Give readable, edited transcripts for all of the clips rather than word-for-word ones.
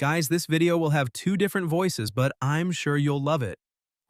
Guys, this video will have two different voices, but I'm sure you'll love it.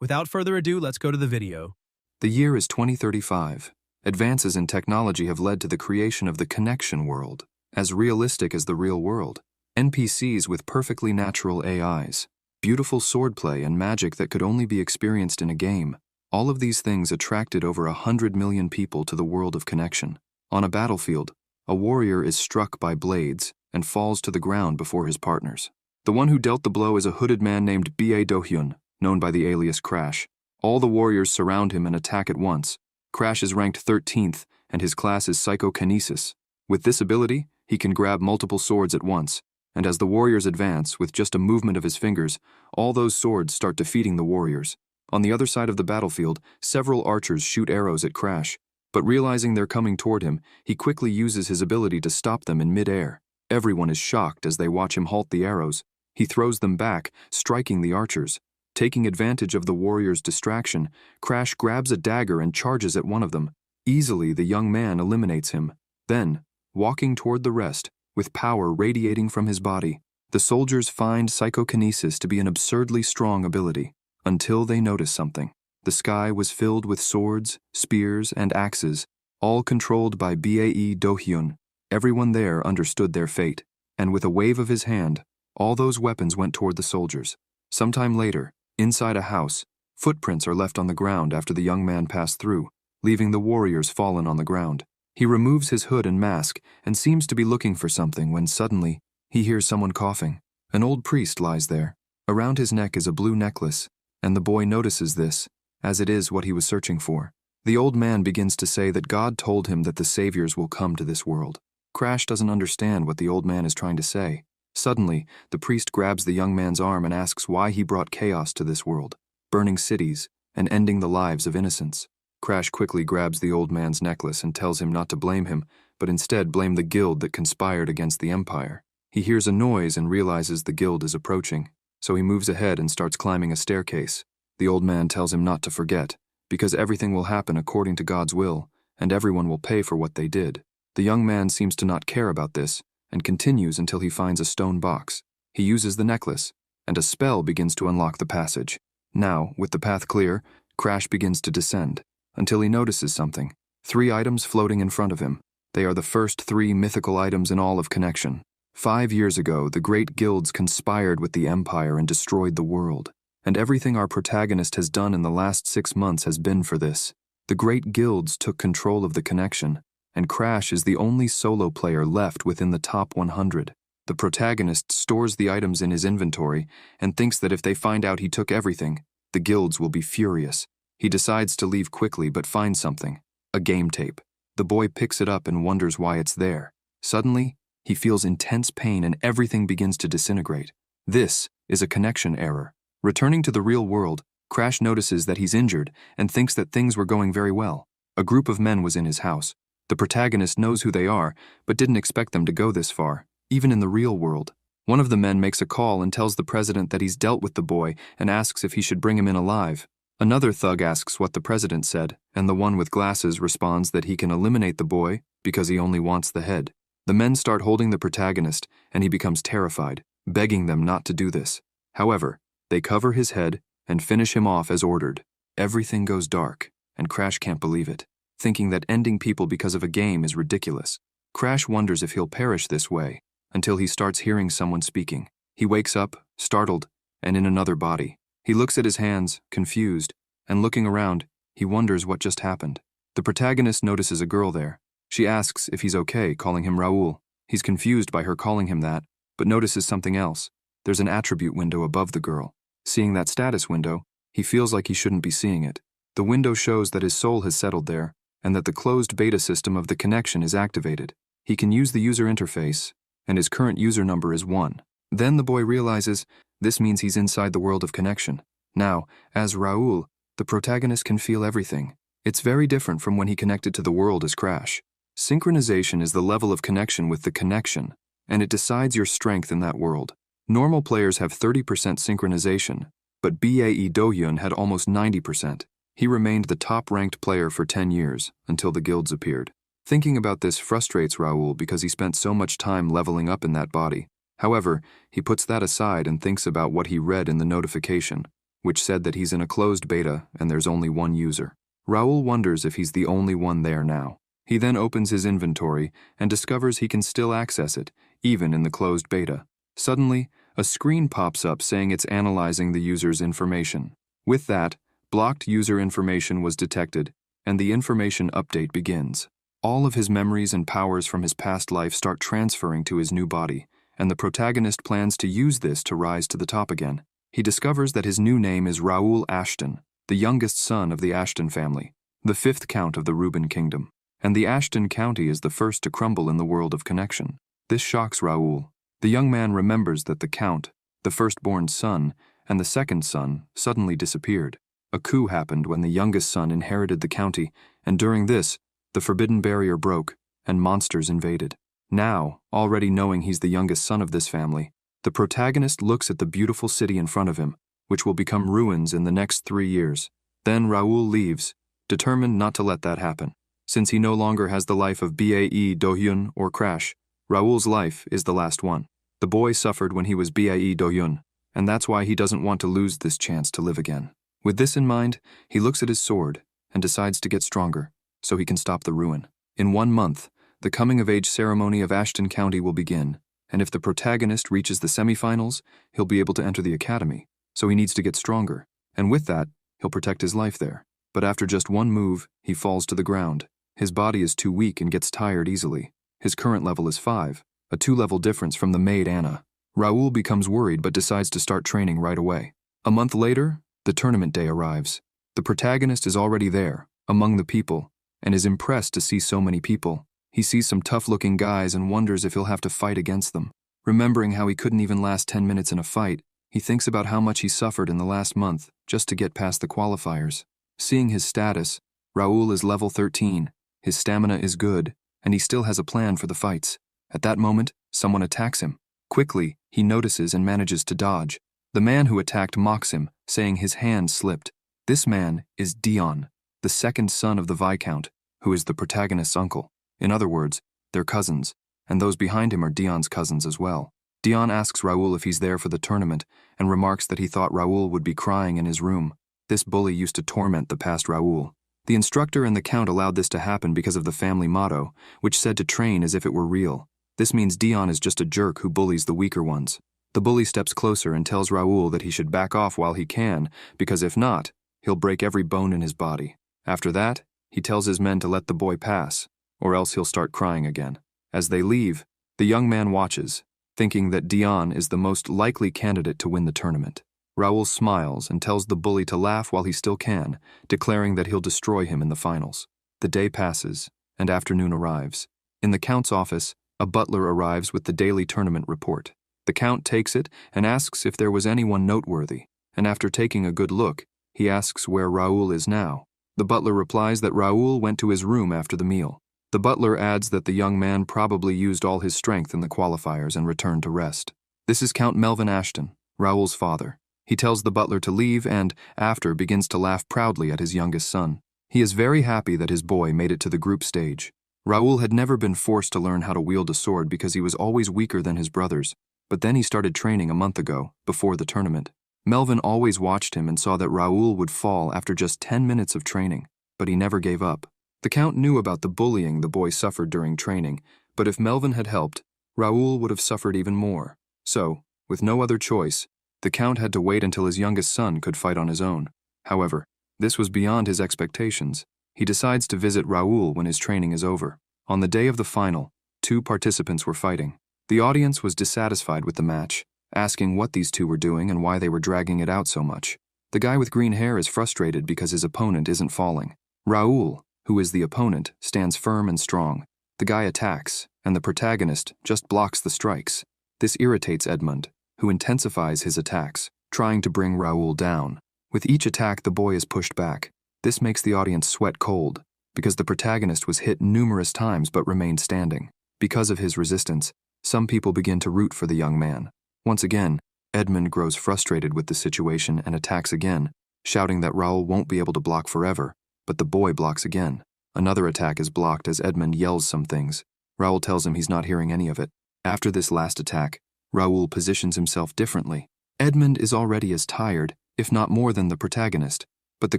Without further ado, let's go to the video. The year is 2035. Advances in technology have led to the creation of the connection world, as realistic as the real world. NPCs with perfectly natural AIs, beautiful swordplay and magic that could only be experienced in a game. All of these things attracted over 100 million people to the world of connection. On a battlefield, a warrior is struck by blades and falls to the ground before his partners. The one who dealt the blow is a hooded man named Ba Do-hyun, known by the alias Crash. All the warriors surround him and attack at once. Crash is ranked 13th, and his class is psychokinesis. With this ability, he can grab multiple swords at once, and as the warriors advance, with just a movement of his fingers, all those swords start defeating the warriors. On the other side of the battlefield, several archers shoot arrows at Crash, but realizing they're coming toward him, he quickly uses his ability to stop them in mid-air. Everyone is shocked as they watch him halt the arrows. He throws them back, striking the archers. Taking advantage of the warrior's distraction, Crash grabs a dagger and charges at one of them. Easily, the young man eliminates him. Then, walking toward the rest, with power radiating from his body, the soldiers find psychokinesis to be an absurdly strong ability, until they notice something. The sky was filled with swords, spears, and axes, all controlled by Ba Do-hyun. Everyone there understood their fate, and with a wave of his hand, all those weapons went toward the soldiers. Sometime later, inside a house, footprints are left on the ground after the young man passed through, leaving the warriors fallen on the ground. He removes his hood and mask and seems to be looking for something when suddenly, he hears someone coughing. An old priest lies there. Around his neck is a blue necklace, and the boy notices this, as it is what he was searching for. The old man begins to say that God told him that the saviors will come to this world. Crash doesn't understand what the old man is trying to say. Suddenly, the priest grabs the young man's arm and asks why he brought chaos to this world, burning cities and ending the lives of innocents. Crash quickly grabs the old man's necklace and tells him not to blame him, but instead blame the guild that conspired against the empire. He hears a noise and realizes the guild is approaching, so he moves ahead and starts climbing a staircase. The old man tells him not to forget, because everything will happen according to God's will, and everyone will pay for what they did. The young man seems to not care about this, and continues until he finds a stone box. He uses the necklace, and a spell begins to unlock the passage. Now, with the path clear, Crash begins to descend, until he notices something. 3 items floating in front of him. They are the first 3 mythical items in all of Connection. 5 years ago, the great guilds conspired with the Empire and destroyed the world. And everything our protagonist has done in the last 6 months has been for this. The great guilds took control of the Connection, and Crash is the only solo player left within the top 100. The protagonist stores the items in his inventory and thinks that if they find out he took everything, the guilds will be furious. He decides to leave quickly but finds something, a game tape. The boy picks it up and wonders why it's there. Suddenly, he feels intense pain and everything begins to disintegrate. This is a connection error. Returning to the real world, Crash notices that he's injured and thinks that things were going very well. A group of men was in his house. The protagonist knows who they are, but didn't expect them to go this far, even in the real world. One of the men makes a call and tells the president that he's dealt with the boy and asks if he should bring him in alive. Another thug asks what the president said, and the one with glasses responds that he can eliminate the boy because he only wants the head. The men start holding the protagonist, and he becomes terrified, begging them not to do this. However, they cover his head and finish him off as ordered. Everything goes dark, and Crash can't believe it, thinking that ending people because of a game is ridiculous. Crash wonders if he'll perish this way, until he starts hearing someone speaking. He wakes up, startled, and in another body. He looks at his hands, confused, and looking around, he wonders what just happened. The protagonist notices a girl there. She asks if he's okay, calling him Raoul. He's confused by her calling him that, but notices something else. There's an attribute window above the girl. Seeing that status window, he feels like he shouldn't be seeing it. The window shows that his soul has settled there, and that the closed beta system of the connection is activated. He can use the user interface, and his current user number is 1. Then the boy realizes this means he's inside the world of connection. Now, as Raoul, the protagonist can feel everything. It's very different from when he connected to the world as Crash. Synchronization is the level of connection with the connection, and it decides your strength in that world. Normal players have 30% synchronization, but Ba Do-hyun had almost 90%. He remained the top-ranked player for 10 years, until the guilds appeared. Thinking about this frustrates Raoul because he spent so much time leveling up in that body. However, he puts that aside and thinks about what he read in the notification, which said that he's in a closed beta and there's only one user. Raul wonders if he's the only one there now. He then opens his inventory and discovers he can still access it, even in the closed beta. Suddenly, a screen pops up saying it's analyzing the user's information. With that, blocked user information was detected, and the information update begins. All of his memories and powers from his past life start transferring to his new body, and the protagonist plans to use this to rise to the top again. He discovers that his new name is Raul Ashton, the youngest son of the Ashton family, the fifth count of the Reuben kingdom, and the Ashton County is the first to crumble in the world of connection. This shocks Raul. The young man remembers that the count, the firstborn son, and the second son suddenly disappeared. A coup happened when the youngest son inherited the county, and during this, the forbidden barrier broke, and monsters invaded. Now, already knowing he's the youngest son of this family, the protagonist looks at the beautiful city in front of him, which will become ruins in the next 3 years. Then Raul leaves, determined not to let that happen. Since he no longer has the life of Bae Dohyun or Crash, Raul's life is the last one. The boy suffered when he was Bae Dohyun, and that's why he doesn't want to lose this chance to live again. With this in mind, he looks at his sword and decides to get stronger, so he can stop the ruin. In 1 month, the coming-of-age ceremony of Ashton County will begin, and if the protagonist reaches the semifinals, he'll be able to enter the academy, so he needs to get stronger, and with that, he'll protect his life there. But after just one move, he falls to the ground. His body is too weak and gets tired easily. His current level is 5, a 2-level difference from the maid Anna. Raul becomes worried but decides to start training right away. A month later, the tournament day arrives. The protagonist is already there, among the people, and is impressed to see so many people. He sees some tough-looking guys and wonders if he'll have to fight against them. Remembering how he couldn't even last 10 minutes in a fight, he thinks about how much he suffered in the last month just to get past the qualifiers. Seeing his status, Raul is level 13, his stamina is good, and he still has a plan for the fights. At that moment, someone attacks him. Quickly, he notices and manages to dodge. The man who attacked mocks him, saying his hand slipped. This man is Dion, the second son of the Viscount, who is the protagonist's uncle. In other words, they're cousins, and those behind him are Dion's cousins as well. Dion asks Raul if he's there for the tournament, and remarks that he thought Raul would be crying in his room. This bully used to torment the past Raul. The instructor and the count allowed this to happen because of the family motto, which said to train as if it were real. This means Dion is just a jerk who bullies the weaker ones. The bully steps closer and tells Raul that he should back off while he can, because if not, he'll break every bone in his body. After that, he tells his men to let the boy pass, or else he'll start crying again. As they leave, the young man watches, thinking that Dion is the most likely candidate to win the tournament. Raul smiles and tells the bully to laugh while he still can, declaring that he'll destroy him in the finals. The day passes, and afternoon arrives. In the count's office, a butler arrives with the daily tournament report. The count takes it and asks if there was anyone noteworthy, and after taking a good look, he asks where Raul is now. The butler replies that Raul went to his room after the meal. The butler adds that the young man probably used all his strength in the qualifiers and returned to rest. This is Count Melvin Ashton, Raul's father. He tells the butler to leave and, after, begins to laugh proudly at his youngest son. He is very happy that his boy made it to the group stage. Raul had never been forced to learn how to wield a sword because he was always weaker than his brothers, but then he started training a month ago, before the tournament. Melvin always watched him and saw that Raul would fall after just 10 minutes of training, but he never gave up. The count knew about the bullying the boy suffered during training, but if Melvin had helped, Raul would have suffered even more. So, with no other choice, the count had to wait until his youngest son could fight on his own. However, this was beyond his expectations. He decides to visit Raul when his training is over. On the day of the final, 2 participants were fighting. The audience was dissatisfied with the match, asking what these 2 were doing and why they were dragging it out so much. The guy with green hair is frustrated because his opponent isn't falling. Raul, who is the opponent, stands firm and strong. The guy attacks, and the protagonist just blocks the strikes. This irritates Edmund, who intensifies his attacks, trying to bring Raul down. With each attack, the boy is pushed back. This makes the audience sweat cold, because the protagonist was hit numerous times but remained standing. Because of his resistance, some people begin to root for the young man. Once again, Edmund grows frustrated with the situation and attacks again, shouting that Raul won't be able to block forever, but the boy blocks again. Another attack is blocked as Edmund yells some things. Raul tells him he's not hearing any of it. After this last attack, Raoul positions himself differently. Edmund is already as tired, if not more than the protagonist, but the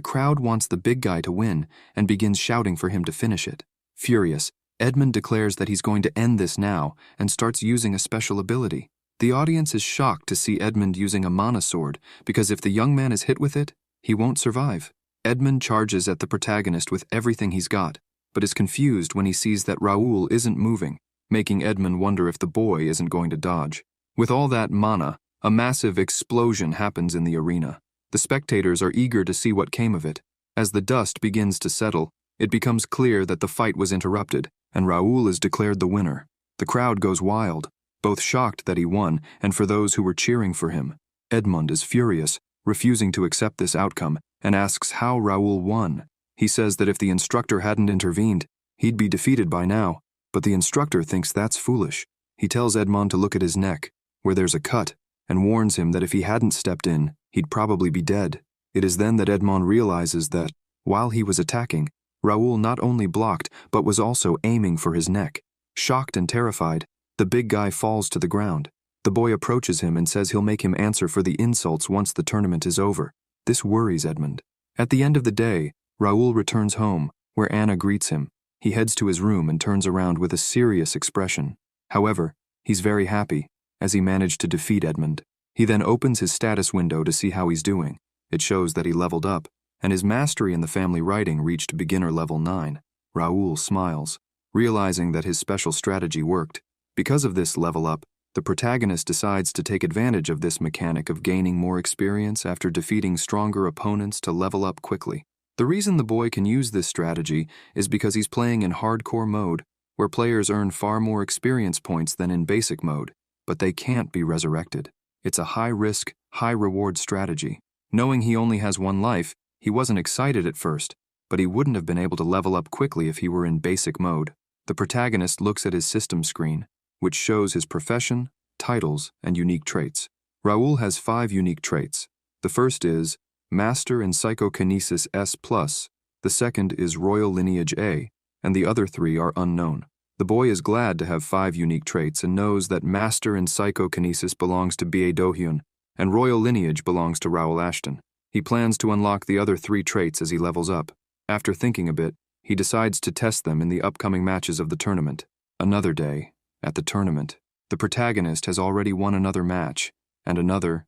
crowd wants the big guy to win and begins shouting for him to finish it. Furious, Edmund declares that he's going to end this now and starts using a special ability. The audience is shocked to see Edmund using a mana sword because if the young man is hit with it, he won't survive. Edmund charges at the protagonist with everything he's got, but is confused when he sees that Raoul isn't moving, making Edmund wonder if the boy isn't going to dodge. With all that mana, a massive explosion happens in the arena. The spectators are eager to see what came of it. As the dust begins to settle, it becomes clear that the fight was interrupted, and Raoul is declared the winner. The crowd goes wild, both shocked that he won and for those who were cheering for him. Edmund is furious, refusing to accept this outcome, and asks how Raoul won. He says that if the instructor hadn't intervened, he'd be defeated by now, but the instructor thinks that's foolish. He tells Edmund to look at his neck, where there's a cut, and warns him that if he hadn't stepped in, he'd probably be dead. It is then that Edmund realizes that, while he was attacking, Raoul not only blocked but was also aiming for his neck. Shocked and terrified, the big guy falls to the ground. The boy approaches him and says he'll make him answer for the insults once the tournament is over. This worries Edmund. At the end of the day, Raoul returns home, where Anna greets him. He heads to his room and turns around with a serious expression. However, he's very happy, as he managed to defeat Edmund. He then opens his status window to see how he's doing. It shows that he leveled up, and his mastery in the family writing reached beginner level 9. Raoul smiles, realizing that his special strategy worked. Because of this level up, the protagonist decides to take advantage of this mechanic of gaining more experience after defeating stronger opponents to level up quickly. The reason the boy can use this strategy is because he's playing in hardcore mode, where players earn far more experience points than in basic mode, but they can't be resurrected. It's a high-risk, high-reward strategy. Knowing he only has one life, he wasn't excited at first, but he wouldn't have been able to level up quickly if he were in basic mode. The protagonist looks at his system screen, which shows his profession, titles, and unique traits. Raoul has 5 unique traits. The first is Master in Psychokinesis S+, the second is Royal Lineage A, and the other 3 are unknown. The boy is glad to have 5 unique traits and knows that Master in Psychokinesis belongs to B.A. Do-hyun, and Royal Lineage belongs to Raoul Ashton. He plans to unlock the other 3 traits as he levels up. After thinking a bit, he decides to test them in the upcoming matches of the tournament. Another day, at the tournament, the protagonist has already won another match, and another,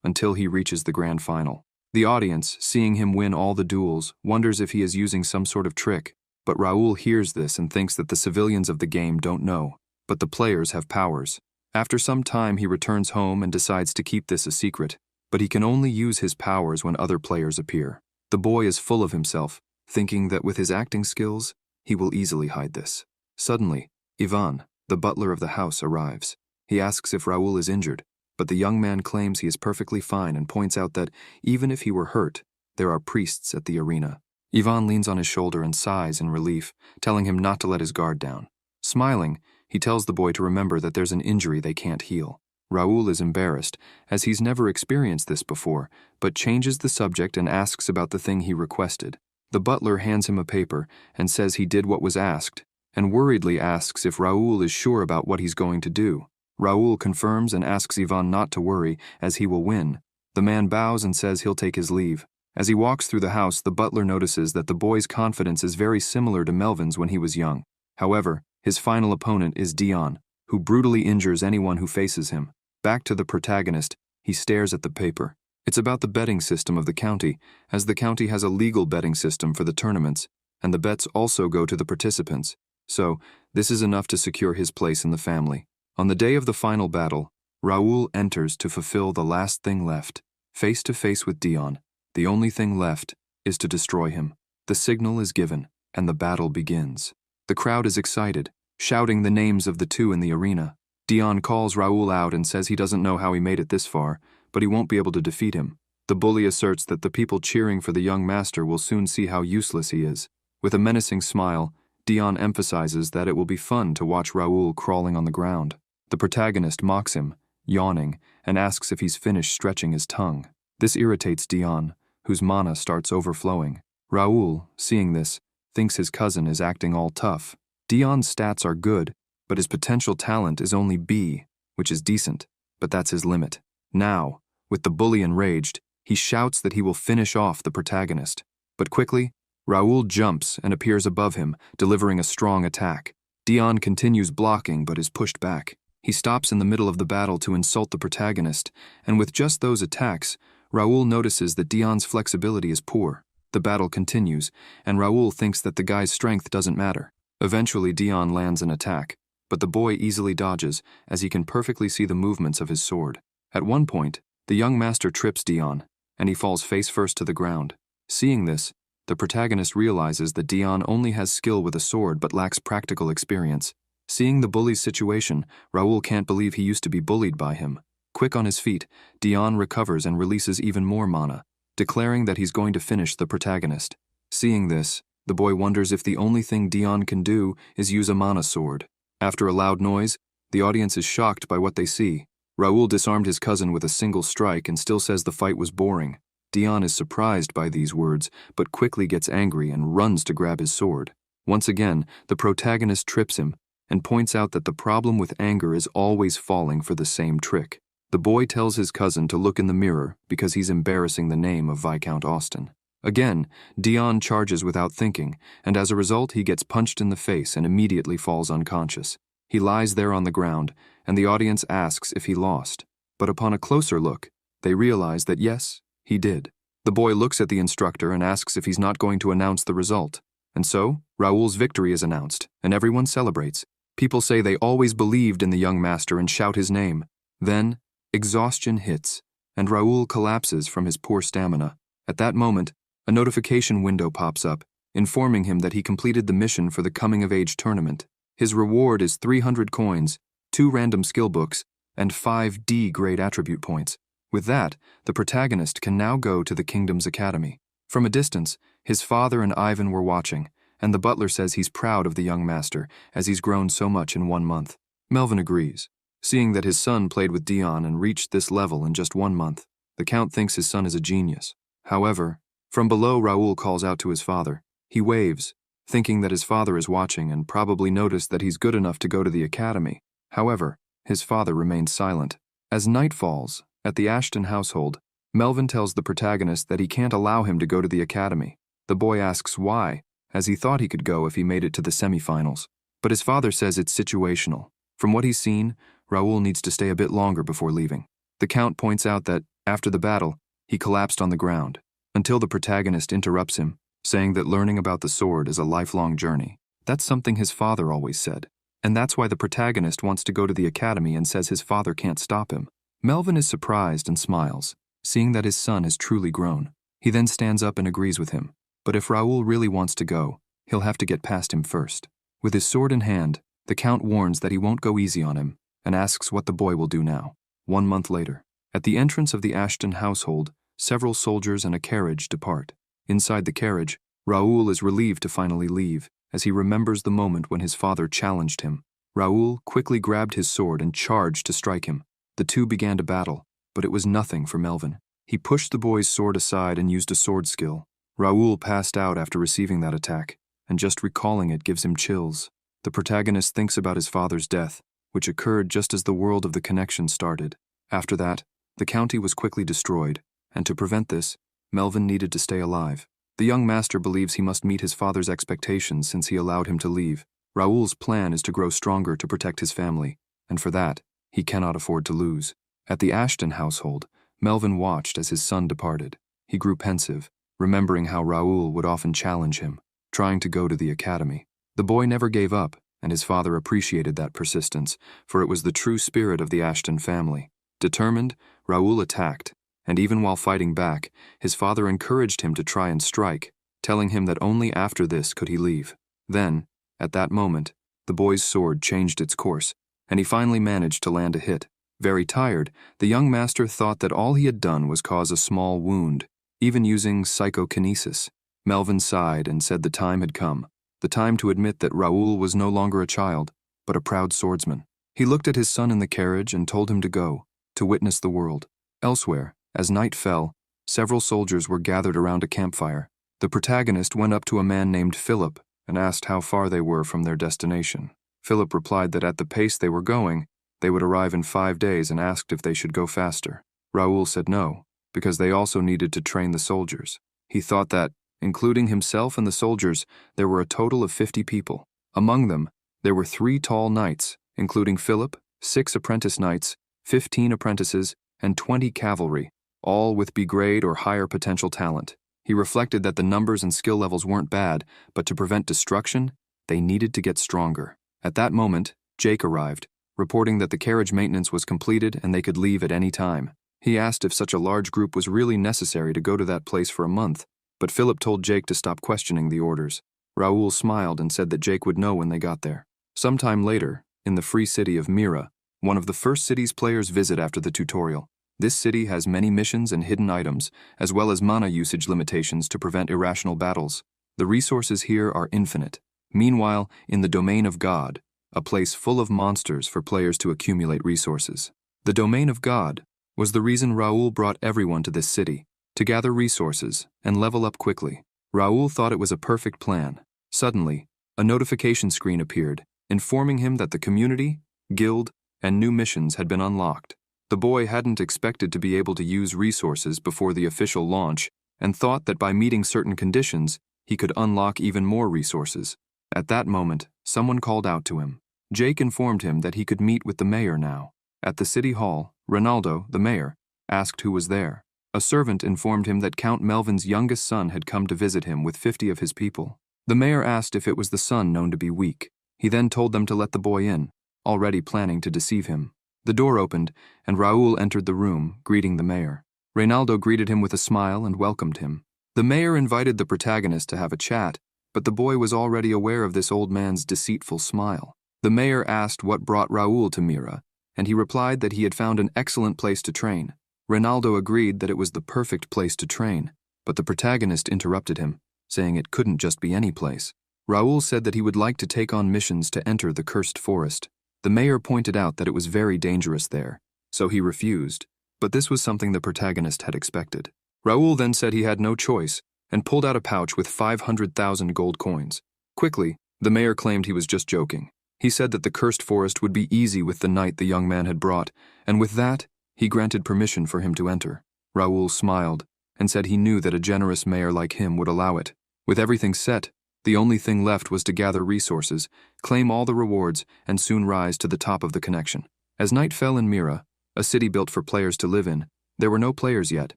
until he reaches the grand final. The audience, seeing him win all the duels, wonders if he is using some sort of trick, but Raoul hears this and thinks that the civilians of the game don't know, but the players have powers. After some time, he returns home and decides to keep this a secret, but he can only use his powers when other players appear. The boy is full of himself, thinking that with his acting skills, he will easily hide this. Suddenly, Ivan, the butler of the house, arrives. He asks if Raoul is injured, but the young man claims he is perfectly fine and points out that, even if he were hurt, there are priests at the arena. Ivan leans on his shoulder and sighs in relief, telling him not to let his guard down. Smiling, he tells the boy to remember that there's an injury they can't heal. Raoul is embarrassed, as he's never experienced this before, but changes the subject and asks about the thing he requested. The butler hands him a paper and says he did what was asked, and worriedly asks if Raoul is sure about what he's going to do. Raoul confirms and asks Ivan not to worry, as he will win. The man bows and says he'll take his leave. As he walks through the house, the butler notices that the boy's confidence is very similar to Melvin's when he was young. However, his final opponent is Dion, who brutally injures anyone who faces him. Back to the protagonist, he stares at the paper. It's about the betting system of the county, as the county has a legal betting system for the tournaments, and the bets also go to the participants. So, this is enough to secure his place in the family. On the day of the final battle, Raoul enters to fulfill the last thing left. Face to face with Dion, the only thing left is to destroy him. The signal is given, and the battle begins. The crowd is excited, shouting the names of the two in the arena. Dion calls Raoul out and says he doesn't know how he made it this far, but he won't be able to defeat him. The bully asserts that the people cheering for the young master will soon see how useless he is. With a menacing smile, Dion emphasizes that it will be fun to watch Raoul crawling on the ground. The protagonist mocks him, yawning, and asks if he's finished stretching his tongue. This irritates Dion, whose mana starts overflowing. Raoul, seeing this, thinks his cousin is acting all tough. Dion's stats are good, but his potential talent is only B, which is decent, but that's his limit. Now, with the bully enraged, he shouts that he will finish off the protagonist. But quickly, Raoul jumps and appears above him, delivering a strong attack. Dion continues blocking but is pushed back. He stops in the middle of the battle to insult the protagonist, and with just those attacks, Raoul notices that Dion's flexibility is poor. The battle continues, and Raoul thinks that the guy's strength doesn't matter. Eventually, Dion lands an attack, but the boy easily dodges as he can perfectly see the movements of his sword. At one point, the young master trips Dion, and he falls face first to the ground. Seeing this, the protagonist realizes that Dion only has skill with a sword but lacks practical experience. Seeing the bully's situation, Raoul can't believe he used to be bullied by him. Quick on his feet, Dion recovers and releases even more mana, declaring that he's going to finish the protagonist. Seeing this, the boy wonders if the only thing Dion can do is use a mana sword. After a loud noise, the audience is shocked by what they see. Raoul disarmed his cousin with a single strike and still says the fight was boring. Dion is surprised by these words, but quickly gets angry and runs to grab his sword. Once again, the protagonist trips him and points out that the problem with anger is always falling for the same trick. The boy tells his cousin to look in the mirror because he's embarrassing the name of Viscount Austen. Again, Dion charges without thinking, and as a result he gets punched in the face and immediately falls unconscious. He lies there on the ground, and the audience asks if he lost. But upon a closer look, they realize that yes, he did. The boy looks at the instructor and asks if he's not going to announce the result. And so, Raoul's victory is announced, and everyone celebrates. People say they always believed in the young master and shout his name. Then, exhaustion hits, and Raoul collapses from his poor stamina. At that moment, a notification window pops up, informing him that he completed the mission for the coming-of-age tournament. His reward is 300 coins, 2 random skill books, and 5 D-grade attribute points. With that, the protagonist can now go to the kingdom's academy. From a distance, his father and Ivan were watching, and the butler says he's proud of the young master, as he's grown so much in 1 month. Melvin agrees. Seeing that his son played with Dion and reached this level in just 1 month, the count thinks his son is a genius. However, from below, Raoul calls out to his father. He waves, thinking that his father is watching and probably noticed that he's good enough to go to the academy. However, his father remains silent. As night falls, at the Ashton household, Melvin tells the protagonist that he can't allow him to go to the academy. The boy asks why, as he thought he could go if he made it to the semifinals. But his father says it's situational. From what he's seen, Raoul needs to stay a bit longer before leaving. The count points out that, after the battle, he collapsed on the ground, until the protagonist interrupts him, saying that learning about the sword is a lifelong journey. That's something his father always said, and that's why the protagonist wants to go to the academy and says his father can't stop him. Melvin is surprised and smiles, seeing that his son has truly grown. He then stands up and agrees with him, but if Raoul really wants to go, he'll have to get past him first. With his sword in hand, the count warns that he won't go easy on him, and asks what the boy will do now. 1 month later, at the entrance of the Ashton household, several soldiers and a carriage depart. Inside the carriage, Raoul is relieved to finally leave, as he remembers the moment when his father challenged him. Raoul quickly grabbed his sword and charged to strike him. The two began to battle, but it was nothing for Melvin. He pushed the boy's sword aside and used a sword skill. Raoul passed out after receiving that attack, and just recalling it gives him chills. The protagonist thinks about his father's death, which occurred just as the world of the connection started. After that, the county was quickly destroyed, and to prevent this, Melvin needed to stay alive. The young master believes he must meet his father's expectations since he allowed him to leave. Raoul's plan is to grow stronger to protect his family, and for that, he cannot afford to lose. At the Ashton household, Melvin watched as his son departed. He grew pensive, remembering how Raoul would often challenge him, trying to go to the academy. The boy never gave up, and his father appreciated that persistence, for it was the true spirit of the Ashton family. Determined, Raoul attacked, and even while fighting back, his father encouraged him to try and strike, telling him that only after this could he leave. Then, at that moment, the boy's sword changed its course, and he finally managed to land a hit. Very tired, the young master thought that all he had done was cause a small wound, even using psychokinesis. Melvin sighed and said the time had come, the time to admit that Raoul was no longer a child, but a proud swordsman. He looked at his son in the carriage and told him to go, to witness the world. Elsewhere, as night fell, several soldiers were gathered around a campfire. The protagonist went up to a man named Philip and asked how far they were from their destination. Philip replied that at the pace they were going, They would arrive in 5 days and asked if they should go faster. Raoul said no, because they also needed to train the soldiers. He thought that, including himself and the soldiers, there were a total of 50 people. Among them, there were 3 tall knights, including Philip, 6 apprentice knights, 15 apprentices, and 20 cavalry, all with B-grade or higher potential talent. He reflected that the numbers and skill levels weren't bad, but to prevent destruction, they needed to get stronger. At that moment, Jake arrived, reporting that the carriage maintenance was completed and they could leave at any time. He asked if such a large group was really necessary to go to that place for a month, but Philip told Jake to stop questioning the orders. Raoul smiled and said that Jake would know when they got there. Sometime later, in the free city of Mira, one of the first cities players visit after the tutorial. This city has many missions and hidden items, as well as mana usage limitations to prevent irrational battles. The resources here are infinite. Meanwhile, in the domain of God, a place full of monsters for players to accumulate resources. The domain of God was the reason Raoul brought everyone to this city, to gather resources and level up quickly. Raoul thought it was a perfect plan. Suddenly, a notification screen appeared, informing him that the community, guild, and new missions had been unlocked. The boy hadn't expected to be able to use resources before the official launch and thought that by meeting certain conditions, he could unlock even more resources. At that moment, someone called out to him. Jake informed him that he could meet with the mayor now. At the city hall, Ronaldo, the mayor, asked who was there. A servant informed him that Count Melvin's youngest son had come to visit him with 50 of his people. The mayor asked if it was the son known to be weak. He then told them to let the boy in, already planning to deceive him. The door opened, and Raoul entered the room, greeting the mayor. Reynaldo greeted him with a smile and welcomed him. The mayor invited the protagonist to have a chat, but the boy was already aware of this old man's deceitful smile. The mayor asked what brought Raoul to Mira, and he replied that he had found an excellent place to train. Reynaldo agreed that it was the perfect place to train, but the protagonist interrupted him, saying it couldn't just be any place. Raoul said that he would like to take on missions to enter the cursed forest. The mayor pointed out that it was very dangerous there, so he refused, but this was something the protagonist had expected. Raoul then said he had no choice and pulled out a pouch with 500,000 gold coins. Quickly, the mayor claimed he was just joking. He said that the cursed forest would be easy with the knight the young man had brought, and with that, he granted permission for him to enter. Raoul smiled and said he knew that a generous mayor like him would allow it. With everything set, the only thing left was to gather resources, claim all the rewards, and soon rise to the top of the connection. As night fell in Mira, a city built for players to live in, there were no players yet,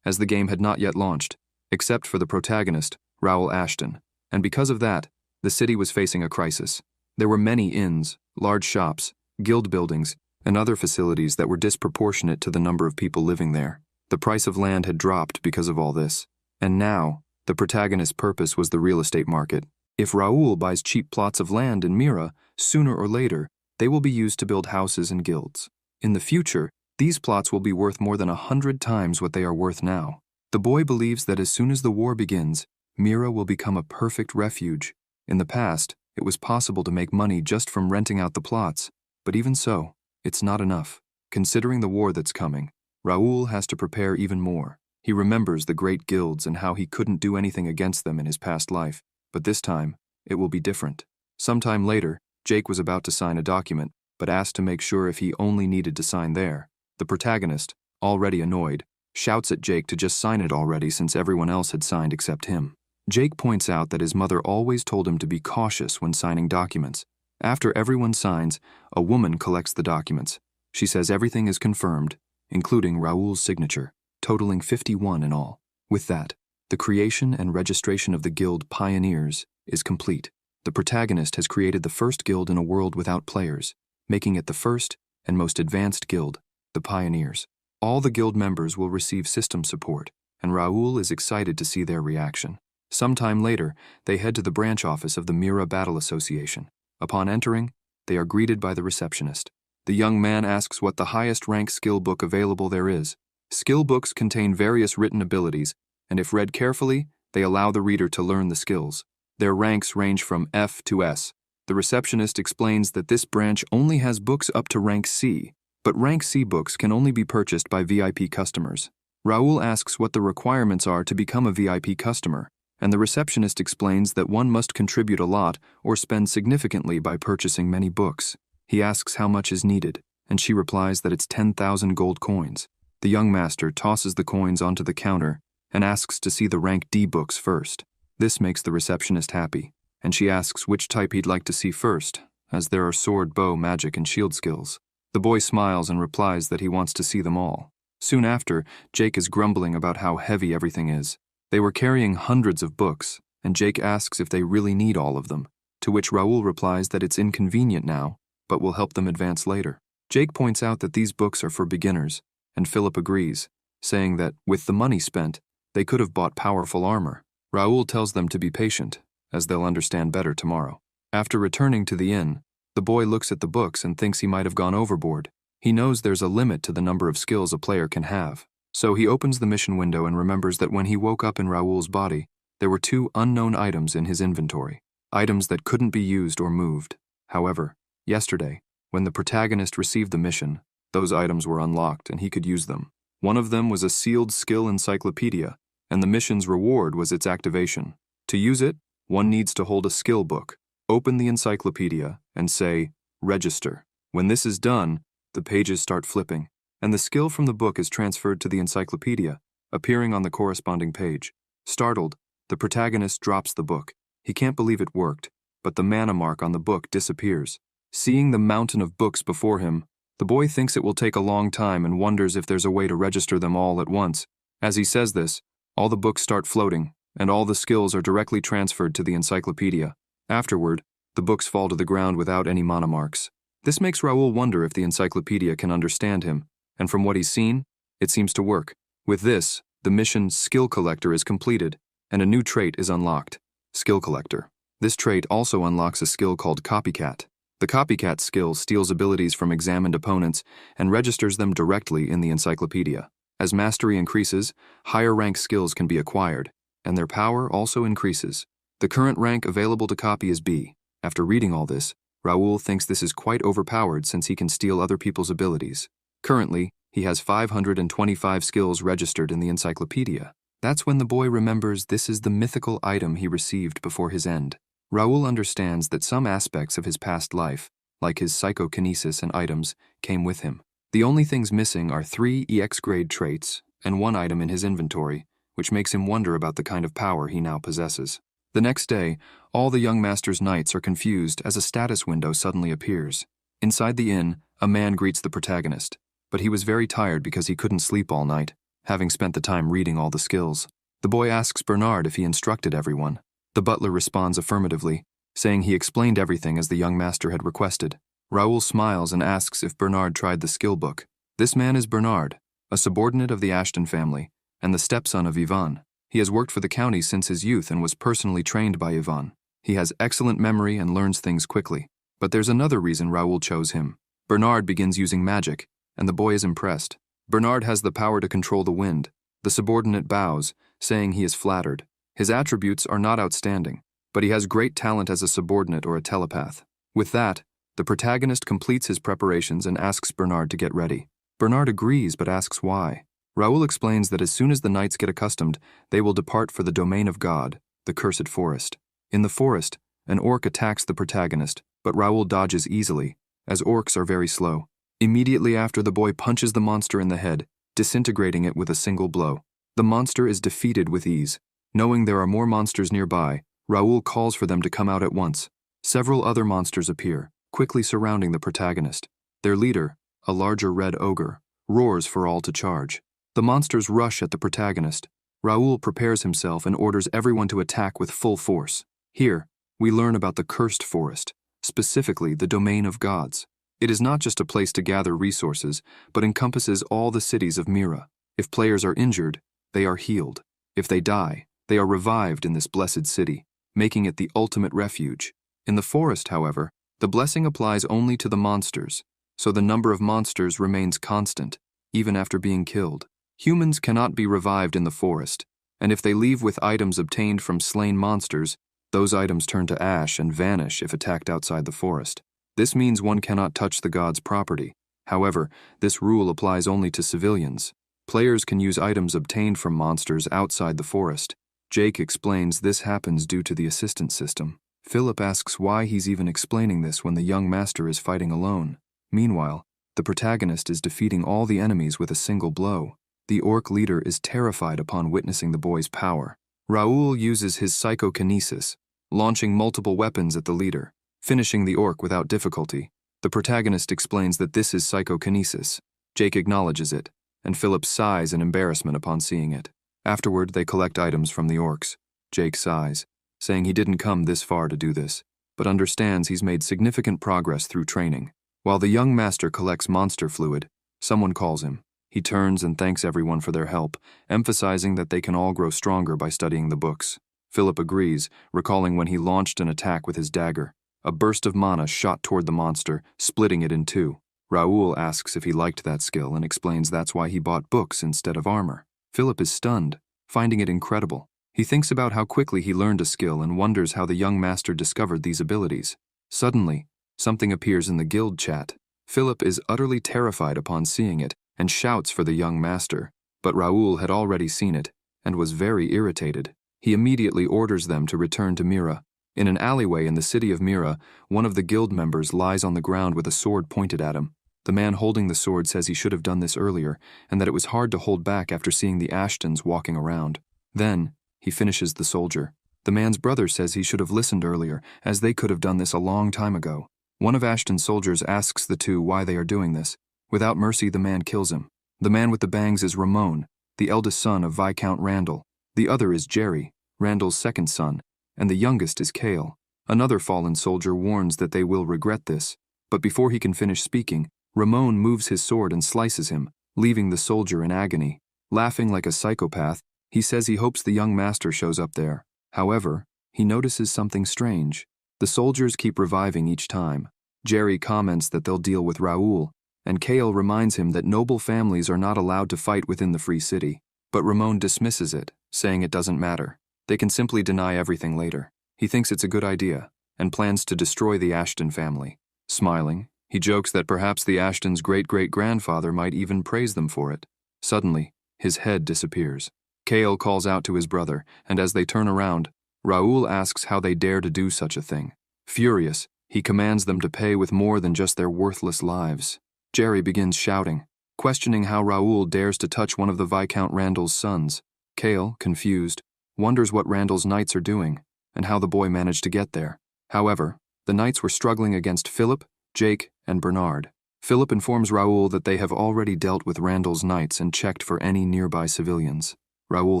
as the game had not yet launched, except for the protagonist, Raoul Ashton, and because of that, the city was facing a crisis. There were many inns, large shops, guild buildings, and other facilities that were disproportionate to the number of people living there. The price of land had dropped because of all this, and now, the protagonist's purpose was the real estate market. If Raoul buys cheap plots of land in Mira, sooner or later, they will be used to build houses and guilds. In the future, these plots will be worth more than 100 times what they are worth now. The boy believes that as soon as the war begins, Mira will become a perfect refuge. In the past, it was possible to make money just from renting out the plots, but even so, it's not enough. Considering the war that's coming, Raoul has to prepare even more. He remembers the great guilds and how he couldn't do anything against them in his past life, but this time, it will be different. Sometime later, Jake was about to sign a document, but asked to make sure if he only needed to sign there. The protagonist, already annoyed, shouts at Jake to just sign it already since everyone else had signed except him. Jake points out that his mother always told him to be cautious when signing documents. After everyone signs, a woman collects the documents. She says everything is confirmed, including Raoul's signature, totaling 51 in all. With that, the creation and registration of the guild Pioneers is complete. The protagonist has created the first guild in a world without players, making it the first and most advanced guild, the Pioneers. All the guild members will receive system support, and Raoul is excited to see their reaction. Sometime later, they head to the branch office of the Mira Battle Association. Upon entering, they are greeted by the receptionist. The young man asks what the highest rank skill book available there is. Skill books contain various written abilities, and if read carefully, they allow the reader to learn the skills. Their ranks range from F to S. The receptionist explains that this branch only has books up to rank C, but rank C books can only be purchased by VIP customers. Raoul asks what the requirements are to become a VIP customer, and the receptionist explains that one must contribute a lot or spend significantly by purchasing many books. He asks how much is needed, and she replies that it's 10,000 gold coins. The young master tosses the coins onto the counter and asks to see the rank D books first. This makes the receptionist happy, and she asks which type he'd like to see first, as there are sword, bow, magic, and shield skills. The boy smiles and replies that he wants to see them all. Soon after, Jake is grumbling about how heavy everything is. They were carrying hundreds of books, and Jake asks if they really need all of them, to which Raoul replies that it's inconvenient now, but will help them advance later. Jake points out that these books are for beginners, and Philip agrees, saying that, with the money spent, they could have bought powerful armor. Raoul tells them to be patient, as they'll understand better tomorrow. After returning to the inn, the boy looks at the books and thinks he might have gone overboard. He knows there's a limit to the number of skills a player can have. So he opens the mission window and remembers that when he woke up in Raoul's body, there were 2 unknown items in his inventory. Items that couldn't be used or moved. However, yesterday, when the protagonist received the mission, those items were unlocked and he could use them. One of them was a sealed skill encyclopedia, and the mission's reward was its activation. To use it, one needs to hold a skill book, open the encyclopedia, and say, "Register." When this is done, the pages start flipping, and the skill from the book is transferred to the encyclopedia, appearing on the corresponding page. Startled, the protagonist drops the book. He can't believe it worked, but the mana mark on the book disappears. Seeing the mountain of books before him, the boy thinks it will take a long time and wonders if there's a way to register them all at once. As he says this, all the books start floating, and all the skills are directly transferred to the encyclopedia. Afterward, the books fall to the ground without any mana marks. This makes Raoul wonder if the encyclopedia can understand him, and from what he's seen, it seems to work. With this, the mission Skill Collector is completed, and a new trait is unlocked. Skill Collector. This trait also unlocks a skill called Copycat. The Copycat skill steals abilities from examined opponents and registers them directly in the encyclopedia. As mastery increases, higher rank skills can be acquired, and their power also increases. The current rank available to copy is B. After reading all this, Raoul thinks this is quite overpowered since he can steal other people's abilities. Currently, he has 525 skills registered in the encyclopedia. That's when the boy remembers this is the mythical item he received before his end. Raoul understands that some aspects of his past life, like his psychokinesis and items, came with him. The only things missing are 3 EX-grade traits and 1 item in his inventory, which makes him wonder about the kind of power he now possesses. The next day, all the young master's knights are confused as a status window suddenly appears. Inside the inn, a man greets the protagonist, but he was very tired because he couldn't sleep all night, having spent the time reading all the skills. The boy asks Bernard if he instructed everyone. The butler responds affirmatively, saying he explained everything as the young master had requested. Raoul smiles and asks if Bernard tried the skill book. This man is Bernard, a subordinate of the Ashton family, and the stepson of Yvonne. He has worked for the county since his youth and was personally trained by Yvonne. He has excellent memory and learns things quickly. But there's another reason Raoul chose him. Bernard begins using magic, and the boy is impressed. Bernard has the power to control the wind. The subordinate bows, saying he is flattered. His attributes are not outstanding, but he has great talent as a subordinate or a telepath. With that, the protagonist completes his preparations and asks Bernard to get ready. Bernard agrees but asks why. Raoul explains that as soon as the knights get accustomed, they will depart for the domain of God, the cursed forest. In the forest, an orc attacks the protagonist, but Raoul dodges easily, as orcs are very slow. Immediately after, the boy punches the monster in the head, disintegrating it with a single blow. The monster is defeated with ease. Knowing there are more monsters nearby, Raoul calls for them to come out at once. Several other monsters appear, quickly surrounding the protagonist. Their leader, a larger red ogre, roars for all to charge. The monsters rush at the protagonist. Raoul prepares himself and orders everyone to attack with full force. Here, we learn about the cursed forest, specifically the domain of gods. It is not just a place to gather resources, but encompasses all the cities of Mira. If players are injured, they are healed. If they die, they are revived in this blessed city, making it the ultimate refuge. In the forest, however, the blessing applies only to the monsters, so the number of monsters remains constant, even after being killed. Humans cannot be revived in the forest, and if they leave with items obtained from slain monsters, those items turn to ash and vanish if attacked outside the forest. This means one cannot touch the god's property. However, this rule applies only to civilians. Players can use items obtained from monsters outside the forest. Jake explains this happens due to the assistance system. Philip asks why he's even explaining this when the young master is fighting alone. Meanwhile, The protagonist is defeating all the enemies with a single blow. The orc leader is terrified upon witnessing the boy's power. Raoul uses his psychokinesis, launching multiple weapons at the leader, finishing the orc without difficulty. The protagonist explains that this is psychokinesis. Jake acknowledges it, and Philip sighs in embarrassment upon seeing it. Afterward, they collect items from the orcs. Jake sighs, saying he didn't come this far to do this, but understands he's made significant progress through training. While the young master collects monster fluid, someone calls him. He turns and thanks everyone for their help, emphasizing that they can all grow stronger by studying the books. Philip agrees, recalling when he launched an attack with his dagger. A burst of mana shot toward the monster, splitting it in two. Raoul asks if he liked that skill and explains that's why he bought books instead of armor. Philip is stunned, finding it incredible. He thinks about how quickly he learned a skill and wonders how the young master discovered these abilities. Suddenly, something appears in the guild chat. Philip is utterly terrified upon seeing it and shouts for the young master, but Raoul had already seen it and was very irritated. He immediately orders them to return to Mira. In an alleyway in the city of Mira, one of the guild members lies on the ground with a sword pointed at him. The man holding the sword says he should have done this earlier and that it was hard to hold back after seeing the Ashtons walking around. Then, he finishes the soldier. The man's brother says he should have listened earlier, as they could have done this a long time ago. One of Ashton's soldiers asks the two why they are doing this. Without mercy, the man kills him. The man with the bangs is Ramon, the eldest son of Viscount Randall. The other is Jerry, Randall's second son, and the youngest is Cale. Another fallen soldier warns that they will regret this, but before he can finish speaking, Ramon moves his sword and slices him, leaving the soldier in agony. Laughing like a psychopath, he says he hopes the young master shows up there. However, he notices something strange. The soldiers keep reviving each time. Jerry comments that they'll deal with Raoul, and Cale reminds him that noble families are not allowed to fight within the free city. But Ramon dismisses it, saying it doesn't matter. They can simply deny everything later. He thinks it's a good idea, and plans to destroy the Ashton family. Smiling, he jokes that perhaps the Ashtons' great-great-grandfather might even praise them for it. Suddenly, his head disappears. Cale calls out to his brother, and as they turn around, Raoul asks how they dare to do such a thing. Furious, he commands them to pay with more than just their worthless lives. Jerry begins shouting, questioning how Raoul dares to touch one of the Viscount Randall's sons. Cale, confused, wonders what Randall's knights are doing, and how the boy managed to get there. However, the knights were struggling against Philip, Jake, and Bernard. Philip informs Raoul that they have already dealt with Randall's knights and checked for any nearby civilians. Raoul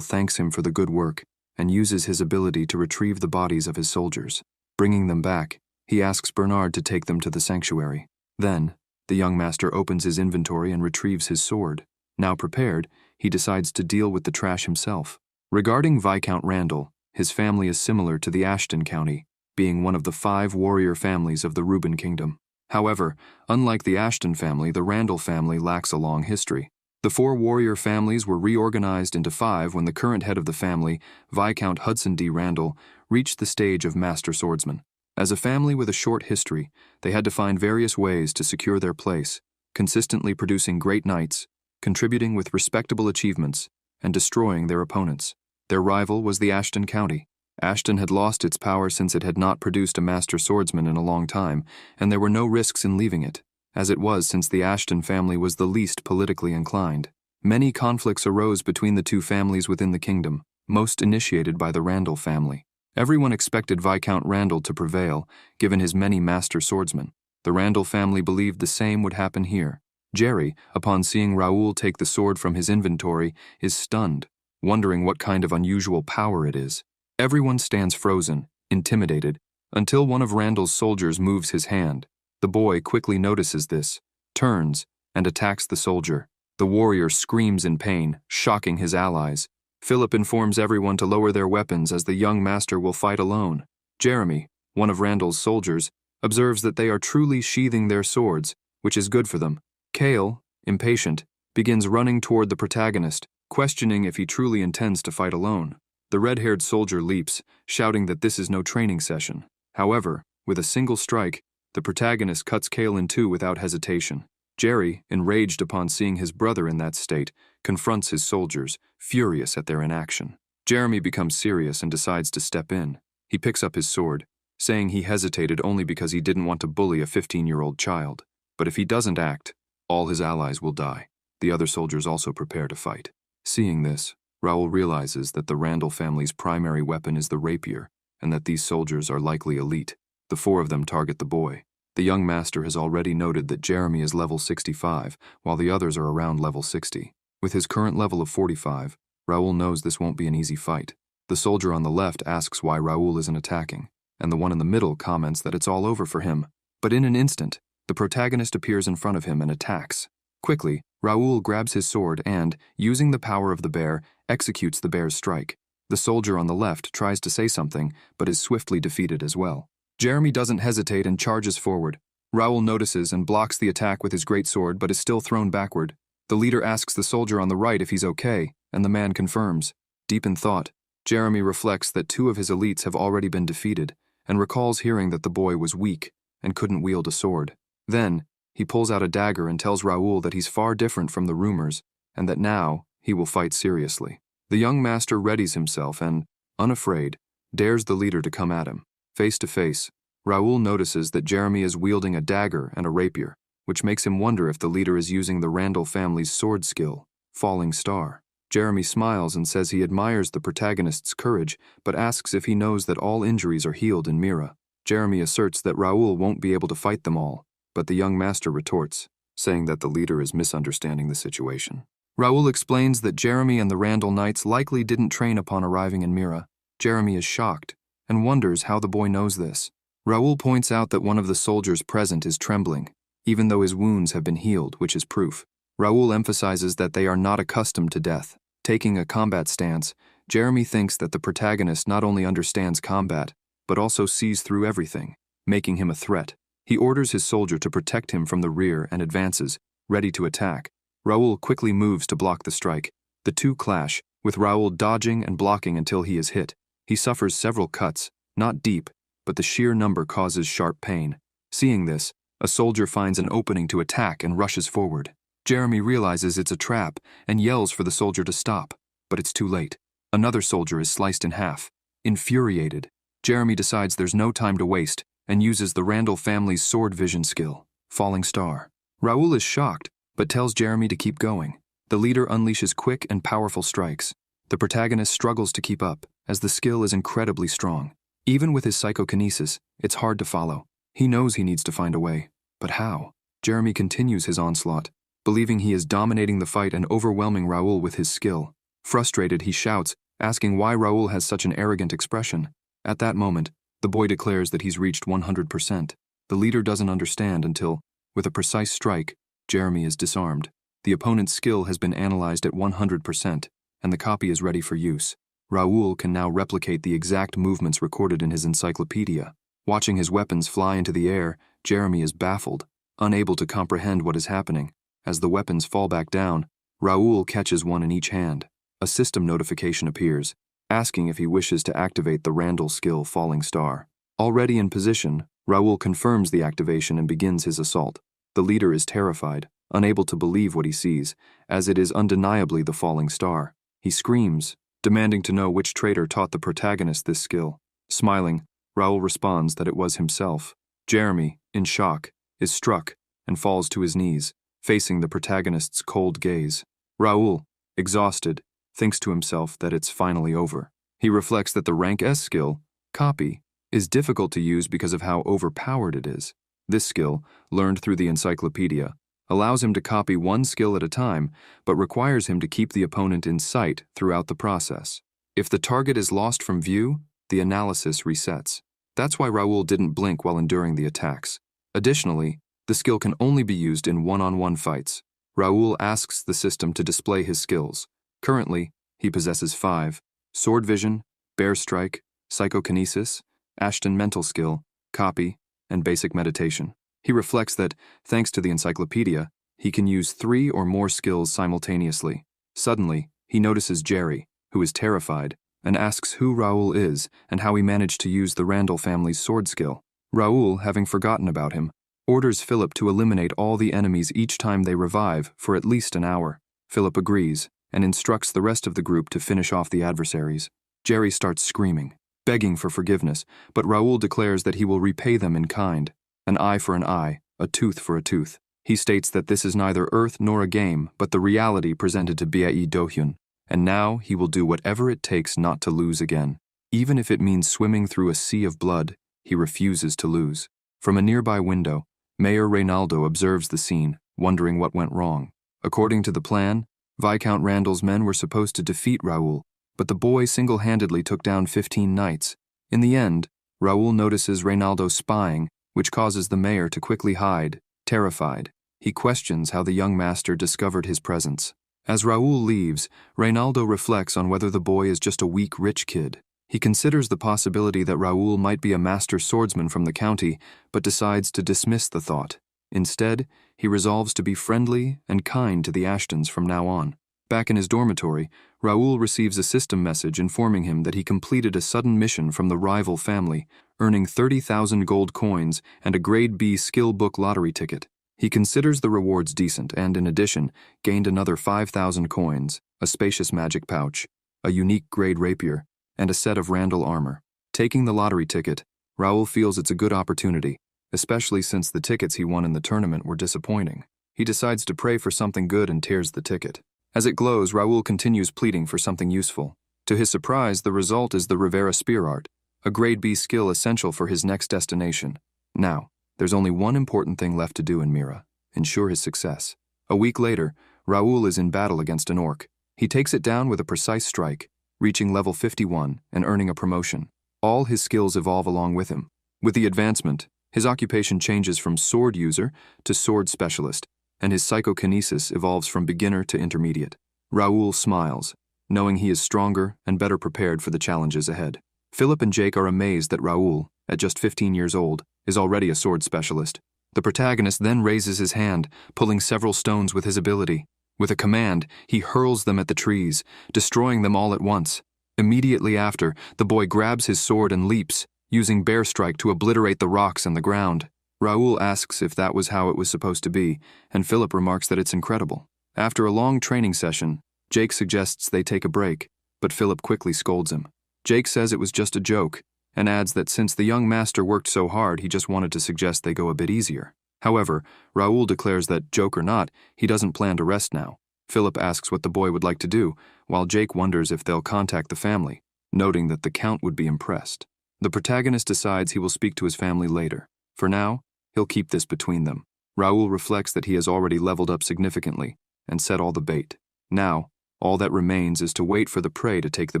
thanks him for the good work and uses his ability to retrieve the bodies of his soldiers. Bringing them back, he asks Bernard to take them to the sanctuary. Then, the young master opens his inventory and retrieves his sword. Now prepared, he decides to deal with the trash himself. Regarding Viscount Randall, his family is similar to the Ashton County, being one of the 5 warrior families of the Reuben Kingdom. However, unlike the Ashton family, the Randall family lacks a long history. The 4 warrior families were reorganized into 5 when the current head of the family, Viscount Hudson D. Randall, reached the stage of Master Swordsman. As a family with a short history, they had to find various ways to secure their place, consistently producing great knights, contributing with respectable achievements, and destroying their opponents. Their rival was the Ashton County. Ashton had lost its power since it had not produced a Master Swordsman in a long time, and there were no risks in leaving it, as it was since the Ashton family was the least politically inclined. Many conflicts arose between the 2 families within the kingdom, most initiated by the Randall family. Everyone expected Viscount Randall to prevail, given his many master swordsmen. The Randall family believed the same would happen here. Jerry, upon seeing Raoul take the sword from his inventory, is stunned, wondering what kind of unusual power it is. Everyone stands frozen, intimidated, until one of Randall's soldiers moves his hand. The boy quickly notices this, turns, and attacks the soldier. The warrior screams in pain, shocking his allies. Philip informs everyone to lower their weapons as the young master will fight alone. Jeremy, one of Randall's soldiers, observes that they are truly sheathing their swords, which is good for them. Cale, impatient, begins running toward the protagonist, questioning if he truly intends to fight alone. The red-haired soldier leaps, shouting that this is no training session. However, with a single strike, the protagonist cuts Cale in 2 without hesitation. Jerry, enraged upon seeing his brother in that state, confronts his soldiers, furious at their inaction. Jeremy becomes serious and decides to step in. He picks up his sword, saying he hesitated only because he didn't want to bully a 15-year-old child. But if he doesn't act, All his allies will die. The other soldiers also prepare to fight. Seeing this, Raoul realizes that the Randall family's primary weapon is the rapier, and that these soldiers are likely elite. The four of them target the boy. The young master has already noted that Jeremy is level 65, while the others are around level 60. With his current level of 45, Raoul knows this won't be an easy fight. The soldier on the left asks why Raoul isn't attacking, and the one in the middle comments that it's all over for him. But in an instant, the protagonist appears in front of him and attacks. Quickly, Raoul grabs his sword and, using the power of the bear, executes the bear's strike. The soldier on the left tries to say something, but is swiftly defeated as well. Jeremy doesn't hesitate and charges forward. Raoul notices and blocks the attack with his greatsword, but is still thrown backward. The leader asks the soldier on the right if he's okay, and the man confirms. Deep in thought, Jeremy reflects that two of his elites have already been defeated, and recalls hearing that the boy was weak and couldn't wield a sword. Then, he pulls out a dagger and tells Raoul that he's far different from the rumors, and that now he will fight seriously. The young master readies himself and, unafraid, dares the leader to come at him. Face to face, Raoul notices that Jeremy is wielding a dagger and a rapier, which makes him wonder if the leader is using the Randall family's sword skill, Falling Star. Jeremy smiles and says he admires the protagonist's courage, but asks if he knows that all injuries are healed in Mira. Jeremy asserts that Raoul won't be able to fight them all, but the young master retorts, saying that the leader is misunderstanding the situation. Raoul explains that Jeremy and the Randall Knights likely didn't train upon arriving in Mira. Jeremy is shocked and wonders how the boy knows this. Raoul points out that one of the soldiers present is trembling, even though his wounds have been healed, which is proof. Raoul emphasizes that they are not accustomed to death. Taking a combat stance, Jeremy thinks that the protagonist not only understands combat, but also sees through everything, making him a threat. He orders his soldier to protect him from the rear and advances, ready to attack. Raoul quickly moves to block the strike. The two clash, with Raoul dodging and blocking until he is hit. He suffers several cuts, not deep, but the sheer number causes sharp pain. Seeing this, a soldier finds an opening to attack and rushes forward. Jeremy realizes it's a trap and yells for the soldier to stop, but it's too late. Another soldier is sliced in half. Infuriated, Jeremy decides there's no time to waste and uses the Randall family's sword vision skill, Falling Star. Raoul is shocked, but tells Jeremy to keep going. The leader unleashes quick and powerful strikes. The protagonist struggles to keep up, as the skill is incredibly strong. Even with his psychokinesis, it's hard to follow. He knows he needs to find a way. But how? Jeremy continues his onslaught, believing he is dominating the fight and overwhelming Raoul with his skill. Frustrated, he shouts, asking why Raoul has such an arrogant expression. At that moment, the boy declares that he's reached 100%. The leader doesn't understand until, with a precise strike, Jeremy is disarmed. The opponent's skill has been analyzed at 100%, and the copy is ready for use. Raoul can now replicate the exact movements recorded in his encyclopedia. Watching his weapons fly into the air, Jeremy is baffled, unable to comprehend what is happening. As the weapons fall back down, Raoul catches one in each hand. A system notification appears, asking if he wishes to activate the Randall skill Falling Star. Already in position, Raoul confirms the activation and begins his assault. The leader is terrified, unable to believe what he sees, as it is undeniably the Falling Star. He screams, demanding to know which traitor taught the protagonist this skill. Smiling, Raoul responds that it was himself. Jeremy, in shock, is struck and falls to his knees, facing the protagonist's cold gaze. Raoul, exhausted, thinks to himself that it's finally over. He reflects that the rank S skill, Copy, is difficult to use because of how overpowered it is. This skill, learned through the encyclopedia, allows him to copy one skill at a time, but requires him to keep the opponent in sight throughout the process. If the target is lost from view, the analysis resets. That's why Raoul didn't blink while enduring the attacks. Additionally, the skill can only be used in one-on-one fights. Raoul asks the system to display his skills. Currently, he possesses 5: Sword Vision, Bear Strike, Psychokinesis, Ashton Mental Skill, Copy, and Basic Meditation. He reflects that, thanks to the encyclopedia, he can use 3 or more skills simultaneously. Suddenly, he notices Jerry, who is terrified, and asks who Raoul is and how he managed to use the Randall family's sword skill. Raoul, having forgotten about him, orders Philip to eliminate all the enemies each time they revive for at least an hour. Philip agrees, and instructs the rest of the group to finish off the adversaries. Jerry starts screaming, begging for forgiveness, but Raoul declares that he will repay them in kind. An eye for an eye, a tooth for a tooth. He states that this is neither Earth nor a game, but the reality presented to Bae Do-hyun, and now he will do whatever it takes not to lose again. Even if it means swimming through a sea of blood, he refuses to lose. From a nearby window, Mayor Reynaldo observes the scene, wondering what went wrong. According to the plan, Viscount Randall's men were supposed to defeat Raoul, but the boy single-handedly took down 15 knights. In the end, Raoul notices Reynaldo spying, which causes the mayor to quickly hide, terrified. He questions how the young master discovered his presence. As Raoul leaves, Reynaldo reflects on whether the boy is just a weak rich kid. He considers the possibility that Raoul might be a master swordsman from the county, but decides to dismiss the thought. Instead, he resolves to be friendly and kind to the Ashtons from now on. Back in his dormitory, Raoul receives a system message informing him that he completed a sudden mission from the rival family, earning 30,000 gold coins and a Grade B skill book lottery ticket. He considers the rewards decent and, in addition, gained another 5,000 coins, a spacious magic pouch, a unique grade rapier, and a set of Randall armor. Taking the lottery ticket, Raoul feels it's a good opportunity, especially since the tickets he won in the tournament were disappointing. He decides to pray for something good and tears the ticket. As it glows, Raoul continues pleading for something useful. To his surprise, the result is the Rivera Spear Art, a Grade B skill essential for his next destination. Now, there's only one important thing left to do in Mira: ensure his success. A week later, Raoul is in battle against an orc. He takes it down with a precise strike, reaching level 51 and earning a promotion. All his skills evolve along with him. With the advancement, his occupation changes from sword user to sword specialist, and his psychokinesis evolves from beginner to intermediate. Raoul smiles, knowing he is stronger and better prepared for the challenges ahead. Philip and Jake are amazed that Raoul, at just 15 years old, is already a sword specialist. The protagonist then raises his hand, pulling several stones with his ability. With a command, he hurls them at the trees, destroying them all at once. Immediately after, the boy grabs his sword and leaps, using Bear Strike to obliterate the rocks and the ground. Raoul asks if that was how it was supposed to be, and Philip remarks that it's incredible. After a long training session, Jake suggests they take a break, but Philip quickly scolds him. Jake says it was just a joke, and adds that since the young master worked so hard, he just wanted to suggest they go a bit easier. However, Raoul declares that, joke or not, he doesn't plan to rest now. Philip asks what the boy would like to do, while Jake wonders if they'll contact the family, noting that the Count would be impressed. The protagonist decides he will speak to his family later. For now, he'll keep this between them. Raoul reflects that he has already leveled up significantly and set all the bait. Now, all that remains is to wait for the prey to take the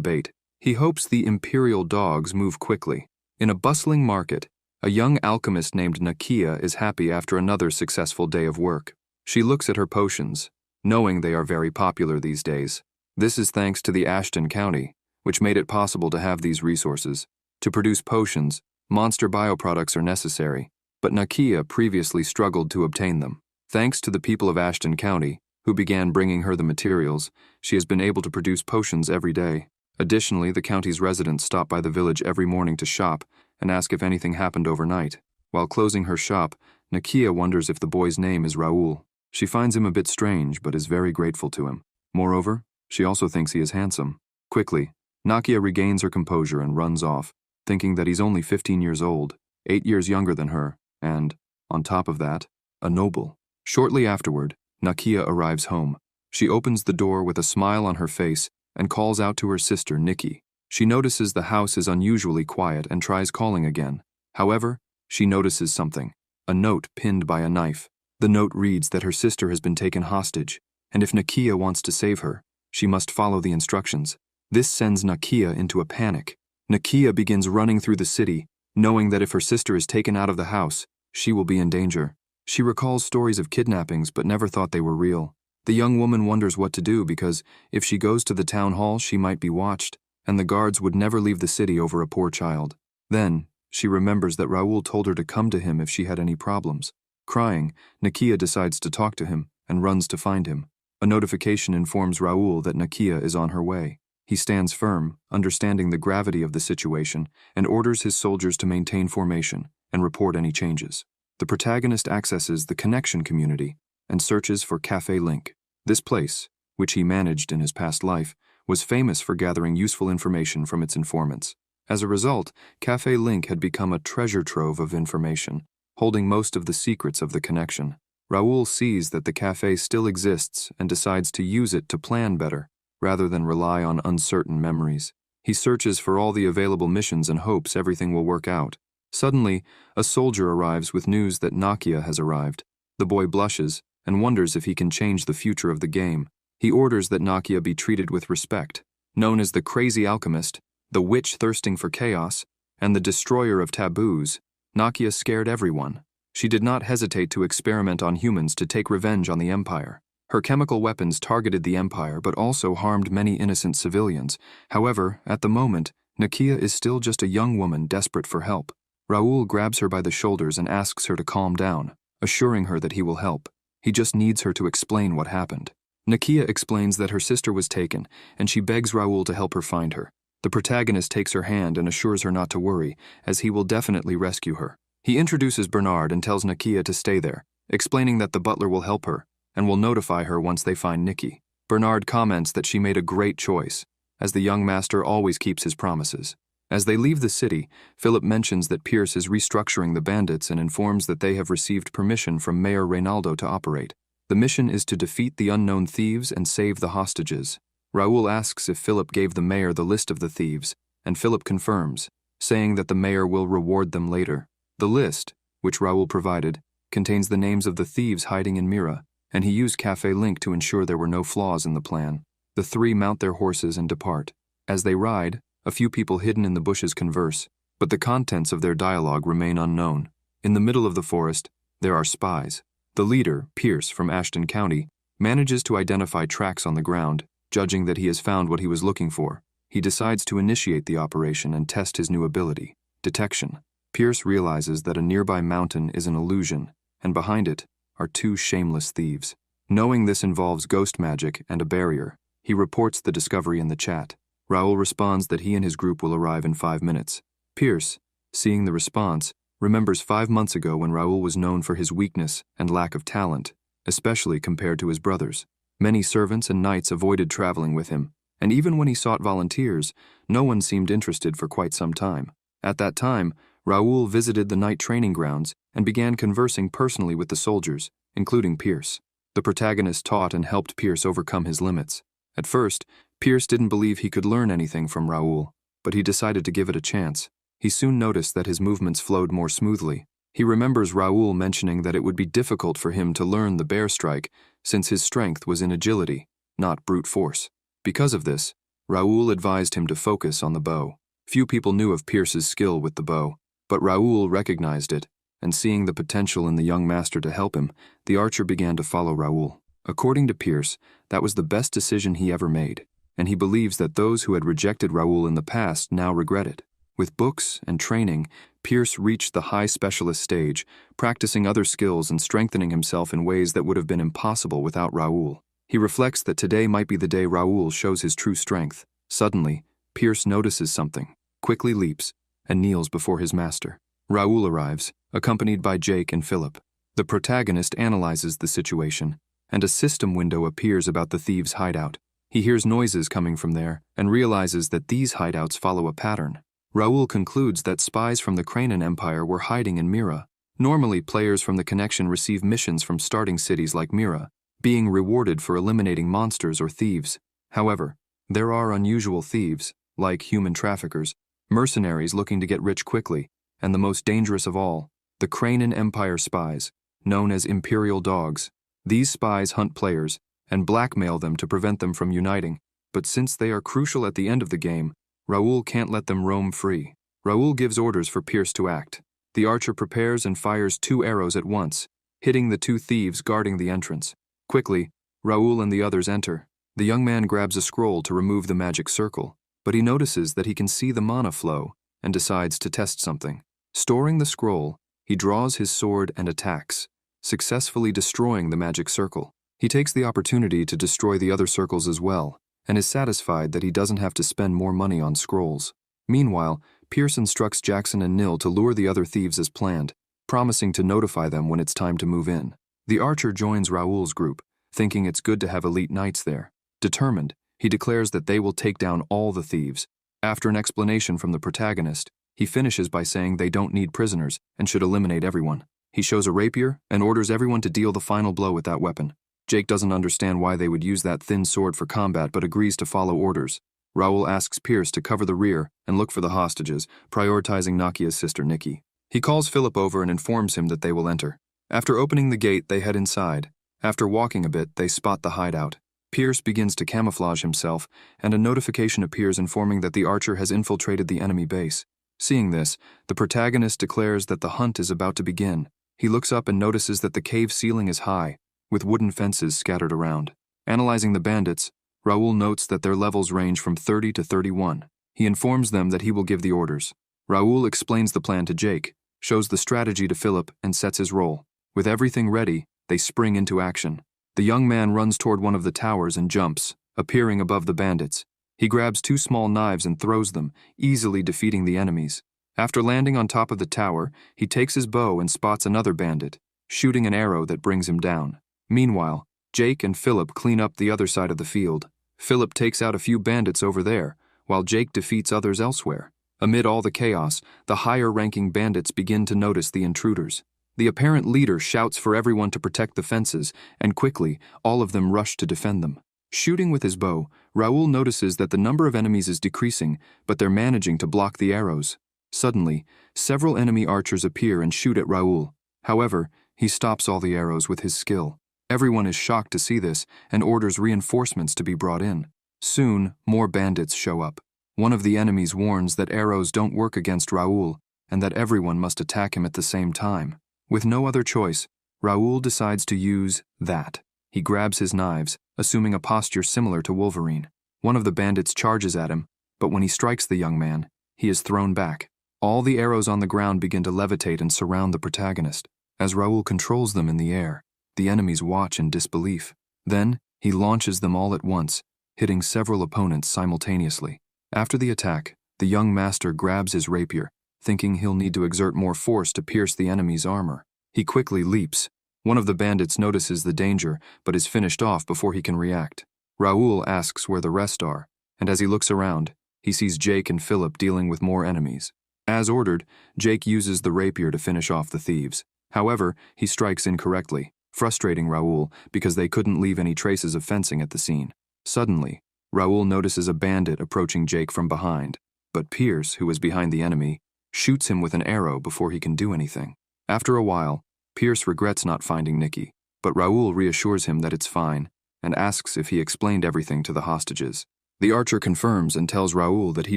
bait. He hopes the imperial dogs move quickly. In a bustling market, a young alchemist named Nakia is happy after another successful day of work. She looks at her potions, knowing they are very popular these days. This is thanks to the Ashton County, which made it possible to have these resources. To produce potions, monster bioproducts are necessary, but Nakia previously struggled to obtain them. Thanks to the people of Ashton County, who began bringing her the materials, she has been able to produce potions every day. Additionally, the county's residents stop by the village every morning to shop and ask if anything happened overnight. While closing her shop, Nakia wonders if the boy's name is Raoul. She finds him a bit strange, but is very grateful to him. Moreover, she also thinks he is handsome. Quickly, Nakia regains her composure and runs off, thinking that he's only 15 years old, 8 years younger than her, and, on top of that, a noble. Shortly afterward, Nakia arrives home. She opens the door with a smile on her face and calls out to her sister, Nikki. She notices the house is unusually quiet and tries calling again. However, she notices something: a note pinned by a knife. The note reads that her sister has been taken hostage, and if Nakia wants to save her, she must follow the instructions. This sends Nakia into a panic. Nakia begins running through the city, knowing that if her sister is taken out of the house, she will be in danger. She recalls stories of kidnappings but never thought they were real. The young woman wonders what to do because if she goes to the town hall, she might be watched, and the guards would never leave the city over a poor child. Then, she remembers that Raoul told her to come to him if she had any problems. Crying, Nakia decides to talk to him and runs to find him. A notification informs Raoul that Nakia is on her way. He stands firm, understanding the gravity of the situation, and orders his soldiers to maintain formation and report any changes. The protagonist accesses the connection community and searches for Cafe Link. This place, which he managed in his past life, was famous for gathering useful information from its informants. As a result, Cafe Link had become a treasure trove of information, holding most of the secrets of the connection. Raoul sees that the cafe still exists and decides to use it to plan better, rather than rely on uncertain memories. He searches for all the available missions and hopes everything will work out. Suddenly, a soldier arrives with news that Nakia has arrived. The boy blushes and wonders if he can change the future of the game. He orders that Nakia be treated with respect. Known as the Crazy Alchemist, the Witch Thirsting for Chaos, and the Destroyer of Taboos, Nakia scared everyone. She did not hesitate to experiment on humans to take revenge on the Empire. Her chemical weapons targeted the Empire but also harmed many innocent civilians. However, at the moment, Nakia is still just a young woman desperate for help. Raoul grabs her by the shoulders and asks her to calm down, assuring her that he will help. He just needs her to explain what happened. Nakia explains that her sister was taken, and she begs Raoul to help her find her. The protagonist takes her hand and assures her not to worry, as he will definitely rescue her. He introduces Bernard and tells Nakia to stay there, explaining that the butler will help her and will notify her once they find Nikki. Bernard comments that she made a great choice, as the young master always keeps his promises. As they leave the city, Philip mentions that Pierce is restructuring the bandits and informs that they have received permission from Mayor Reynaldo to operate. The mission is to defeat the unknown thieves and save the hostages. Raoul asks if Philip gave the mayor the list of the thieves, and Philip confirms, saying that the mayor will reward them later. The list, which Raoul provided, contains the names of the thieves hiding in Mira, and he used Cafe Link to ensure there were no flaws in the plan. The three mount their horses and depart. As they ride, a few people hidden in the bushes converse, but the contents of their dialogue remain unknown. In the middle of the forest, there are spies. The leader, Pierce from Ashton County, manages to identify tracks on the ground, judging that he has found what he was looking for. He decides to initiate the operation and test his new ability, detection. Pierce realizes that a nearby mountain is an illusion, and behind it are two shameless thieves. Knowing this involves ghost magic and a barrier, he reports the discovery in the chat. Raoul responds that he and his group will arrive in 5 minutes. Pierce, seeing the response, remembers 5 months ago when Raoul was known for his weakness and lack of talent, especially compared to his brothers. Many servants and knights avoided traveling with him, and even when he sought volunteers, no one seemed interested for quite some time. At that time, Raoul visited the knight training grounds and began conversing personally with the soldiers, including Pierce. The protagonist taught and helped Pierce overcome his limits. At first, Pierce didn't believe he could learn anything from Raoul, but he decided to give it a chance. He soon noticed that his movements flowed more smoothly. He remembers Raoul mentioning that it would be difficult for him to learn the bear strike since his strength was in agility, not brute force. Because of this, Raoul advised him to focus on the bow. Few people knew of Pierce's skill with the bow, but Raoul recognized it, and seeing the potential in the young master to help him, the archer began to follow Raoul. According to Pierce, that was the best decision he ever made, and he believes that those who had rejected Raoul in the past now regret it. With books and training, Pierce reached the high specialist stage, practicing other skills and strengthening himself in ways that would have been impossible without Raoul. He reflects that today might be the day Raoul shows his true strength. Suddenly, Pierce notices something, quickly leaps, and kneels before his master. Raoul arrives, accompanied by Jake and Philip. The protagonist analyzes the situation, and a system window appears about the thieves' hideout. He hears noises coming from there and realizes that these hideouts follow a pattern. Raoul concludes that spies from the Kranen Empire were hiding in Mira. Normally, players from the connection receive missions from starting cities like Mira, being rewarded for eliminating monsters or thieves. However, there are unusual thieves, like human traffickers, mercenaries looking to get rich quickly, and the most dangerous of all, the Kranen Empire spies, known as Imperial Dogs. These spies hunt players and blackmail them to prevent them from uniting, but since they are crucial at the end of the game, Raoul can't let them roam free. Raoul gives orders for Pierce to act. The archer prepares and fires 2 arrows at once, hitting the 2 thieves guarding the entrance. Quickly, Raoul and the others enter. The young man grabs a scroll to remove the magic circle, but he notices that he can see the mana flow and decides to test something. Storing the scroll, he draws his sword and attacks, successfully destroying the magic circle. He takes the opportunity to destroy the other circles as well, and is satisfied that he doesn't have to spend more money on scrolls. Meanwhile, Pierce instructs Jackson and Nil to lure the other thieves as planned, promising to notify them when it's time to move in. The archer joins Raoul's group, thinking it's good to have elite knights there. Determined, he declares that they will take down all the thieves. After an explanation from the protagonist, he finishes by saying they don't need prisoners and should eliminate everyone. He shows a rapier and orders everyone to deal the final blow with that weapon. Jake doesn't understand why they would use that thin sword for combat but agrees to follow orders. Raoul asks Pierce to cover the rear and look for the hostages, prioritizing Nakia's sister Nikki. He calls Philip over and informs him that they will enter. After opening the gate, they head inside. After walking a bit, they spot the hideout. Pierce begins to camouflage himself, and a notification appears informing that the archer has infiltrated the enemy base. Seeing this, the protagonist declares that the hunt is about to begin. He looks up and notices that the cave ceiling is high, with wooden fences scattered around. Analyzing the bandits, Raoul notes that their levels range from 30 to 31. He informs them that he will give the orders. Raoul explains the plan to Jake, shows the strategy to Philip, and sets his role. With everything ready, they spring into action. The young man runs toward one of the towers and jumps, appearing above the bandits. He grabs 2 small knives and throws them, easily defeating the enemies. After landing on top of the tower, he takes his bow and spots another bandit, shooting an arrow that brings him down. Meanwhile, Jake and Philip clean up the other side of the field. Philip takes out a few bandits over there, while Jake defeats others elsewhere. Amid all the chaos, the higher-ranking bandits begin to notice the intruders. The apparent leader shouts for everyone to protect the fences, and quickly, all of them rush to defend them. Shooting with his bow, Raoul notices that the number of enemies is decreasing, but they're managing to block the arrows. Suddenly, several enemy archers appear and shoot at Raoul. However, he stops all the arrows with his skill. Everyone is shocked to see this and orders reinforcements to be brought in. Soon, more bandits show up. One of the enemies warns that arrows don't work against Raoul and that everyone must attack him at the same time. With no other choice, Raoul decides to use that. He grabs his knives, assuming a posture similar to Wolverine. One of the bandits charges at him, but when he strikes the young man, he is thrown back. All the arrows on the ground begin to levitate and surround the protagonist. As Raoul controls them in the air, the enemies watch in disbelief. Then, he launches them all at once, hitting several opponents simultaneously. After the attack, the young master grabs his rapier, thinking he'll need to exert more force to pierce the enemy's armor. He quickly leaps. One of the bandits notices the danger, but is finished off before he can react. Raoul asks where the rest are, and as he looks around, he sees Jake and Philip dealing with more enemies. As ordered, Jake uses the rapier to finish off the thieves. However, he strikes incorrectly, frustrating Raoul because they couldn't leave any traces of fencing at the scene. Suddenly, Raoul notices a bandit approaching Jake from behind, but Pierce, who is behind the enemy, shoots him with an arrow before he can do anything. After a while, Pierce regrets not finding Nikki, but Raoul reassures him that it's fine and asks if he explained everything to the hostages. The archer confirms and tells Raoul that he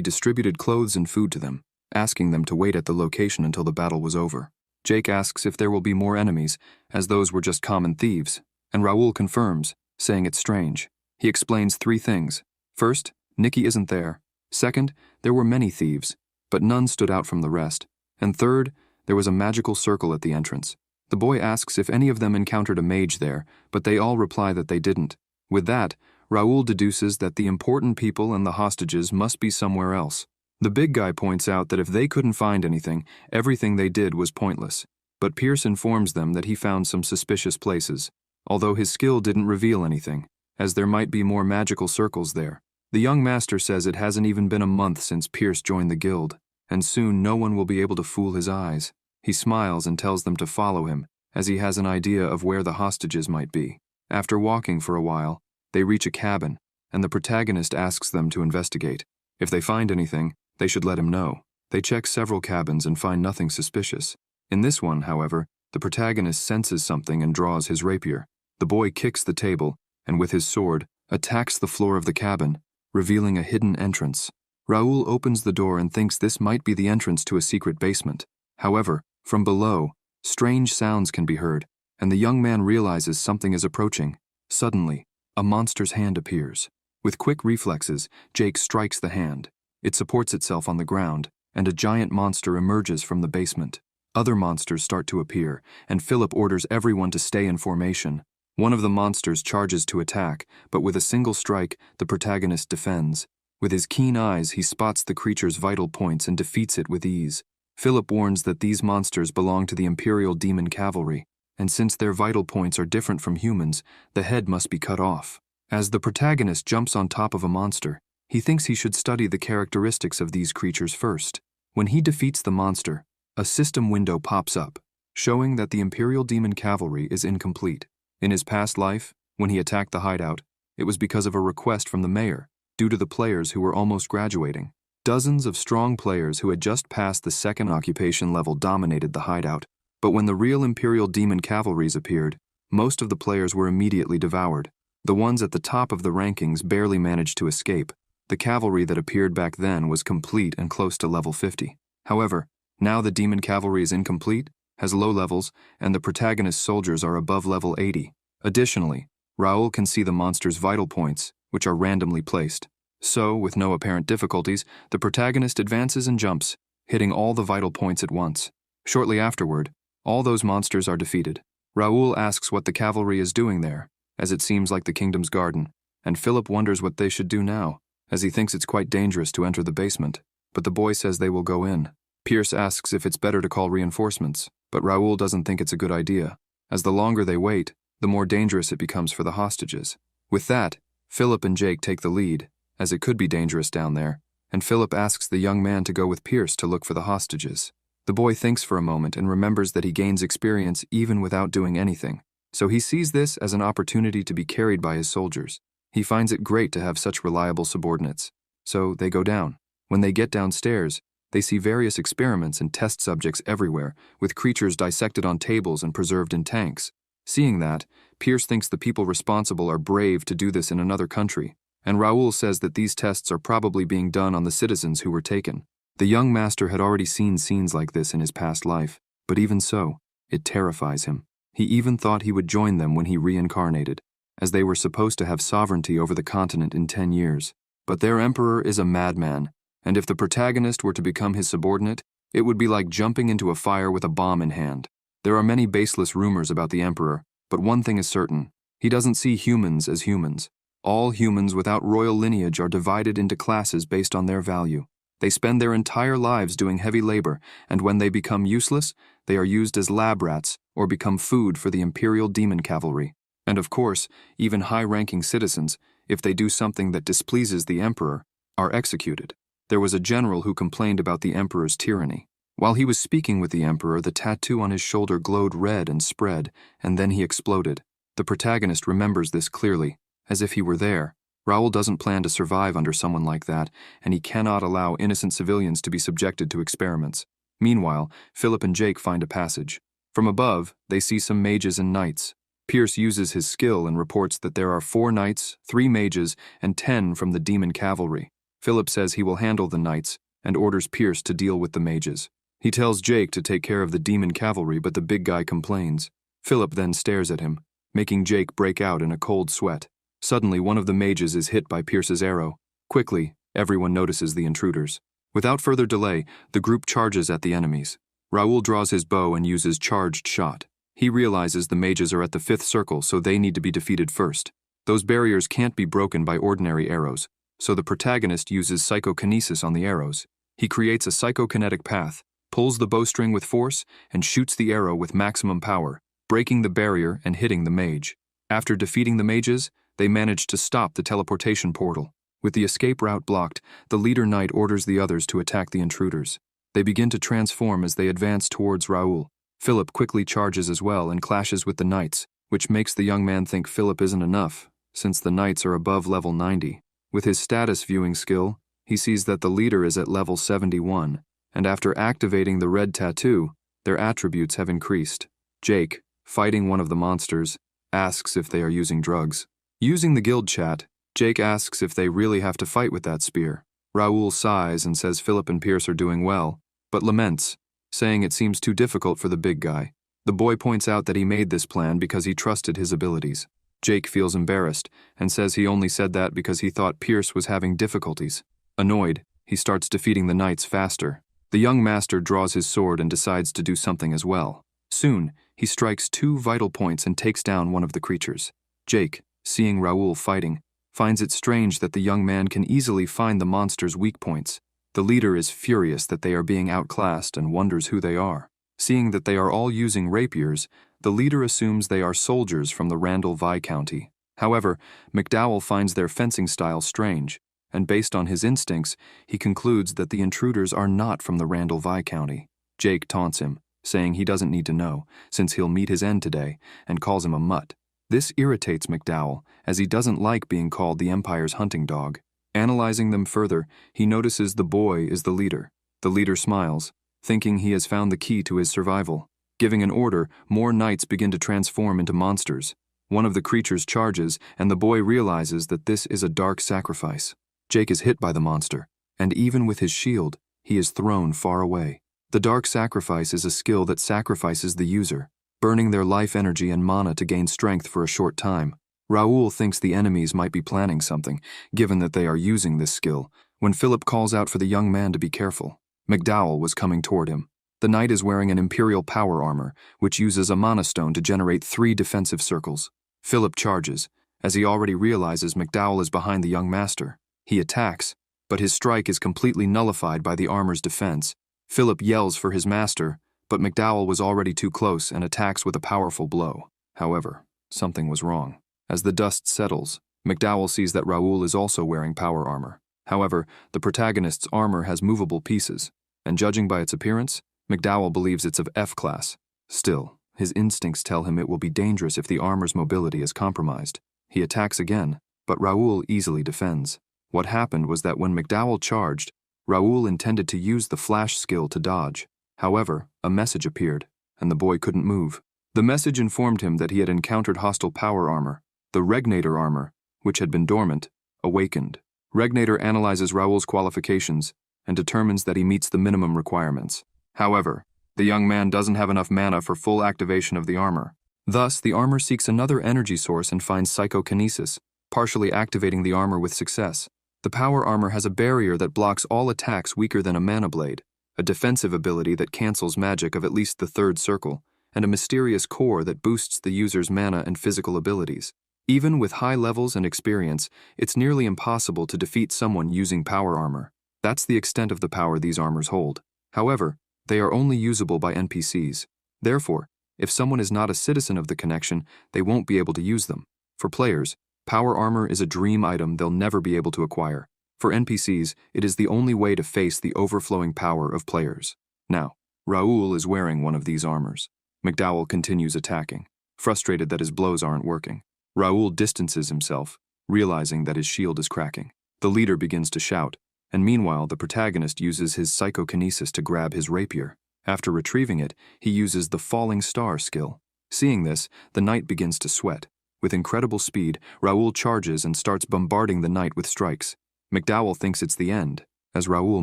distributed clothes and food to them, asking them to wait at the location until the battle was over. Jake asks if there will be more enemies, as those were just common thieves, and Raoul confirms, saying it's strange. He explains 3 things. First, Nikki isn't there. Second, there were many thieves, but none stood out from the rest. And third, there was a magical circle at the entrance. The boy asks if any of them encountered a mage there, but they all reply that they didn't. With that, Raoul deduces that the important people and the hostages must be somewhere else. The big guy points out that if they couldn't find anything, everything they did was pointless. But Pierce informs them that he found some suspicious places, although his skill didn't reveal anything, as there might be more magical circles there. The young master says it hasn't even been a month since Pierce joined the guild, and soon no one will be able to fool his eyes. He smiles and tells them to follow him, as he has an idea of where the hostages might be. After walking for a while, they reach a cabin, and the protagonist asks them to investigate. If they find anything, they should let him know. They check several cabins and find nothing suspicious. In this one, however, the protagonist senses something and draws his rapier. The boy kicks the table, and with his sword, attacks the floor of the cabin, revealing a hidden entrance. Raoul opens the door and thinks this might be the entrance to a secret basement. However, from below, strange sounds can be heard, and the young man realizes something is approaching. Suddenly, a monster's hand appears. With quick reflexes, Jake strikes the hand. It supports itself on the ground, and a giant monster emerges from the basement. Other monsters start to appear, and Philip orders everyone to stay in formation. One of the monsters charges to attack, but with a single strike, the protagonist defends. With his keen eyes, he spots the creature's vital points and defeats it with ease. Philip warns that these monsters belong to the Imperial Demon Cavalry, and since their vital points are different from humans, the head must be cut off. As the protagonist jumps on top of a monster, he thinks he should study the characteristics of these creatures first. When he defeats the monster, a system window pops up. showing that the Imperial Demon Cavalry is incomplete. In his past life, when he attacked the hideout, it was because of a request from the mayor, due to the players who were almost graduating. Dozens of strong players who had just passed the second occupation level dominated the hideout, but when the real Imperial Demon Cavalries appeared, most of the players were immediately devoured. The ones at the top of the rankings barely managed to escape. The cavalry that appeared back then was complete and close to level 50. However, now the Demon Cavalry is incomplete, has low levels, and the protagonist's soldiers are above level 80. Additionally, Raoul can see the monster's vital points, which are randomly placed. So, with no apparent difficulties, the protagonist advances and jumps, hitting all the vital points at once. Shortly afterward, all those monsters are defeated. Raoul asks what the cavalry is doing there, as it seems like the kingdom's garden, and Philip wonders what they should do now, as he thinks it's quite dangerous to enter the basement. But the boy says they will go in. Pierce asks if it's better to call reinforcements, but Raoul doesn't think it's a good idea, as the longer they wait, the more dangerous it becomes for the hostages. With that, Philip and Jake take the lead, as it could be dangerous down there, and Philip asks the young man to go with Pierce to look for the hostages. The boy thinks for a moment and remembers that he gains experience even without doing anything, so he sees this as an opportunity to be carried by his soldiers. He finds it great to have such reliable subordinates. So they go down. When they get downstairs, they see various experiments and test subjects everywhere, with creatures dissected on tables and preserved in tanks. Seeing that, Pierce thinks the people responsible are brave to do this in another country, and Raoul says that these tests are probably being done on the citizens who were taken. The young master had already seen scenes like this in his past life, but even so, it terrifies him. He even thought he would join them when he reincarnated, as they were supposed to have sovereignty over the continent in 10 years. But their emperor is a madman, and if the protagonist were to become his subordinate, it would be like jumping into a fire with a bomb in hand. There are many baseless rumors about the emperor, but one thing is certain: he doesn't see humans as humans. All humans without royal lineage are divided into classes based on their value. They spend their entire lives doing heavy labor, and when they become useless, they are used as lab rats or become food for the Imperial Demon Cavalry. And of course, even high-ranking citizens, if they do something that displeases the emperor, are executed. There was a general who complained about the emperor's tyranny. While he was speaking with the emperor, the tattoo on his shoulder glowed red and spread, and then he exploded. The protagonist remembers this clearly, as if he were there. Raoul doesn't plan to survive under someone like that, and he cannot allow innocent civilians to be subjected to experiments. Meanwhile, Philip and Jake find a passage. From above, they see some mages and knights. Pierce uses his skill and reports that there are 4 knights, 3 mages, and 10 from the Demon Cavalry. Philip says he will handle the knights, and orders Pierce to deal with the mages. He tells Jake to take care of the Demon Cavalry, but the big guy complains. Philip then stares at him, making Jake break out in a cold sweat. Suddenly, one of the mages is hit by Pierce's arrow. Quickly, everyone notices the intruders. Without further delay, the group charges at the enemies. Raoul draws his bow and uses charged shot. He realizes the mages are at the 5th circle, so they need to be defeated first. Those barriers can't be broken by ordinary arrows, so the protagonist uses psychokinesis on the arrows. He creates a psychokinetic path, pulls the bowstring with force, and shoots the arrow with maximum power, breaking the barrier and hitting the mage. After defeating the mages, they manage to stop the teleportation portal. With the escape route blocked, the leader knight orders the others to attack the intruders. They begin to transform as they advance towards Raoul. Philip quickly charges as well and clashes with the knights, which makes the young man think Philip isn't enough, since the knights are above level 90. With his status viewing skill, he sees that the leader is at level 71, and after activating the red tattoo, their attributes have increased. Jake, fighting one of the monsters, asks if they are using drugs. Using the guild chat, Jake asks if they really have to fight with that spear. Raoul sighs and says Philip and Pierce are doing well, but laments, saying it seems too difficult for the big guy. The boy points out that he made this plan because he trusted his abilities. Jake feels embarrassed and says he only said that because he thought Pierce was having difficulties. Annoyed, he starts defeating the knights faster. The young master draws his sword and decides to do something as well. Soon, he strikes 2 vital points and takes down one of the creatures. Jake, seeing Raoul fighting, finds it strange that the young man can easily find the monster's weak points. The leader is furious that they are being outclassed and wonders who they are. Seeing that they are all using rapiers, the leader assumes they are soldiers from the Randall Viscounty. However, McDowell finds their fencing style strange, and based on his instincts, he concludes that the intruders are not from the Randall Viscounty. Jake taunts him, saying he doesn't need to know, since he'll meet his end today, and calls him a mutt. This irritates McDowell, as he doesn't like being called the Empire's hunting dog. Analyzing them further, he notices the boy is the leader. The leader smiles, thinking he has found the key to his survival. Giving an order, more knights begin to transform into monsters. One of the creatures charges, and the boy realizes that this is a dark sacrifice. Jake is hit by the monster, and even with his shield, he is thrown far away. The dark sacrifice is a skill that sacrifices the user, burning their life energy and mana to gain strength for a short time. Raoul thinks the enemies might be planning something, given that they are using this skill, when Philip calls out for the young man to be careful. McDowell was coming toward him. The knight is wearing an imperial power armor, which uses a mana stone to generate 3 defensive circles. Philip charges, as he already realizes McDowell is behind the young master. He attacks, but his strike is completely nullified by the armor's defense. Philip yells for his master, but McDowell was already too close and attacks with a powerful blow. However, something was wrong. As the dust settles, McDowell sees that Raoul is also wearing power armor. However, the protagonist's armor has movable pieces, and judging by its appearance, McDowell believes it's of F class. Still, his instincts tell him it will be dangerous if the armor's mobility is compromised. He attacks again, but Raoul easily defends. What happened was that when McDowell charged, Raoul intended to use the flash skill to dodge. However, a message appeared, and the boy couldn't move. The message informed him that he had encountered hostile power armor. The Regnator armor, which had been dormant, awakened. Regnator analyzes Raoul's qualifications and determines that he meets the minimum requirements. However, the young man doesn't have enough mana for full activation of the armor. Thus, the armor seeks another energy source and finds psychokinesis, partially activating the armor with success. The power armor has a barrier that blocks all attacks weaker than a mana blade, a defensive ability that cancels magic of at least the 3rd circle, and a mysterious core that boosts the user's mana and physical abilities. Even with high levels and experience, it's nearly impossible to defeat someone using power armor. That's the extent of the power these armors hold. However, they are only usable by NPCs. Therefore, if someone is not a citizen of the connection, they won't be able to use them. For players, power armor is a dream item they'll never be able to acquire. For NPCs, it is the only way to face the overflowing power of players. Now, Raoul is wearing one of these armors. McDowell continues attacking, frustrated that his blows aren't working. Raoul distances himself, realizing that his shield is cracking. The leader begins to shout, and meanwhile the protagonist uses his psychokinesis to grab his rapier. After retrieving it, he uses the falling star skill. Seeing this, the knight begins to sweat. With incredible speed, Raoul charges and starts bombarding the knight with strikes. McDowell thinks it's the end, as Raoul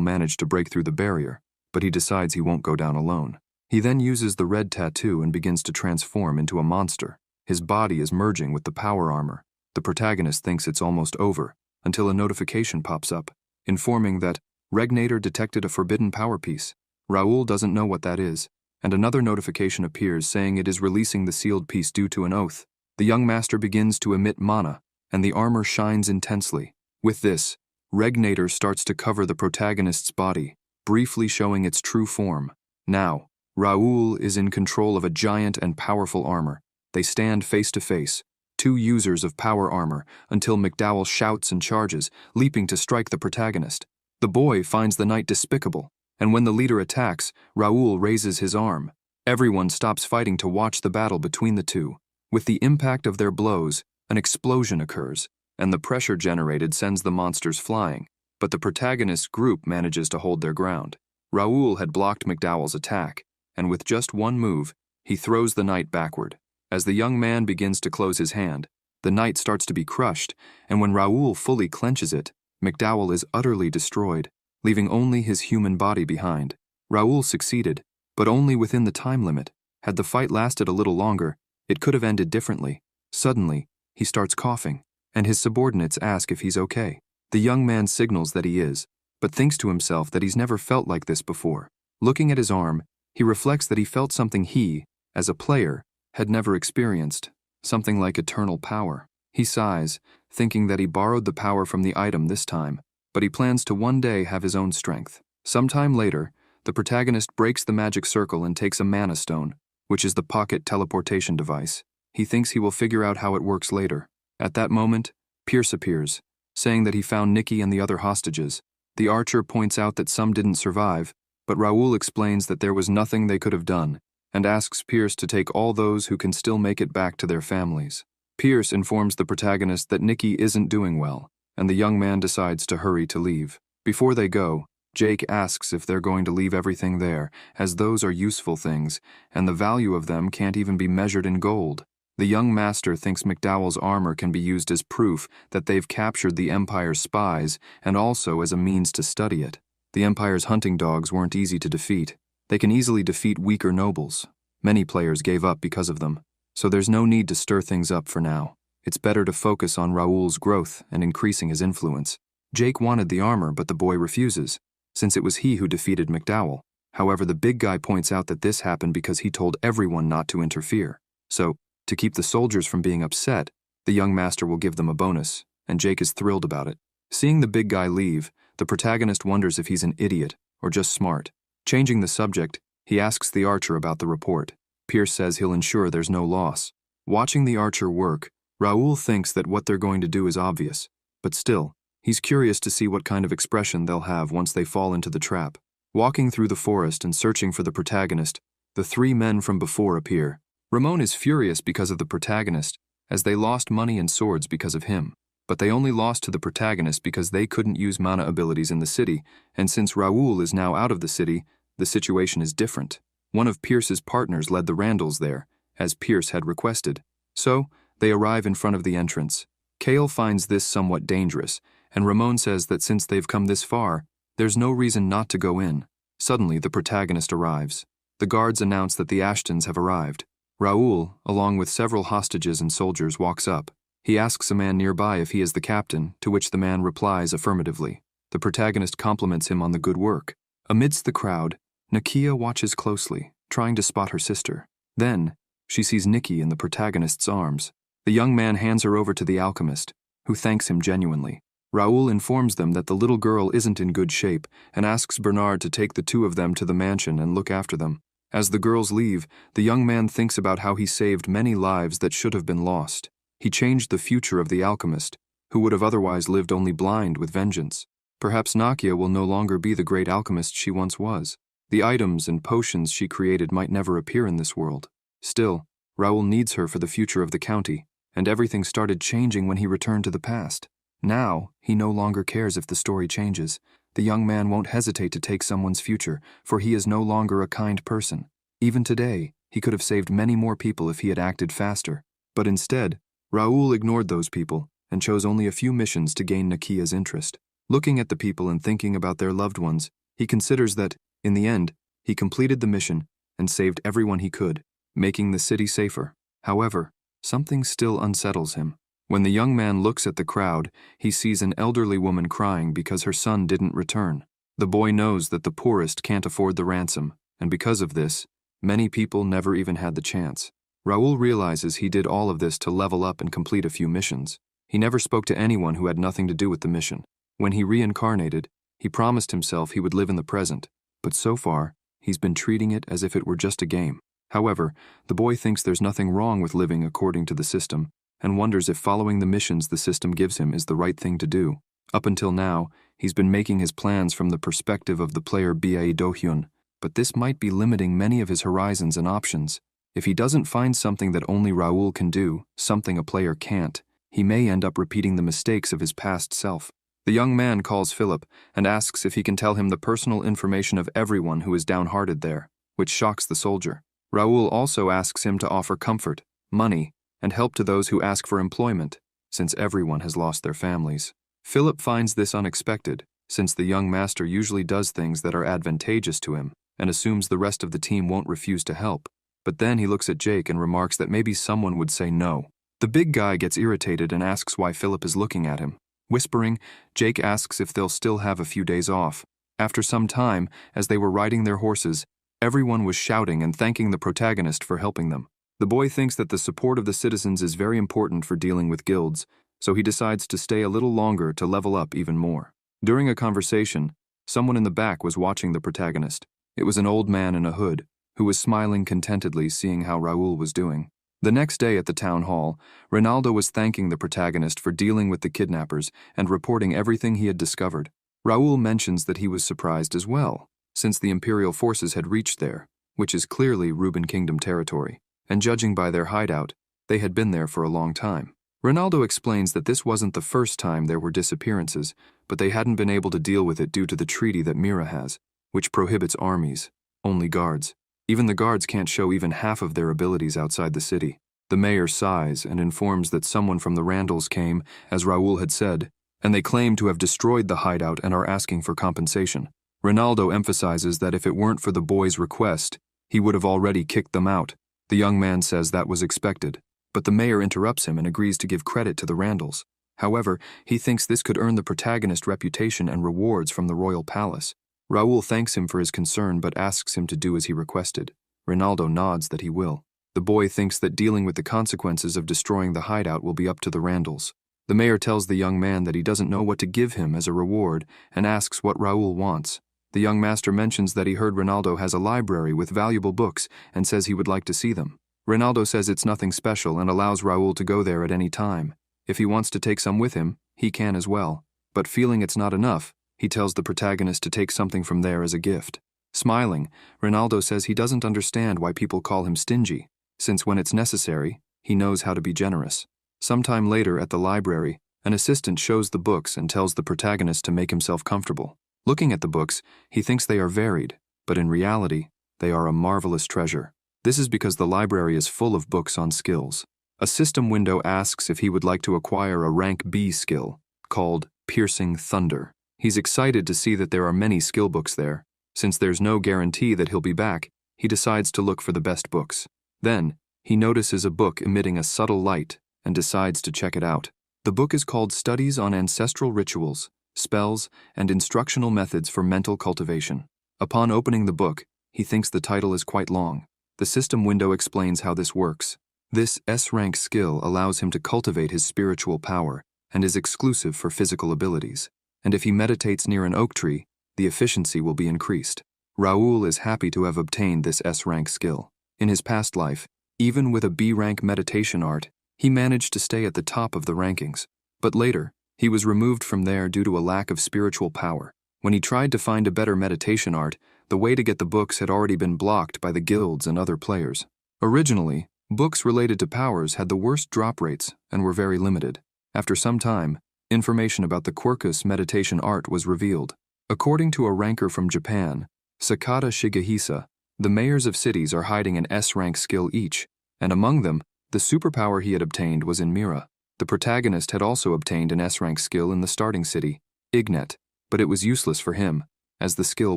managed to break through the barrier, but he decides he won't go down alone. He then uses the red tattoo and begins to transform into a monster. His body is merging with the power armor. The protagonist thinks it's almost over, until a notification pops up, informing that Regnator detected a forbidden power piece. Raoul doesn't know what that is, and another notification appears saying it is releasing the sealed piece due to an oath. The young master begins to emit mana, and the armor shines intensely. With this, Regnator starts to cover the protagonist's body, briefly showing its true form. Now, Raoul is in control of a giant and powerful armor. They stand face to face, 2 users of power armor, until McDowell shouts and charges, leaping to strike the protagonist. The boy finds the knight despicable, and when the leader attacks, Raoul raises his arm. Everyone stops fighting to watch the battle between the two. With the impact of their blows, an explosion occurs, and the pressure generated sends the monsters flying, but the protagonist's group manages to hold their ground. Raoul had blocked McDowell's attack, and with just one move, he throws the knight backward. As the young man begins to close his hand, the knight starts to be crushed, and when Raoul fully clenches it, McDowell is utterly destroyed, leaving only his human body behind. Raoul succeeded, but only within the time limit. Had the fight lasted a little longer, it could have ended differently. Suddenly, he starts coughing, and his subordinates ask if he's okay. The young man signals that he is, but thinks to himself that he's never felt like this before. Looking at his arm, he reflects that he felt something he, as a player, had never experienced, something like eternal power. He sighs, thinking that he borrowed the power from the item this time, but he plans to one day have his own strength. Sometime later, the protagonist breaks the magic circle and takes a mana stone, which is the pocket teleportation device. He thinks he will figure out how it works later. At that moment, Pierce appears, saying that he found Nikki and the other hostages. The archer points out that some didn't survive, but Raoul explains that there was nothing they could have done. and asks Pierce to take all those who can still make it back to their families. Pierce informs the protagonist that Nikki isn't doing well, and the young man decides to hurry to leave. Before they go, Jake asks if they're going to leave everything there, as those are useful things, and the value of them can't even be measured in gold. The young master thinks McDowell's armor can be used as proof that they've captured the Empire's spies, and also as a means to study it. The Empire's hunting dogs weren't easy to defeat. They can easily defeat weaker nobles. Many players gave up because of them, so there's no need to stir things up for now. It's better to focus on Raoul's growth and increasing his influence. Jake wanted the armor, but the boy refuses, since it was he who defeated McDowell. However, the big guy points out that this happened because he told everyone not to interfere. So, to keep the soldiers from being upset, the young master will give them a bonus, and Jake is thrilled about it. Seeing the big guy leave, the protagonist wonders if he's an idiot or just smart. Changing the subject, he asks the archer about the report. Pierce says he'll ensure there's no loss. Watching the archer work, Raoul thinks that what they're going to do is obvious, but still, he's curious to see what kind of expression they'll have once they fall into the trap. Walking through the forest and searching for the protagonist, the three men from before appear. Ramon is furious because of the protagonist, as they lost money and swords because of him. But they only lost to the protagonist because they couldn't use mana abilities in the city, and since Raoul is now out of the city, the situation is different. One of Pierce's partners led the Randalls there, as Pierce had requested. So, they arrive in front of the entrance. Cale finds this somewhat dangerous, and Ramon says that since they've come this far, there's no reason not to go in. Suddenly, the protagonist arrives. The guards announce that the Ashtons have arrived. Raoul, along with several hostages and soldiers, walks up. He asks a man nearby if he is the captain, to which the man replies affirmatively. The protagonist compliments him on the good work. Amidst the crowd, Nakia watches closely, trying to spot her sister. Then, she sees Nikki in the protagonist's arms. The young man hands her over to the alchemist, who thanks him genuinely. Raoul informs them that the little girl isn't in good shape and asks Bernard to take the two of them to the mansion and look after them. As the girls leave, the young man thinks about how he saved many lives that should have been lost. He changed the future of the alchemist, who would have otherwise lived only blind with vengeance. Perhaps Nakia will no longer be the great alchemist she once was. The items and potions she created might never appear in this world. Still, Raoul needs her for the future of the county, and everything started changing when he returned to the past. Now, he no longer cares if the story changes. The young man won't hesitate to take someone's future, for he is no longer a kind person. Even today, he could have saved many more people if he had acted faster. But instead, Raoul ignored those people and chose only a few missions to gain Nakia's interest. Looking at the people and thinking about their loved ones, he considers that, in the end, he completed the mission and saved everyone he could, making the city safer. However, something still unsettles him. When the young man looks at the crowd, he sees an elderly woman crying because her son didn't return. The boy knows that the poorest can't afford the ransom, and because of this, many people never even had the chance. Raoul realizes he did all of this to level up and complete a few missions. He never spoke to anyone who had nothing to do with the mission. When he reincarnated, he promised himself he would live in the present, but so far, he's been treating it as if it were just a game. However, the boy thinks there's nothing wrong with living according to the system, and wonders if following the missions the system gives him is the right thing to do. Up until now, he's been making his plans from the perspective of the player Bae Do-hyun, but this might be limiting many of his horizons and options. If he doesn't find something that only Raoul can do, something a player can't, he may end up repeating the mistakes of his past self. The young man calls Philip and asks if he can tell him the personal information of everyone who is downhearted there, which shocks the soldier. Raoul also asks him to offer comfort, money, and help to those who ask for employment, since everyone has lost their families. Philip finds this unexpected, since the young master usually does things that are advantageous to him, and assumes the rest of the team won't refuse to help. But then he looks at Jake and remarks that maybe someone would say no. The big guy gets irritated and asks why Philip is looking at him. Whispering, Jake asks if they'll still have a few days off. After some time, as they were riding their horses, everyone was shouting and thanking the protagonist for helping them. The boy thinks that the support of the citizens is very important for dealing with guilds, so he decides to stay a little longer to level up even more. During a conversation, someone in the back was watching the protagonist. It was an old man in a hood, who was smiling contentedly seeing how Raoul was doing. The next day at the town hall, Ronaldo was thanking the protagonist for dealing with the kidnappers and reporting everything he had discovered. Raoul mentions that he was surprised as well, since the Imperial forces had reached there, which is clearly Reuben Kingdom territory, and judging by their hideout, they had been there for a long time. Ronaldo explains that this wasn't the first time there were disappearances, but they hadn't been able to deal with it due to the treaty that Mira has, which prohibits armies, only guards. Even the guards can't show even half of their abilities outside the city. The mayor sighs and informs that someone from the Randalls came, as Raoul had said, and they claim to have destroyed the hideout and are asking for compensation. Ronaldo emphasizes that if it weren't for the boy's request, he would have already kicked them out. The young man says that was expected, but the mayor interrupts him and agrees to give credit to the Randalls. However, he thinks this could earn the protagonist reputation and rewards from the royal palace. Raoul thanks him for his concern but asks him to do as he requested. Ronaldo nods that he will. The boy thinks that dealing with the consequences of destroying the hideout will be up to the Randalls. The mayor tells the young man that he doesn't know what to give him as a reward and asks what Raoul wants. The young master mentions that he heard Ronaldo has a library with valuable books and says he would like to see them. Ronaldo says it's nothing special and allows Raoul to go there at any time. If he wants to take some with him, he can as well. But feeling it's not enough, he tells the protagonist to take something from there as a gift. Smiling, Ronaldo says he doesn't understand why people call him stingy, since when it's necessary, he knows how to be generous. Sometime later at the library, an assistant shows the books and tells the protagonist to make himself comfortable. Looking at the books, he thinks they are varied, but in reality, they are a marvelous treasure. This is because the library is full of books on skills. A system window asks if he would like to acquire a rank B skill, called Piercing Thunder. He's excited to see that there are many skill books there. Since there's no guarantee that he'll be back, he decides to look for the best books. Then, he notices a book emitting a subtle light and decides to check it out. The book is called Studies on Ancestral Rituals, Spells, and Instructional Methods for Mental Cultivation. Upon opening the book, he thinks the title is quite long. The system window explains how this works. This S-rank skill allows him to cultivate his spiritual power and is exclusive for physical abilities. And if he meditates near an oak tree, the efficiency will be increased. Raoul is happy to have obtained this S-rank skill. In his past life, even with a B-rank meditation art, he managed to stay at the top of the rankings. But later, he was removed from there due to a lack of spiritual power. When he tried to find a better meditation art, the way to get the books had already been blocked by the guilds and other players. Originally, books related to powers had the worst drop rates and were very limited. After some time, information about the Quercus meditation art was revealed. According to a ranker from Japan, Sakata Shigehisa, the mayors of cities are hiding an S-rank skill each, and among them, the superpower he had obtained was in Mira. The protagonist had also obtained an S-rank skill in the starting city, Ignet, but it was useless for him, as the skill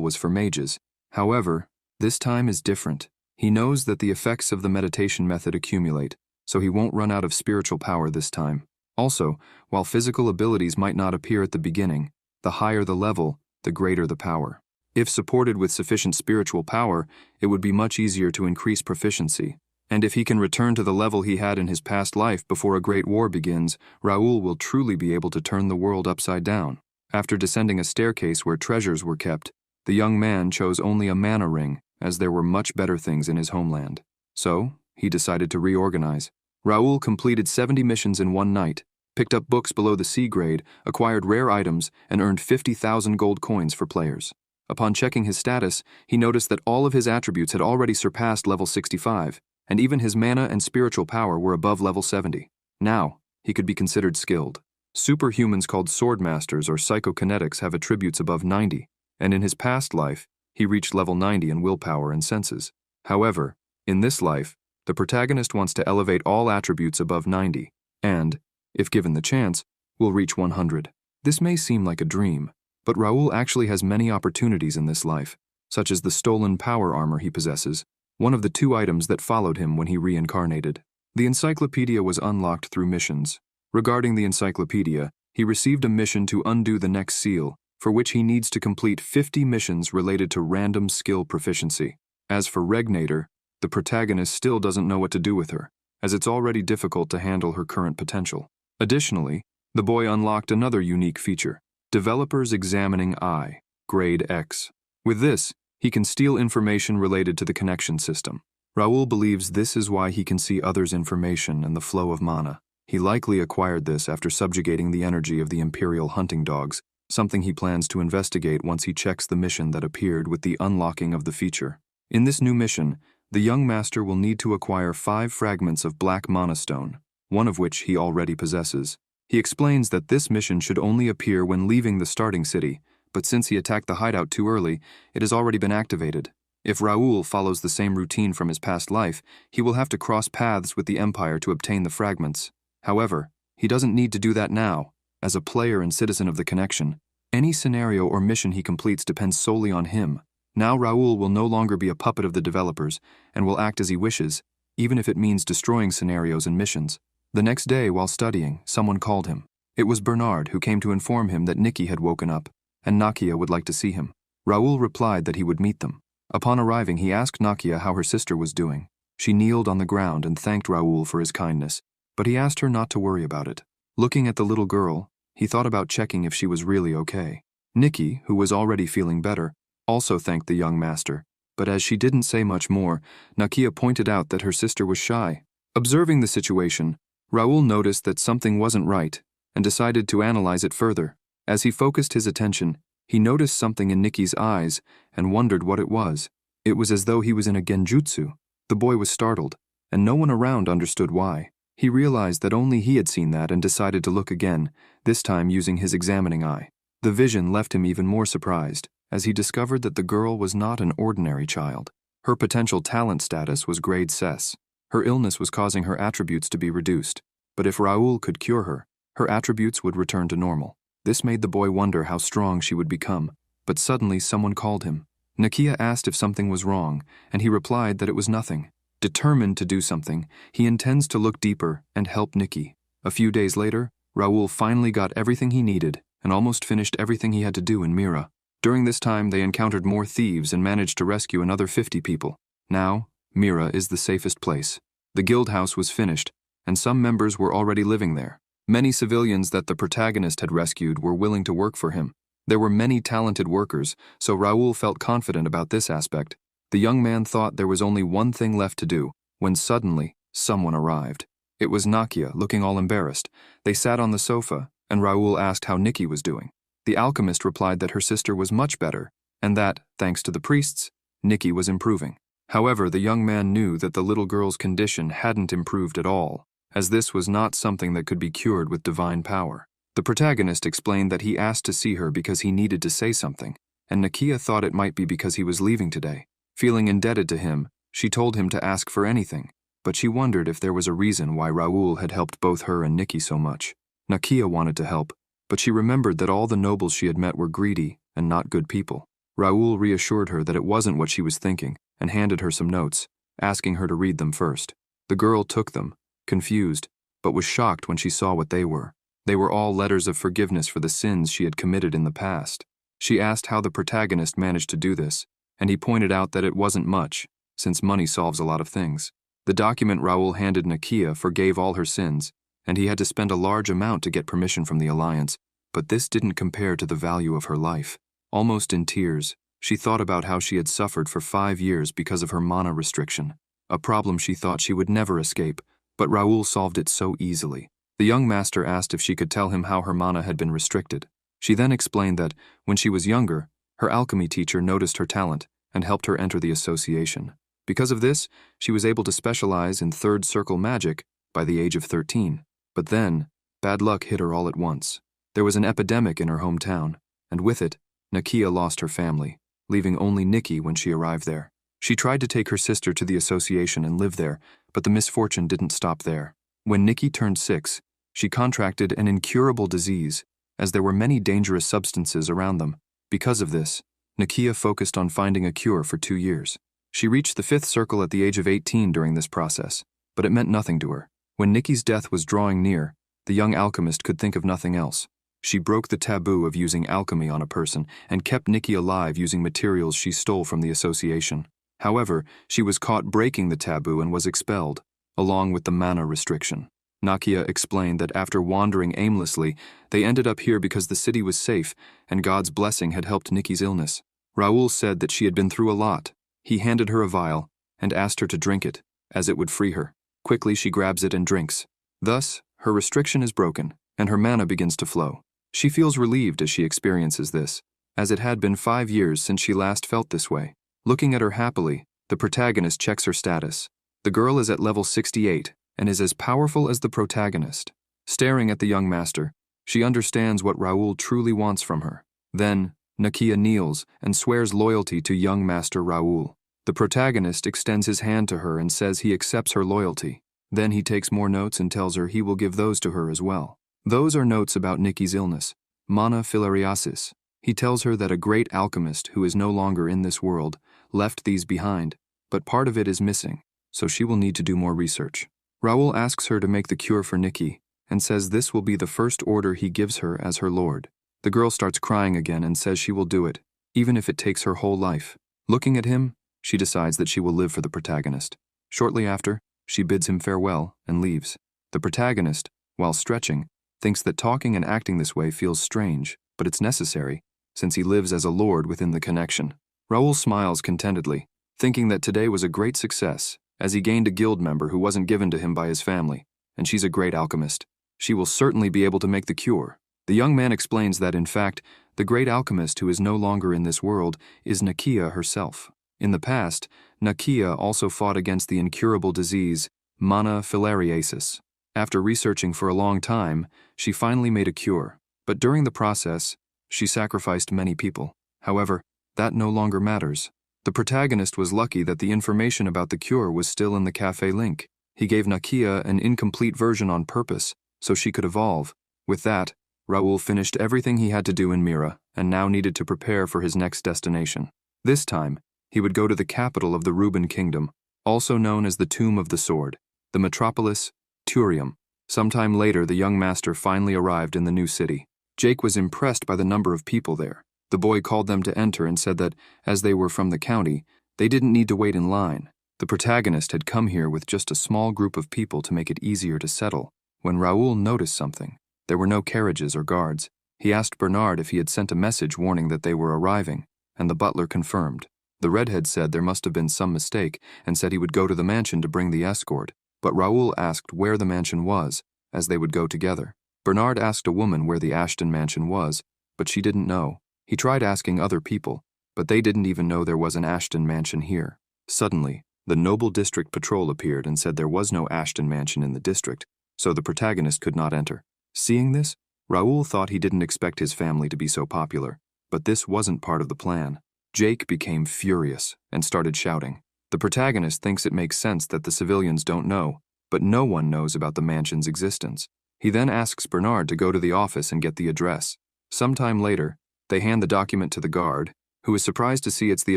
was for mages. However, this time is different. He knows that the effects of the meditation method accumulate, so he won't run out of spiritual power this time. Also, while physical abilities might not appear at the beginning, the higher the level, the greater the power. If supported with sufficient spiritual power, it would be much easier to increase proficiency. And if he can return to the level he had in his past life before a great war begins, Raoul will truly be able to turn the world upside down. After descending a staircase where treasures were kept, the young man chose only a mana ring, as there were much better things in his homeland. So, he decided to reorganize. Raoul completed 70 missions in one night, picked up books below the C grade, acquired rare items, and earned 50,000 gold coins for players. Upon checking his status, he noticed that all of his attributes had already surpassed level 65, and even his mana and spiritual power were above level 70. Now, he could be considered skilled. Superhumans called swordmasters or psychokinetics have attributes above 90, and in his past life, he reached level 90 in willpower and senses. However, in this life, the protagonist wants to elevate all attributes above 90, and, if given the chance, will reach 100. This may seem like a dream, but Raoul actually has many opportunities in this life, such as the stolen power armor he possesses, one of the 2 items that followed him when he reincarnated. The encyclopedia was unlocked through missions. Regarding the encyclopedia, he received a mission to undo the next seal, for which he needs to complete 50 missions related to random skill proficiency. As for Regnator, the protagonist still doesn't know what to do with her, as it's already difficult to handle her current potential. Additionally, the boy unlocked another unique feature, Developer's Examining Eye, Grade X. With this, he can steal information related to the connection system. Raoul believes this is why he can see others' information and the flow of mana. He likely acquired this after subjugating the energy of the Imperial hunting dogs, something he plans to investigate once he checks the mission that appeared with the unlocking of the feature. In this new mission, the young master will need to acquire 5 fragments of black mana stone, one of which he already possesses. He explains that this mission should only appear when leaving the starting city, but since he attacked the hideout too early, it has already been activated. If Raoul follows the same routine from his past life, he will have to cross paths with the Empire to obtain the fragments. However, he doesn't need to do that now. As a player and citizen of the connection, any scenario or mission he completes depends solely on him. Now Raoul will no longer be a puppet of the developers and will act as he wishes, even if it means destroying scenarios and missions. The next day, while studying, someone called him. It was Bernard, who came to inform him that Nikki had woken up, and Nakia would like to see him. Raoul replied that he would meet them. Upon arriving, he asked Nakia how her sister was doing. She kneeled on the ground and thanked Raoul for his kindness, but he asked her not to worry about it. Looking at the little girl, he thought about checking if she was really okay. Nikki, who was already feeling better, also thanked the young master, but as she didn't say much more, Nakia pointed out that her sister was shy. Observing the situation, Raoul noticed that something wasn't right and decided to analyze it further. As he focused his attention, he noticed something in Nikki's eyes and wondered what it was. It was as though he was in a genjutsu. The boy was startled, and no one around understood why. He realized that only he had seen that and decided to look again, this time using his examining eye. The vision left him even more surprised, as he discovered that the girl was not an ordinary child. Her potential talent status was grade Cess. Her illness was causing her attributes to be reduced, but if Raoul could cure her, her attributes would return to normal. This made the boy wonder how strong she would become, but suddenly someone called him. Nakia asked if something was wrong, and he replied that it was nothing. Determined to do something, he intends to look deeper and help Nikki. A few days later, Raoul finally got everything he needed and almost finished everything he had to do in Mira. During this time, they encountered more thieves and managed to rescue another 50 people. Now, Mira is the safest place. The guild house was finished, and some members were already living there. Many civilians that the protagonist had rescued were willing to work for him. There were many talented workers, so Raoul felt confident about this aspect. The young man thought there was only one thing left to do, when suddenly, someone arrived. It was Nakia, looking all embarrassed. They sat on the sofa, and Raoul asked how Nikki was doing. The alchemist replied that her sister was much better, and that, thanks to the priests, Nikki was improving. However, the young man knew that the little girl's condition hadn't improved at all, as this was not something that could be cured with divine power. The protagonist explained that he asked to see her because he needed to say something, and Nakia thought it might be because he was leaving today. Feeling indebted to him, she told him to ask for anything, but she wondered if there was a reason why Raoul had helped both her and Nikki so much. Nakia wanted to help, but she remembered that all the nobles she had met were greedy and not good people. Raoul reassured her that it wasn't what she was thinking and handed her some notes, asking her to read them first. The girl took them, confused, but was shocked when she saw what they were. They were all letters of forgiveness for the sins she had committed in the past. She asked how the protagonist managed to do this, and he pointed out that it wasn't much, since money solves a lot of things. The document Raoul handed Nakia forgave all her sins, and he had to spend a large amount to get permission from the Alliance, but this didn't compare to the value of her life. Almost in tears, she thought about how she had suffered for 5 years because of her mana restriction, a problem she thought she would never escape, but Raoul solved it so easily. The young master asked if she could tell him how her mana had been restricted. She then explained that, when she was younger, her alchemy teacher noticed her talent and helped her enter the association. Because of this, she was able to specialize in third circle magic by the age of 13. But then, bad luck hit her all at once. There was an epidemic in her hometown, and with it, Nakia lost her family, leaving only Nikki when she arrived there. She tried to take her sister to the association and live there, but the misfortune didn't stop there. When Nikki turned 6, she contracted an incurable disease, as there were many dangerous substances around them. Because of this, Nakia focused on finding a cure for 2 years. She reached the 5th circle at the age of 18 during this process, but it meant nothing to her. When Nikki's death was drawing near, the young alchemist could think of nothing else. She broke the taboo of using alchemy on a person and kept Nikki alive using materials she stole from the association. However, she was caught breaking the taboo and was expelled, along with the mana restriction. Nakia explained that after wandering aimlessly, they ended up here because the city was safe and God's blessing had helped Nikki's illness. Raoul said that she had been through a lot. He handed her a vial and asked her to drink it, as it would free her. Quickly, she grabs it and drinks. Thus, her restriction is broken, and her mana begins to flow. She feels relieved as she experiences this, as it had been 5 years since she last felt this way. Looking at her happily, The protagonist checks her status. The girl is at level 68 and is as powerful as the protagonist. Staring at the young master, she understands what Raoul truly wants from her. Then, Nakia kneels and swears loyalty to young master Raoul. The protagonist extends his hand to her and says he accepts her loyalty. Then he takes more notes and tells her he will give those to her as well. Those are notes about Nikki's illness, mana filariasis. He tells her that a great alchemist who is no longer in this world left these behind, but part of it is missing, so she will need to do more research. Raoul asks her to make the cure for Nikki and says this will be the first order he gives her as her lord. The girl starts crying again and says she will do it, even if it takes her whole life. Looking at him, she decides that she will live for the protagonist. Shortly after, she bids him farewell and leaves. The protagonist, while stretching, thinks that talking and acting this way feels strange, but it's necessary, since he lives as a lord within the connection. Raoul smiles contentedly, thinking that today was a great success, as he gained a guild member who wasn't given to him by his family, and she's a great alchemist. She will certainly be able to make the cure. The young man explains that, in fact, the great alchemist who is no longer in this world is Nakia herself. In the past, Nakia also fought against the incurable disease, mana filariasis. After researching for a long time, she finally made a cure, but during the process, she sacrificed many people. However, that no longer matters. The protagonist was lucky that the information about the cure was still in the cafe link. He gave Nakia an incomplete version on purpose, so she could evolve. With that, Raoul finished everything he had to do in Mira and now needed to prepare for his next destination. This time, he would go to the capital of the Reuben Kingdom, also known as the Tomb of the Sword, the metropolis, Turium. Sometime later, the young master finally arrived in the new city. Jake was impressed by the number of people there. The boy called them to enter and said that, as they were from the county, they didn't need to wait in line. The protagonist had come here with just a small group of people to make it easier to settle. When Raoul noticed something, there were no carriages or guards. He asked Bernard if he had sent a message warning that they were arriving, and the butler confirmed. The redhead said there must have been some mistake and said he would go to the mansion to bring the escort, but Raoul asked where the mansion was, as they would go together. Bernard asked a woman where the Ashton mansion was, but she didn't know. He tried asking other people, but they didn't even know there was an Ashton mansion here. Suddenly, the Noble District Patrol appeared and said there was no Ashton mansion in the district, so the protagonist could not enter. Seeing this, Raoul thought he didn't expect his family to be so popular, but this wasn't part of the plan. Jake became furious and started shouting. The protagonist thinks it makes sense that the civilians don't know, but no one knows about the mansion's existence. He then asks Bernard to go to the office and get the address. Sometime later, they hand the document to the guard, who is surprised to see it's the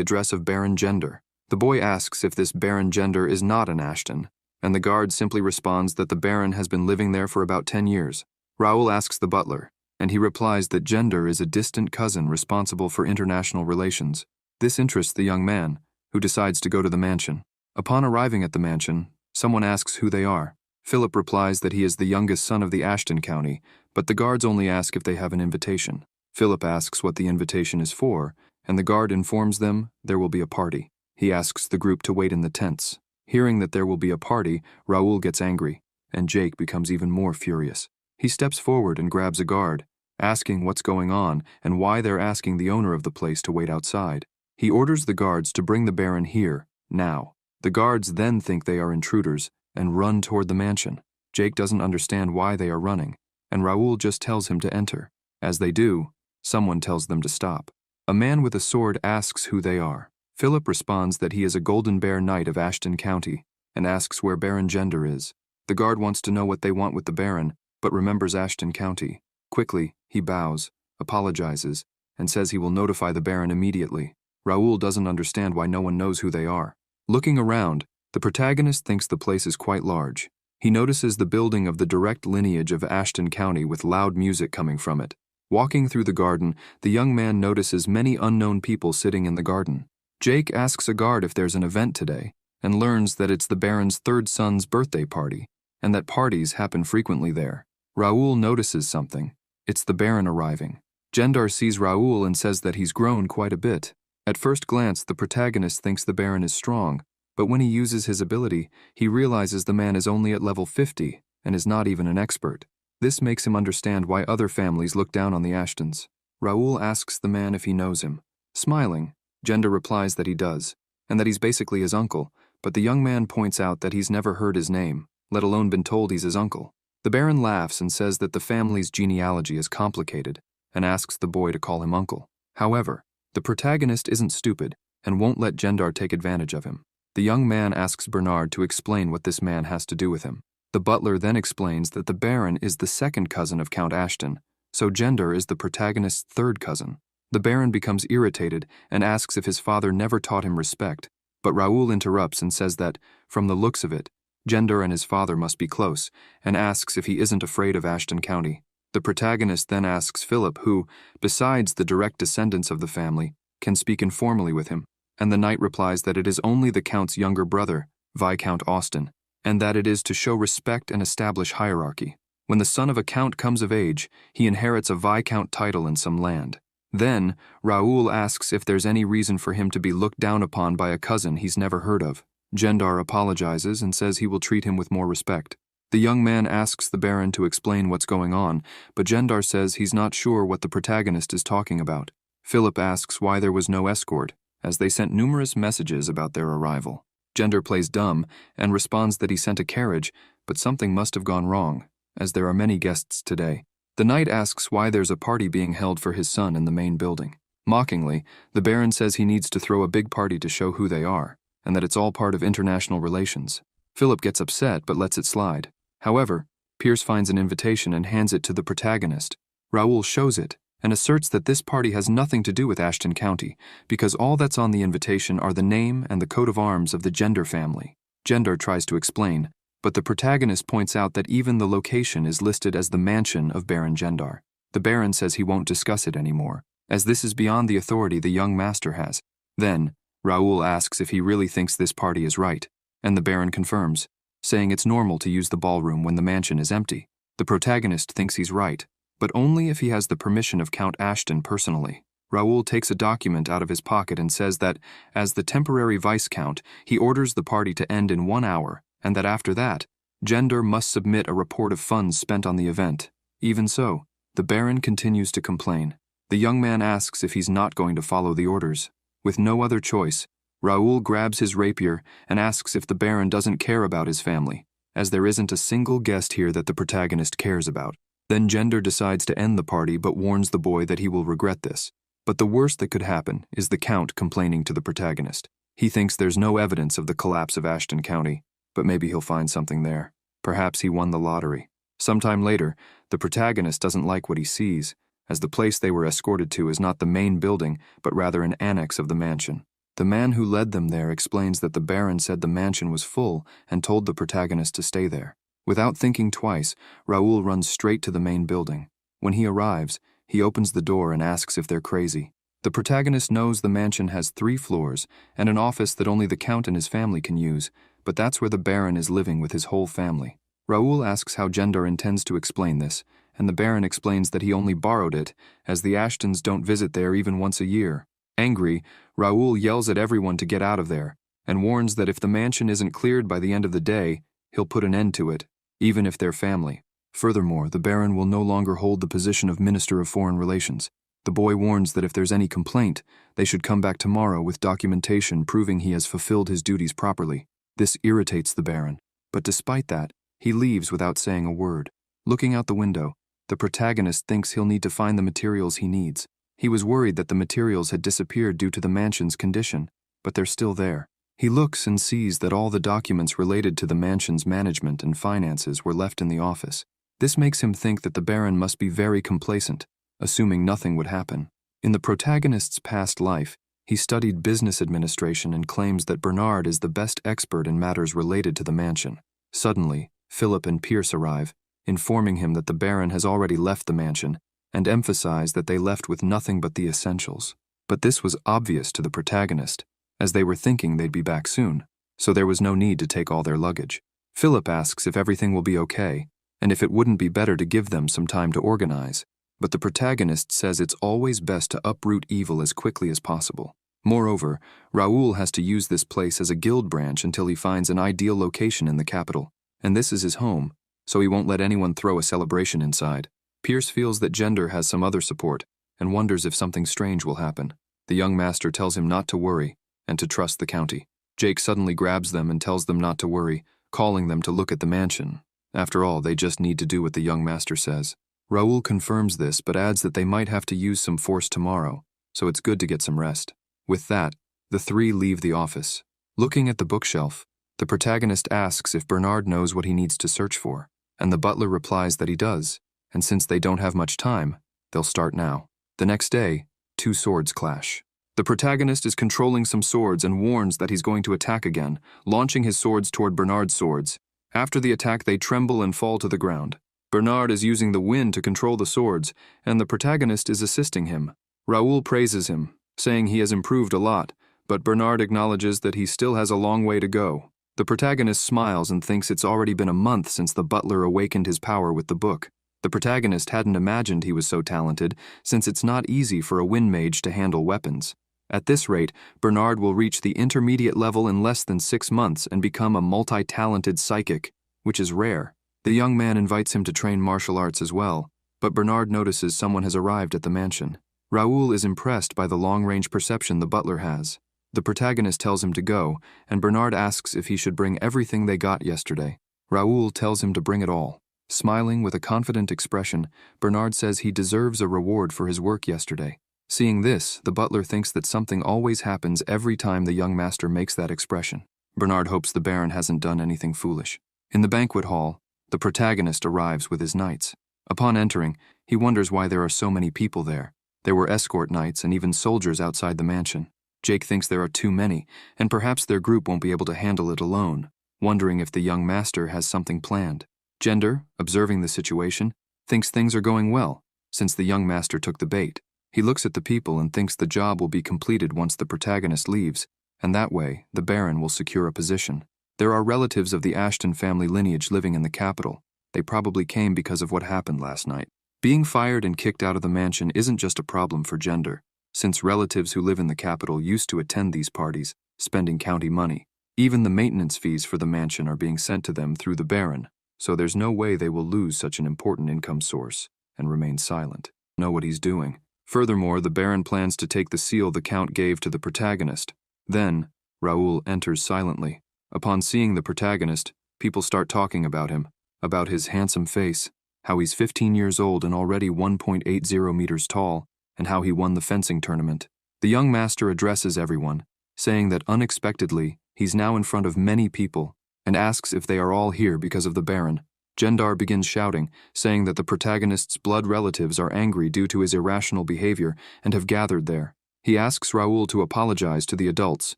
address of Baron Gender. The boy asks if this Baron Gender is not an Ashton, and the guard simply responds that the Baron has been living there for about 10 years. Raoul asks the butler, and he replies that Gender is a distant cousin responsible for international relations. This interests the young man, who decides to go to the mansion. Upon arriving at the mansion, someone asks who they are. Philip replies that he is the youngest son of the Ashton County, but the guards only ask if they have an invitation. Philip asks what the invitation is for, and the guard informs them there will be a party. He asks the group to wait in the tents. Hearing that there will be a party, Raoul gets angry, and Jake becomes even more furious. He steps forward and grabs a guard, asking what's going on and why they're asking the owner of the place to wait outside. He orders the guards to bring the Baron here, now. The guards then think they are intruders and run toward the mansion. Jake doesn't understand why they are running, and Raoul just tells him to enter. As they do, someone tells them to stop. A man with a sword asks who they are. Philip responds that he is a Golden Bear Knight of Ashton County and asks where Baron Gender is. The guard wants to know what they want with the Baron, but remembers Ashton County. Quickly, he bows, apologizes, and says he will notify the Baron immediately. Raoul doesn't understand why no one knows who they are. Looking around, the protagonist thinks the place is quite large. He notices the building of the direct lineage of Ashton County with loud music coming from it. Walking through the garden, the young man notices many unknown people sitting in the garden. Jake asks a guard if there's an event today, and learns that it's the Baron's third son's birthday party, and that parties happen frequently there. Raoul notices something. It's the Baron arriving. Gendar sees Raoul and says that he's grown quite a bit. At first glance, the protagonist thinks the Baron is strong, but when he uses his ability, he realizes the man is only at level 50 and is not even an expert. This makes him understand why other families look down on the Ashtons. Raoul asks the man if he knows him. Smiling, Gendar replies that he does, and that he's basically his uncle, but the young man points out that he's never heard his name, let alone been told he's his uncle. The Baron laughs and says that the family's genealogy is complicated, and asks the boy to call him uncle. However, the protagonist isn't stupid and won't let Gendar take advantage of him. The young man asks Bernard to explain what this man has to do with him. The butler then explains that the Baron is the second cousin of Count Ashton, so Gendar is the protagonist's third cousin. The Baron becomes irritated and asks if his father never taught him respect, but Raoul interrupts and says that, from the looks of it, Gendar and his father must be close, and asks if he isn't afraid of Ashton County. The protagonist then asks Philip who, besides the direct descendants of the family, can speak informally with him, and the knight replies that it is only the Count's younger brother, Viscount Austin, and that it is to show respect and establish hierarchy. When the son of a count comes of age, he inherits a Viscount title and some land. Then, Raoul asks if there's any reason for him to be looked down upon by a cousin he's never heard of. Gendar apologizes and says he will treat him with more respect. The young man asks the Baron to explain what's going on, but Gendar says he's not sure what the protagonist is talking about. Philip asks why there was no escort, as they sent numerous messages about their arrival. Gendar plays dumb and responds that he sent a carriage, but something must have gone wrong, as there are many guests today. The knight asks why there's a party being held for his son in the main building. Mockingly, the Baron says he needs to throw a big party to show who they are, and that it's all part of international relations. Philip gets upset but lets it slide. However, Pierce finds an invitation and hands it to the protagonist. Raoul shows it and asserts that this party has nothing to do with Ashton County, because all that's on the invitation are the name and the coat of arms of the Gendar family. Gendar tries to explain, but the protagonist points out that even the location is listed as the mansion of Baron Gendar. The Baron says he won't discuss it anymore, as this is beyond the authority the young master has. Then, Raoul asks if he really thinks this party is right, and the Baron confirms, saying it's normal to use the ballroom when the mansion is empty. The protagonist thinks he's right, but only if he has the permission of Count Ashton personally. Raoul takes a document out of his pocket and says that, as the temporary Viscount, he orders the party to end in 1 hour, and that after that, Gendar must submit a report of funds spent on the event. Even so, the Baron continues to complain. The young man asks if he's not going to follow the orders. With no other choice, Raoul grabs his rapier and asks if the Baron doesn't care about his family, as there isn't a single guest here that the protagonist cares about. Then Gendar decides to end the party but warns the boy that he will regret this. But the worst that could happen is the Count complaining to the protagonist. He thinks there's no evidence of the collapse of Ashton County, but maybe he'll find something there. Perhaps he won the lottery. Sometime later, the protagonist doesn't like what he sees, as the place they were escorted to is not the main building, but rather an annex of the mansion. The man who led them there explains that the Baron said the mansion was full and told the protagonist to stay there. Without thinking twice, Raoul runs straight to the main building. When he arrives, he opens the door and asks if they're crazy. The protagonist knows the mansion has 3 floors and an office that only the Count and his family can use, but that's where the Baron is living with his whole family. Raoul asks how Gendar intends to explain this, and the Baron explains that he only borrowed it, as the Ashtons don't visit there even once a year. Angry, Raoul yells at everyone to get out of there, and warns that if the mansion isn't cleared by the end of the day, he'll put an end to it, even if they're family. Furthermore, the Baron will no longer hold the position of Minister of Foreign Relations. The boy warns that if there's any complaint, they should come back tomorrow with documentation proving he has fulfilled his duties properly. This irritates the Baron, but despite that, he leaves without saying a word. Looking out the window, the protagonist thinks he'll need to find the materials he needs. He was worried that the materials had disappeared due to the mansion's condition, but they're still there. He looks and sees that all the documents related to the mansion's management and finances were left in the office. This makes him think that the Baron must be very complacent, assuming nothing would happen. In the protagonist's past life, he studied business administration and claims that Bernard is the best expert in matters related to the mansion. Suddenly, Philip and Pierce arrive, informing him that the Baron has already left the mansion, and emphasize that they left with nothing but the essentials. But this was obvious to the protagonist, as they were thinking they'd be back soon, so there was no need to take all their luggage. Philip asks if everything will be okay, and if it wouldn't be better to give them some time to organize. But the protagonist says it's always best to uproot evil as quickly as possible. Moreover, Raoul has to use this place as a guild branch until he finds an ideal location in the capital, and this is his home, so he won't let anyone throw a celebration inside. Pierce feels that Gendar has some other support, and wonders if something strange will happen. The young master tells him not to worry, and to trust the county. Jake suddenly grabs them and tells them not to worry, calling them to look at the mansion. After all, they just need to do what the young master says. Raoul confirms this but adds that they might have to use some force tomorrow, so it's good to get some rest. With that, the three leave the office. Looking at the bookshelf, the protagonist asks if Bernard knows what he needs to search for, and the butler replies that he does, and since they don't have much time, they'll start now. The next day, two swords clash. The protagonist is controlling some swords and warns that he's going to attack again, launching his swords toward Bernard's swords. After the attack, they tremble and fall to the ground. Bernard is using the wind to control the swords, and the protagonist is assisting him. Raoul praises him, saying he has improved a lot, but Bernard acknowledges that he still has a long way to go. The protagonist smiles and thinks it's already been a month since the butler awakened his power with the book. The protagonist hadn't imagined he was so talented, since it's not easy for a wind mage to handle weapons. At this rate, Bernard will reach the intermediate level in less than 6 months and become a multi-talented psychic, which is rare. The young man invites him to train martial arts as well, but Bernard notices someone has arrived at the mansion. Raoul is impressed by the long-range perception the butler has. The protagonist tells him to go, and Bernard asks if he should bring everything they got yesterday. Raoul tells him to bring it all. Smiling with a confident expression, Bernard says he deserves a reward for his work yesterday. Seeing this, the butler thinks that something always happens every time the young master makes that expression. Bernard hopes the Baron hasn't done anything foolish. In the banquet hall, the protagonist arrives with his knights. Upon entering, he wonders why there are so many people there. There were escort knights and even soldiers outside the mansion. Jake thinks there are too many, and perhaps their group won't be able to handle it alone, wondering if the young master has something planned. Gender, observing the situation, thinks things are going well, since the young master took the bait. He looks at the people and thinks the job will be completed once the protagonist leaves, and that way, the Baron will secure a position. There are relatives of the Ashton family lineage living in the capital. They probably came because of what happened last night. Being fired and kicked out of the mansion isn't just a problem for Gender, since relatives who live in the capital used to attend these parties, spending county money. Even the maintenance fees for the mansion are being sent to them through the Baron, so there's no way they will lose such an important income source and remain silent. Know what he's doing. Furthermore, the Baron plans to take the seal the Count gave to the protagonist. Then, Raoul enters silently. Upon seeing the protagonist, people start talking about him, about his handsome face, how he's 15 years old and already 1.80 meters tall, and how he won the fencing tournament. The young master addresses everyone, saying that unexpectedly, he's now in front of many people, and asks if they are all here because of the Baron. Gendar begins shouting, saying that the protagonist's blood relatives are angry due to his irrational behavior and have gathered there. He asks Raoul to apologize to the adults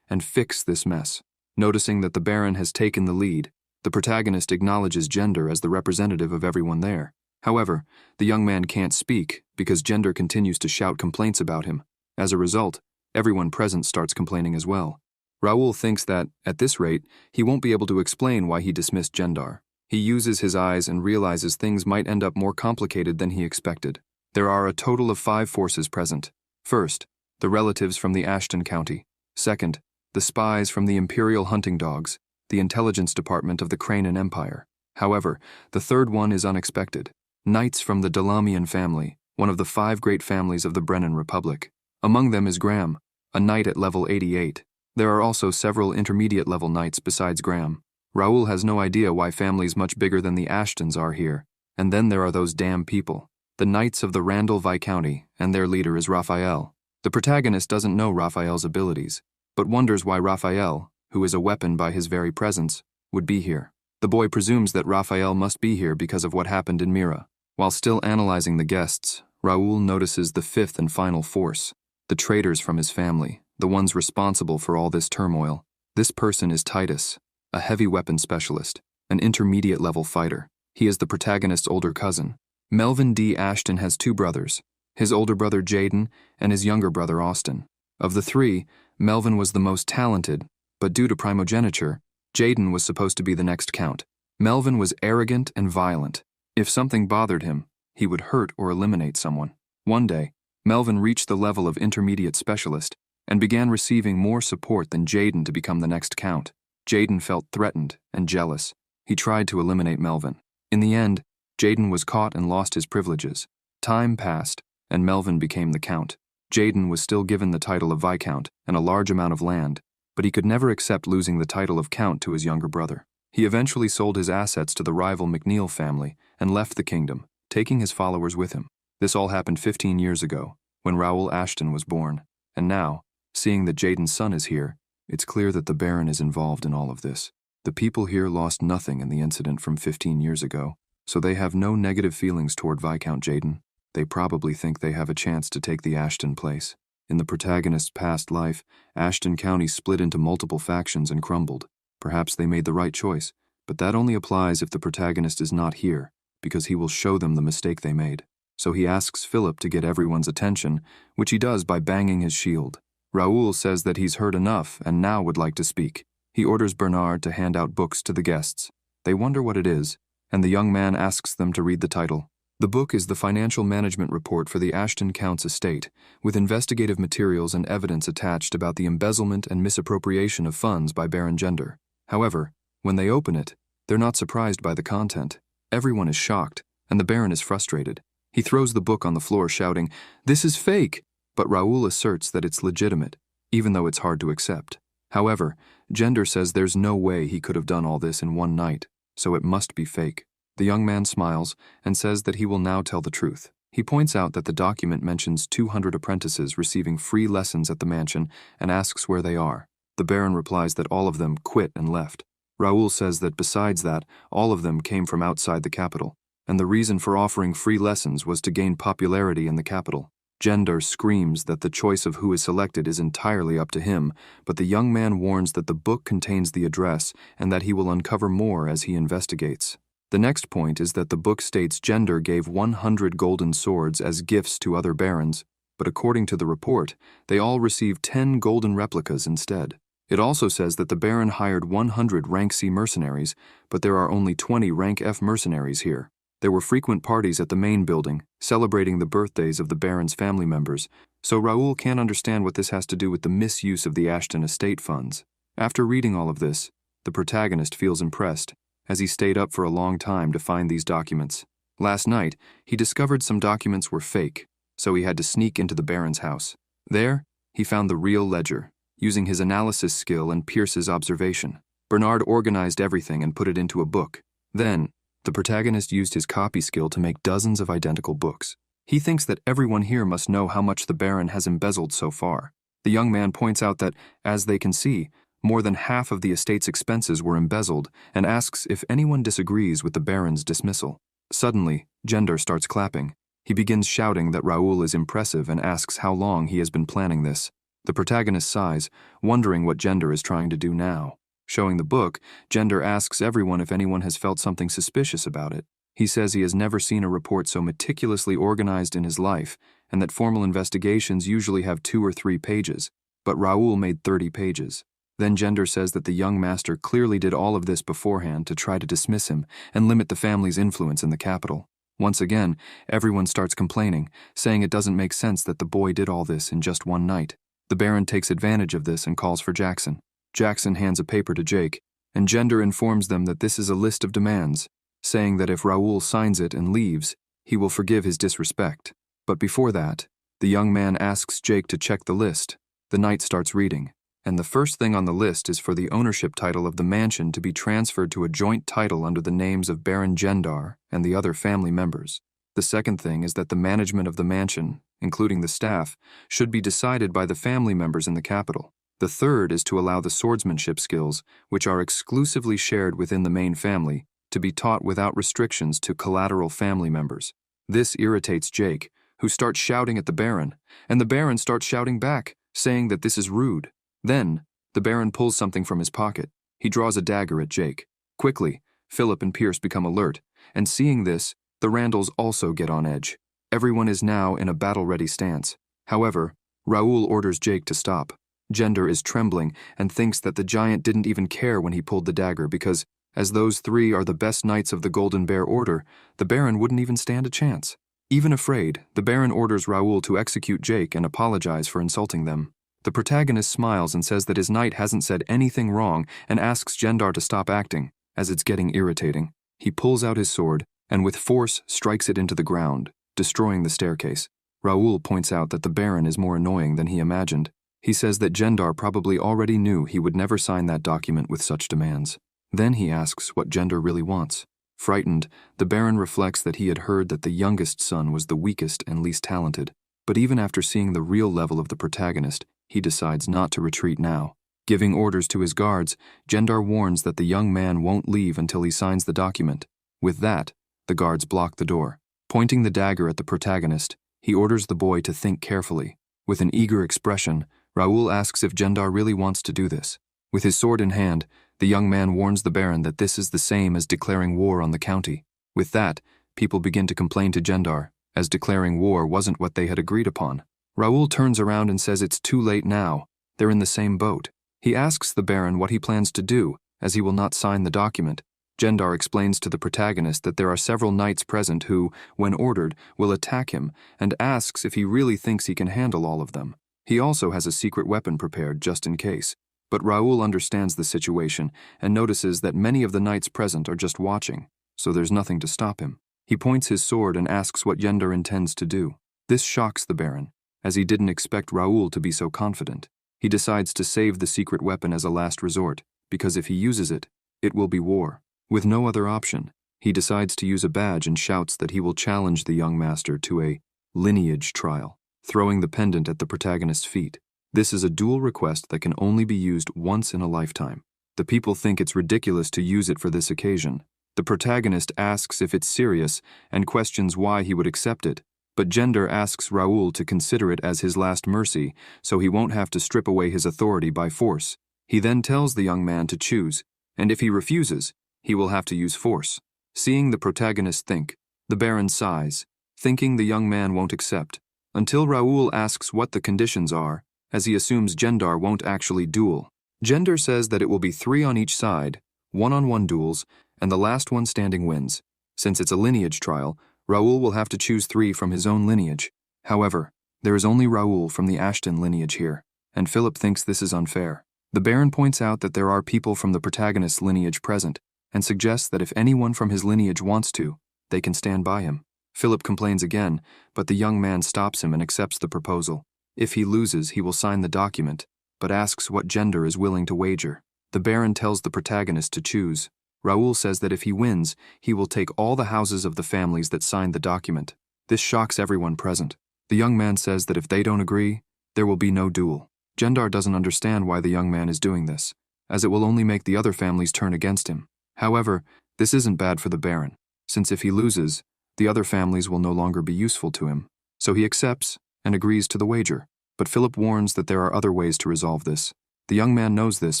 and fix this mess. Noticing that the Baron has taken the lead, the protagonist acknowledges Gendar as the representative of everyone there. However, the young man can't speak because Gendar continues to shout complaints about him. As a result, everyone present starts complaining as well. Raoul thinks that, at this rate, he won't be able to explain why he dismissed Gendar. He uses his eyes and realizes things might end up more complicated than he expected. There are a total of 5 forces present. First, the relatives from the Ashton County. Second, the spies from the Imperial Hunting Dogs, the intelligence department of the Cranan Empire. However, the third one is unexpected. Knights from the Delamian family, one of the 5 great families of the Brennan Republic. Among them is Graham, a knight at level 88. There are also several intermediate-level knights besides Graham. Raoul has no idea why families much bigger than the Ashtons are here. And then there are those damn people, the Knights of the Randall Viscounty, and their leader is Raphael. The protagonist doesn't know Raphael's abilities, but wonders why Raphael, who is a weapon by his very presence, would be here. The boy presumes that Raphael must be here because of what happened in Mira. While still analyzing the guests, Raoul notices the 5th and final force, the traitors from his family, the ones responsible for all this turmoil. This person is Titus, a heavy weapon specialist, an intermediate-level fighter. He is the protagonist's older cousin. Melvin D. Ashton has 2 brothers, his older brother Jaden and his younger brother Austin. Of the 3, Melvin was the most talented, but due to primogeniture, Jaden was supposed to be the next count. Melvin was arrogant and violent. If something bothered him, he would hurt or eliminate someone. One day, Melvin reached the level of intermediate specialist and began receiving more support than Jaden to become the next count. Jaden felt threatened and jealous. He tried to eliminate Melvin. In the end, Jaden was caught and lost his privileges. Time passed, and Melvin became the count. Jaden was still given the title of Viscount and a large amount of land, but he could never accept losing the title of Count to his younger brother. He eventually sold his assets to the rival McNeil family and left the kingdom, taking his followers with him. This all happened 15 years ago, when Raoul Ashton was born. And now, seeing that Jaden's son is here, it's clear that the Baron is involved in all of this. The people here lost nothing in the incident from 15 years ago, so they have no negative feelings toward Viscount Jaden. They probably think they have a chance to take the Ashton place. In the protagonist's past life, Ashton County split into multiple factions and crumbled. Perhaps they made the right choice, but that only applies if the protagonist is not here, because he will show them the mistake they made. So he asks Philip to get everyone's attention, which he does by banging his shield. Raoul says that he's heard enough and now would like to speak. He orders Bernard to hand out books to the guests. They wonder what it is, and the young man asks them to read the title. The book is the financial management report for the Ashton Count's estate, with investigative materials and evidence attached about the embezzlement and misappropriation of funds by Baron Gender. However, when they open it, they're not surprised by the content. Everyone is shocked, and the Baron is frustrated. He throws the book on the floor, shouting, "This is fake!" But Raoul asserts that it's legitimate, even though it's hard to accept. However, Gender says there's no way he could have done all this in one night, so it must be fake. The young man smiles and says that he will now tell the truth. He points out that the document mentions 200 apprentices receiving free lessons at the mansion and asks where they are. The Baron replies that all of them quit and left. Raoul says that besides that, all of them came from outside the capital, and the reason for offering free lessons was to gain popularity in the capital. Gender screams that the choice of who is selected is entirely up to him, but the young man warns that the book contains the address and that he will uncover more as he investigates. The next point is that the book states Gender gave 100 golden swords as gifts to other barons, but according to the report, they all received 10 golden replicas instead. It also says that the Baron hired 100 rank C mercenaries, but there are only 20 rank F mercenaries here. There were frequent parties at the main building, celebrating the birthdays of the Baron's family members, so Raoul can't understand what this has to do with the misuse of the Ashton estate funds. After reading all of this, the protagonist feels impressed, as he stayed up for a long time to find these documents. Last night, he discovered some documents were fake, so he had to sneak into the Baron's house. There, he found the real ledger, using his analysis skill and Pierce's observation. Bernard organized everything and put it into a book. Then, the protagonist used his copy skill to make dozens of identical books. He thinks that everyone here must know how much the Baron has embezzled so far. The young man points out that, as they can see, more than half of the estate's expenses were embezzled and asks if anyone disagrees with the Baron's dismissal. Suddenly, Gender starts clapping. He begins shouting that Raoul is impressive and asks how long he has been planning this. The protagonist sighs, wondering what Gender is trying to do now. Showing the book, Gender asks everyone if anyone has felt something suspicious about it. He says he has never seen a report so meticulously organized in his life, and that formal investigations usually have 2 or 3 pages, but Raoul made 30 pages. Then Gender says that the young master clearly did all of this beforehand to try to dismiss him and limit the family's influence in the capital. Once again, everyone starts complaining, saying it doesn't make sense that the boy did all this in just one night. The Baron takes advantage of this and calls for Jackson. Jackson hands a paper to Jake, and Gender informs them that this is a list of demands, saying that if Raoul signs it and leaves, he will forgive his disrespect. But before that, the young man asks Jake to check the list. The knight starts reading, and the first thing on the list is for the ownership title of the mansion to be transferred to a joint title under the names of Baron Gendar and the other family members. The second thing is that the management of the mansion, including the staff, should be decided by the family members in the capital. The third is to allow the swordsmanship skills, which are exclusively shared within the main family, to be taught without restrictions to collateral family members. This irritates Jake, who starts shouting at the Baron, and the Baron starts shouting back, saying that this is rude. Then, the Baron pulls something from his pocket. He draws a dagger at Jake. Quickly, Philip and Pierce become alert, and seeing this, the Randalls also get on edge. Everyone is now in a battle-ready stance. However, Raoul orders Jake to stop. Gender is trembling and thinks that the giant didn't even care when he pulled the dagger because, as those 3 are the best knights of the Golden Bear Order, the Baron wouldn't even stand a chance. Even afraid, the Baron orders Raoul to execute Jake and apologize for insulting them. The protagonist smiles and says that his knight hasn't said anything wrong and asks Gendar to stop acting, as it's getting irritating. He pulls out his sword and with force strikes it into the ground, destroying the staircase. Raoul points out that the Baron is more annoying than he imagined. He says that Gendar probably already knew he would never sign that document with such demands. Then he asks what Gendar really wants. Frightened, the Baron reflects that he had heard that the youngest son was the weakest and least talented. But even after seeing the real level of the protagonist, he decides not to retreat now. Giving orders to his guards, Gendar warns that the young man won't leave until he signs the document. With that, the guards block the door. Pointing the dagger at the protagonist, he orders the boy to think carefully. With an eager expression, Raoul asks if Gendar really wants to do this. With his sword in hand, the young man warns the Baron that this is the same as declaring war on the county. With that, people begin to complain to Gendar, as declaring war wasn't what they had agreed upon. Raoul turns around and says it's too late now. They're in the same boat. He asks the Baron what he plans to do, as he will not sign the document. Gendar explains to the protagonist that there are several knights present who, when ordered, will attack him, and asks if he really thinks he can handle all of them. He also has a secret weapon prepared just in case. But Raoul understands the situation and notices that many of the knights present are just watching, so there's nothing to stop him. He points his sword and asks what Gendar intends to do. This shocks the Baron, as he didn't expect Raoul to be so confident. He decides to save the secret weapon as a last resort, because if he uses it, it will be war. With no other option, he decides to use a badge and shouts that he will challenge the young master to a lineage trial, throwing the pendant at the protagonist's feet. This is a dual request that can only be used once in a lifetime. The people think it's ridiculous to use it for this occasion. The protagonist asks if it's serious and questions why he would accept it, but Gendar asks Raoul to consider it as his last mercy so he won't have to strip away his authority by force. He then tells the young man to choose, and if he refuses, he will have to use force. Seeing the protagonist think, the Baron sighs, thinking the young man won't accept, until Raoul asks what the conditions are, as he assumes Gendar won't actually duel. Gendar says that it will be 3 on each side, one-on-one duels, and the last one standing wins. Since it's a lineage trial, Raoul will have to choose 3 from his own lineage. However, there is only Raoul from the Ashton lineage here, and Philip thinks this is unfair. The Baron points out that there are people from the protagonist's lineage present, and suggests that if anyone from his lineage wants to, they can stand by him. Philip complains again, but the young man stops him and accepts the proposal. If he loses, he will sign the document, but asks what Gendar is willing to wager. The Baron tells the protagonist to choose. Raoul says that if he wins, he will take all the houses of the families that signed the document. This shocks everyone present. The young man says that if they don't agree, there will be no duel. Gendar doesn't understand why the young man is doing this, as it will only make the other families turn against him. However, this isn't bad for the Baron, since if he loses, the other families will no longer be useful to him. So he accepts and agrees to the wager. But Philip warns that there are other ways to resolve this. The young man knows this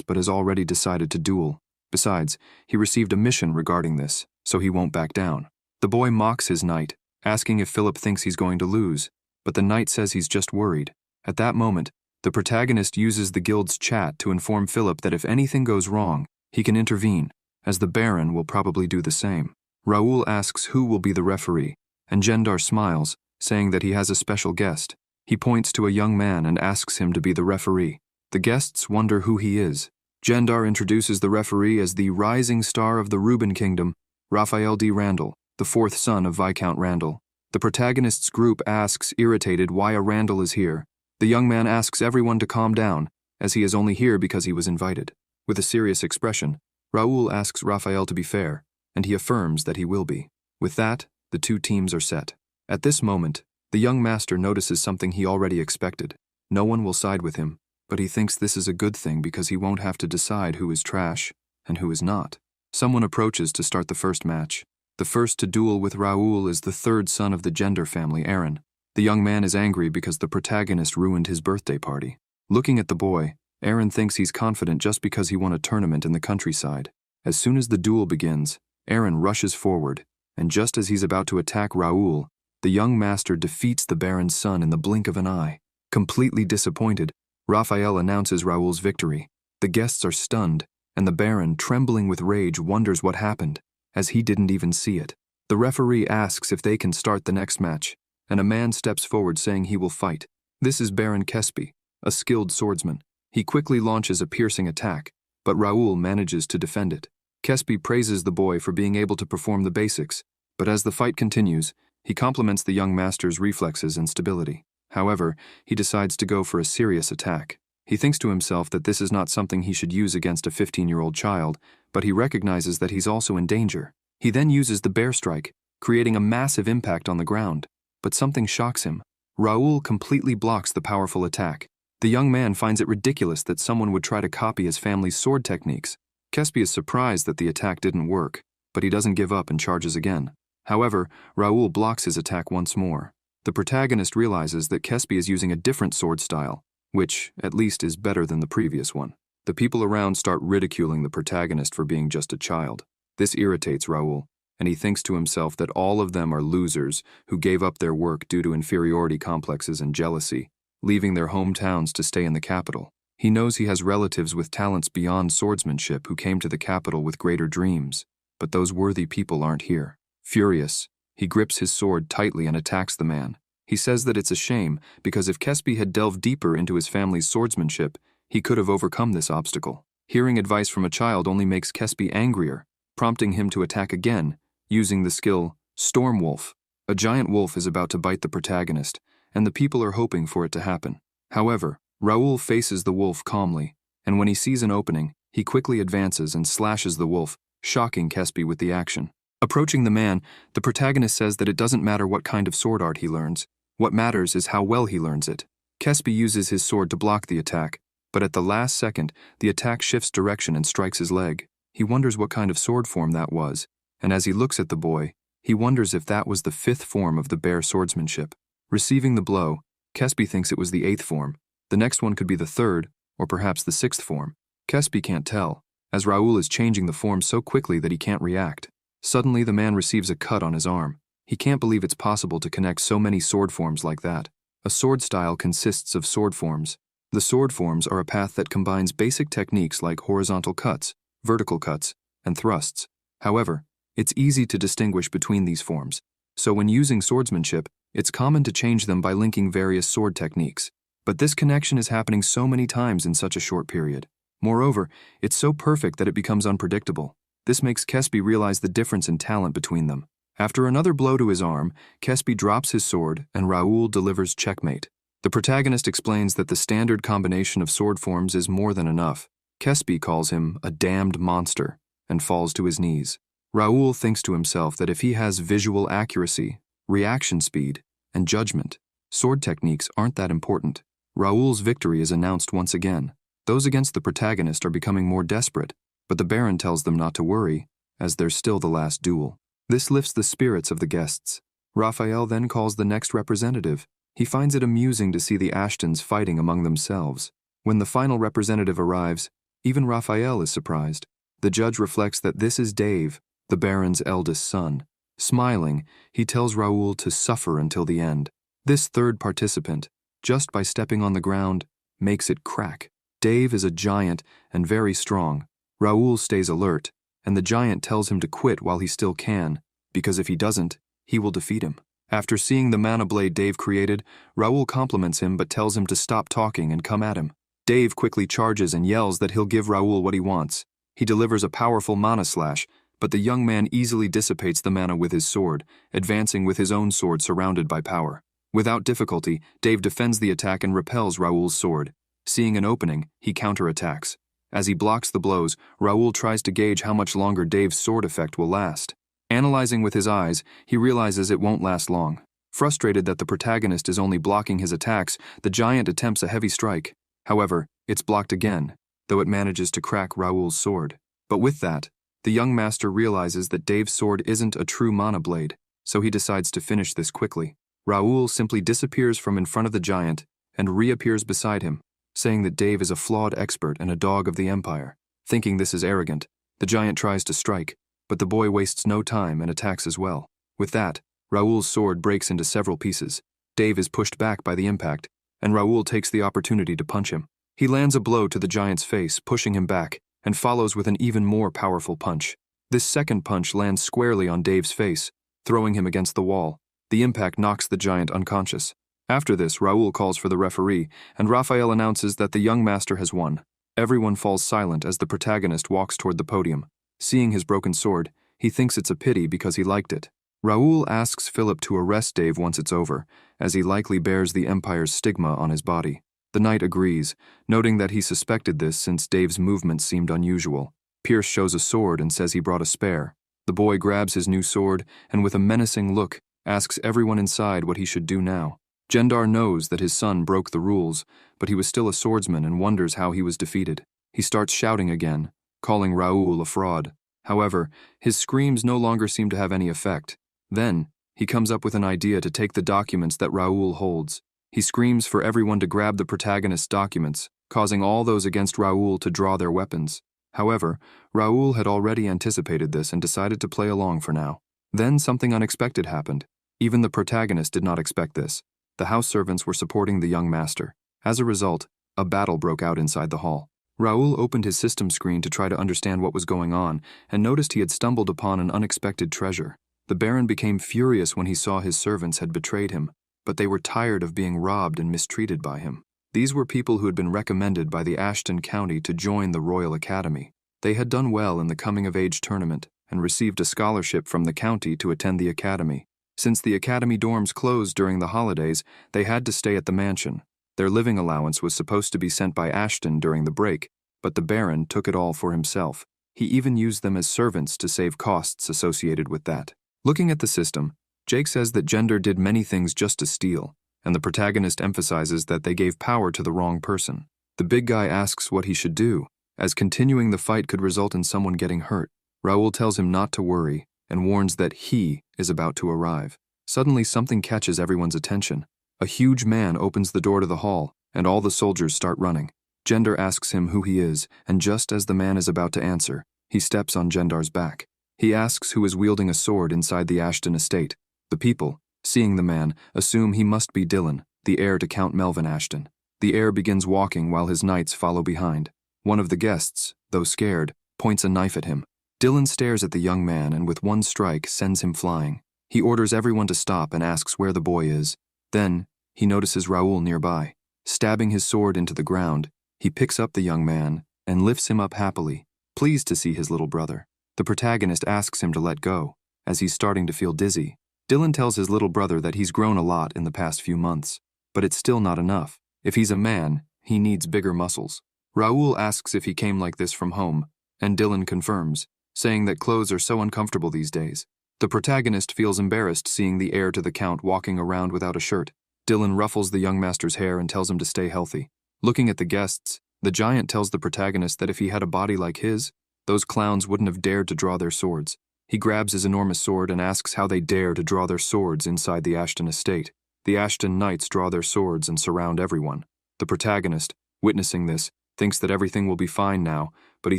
but has already decided to duel. Besides, he received a mission regarding this, so he won't back down. The boy mocks his knight, asking if Philip thinks he's going to lose, but the knight says he's just worried. At that moment, the protagonist uses the guild's chat to inform Philip that if anything goes wrong, he can intervene, as the Baron will probably do the same. Raoul asks who will be the referee, and Gendar smiles, saying that he has a special guest. He points to a young man and asks him to be the referee. The guests wonder who he is. Gendar introduces the referee as the rising star of the Reuben Kingdom, Raphael D. Randall, the 4th son of Viscount Randall. The protagonist's group asks, irritated, why a Randall is here. The young man asks everyone to calm down, as he is only here because he was invited. With a serious expression, Raoul asks Raphael to be fair, and he affirms that he will be. With that, the 2 teams are set. At this moment, the young master notices something he already expected. No one will side with him, but he thinks this is a good thing because he won't have to decide who is trash and who is not. Someone approaches to start the first match. The first to duel with Raoul is the 3rd son of the Gendar family, Aaron. The young man is angry because the protagonist ruined his birthday party. Looking at the boy, Aaron thinks he's confident just because he won a tournament in the countryside. As soon as the duel begins, Aaron rushes forward, and just as he's about to attack Raoul, the young master defeats the Baron's son in the blink of an eye. Completely disappointed, Raphael announces Raoul's victory. The guests are stunned, and the Baron, trembling with rage, wonders what happened, as he didn't even see it. The referee asks if they can start the next match, and a man steps forward saying he will fight. This is Baron Kespi, a skilled swordsman. He quickly launches a piercing attack, but Raoul manages to defend it. Kespi praises the boy for being able to perform the basics, but as the fight continues, he compliments the young master's reflexes and stability. However, he decides to go for a serious attack. He thinks to himself that this is not something he should use against a 15-year-old child, but he recognizes that he's also in danger. He then uses the bear strike, creating a massive impact on the ground. But something shocks him. Raoul completely blocks the powerful attack. The young man finds it ridiculous that someone would try to copy his family's sword techniques. Kespi is surprised that the attack didn't work, but he doesn't give up and charges again. However, Raoul blocks his attack once more. The protagonist realizes that Kespi is using a different sword style, which, at least, is better than the previous one. The people around start ridiculing the protagonist for being just a child. This irritates Raoul, and he thinks to himself that all of them are losers who gave up their work due to inferiority complexes and jealousy, leaving their hometowns to stay in the capital. He knows he has relatives with talents beyond swordsmanship who came to the capital with greater dreams, but those worthy people aren't here. Furious, he grips his sword tightly and attacks the man. He says that it's a shame because if Kespi had delved deeper into his family's swordsmanship, he could have overcome this obstacle. Hearing advice from a child only makes Kespi angrier, prompting him to attack again, using the skill Storm Wolf. A giant wolf is about to bite the protagonist, and the people are hoping for it to happen. However, Raoul faces the wolf calmly, and when he sees an opening, he quickly advances and slashes the wolf, shocking Kespi with the action. Approaching the man, the protagonist says that it doesn't matter what kind of sword art he learns. What matters is how well he learns it. Kespi uses his sword to block the attack, but at the last second, the attack shifts direction and strikes his leg. He wonders what kind of sword form that was, and as he looks at the boy, he wonders if that was the 5th form of the bear swordsmanship. Receiving the blow, Kespi thinks it was the 8th form. The next one could be the 3rd, or perhaps the 6th form. Kespi can't tell, as Raoul is changing the form so quickly that he can't react. Suddenly, the man receives a cut on his arm. He can't believe it's possible to connect so many sword forms like that. A sword style consists of sword forms. The sword forms are a path that combines basic techniques like horizontal cuts, vertical cuts, and thrusts. However, it's easy to distinguish between these forms, so when using swordsmanship, it's common to change them by linking various sword techniques. But this connection is happening so many times in such a short period. Moreover, it's so perfect that it becomes unpredictable. This makes Kespi realize the difference in talent between them. After another blow to his arm, Kespi drops his sword and Raoul delivers checkmate. The protagonist explains that the standard combination of sword forms is more than enough. Kespi calls him a damned monster and falls to his knees. Raoul thinks to himself that if he has visual accuracy, reaction speed, and judgment, sword techniques aren't that important. Raoul's victory is announced once again. Those against the protagonist are becoming more desperate, but the Baron tells them not to worry, as there's still the last duel. This lifts the spirits of the guests. Raphael then calls the next representative. He finds it amusing to see the Ashtons fighting among themselves. When the final representative arrives, even Raphael is surprised. The judge reflects that this is Dave, the Baron's eldest son. Smiling, he tells Raoul to suffer until the end. This third participant, just by stepping on the ground, makes it crack. Dave is a giant and very strong. Raoul stays alert, and the giant tells him to quit while he still can, because if he doesn't, he will defeat him. After seeing the mana blade Dave created, Raoul compliments him but tells him to stop talking and come at him. Dave quickly charges and yells that he'll give Raoul what he wants. He delivers a powerful mana slash, but the young man easily dissipates the mana with his sword, advancing with his own sword surrounded by power. Without difficulty, Dave defends the attack and repels Raoul's sword. Seeing an opening, he counterattacks. As he blocks the blows, Raoul tries to gauge how much longer Dave's sword effect will last. Analyzing with his eyes, he realizes it won't last long. Frustrated that the protagonist is only blocking his attacks, the giant attempts a heavy strike. However, it's blocked again, though it manages to crack Raoul's sword. But with that, the young master realizes that Dave's sword isn't a true mana blade, so he decides to finish this quickly. Raoul simply disappears from in front of the giant and reappears beside him, saying that Dave is a flawed expert and a dog of the Empire. Thinking this is arrogant, the giant tries to strike, but the boy wastes no time and attacks as well. With that, Raoul's sword breaks into several pieces. Dave is pushed back by the impact, and Raoul takes the opportunity to punch him. He lands a blow to the giant's face, pushing him back, and follows with an even more powerful punch. This second punch lands squarely on Dave's face, throwing him against the wall. The impact knocks the giant unconscious. After this, Raoul calls for the referee, and Raphael announces that the young master has won. Everyone falls silent as the protagonist walks toward the podium. Seeing his broken sword, he thinks it's a pity because he liked it. Raoul asks Philip to arrest Dave once it's over, as he likely bears the Empire's stigma on his body. The knight agrees, noting that he suspected this since Dave's movements seemed unusual. Pierce shows a sword and says he brought a spare. The boy grabs his new sword and with a menacing look asks everyone inside what he should do now. Gendar knows that his son broke the rules, but he was still a swordsman and wonders how he was defeated. He starts shouting again, calling Raoul a fraud. However, his screams no longer seem to have any effect. Then, he comes up with an idea to take the documents that Raoul holds. He screams for everyone to grab the protagonist's documents, causing all those against Raoul to draw their weapons. However, Raoul had already anticipated this and decided to play along for now. Then something unexpected happened. Even the protagonist did not expect this. The house servants were supporting the young master. As a result, a battle broke out inside the hall. Raoul opened his system screen to try to understand what was going on and noticed he had stumbled upon an unexpected treasure. The Baron became furious when he saw his servants had betrayed him, but they were tired of being robbed and mistreated by him. These were people who had been recommended by the Ashton County to join the Royal Academy. They had done well in the coming-of-age tournament and received a scholarship from the county to attend the academy. Since the academy dorms closed during the holidays, they had to stay at the mansion. Their living allowance was supposed to be sent by Ashton during the break, but the Baron took it all for himself. He even used them as servants to save costs associated with that. Looking at the system, Jake says that Gendar did many things just to steal, and the protagonist emphasizes that they gave power to the wrong person. The big guy asks what he should do, as continuing the fight could result in someone getting hurt. Raoul tells him not to worry and warns that he is about to arrive. Suddenly something catches everyone's attention. A huge man opens the door to the hall, and all the soldiers start running. Gendar asks him who he is, and just as the man is about to answer, he steps on Gendar's back. He asks who is wielding a sword inside the Ashton estate. The people, seeing the man, assume he must be Dylan, the heir to Count Melvin Ashton. The heir begins walking while his knights follow behind. One of the guests, though scared, points a knife at him. Dylan stares at the young man and with one strike sends him flying. He orders everyone to stop and asks where the boy is. Then, he notices Raoul nearby. Stabbing his sword into the ground, he picks up the young man and lifts him up happily, pleased to see his little brother. The protagonist asks him to let go, as he's starting to feel dizzy. Dylan tells his little brother that he's grown a lot in the past few months, but it's still not enough. If he's a man, he needs bigger muscles. Raoul asks if he came like this from home, and Dylan confirms, saying that clothes are so uncomfortable these days. The protagonist feels embarrassed seeing the heir to the Count walking around without a shirt. Dylan ruffles the young master's hair and tells him to stay healthy. Looking at the guests, the giant tells the protagonist that if he had a body like his, those clowns wouldn't have dared to draw their swords. He grabs his enormous sword and asks how they dare to draw their swords inside the Ashton estate. The Ashton knights draw their swords and surround everyone. The protagonist, witnessing this, thinks that everything will be fine now, but he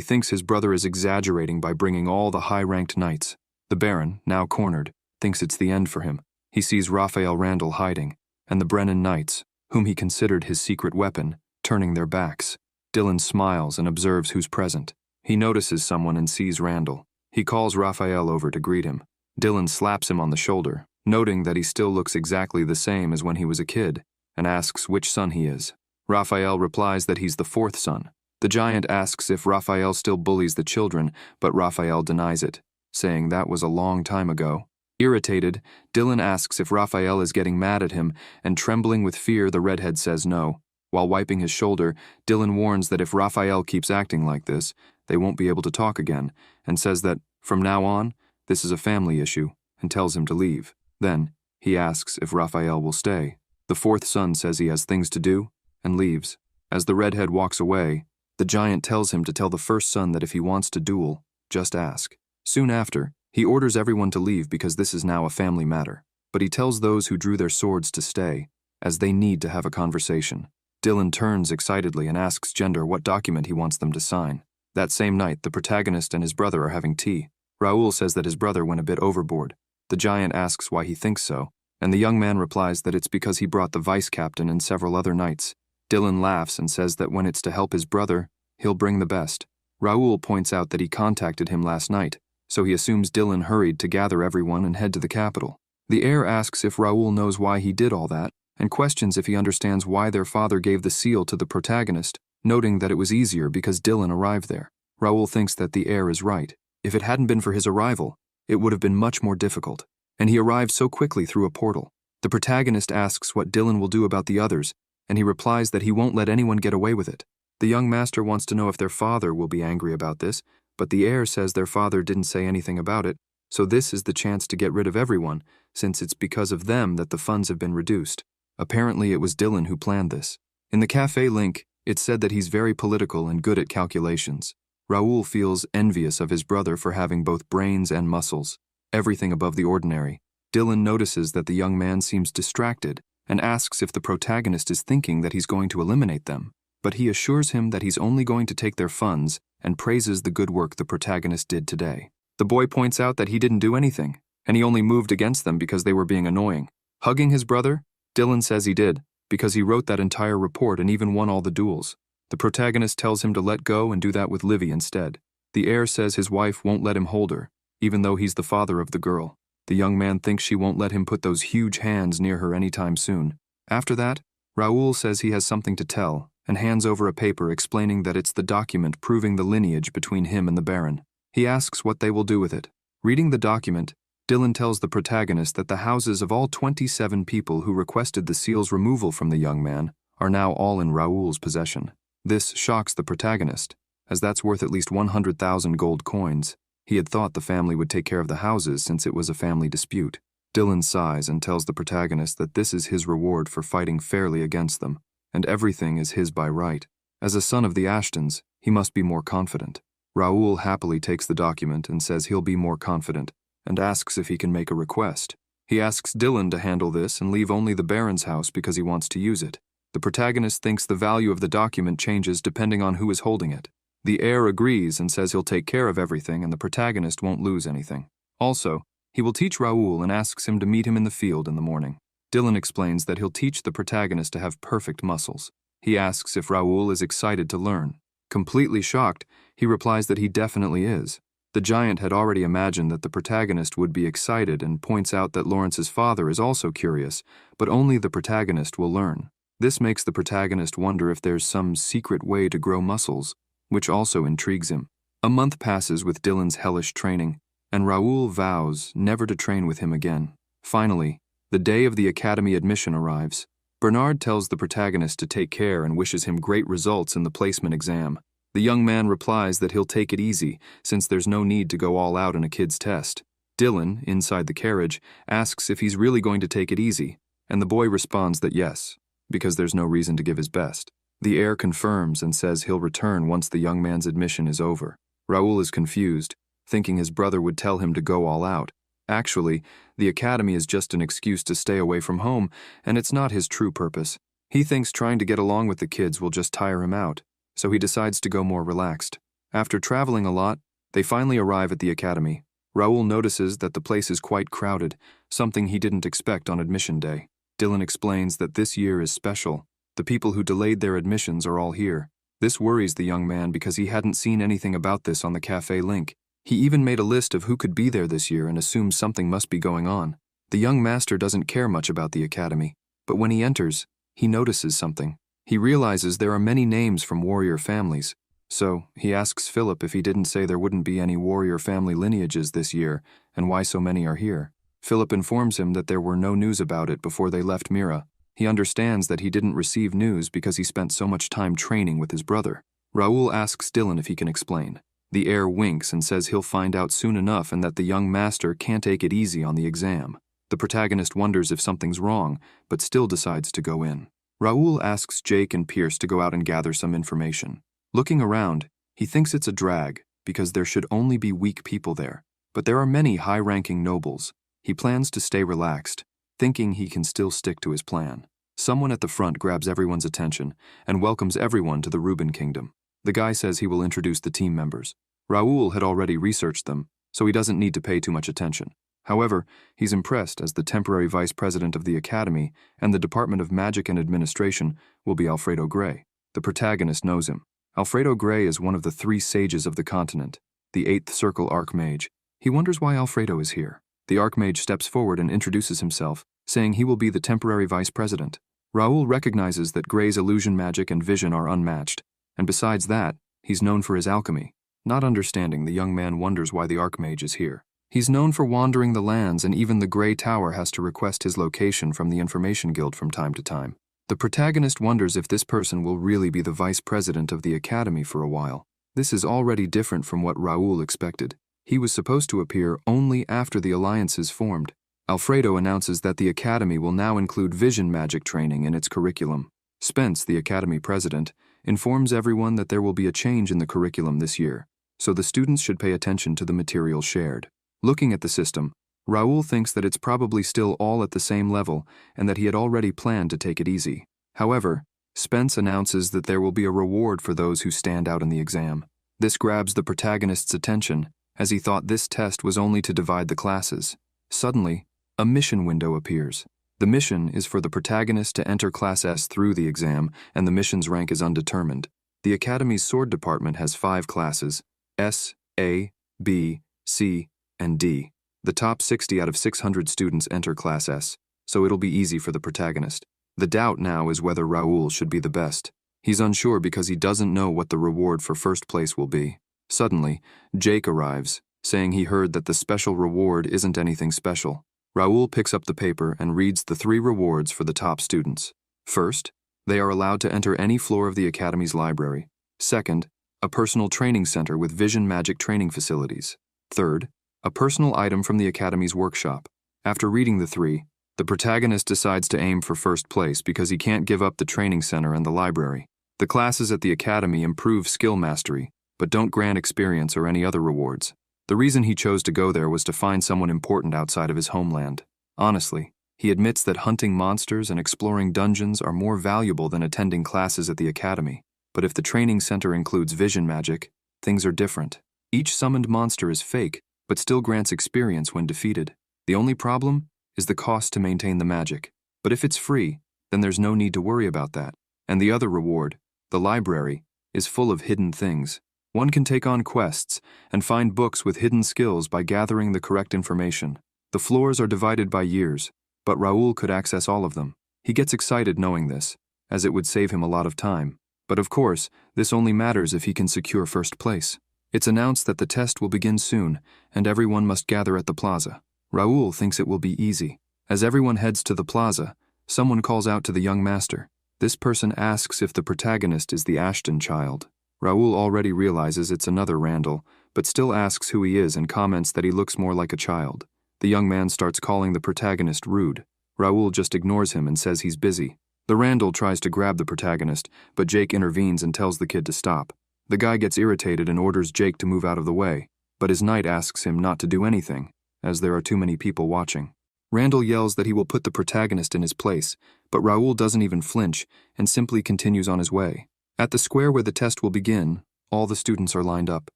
thinks his brother is exaggerating by bringing all the high-ranked knights. The Baron, now cornered, thinks it's the end for him. He sees Raphael Randall hiding, and the Brennan knights, whom he considered his secret weapon, turning their backs. Dylan smiles and observes who's present. He notices someone and sees Randall. He calls Raphael over to greet him. Dylan slaps him on the shoulder, noting that he still looks exactly the same as when he was a kid, and asks which son he is. Raphael replies that he's the fourth son. The giant asks if Raphael still bullies the children, but Raphael denies it, saying that was a long time ago. Irritated, Dylan asks if Raphael is getting mad at him, and trembling with fear, the redhead says no. While wiping his shoulder, Dylan warns that if Raphael keeps acting like this, they won't be able to talk again, and says that, from now on, this is a family issue, and tells him to leave. Then, he asks if Raphael will stay. The fourth son says he has things to do, and leaves. As the redhead walks away, the giant tells him to tell the first son that if he wants to duel, just ask. Soon after, he orders everyone to leave because this is now a family matter, but he tells those who drew their swords to stay, as they need to have a conversation. Dylan turns excitedly and asks Gendar what document he wants them to sign. That same night, the protagonist and his brother are having tea. Raoul says that his brother went a bit overboard. The giant asks why he thinks so, and the young man replies that it's because he brought the vice captain and several other knights. Dylan laughs and says that when it's to help his brother, he'll bring the best. Raoul points out that he contacted him last night, so he assumes Dylan hurried to gather everyone and head to the capital. The heir asks if Raoul knows why he did all that, and questions if he understands why their father gave the seal to the protagonist, noting that it was easier because Dylan arrived there. Raoul thinks that the heir is right. If it hadn't been for his arrival, it would have been much more difficult, and he arrived so quickly through a portal. The protagonist asks what Dylan will do about the others, and he replies that he won't let anyone get away with it. The young master wants to know if their father will be angry about this, but the heir says their father didn't say anything about it, so this is the chance to get rid of everyone, since it's because of them that the funds have been reduced. Apparently it was Dylan who planned this. In the cafe link, it said that he's very political and good at calculations. Raoul feels envious of his brother for having both brains and muscles, everything above the ordinary. Dylan notices that the young man seems distracted and asks if the protagonist is thinking that he's going to eliminate them, but he assures him that he's only going to take their funds and praises the good work the protagonist did today. The boy points out that he didn't do anything, and he only moved against them because they were being annoying. Hugging his brother, Dylan says he did, because he wrote that entire report and even won all the duels. The protagonist tells him to let go and do that with Livy instead. The heir says his wife won't let him hold her, even though he's the father of the girl. The young man thinks she won't let him put those huge hands near her anytime soon. After that, Raoul says he has something to tell and hands over a paper explaining that it's the document proving the lineage between him and the Baron. He asks what they will do with it. Reading the document, Dylan tells the protagonist that the houses of all 27 people who requested the seal's removal from the young man are now all in Raoul's possession. This shocks the protagonist, as that's worth at least 100,000 gold coins. He had thought the family would take care of the houses since it was a family dispute. Dylan sighs and tells the protagonist that this is his reward for fighting fairly against them, and everything is his by right. As a son of the Ashtons, he must be more confident. Raoul happily takes the document and says he'll be more confident, and asks if he can make a request. He asks Dylan to handle this and leave only the Baron's house because he wants to use it. The protagonist thinks the value of the document changes depending on who is holding it. The heir agrees and says he'll take care of everything and the protagonist won't lose anything. Also, he will teach Raoul and asks him to meet him in the field in the morning. Dylan explains that he'll teach the protagonist to have perfect muscles. He asks if Raoul is excited to learn. Completely shocked, he replies that he definitely is. The giant had already imagined that the protagonist would be excited and points out that Lawrence's father is also curious, but only the protagonist will learn. This makes the protagonist wonder if there's some secret way to grow muscles, which also intrigues him. A month passes with Dylan's hellish training, and Raoul vows never to train with him again. Finally, the day of the academy admission arrives. Bernard tells the protagonist to take care and wishes him great results in the placement exam. The young man replies that he'll take it easy, since there's no need to go all out in a kid's test. Dylan, inside the carriage, asks if he's really going to take it easy, and the boy responds that yes, because there's no reason to give his best. The heir confirms and says he'll return once the young man's admission is over. Raoul is confused, thinking his brother would tell him to go all out. Actually, the academy is just an excuse to stay away from home, and it's not his true purpose. He thinks trying to get along with the kids will just tire him out, so he decides to go more relaxed. After traveling a lot, they finally arrive at the academy. Raoul notices that the place is quite crowded, something he didn't expect on admission day. Dylan explains that this year is special. The people who delayed their admissions are all here. This worries the young man because he hadn't seen anything about this on the cafe link. He even made a list of who could be there this year and assumes something must be going on. The young master doesn't care much about the academy, but when he enters, he notices something. He realizes there are many names from warrior families, so he asks Philip if he didn't say there wouldn't be any warrior family lineages this year and why so many are here. Philip informs him that there were no news about it before they left Mira. He understands that he didn't receive news because he spent so much time training with his brother. Raoul asks Dylan if he can explain. The heir winks and says he'll find out soon enough and that the young master can't take it easy on the exam. The protagonist wonders if something's wrong, but still decides to go in. Raoul asks Jake and Pierce to go out and gather some information. Looking around, he thinks it's a drag because there should only be weak people there, but there are many high-ranking nobles. He plans to stay relaxed, thinking he can still stick to his plan. Someone at the front grabs everyone's attention and welcomes everyone to the Reuben Kingdom. The guy says he will introduce the team members. Raoul had already researched them, so he doesn't need to pay too much attention. However, he's impressed as the temporary vice president of the academy and the Department of Magic and Administration will be Alfredo Gray. The protagonist knows him. Alfredo Gray is one of the 3 sages of the continent, the 8th Circle Archmage. He wonders why Alfredo is here. The Archmage steps forward and introduces himself, saying he will be the temporary vice president. Raoul recognizes that Gray's illusion magic and vision are unmatched, and besides that, he's known for his alchemy. Not understanding, the young man wonders why the Archmage is here. He's known for wandering the lands, and even the Gray Tower has to request his location from the Information Guild from time to time. The protagonist wonders if this person will really be the vice president of the academy for a while. This is already different from what Raul expected. He was supposed to appear only after the alliances formed. Alfredo announces that the academy will now include vision magic training in its curriculum. Spence, the academy president, informs everyone that there will be a change in the curriculum this year, so the students should pay attention to the material shared. Looking at the system, Raul thinks that it's probably still all at the same level and that he had already planned to take it easy. However, Spence announces that there will be a reward for those who stand out in the exam. This grabs the protagonist's attention, as he thought this test was only to divide the classes. Suddenly, a mission window appears. The mission is for the protagonist to enter Class S through the exam, and the mission's rank is undetermined. The Academy's sword department has 5 classes: S, A, B, C, and D. The top 60 out of 600 students enter Class S, so it'll be easy for the protagonist. The doubt now is whether Raul should be the best. He's unsure because he doesn't know what the reward for first place will be. Suddenly, Jake arrives, saying he heard that the special reward isn't anything special. Raul picks up the paper and reads the 3 rewards for the top students. First, they are allowed to enter any floor of the Academy's library. Second, a personal training center with vision magic training facilities. Third, a personal item from the Academy's workshop. After reading the 3, the protagonist decides to aim for first place because he can't give up the training center and the library. The classes at the Academy improve skill mastery, but don't grant experience or any other rewards. The reason he chose to go there was to find someone important outside of his homeland. Honestly, he admits that hunting monsters and exploring dungeons are more valuable than attending classes at the Academy. But if the training center includes vision magic, things are different. Each summoned monster is fake, but still grants experience when defeated. The only problem is the cost to maintain the magic. But if it's free, then there's no need to worry about that. And the other reward, the library, is full of hidden things. One can take on quests and find books with hidden skills by gathering the correct information. The floors are divided by years, but Raul could access all of them. He gets excited knowing this, as it would save him a lot of time. But of course, this only matters if he can secure first place. It's announced that the test will begin soon, and everyone must gather at the plaza. Raul thinks it will be easy. As everyone heads to the plaza, someone calls out to the young master. This person asks if the protagonist is the Ashton child. Raul already realizes it's another Randall, but still asks who he is and comments that he looks more like a child. The young man starts calling the protagonist rude. Raul just ignores him and says he's busy. The Randall tries to grab the protagonist, but Jake intervenes and tells the kid to stop. The guy gets irritated and orders Jake to move out of the way, but his knight asks him not to do anything, as there are too many people watching. Randall yells that he will put the protagonist in his place, but Raul doesn't even flinch and simply continues on his way. At the square where the test will begin, all the students are lined up.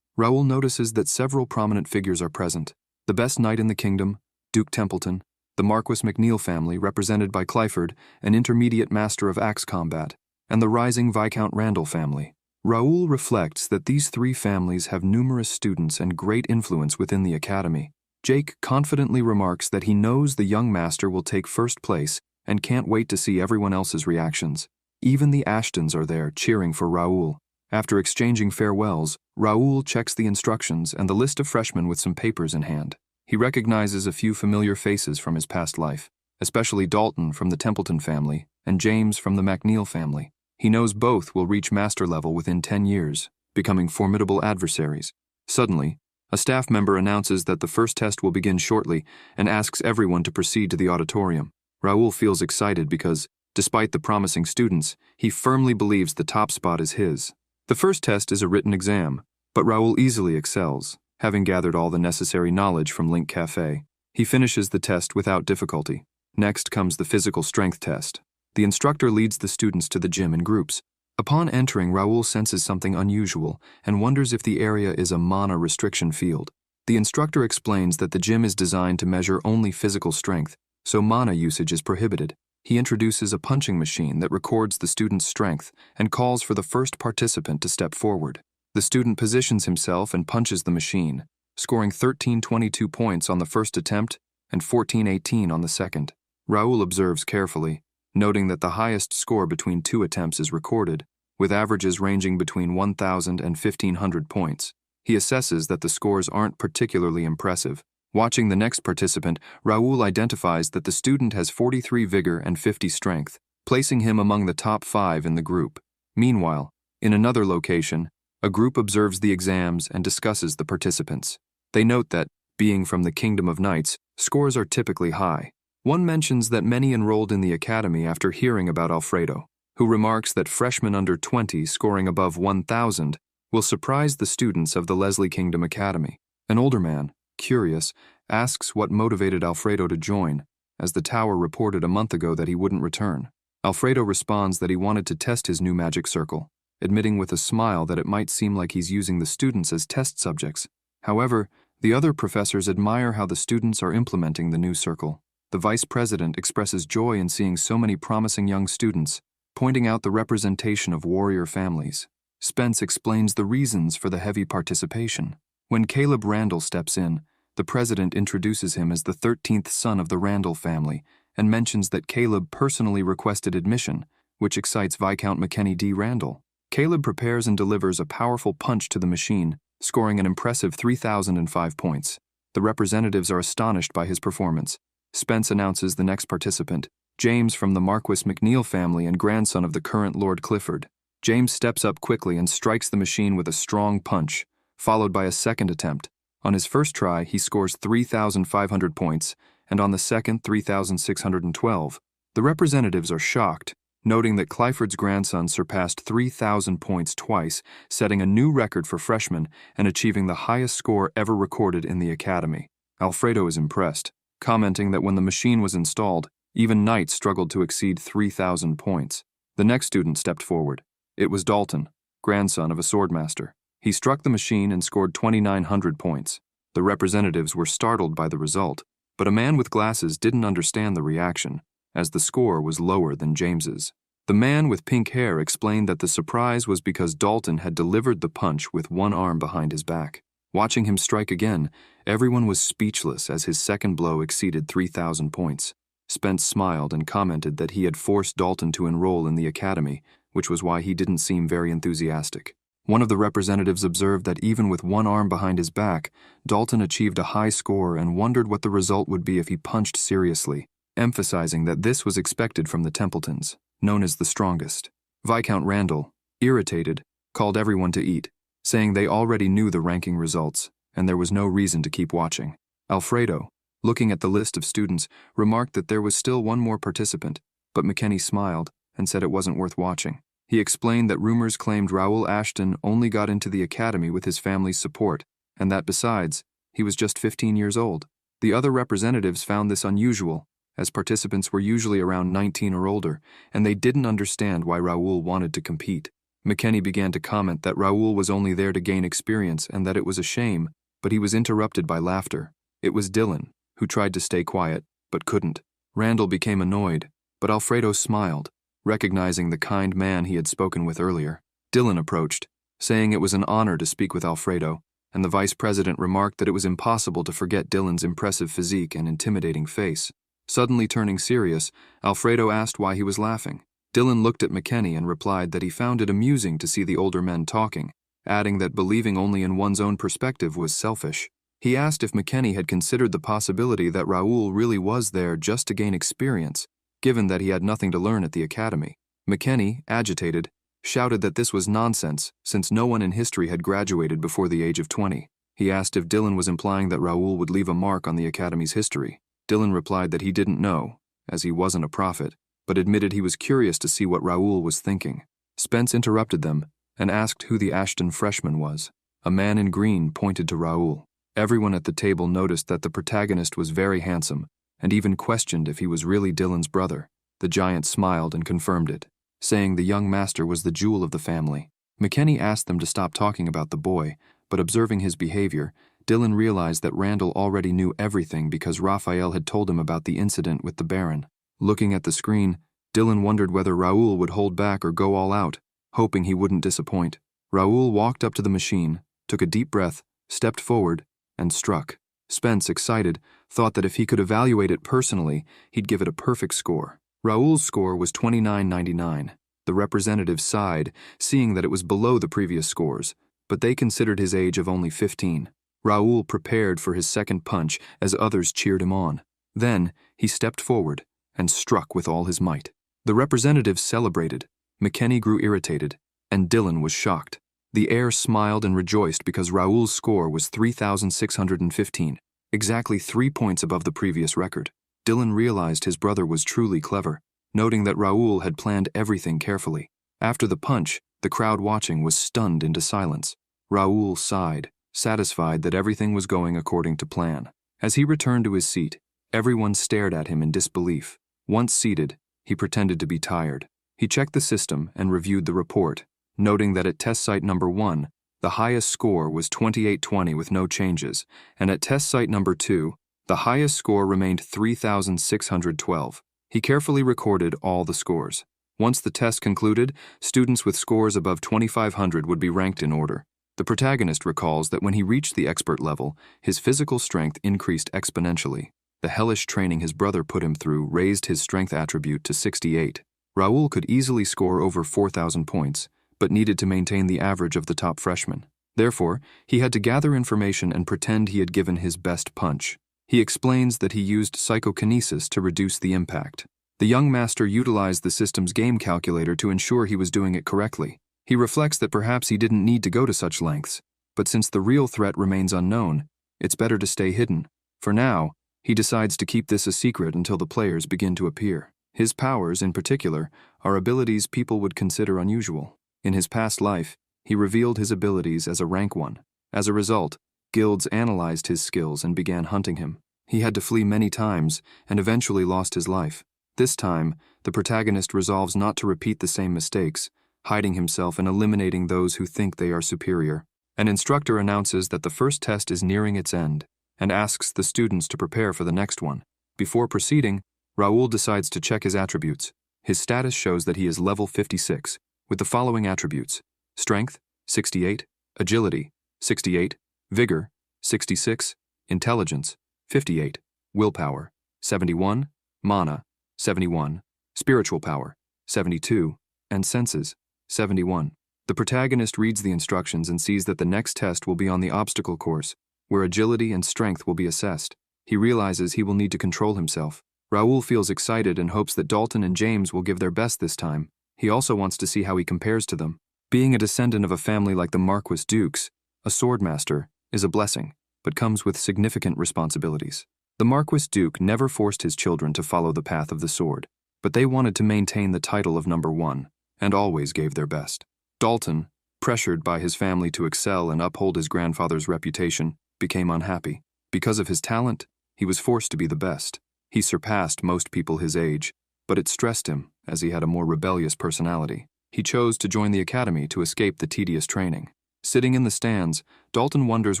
Raul notices that several prominent figures are present. The best knight in the kingdom, Duke Templeton, the Marquis McNeil family represented by Clifford, an intermediate master of axe combat, and the rising Viscount Randall family. Raul reflects that these 3 families have numerous students and great influence within the academy. Jake confidently remarks that he knows the young master will take first place and can't wait to see everyone else's reactions. Even the Ashtons are there, cheering for Raul. After exchanging farewells, Raul checks the instructions and the list of freshmen with some papers in hand. He recognizes a few familiar faces from his past life, especially Dalton from the Templeton family and James from the McNeil family. He knows both will reach master level within 10 years, becoming formidable adversaries. Suddenly, a staff member announces that the first test will begin shortly and asks everyone to proceed to the auditorium. Raul feels excited because, despite the promising students, he firmly believes the top spot is his. The first test is a written exam, but Raul easily excels, having gathered all the necessary knowledge from Link Cafe. He finishes the test without difficulty. Next comes the physical strength test. The instructor leads the students to the gym in groups. Upon entering, Raul senses something unusual and wonders if the area is a mana restriction field. The instructor explains that the gym is designed to measure only physical strength, so mana usage is prohibited. He introduces a punching machine that records the student's strength and calls for the first participant to step forward. The student positions himself and punches the machine, scoring 1322 points on the first attempt and 1418 on the second. Raul observes carefully, noting that the highest score between 2 attempts is recorded, with averages ranging between 1,000 and 1,500 points. He assesses that the scores aren't particularly impressive. Watching the next participant, Raul identifies that the student has 43 vigor and 50 strength. placing him among the top 5 in the group. Meanwhile, in another location, a group observes the exams and discusses the participants. They note that, being from the Kingdom of Knights, scores are typically high. One mentions that many enrolled in the academy after hearing about Alfredo, who remarks that freshmen under 20 scoring above 1,000 will surprise the students of the Leslie Kingdom Academy. An older man, curious, asks what motivated Alfredo to join, as the tower reported a month ago that he wouldn't return. Alfredo responds that he wanted to test his new magic circle, admitting with a smile that it might seem like he's using the students as test subjects. However, the other professors admire how the students are implementing the new circle. The vice president expresses joy in seeing so many promising young students, pointing out the representation of warrior families. Spence explains the reasons for the heavy participation. When Caleb Randall steps in, the president introduces him as the 13th son of the Randall family and mentions that Caleb personally requested admission, which excites Viscount McKenny D. Randall. Caleb prepares and delivers a powerful punch to the machine, scoring an impressive 3,005 points. The representatives are astonished by his performance. Spence announces the next participant, James from the Marquis McNeil family and grandson of the current Lord Clifford. James steps up quickly and strikes the machine with a strong punch, followed by a second attempt. On his first try, he scores 3,500 points, and on the second, 3,612. The representatives are shocked, noting that Clifford's grandson surpassed 3,000 points twice, setting a new record for freshmen and achieving the highest score ever recorded in the academy. Alfredo is impressed, commenting that when the machine was installed, even knights struggled to exceed 3,000 points. The next student stepped forward. It was Dalton, grandson of a swordmaster. He struck the machine and scored 2,900 points. The representatives were startled by the result, but a man with glasses didn't understand the reaction, as the score was lower than James's. The man with pink hair explained that the surprise was because Dalton had delivered the punch with one arm behind his back. Watching him strike again, everyone was speechless as his second blow exceeded 3,000 points. Spence smiled and commented that he had forced Dalton to enroll in the academy, which was why he didn't seem very enthusiastic. One of the representatives observed that even with one arm behind his back, Dalton achieved a high score and wondered what the result would be if he punched seriously, emphasizing that this was expected from the Templetons, known as the strongest. Viscount Randall, irritated, called everyone to eat, saying they already knew the ranking results, and there was no reason to keep watching. Alfredo, looking at the list of students, remarked that there was still one more participant, but McKenny smiled and said it wasn't worth watching. He explained that rumors claimed Raoul Ashton only got into the academy with his family's support, and that besides, he was just 15 years old. The other representatives found this unusual, as participants were usually around 19 or older, and they didn't understand why Raoul wanted to compete. McKenny began to comment that Raoul was only there to gain experience and that it was a shame, but he was interrupted by laughter. It was Dylan, who tried to stay quiet, but couldn't. Randall became annoyed, but Alfredo smiled, recognizing the kind man he had spoken with earlier. Dylan approached, saying it was an honor to speak with Alfredo, and the vice president remarked that it was impossible to forget Dylan's impressive physique and intimidating face. Suddenly turning serious, Alfredo asked why he was laughing. Dylan looked at McKenny and replied that he found it amusing to see the older men talking, adding that believing only in one's own perspective was selfish. He asked if McKenny had considered the possibility that Raoul really was there just to gain experience, given that he had nothing to learn at the academy. McKenny, agitated, shouted that this was nonsense, since no one in history had graduated before the age of 20. He asked if Dylan was implying that Raoul would leave a mark on the academy's history. Dylan replied that he didn't know, as he wasn't a prophet, but admitted he was curious to see what Raoul was thinking. Spence interrupted them and asked who the Ashton freshman was. A man in green pointed to Raoul. Everyone at the table noticed that the protagonist was very handsome, and even questioned if he was really Dylan's brother. The giant smiled and confirmed it, saying the young master was the jewel of the family. McKenny asked them to stop talking about the boy, but observing his behavior, Dylan realized that Randall already knew everything because Raphael had told him about the incident with the Baron. Looking at the screen, Dylan wondered whether Raoul would hold back or go all out, hoping he wouldn't disappoint. Raoul walked up to the machine, took a deep breath, stepped forward, and struck. Spence, excited, thought that if he could evaluate it personally, he'd give it a perfect score. Raoul's score was 2999. The representatives sighed, seeing that it was below the previous scores, but they considered his age of only 15. Raoul prepared for his second punch as others cheered him on. Then, he stepped forward and struck with all his might. The representatives celebrated, McKenny grew irritated, and Dylan was shocked. The heir smiled and rejoiced because Raoul's score was 3,615, exactly 3 points above the previous record. Dylan realized his brother was truly clever, noting that Raoul had planned everything carefully. After the punch, the crowd watching was stunned into silence. Raoul sighed, satisfied that everything was going according to plan. As he returned to his seat, everyone stared at him in disbelief. Once seated, he pretended to be tired. He checked the system and reviewed the report, noting that at test site number 1, the highest score was 2820 with no changes, and at test site number 2, the highest score remained 3,612. He carefully recorded all the scores. Once the test concluded, students with scores above 2,500 would be ranked in order. The protagonist recalls that when he reached the expert level, his physical strength increased exponentially. The hellish training his brother put him through raised his strength attribute to 68. Raoul could easily score over 4,000 points, but needed to maintain the average of the top freshmen. Therefore, he had to gather information and pretend he had given his best punch. He explains that he used psychokinesis to reduce the impact. The young master utilized the system's game calculator to ensure he was doing it correctly. He reflects that perhaps he didn't need to go to such lengths, but since the real threat remains unknown, it's better to stay hidden. For now, he decides to keep this a secret until the players begin to appear. His powers, in particular, are abilities people would consider unusual. In his past life, he revealed his abilities as a rank 1. As a result, guilds analyzed his skills and began hunting him. He had to flee many times and eventually lost his life. This time, the protagonist resolves not to repeat the same mistakes, hiding himself and eliminating those who think they are superior. An instructor announces that the first test is nearing its end and asks the students to prepare for the next one. Before proceeding, Raoul decides to check his attributes. His status shows that he is level 56, with the following attributes: strength, 68, agility, 68, vigor, 66, intelligence, 58, willpower, 71, mana, 71, spiritual power, 72, and senses, 71. The protagonist reads the instructions and sees that the next test will be on the obstacle course, where agility and strength will be assessed. He realizes he will need to control himself. Raoul feels excited and hopes that Dalton and James will give their best this time. He also wants to see how he compares to them. Being a descendant of a family like the Marquis Dukes, a swordmaster, is a blessing, but comes with significant responsibilities. The Marquis Duke never forced his children to follow the path of the sword, but they wanted to maintain the title of number 1, and always gave their best. Dalton, pressured by his family to excel and uphold his grandfather's reputation, became unhappy. Because of his talent, he was forced to be the best. He surpassed most people his age, but it stressed him as he had a more rebellious personality. He chose to join the academy to escape the tedious training. Sitting in the stands, Dalton wonders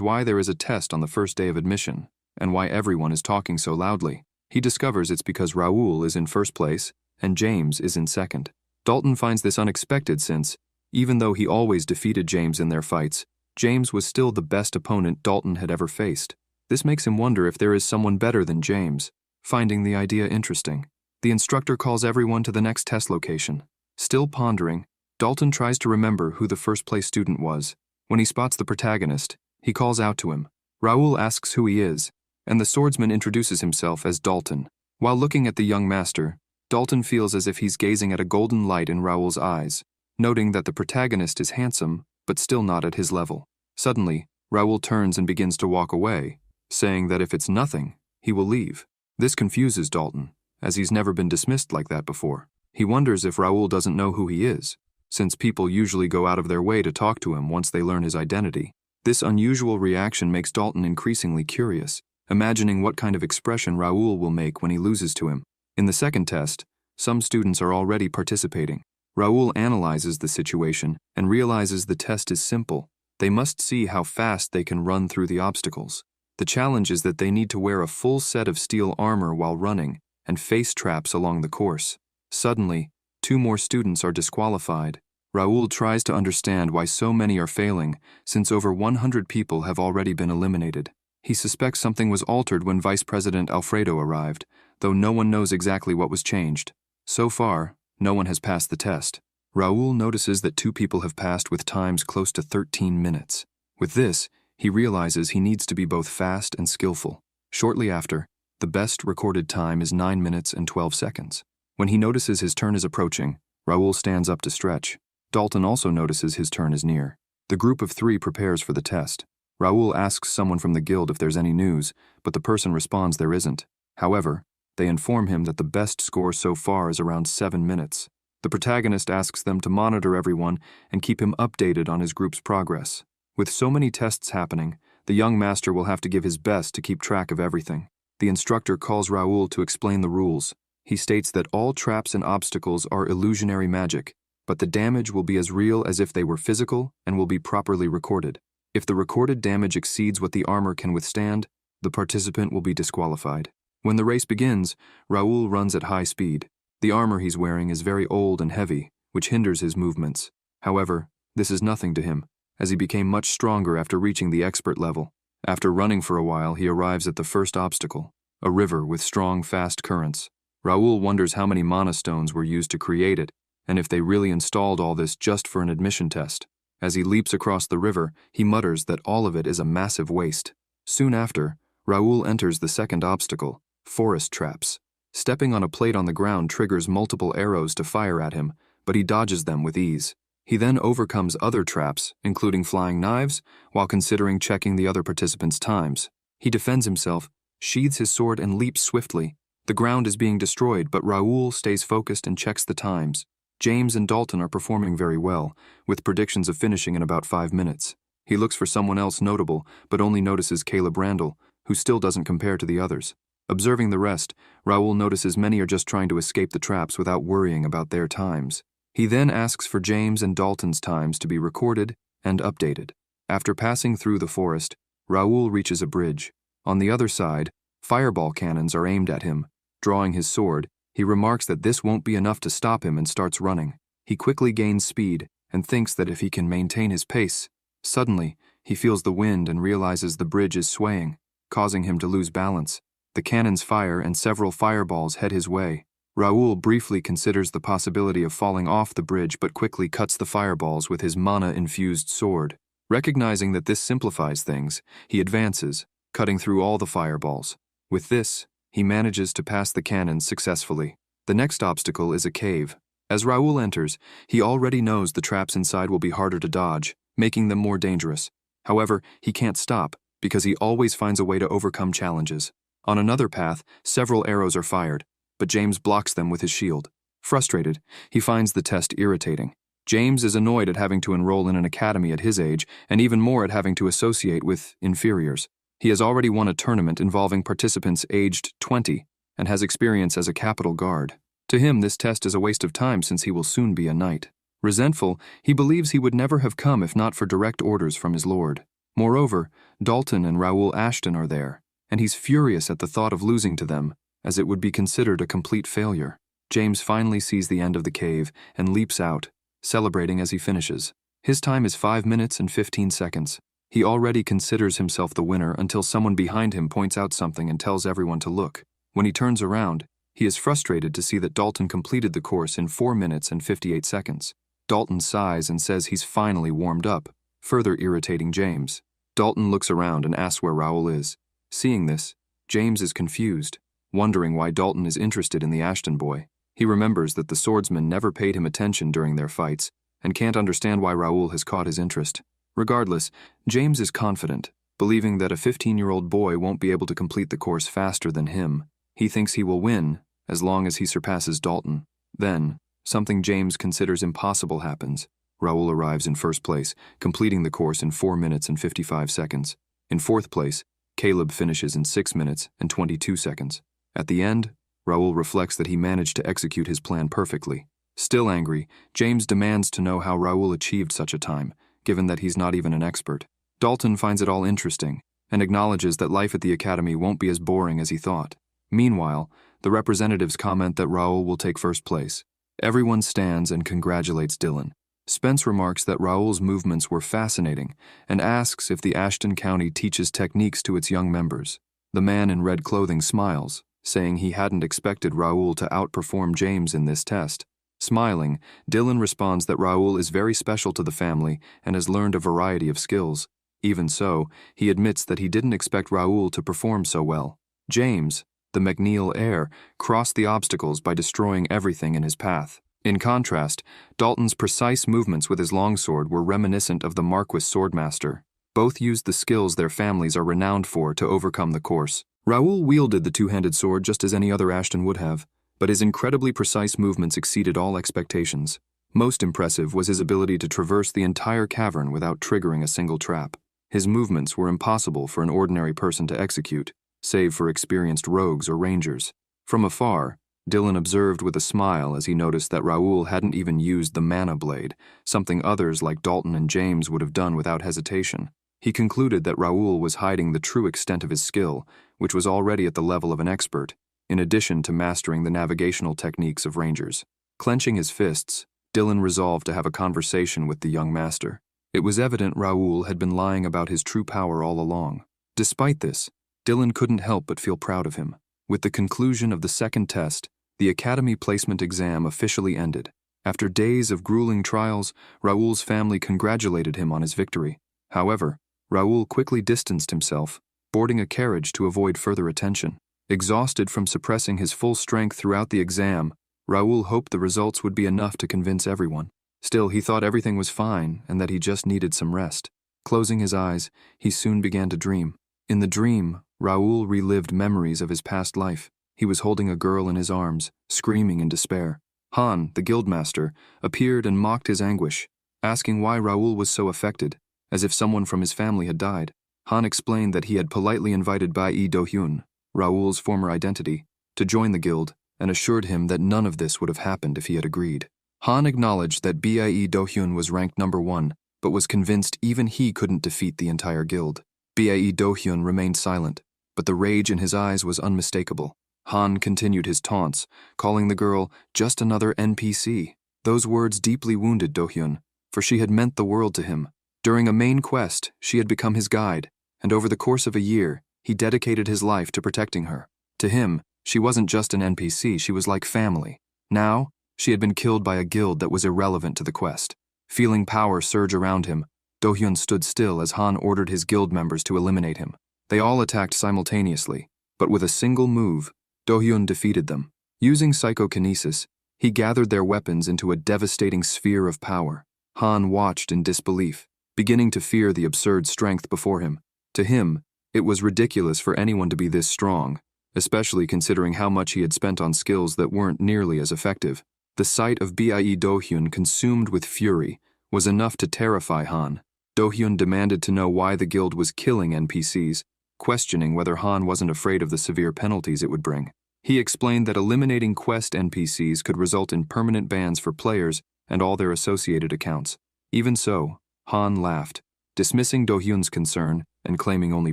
why there is a test on the first day of admission, and why everyone is talking so loudly. He discovers it's because Raoul is in first place and James is in second. Dalton finds this unexpected since, even though he always defeated James in their fights, James was still the best opponent Dalton had ever faced. This makes him wonder if there is someone better than James. Finding the idea interesting, the instructor calls everyone to the next test location. Still pondering, Dalton tries to remember who the first-place student was. When he spots the protagonist, he calls out to him. Raoul asks who he is, and the swordsman introduces himself as Dalton. While looking at the young master, Dalton feels as if he's gazing at a golden light in Raoul's eyes, noting that the protagonist is handsome, but still not at his level. Suddenly, Raoul turns and begins to walk away, saying that if it's nothing, he will leave. This confuses Dalton, as he's never been dismissed like that before. He wonders if Raoul doesn't know who he is, since people usually go out of their way to talk to him once they learn his identity. This unusual reaction makes Dalton increasingly curious, imagining what kind of expression Raoul will make when he loses to him. In the second test, some students are already participating. Raoul analyzes the situation and realizes the test is simple. They must see how fast they can run through the obstacles. The challenge is that they need to wear a full set of steel armor while running and face traps along the course. Suddenly, 2 more students are disqualified. Raoul tries to understand why so many are failing, since over 100 people have already been eliminated. He suspects something was altered when Vice President Alfredo arrived, though no one knows exactly what was changed. So far, no one has passed the test. Raoul notices that 2 people have passed with times close to 13 minutes. With this, he realizes he needs to be both fast and skillful. Shortly after, the best recorded time is 9 minutes and 12 seconds. When he notices his turn is approaching, Raoul stands up to stretch. Dalton also notices his turn is near. The group of 3 prepares for the test. Raoul asks someone from the guild if there's any news, but the person responds there isn't. However, they inform him that the best score so far is around 7 minutes. The protagonist asks them to monitor everyone and keep him updated on his group's progress. With so many tests happening, the young master will have to give his best to keep track of everything. The instructor calls Raoul to explain the rules. He states that all traps and obstacles are illusionary magic, but the damage will be as real as if they were physical and will be properly recorded. If the recorded damage exceeds what the armor can withstand, the participant will be disqualified. When the race begins, Raoul runs at high speed. The armor he's wearing is very old and heavy, which hinders his movements. However, this is nothing to him, as he became much stronger after reaching the expert level. After running for a while, he arrives at the first obstacle, a river with strong, fast currents. Raoul wonders how many mana stones were used to create it, and if they really installed all this just for an admission test. As he leaps across the river, he mutters that all of it is a massive waste. Soon after, Raoul enters the second obstacle, forest traps. Stepping on a plate on the ground triggers multiple arrows to fire at him, but he dodges them with ease. He then overcomes other traps, including flying knives, while considering checking the other participants' times. He defends himself, sheathes his sword, and leaps swiftly. The ground is being destroyed, but Raoul stays focused and checks the times. James and Dalton are performing very well, with predictions of finishing in about 5 minutes. He looks for someone else notable, but only notices Caleb Randall, who still doesn't compare to the others. Observing the rest, Raoul notices many are just trying to escape the traps without worrying about their times. He then asks for James and Dalton's times to be recorded and updated. After passing through the forest, Raoul reaches a bridge. On the other side, fireball cannons are aimed at him. Drawing his sword, he remarks that this won't be enough to stop him and starts running. He quickly gains speed and thinks that if he can maintain his pace. Suddenly, he feels the wind and realizes the bridge is swaying, causing him to lose balance. The cannons fire and several fireballs head his way. Raoul briefly considers the possibility of falling off the bridge but quickly cuts the fireballs with his mana-infused sword. Recognizing that this simplifies things, he advances, cutting through all the fireballs. With this, he manages to pass the cannons successfully. The next obstacle is a cave. As Raoul enters, he already knows the traps inside will be harder to dodge, making them more dangerous. However, he can't stop, because he always finds a way to overcome challenges. On another path, several arrows are fired, but James blocks them with his shield. Frustrated, he finds the test irritating. James is annoyed at having to enroll in an academy at his age, and even more at having to associate with inferiors. He has already won a tournament involving participants aged 20 and has experience as a capital guard. To him, this test is a waste of time since he will soon be a knight. Resentful, he believes he would never have come if not for direct orders from his lord. Moreover, Dalton and Raoul Ashton are there, and he's furious at the thought of losing to them, as it would be considered a complete failure. James finally sees the end of the cave and leaps out, celebrating as he finishes. His time is 5 minutes and 15 seconds. He already considers himself the winner until someone behind him points out something and tells everyone to look. When he turns around, he is frustrated to see that Dalton completed the course in 4 minutes and 58 seconds. Dalton sighs and says he's finally warmed up, further irritating James. Dalton looks around and asks where Raoul is. Seeing this, James is confused, wondering why Dalton is interested in the Ashton boy. He remembers that the swordsman never paid him attention during their fights, and can't understand why Raoul has caught his interest. Regardless, James is confident, believing that a 15-year-old boy won't be able to complete the course faster than him. He thinks he will win, as long as he surpasses Dalton. Then, something James considers impossible happens. Raoul arrives in first place, completing the course in 4 minutes and 55 seconds. In fourth place, Caleb finishes in 6 minutes and 22 seconds. At the end, Raoul reflects that he managed to execute his plan perfectly. Still angry, James demands to know how Raoul achieved such a time, given that he's not even an expert. Dalton finds it all interesting, and acknowledges that life at the academy won't be as boring as he thought. Meanwhile, the representatives comment that Raoul will take first place. Everyone stands and congratulates Dylan. Spence remarks that Raoul's movements were fascinating, and asks if the Ashton County teaches techniques to its young members. The man in red clothing smiles, saying he hadn't expected Raoul to outperform James in this test. Smiling, Dylan responds that Raoul is very special to the family and has learned a variety of skills. Even so, he admits that he didn't expect Raoul to perform so well. James, the McNeil heir, crossed the obstacles by destroying everything in his path. In contrast, Dalton's precise movements with his longsword were reminiscent of the Marquis swordmaster. Both used the skills their families are renowned for to overcome the course. Raoul wielded the two-handed sword just as any other Ashton would have, but his incredibly precise movements exceeded all expectations. Most impressive was his ability to traverse the entire cavern without triggering a single trap. His movements were impossible for an ordinary person to execute, save for experienced rogues or rangers. From afar, Dylan observed with a smile as he noticed that Raoul hadn't even used the mana blade, something others like Dalton and James would have done without hesitation. He concluded that Raoul was hiding the true extent of his skill, which was already at the level of an expert, in addition to mastering the navigational techniques of rangers. Clenching his fists, Dylan resolved to have a conversation with the young master. It was evident Raoul had been lying about his true power all along. Despite this, Dylan couldn't help but feel proud of him. With the conclusion of the second test, the academy placement exam officially ended. After days of grueling trials, Raoul's family congratulated him on his victory. However, Raoul quickly distanced himself, boarding a carriage to avoid further attention. Exhausted from suppressing his full strength throughout the exam, Raoul hoped the results would be enough to convince everyone. Still, he thought everything was fine and that he just needed some rest. Closing his eyes, he soon began to dream. In the dream, Raoul relived memories of his past life. He was holding a girl in his arms, screaming in despair. Han, the guildmaster, appeared and mocked his anguish, asking why Raoul was so affected, as if someone from his family had died. Han explained that he had politely invited Bai Do-hyun, Raoul's former identity, to join the guild, and assured him that none of this would have happened if he had agreed. Han acknowledged that Bai Do-hyun was ranked number 1, but was convinced even he couldn't defeat the entire guild. Bai Do-hyun remained silent, but the rage in his eyes was unmistakable. Han continued his taunts, calling the girl just another NPC. Those words deeply wounded Do-hyun, for she had meant the world to him. During a main quest, she had become his guide, and over the course of a year, he dedicated his life to protecting her. To him, she wasn't just an NPC, she was like family. Now, she had been killed by a guild that was irrelevant to the quest. Feeling power surge around him, Do-hyun stood still as Han ordered his guild members to eliminate him. They all attacked simultaneously, but with a single move, Do-hyun defeated them. Using psychokinesis, he gathered their weapons into a devastating sphere of power. Han watched in disbelief, beginning to fear the absurd strength before him. To him, it was ridiculous for anyone to be this strong, especially considering how much he had spent on skills that weren't nearly as effective. The sight of Bai Do-hyun consumed with fury was enough to terrify Han. Do-hyun demanded to know why the guild was killing NPCs, questioning whether Han wasn't afraid of the severe penalties it would bring. He explained that eliminating quest NPCs could result in permanent bans for players and all their associated accounts. Even so, Han laughed, dismissing Do-hyun's concern and claiming only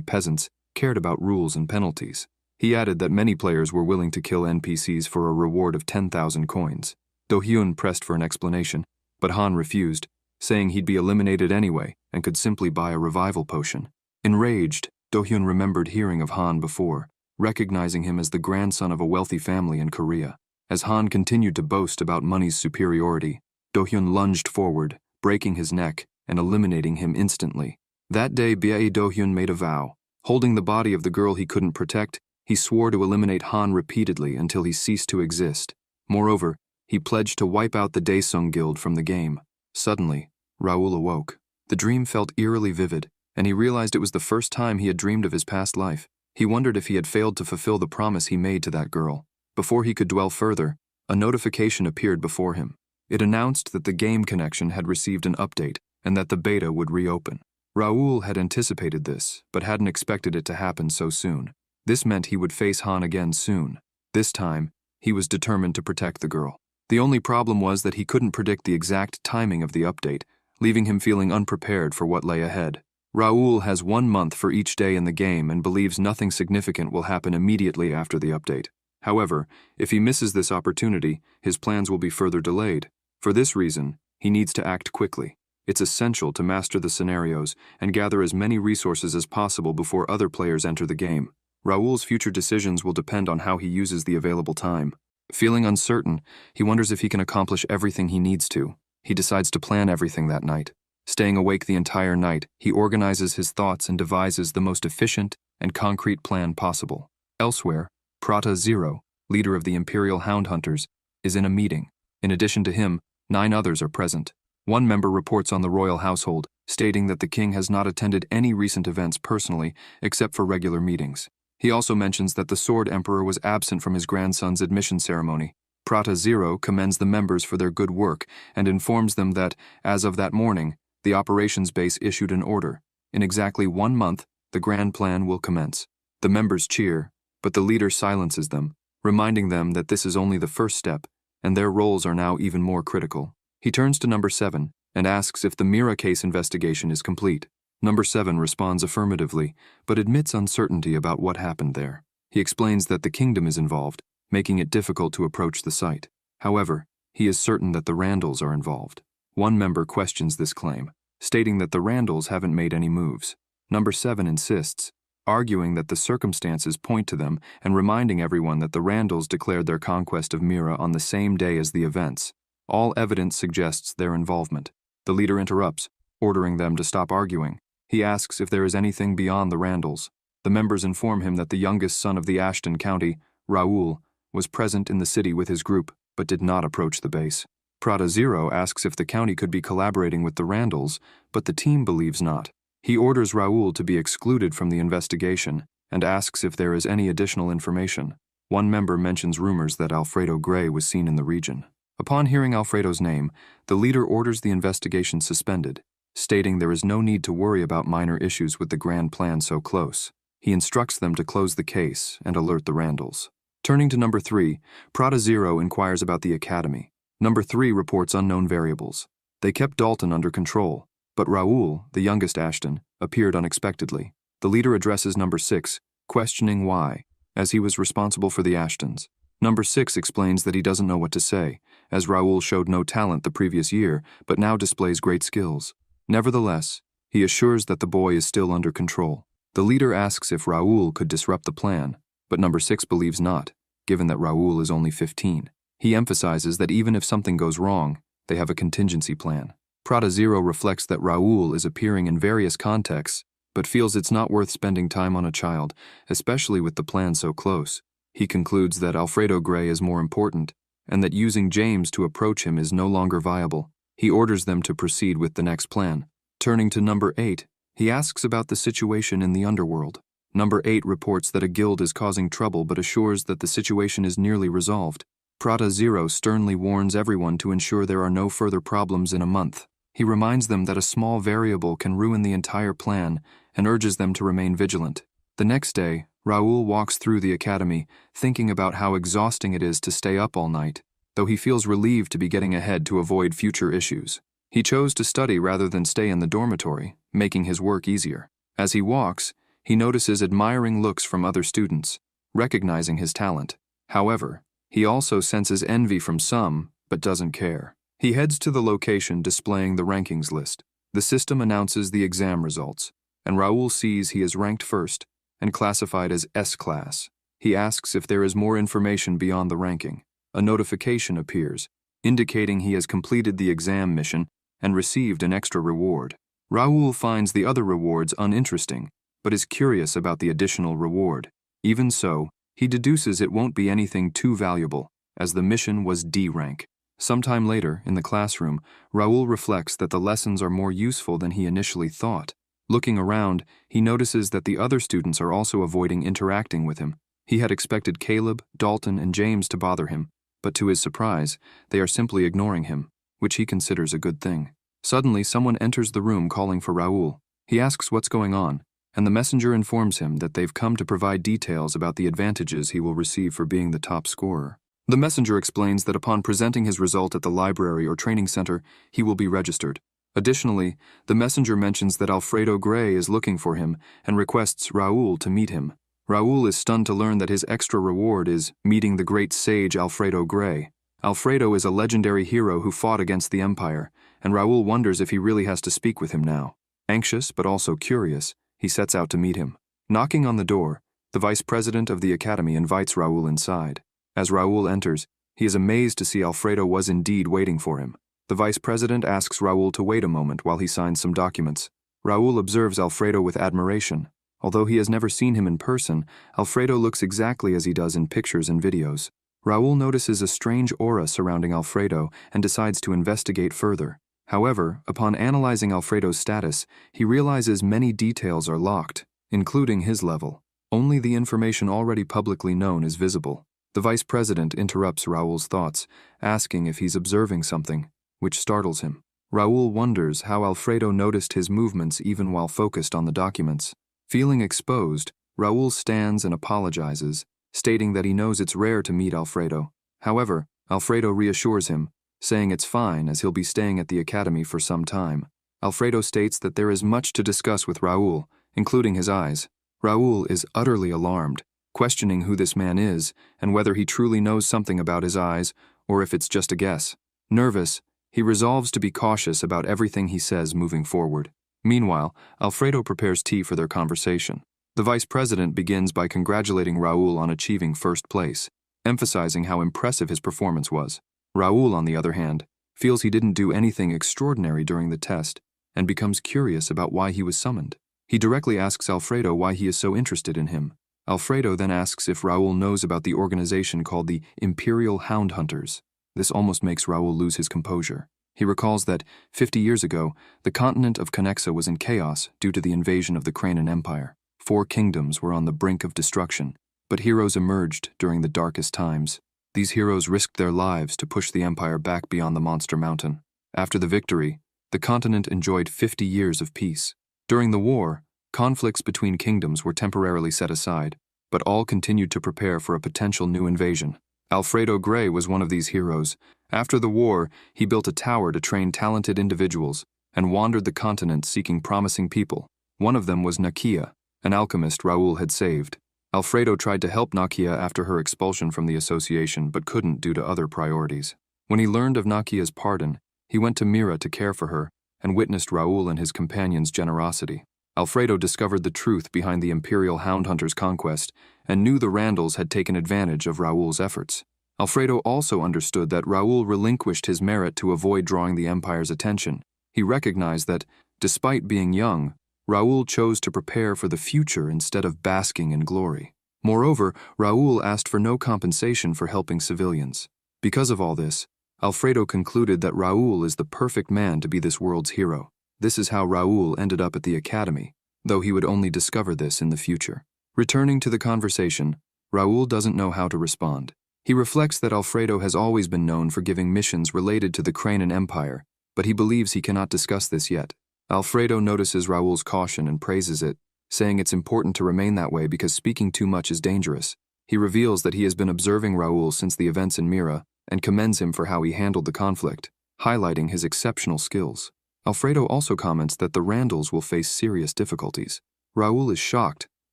peasants cared about rules and penalties. He added that many players were willing to kill NPCs for a reward of 10,000 coins. Do-hyun pressed for an explanation, but Han refused, saying he'd be eliminated anyway and could simply buy a revival potion. Enraged, Do-hyun remembered hearing of Han before, recognizing him as the grandson of a wealthy family in Korea. As Han continued to boast about money's superiority, Do-hyun lunged forward, breaking his neck and eliminating him instantly. That day, Bai Do-hyun made a vow. Holding the body of the girl he couldn't protect, he swore to eliminate Han repeatedly until he ceased to exist. Moreover, he pledged to wipe out the Daesung Guild from the game. Suddenly, Raoul awoke. The dream felt eerily vivid, and he realized it was the first time he had dreamed of his past life. He wondered if he had failed to fulfill the promise he made to that girl. Before he could dwell further, a notification appeared before him. It announced that the game connection had received an update and that the beta would reopen. Raoul had anticipated this, but hadn't expected it to happen so soon. This meant he would face Han again soon. This time, he was determined to protect the girl. The only problem was that he couldn't predict the exact timing of the update, leaving him feeling unprepared for what lay ahead. Raoul has 1 month for each day in the game and believes nothing significant will happen immediately after the update. However, if he misses this opportunity, his plans will be further delayed. For this reason, he needs to act quickly. It's essential to master the scenarios and gather as many resources as possible before other players enter the game. Raoul's future decisions will depend on how he uses the available time. Feeling uncertain, he wonders if he can accomplish everything he needs to. He decides to plan everything that night. Staying awake the entire night, he organizes his thoughts and devises the most efficient and concrete plan possible. Elsewhere, Prata Zero, leader of the Imperial Hound Hunters, is in a meeting. In addition to him, 9 others are present. One member reports on the royal household, stating that the king has not attended any recent events personally except for regular meetings. He also mentions that the Sword Emperor was absent from his grandson's admission ceremony. Prata Zero commends the members for their good work and informs them that, as of that morning, the operations base issued an order. In exactly 1 month, the grand plan will commence. The members cheer, but the leader silences them, reminding them that this is only the first step, and their roles are now even more critical. He turns to number 7 and asks if the Mira case investigation is complete. Number 7 responds affirmatively, but admits uncertainty about what happened there. He explains that the kingdom is involved, making it difficult to approach the site. However, he is certain that the Randalls are involved. One member questions this claim, stating that the Randalls haven't made any moves. Number 7 insists, arguing that the circumstances point to them and reminding everyone that the Randalls declared their conquest of Mira on the same day as the events. All evidence suggests their involvement. The leader interrupts, ordering them to stop arguing. He asks if there is anything beyond the Randalls. The members inform him that the youngest son of the Ashton County, Raoul, was present in the city with his group, but did not approach the base. Prata Zero asks if the county could be collaborating with the Randalls, but the team believes not. He orders Raoul to be excluded from the investigation and asks if there is any additional information. One member mentions rumors that Alfredo Gray was seen in the region. Upon hearing Alfredo's name, the leader orders the investigation suspended, stating there is no need to worry about minor issues with the grand plan so close. He instructs them to close the case and alert the Randalls. Turning to number 3, Prata Zero inquires about the academy. Number 3 reports unknown variables. They kept Dalton under control, but Raoul, the youngest Ashton, appeared unexpectedly. The leader addresses number 6, questioning why, as he was responsible for the Ashtons. Number 6 explains that he doesn't know what to say, as Raoul showed no talent the previous year, but now displays great skills. Nevertheless, he assures that the boy is still under control. The leader asks if Raoul could disrupt the plan, but number 6 believes not, given that Raoul is only 15. He emphasizes that even if something goes wrong, they have a contingency plan. Prata Zero reflects that Raoul is appearing in various contexts, but feels it's not worth spending time on a child, especially with the plan so close. He concludes that Alfredo Gray is more important, and that using James to approach him is no longer viable. He orders them to proceed with the next plan. Turning to number 8, he asks about the situation in the underworld. Number 8 reports that a guild is causing trouble but assures that the situation is nearly resolved. Prata Zero sternly warns everyone to ensure there are no further problems in a month. He reminds them that a small variable can ruin the entire plan and urges them to remain vigilant. The next day, Raoul walks through the academy, thinking about how exhausting it is to stay up all night, though he feels relieved to be getting ahead to avoid future issues. He chose to study rather than stay in the dormitory, making his work easier. As he walks, he notices admiring looks from other students, recognizing his talent. However, he also senses envy from some, but doesn't care. He heads to the location displaying the rankings list. The system announces the exam results, and Raoul sees he is ranked first and classified as S-class. He asks if there is more information beyond the ranking. A notification appears, indicating he has completed the exam mission and received an extra reward. Raoul finds the other rewards uninteresting, but is curious about the additional reward. Even so, he deduces it won't be anything too valuable, as the mission was D rank. Sometime later, in the classroom, Raoul reflects that the lessons are more useful than he initially thought. Looking around, he notices that the other students are also avoiding interacting with him. He had expected Caleb, Dalton, and James to bother him, but to his surprise, they are simply ignoring him, which he considers a good thing. Suddenly, someone enters the room calling for Raoul. He asks what's going on, and the messenger informs him that they've come to provide details about the advantages he will receive for being the top scorer. The messenger explains that upon presenting his result at the library or training center, he will be registered. Additionally, the messenger mentions that Alfredo Gray is looking for him and requests Raoul to meet him. Raoul is stunned to learn that his extra reward is meeting the great sage Alfredo Gray. Alfredo is a legendary hero who fought against the Empire, and Raoul wonders if he really has to speak with him now. Anxious but also curious, he sets out to meet him. Knocking on the door, the vice president of the academy invites Raoul inside. As Raoul enters, he is amazed to see Alfredo was indeed waiting for him. The vice president asks Raoul to wait a moment while he signs some documents. Raoul observes Alfredo with admiration. Although he has never seen him in person, Alfredo looks exactly as he does in pictures and videos. Raul notices a strange aura surrounding Alfredo and decides to investigate further. However, upon analyzing Alfredo's status, he realizes many details are locked, including his level. Only the information already publicly known is visible. The vice president interrupts Raul's thoughts, asking if he's observing something, which startles him. Raul wonders how Alfredo noticed his movements even while focused on the documents. Feeling exposed, Raul stands and apologizes, stating that he knows it's rare to meet Alfredo. However, Alfredo reassures him, saying it's fine as he'll be staying at the academy for some time. Alfredo states that there is much to discuss with Raul, including his eyes. Raul is utterly alarmed, questioning who this man is and whether he truly knows something about his eyes or if it's just a guess. Nervous, he resolves to be cautious about everything he says moving forward. Meanwhile, Alfredo prepares tea for their conversation. The vice president begins by congratulating Raul on achieving first place, emphasizing how impressive his performance was. Raul, on the other hand, feels he didn't do anything extraordinary during the test and becomes curious about why he was summoned. He directly asks Alfredo why he is so interested in him. Alfredo then asks if Raul knows about the organization called the Imperial Hound Hunters. This almost makes Raul lose his composure. He recalls that, 50 years ago, the continent of Conexa was in chaos due to the invasion of the Cranian Empire. 4 kingdoms were on the brink of destruction, but heroes emerged during the darkest times. These heroes risked their lives to push the empire back beyond the Monster Mountain. After the victory, the continent enjoyed 50 years of peace. During the war, conflicts between kingdoms were temporarily set aside, but all continued to prepare for a potential new invasion. Alfredo Gray was one of these heroes. After the war, he built a tower to train talented individuals and wandered the continent seeking promising people. One of them was Nakia, an alchemist Raul had saved. Alfredo tried to help Nakia after her expulsion from the association but couldn't due to other priorities. When he learned of Nakia's pardon, he went to Mira to care for her and witnessed Raul and his companions' generosity. Alfredo discovered the truth behind the Imperial Hound Hunters' conquest and knew the Randalls had taken advantage of Raul's efforts. Alfredo also understood that Raul relinquished his merit to avoid drawing the Empire's attention. He recognized that, despite being young, Raul chose to prepare for the future instead of basking in glory. Moreover, Raul asked for no compensation for helping civilians. Because of all this, Alfredo concluded that Raul is the perfect man to be this world's hero. This is how Raul ended up at the academy, though he would only discover this in the future. Returning to the conversation, Raul doesn't know how to respond. He reflects that Alfredo has always been known for giving missions related to the Cranian Empire, but he believes he cannot discuss this yet. Alfredo notices Raul's caution and praises it, saying it's important to remain that way because speaking too much is dangerous. He reveals that he has been observing Raul since the events in Mira and commends him for how he handled the conflict, highlighting his exceptional skills. Alfredo also comments that the Randalls will face serious difficulties. Raul is shocked,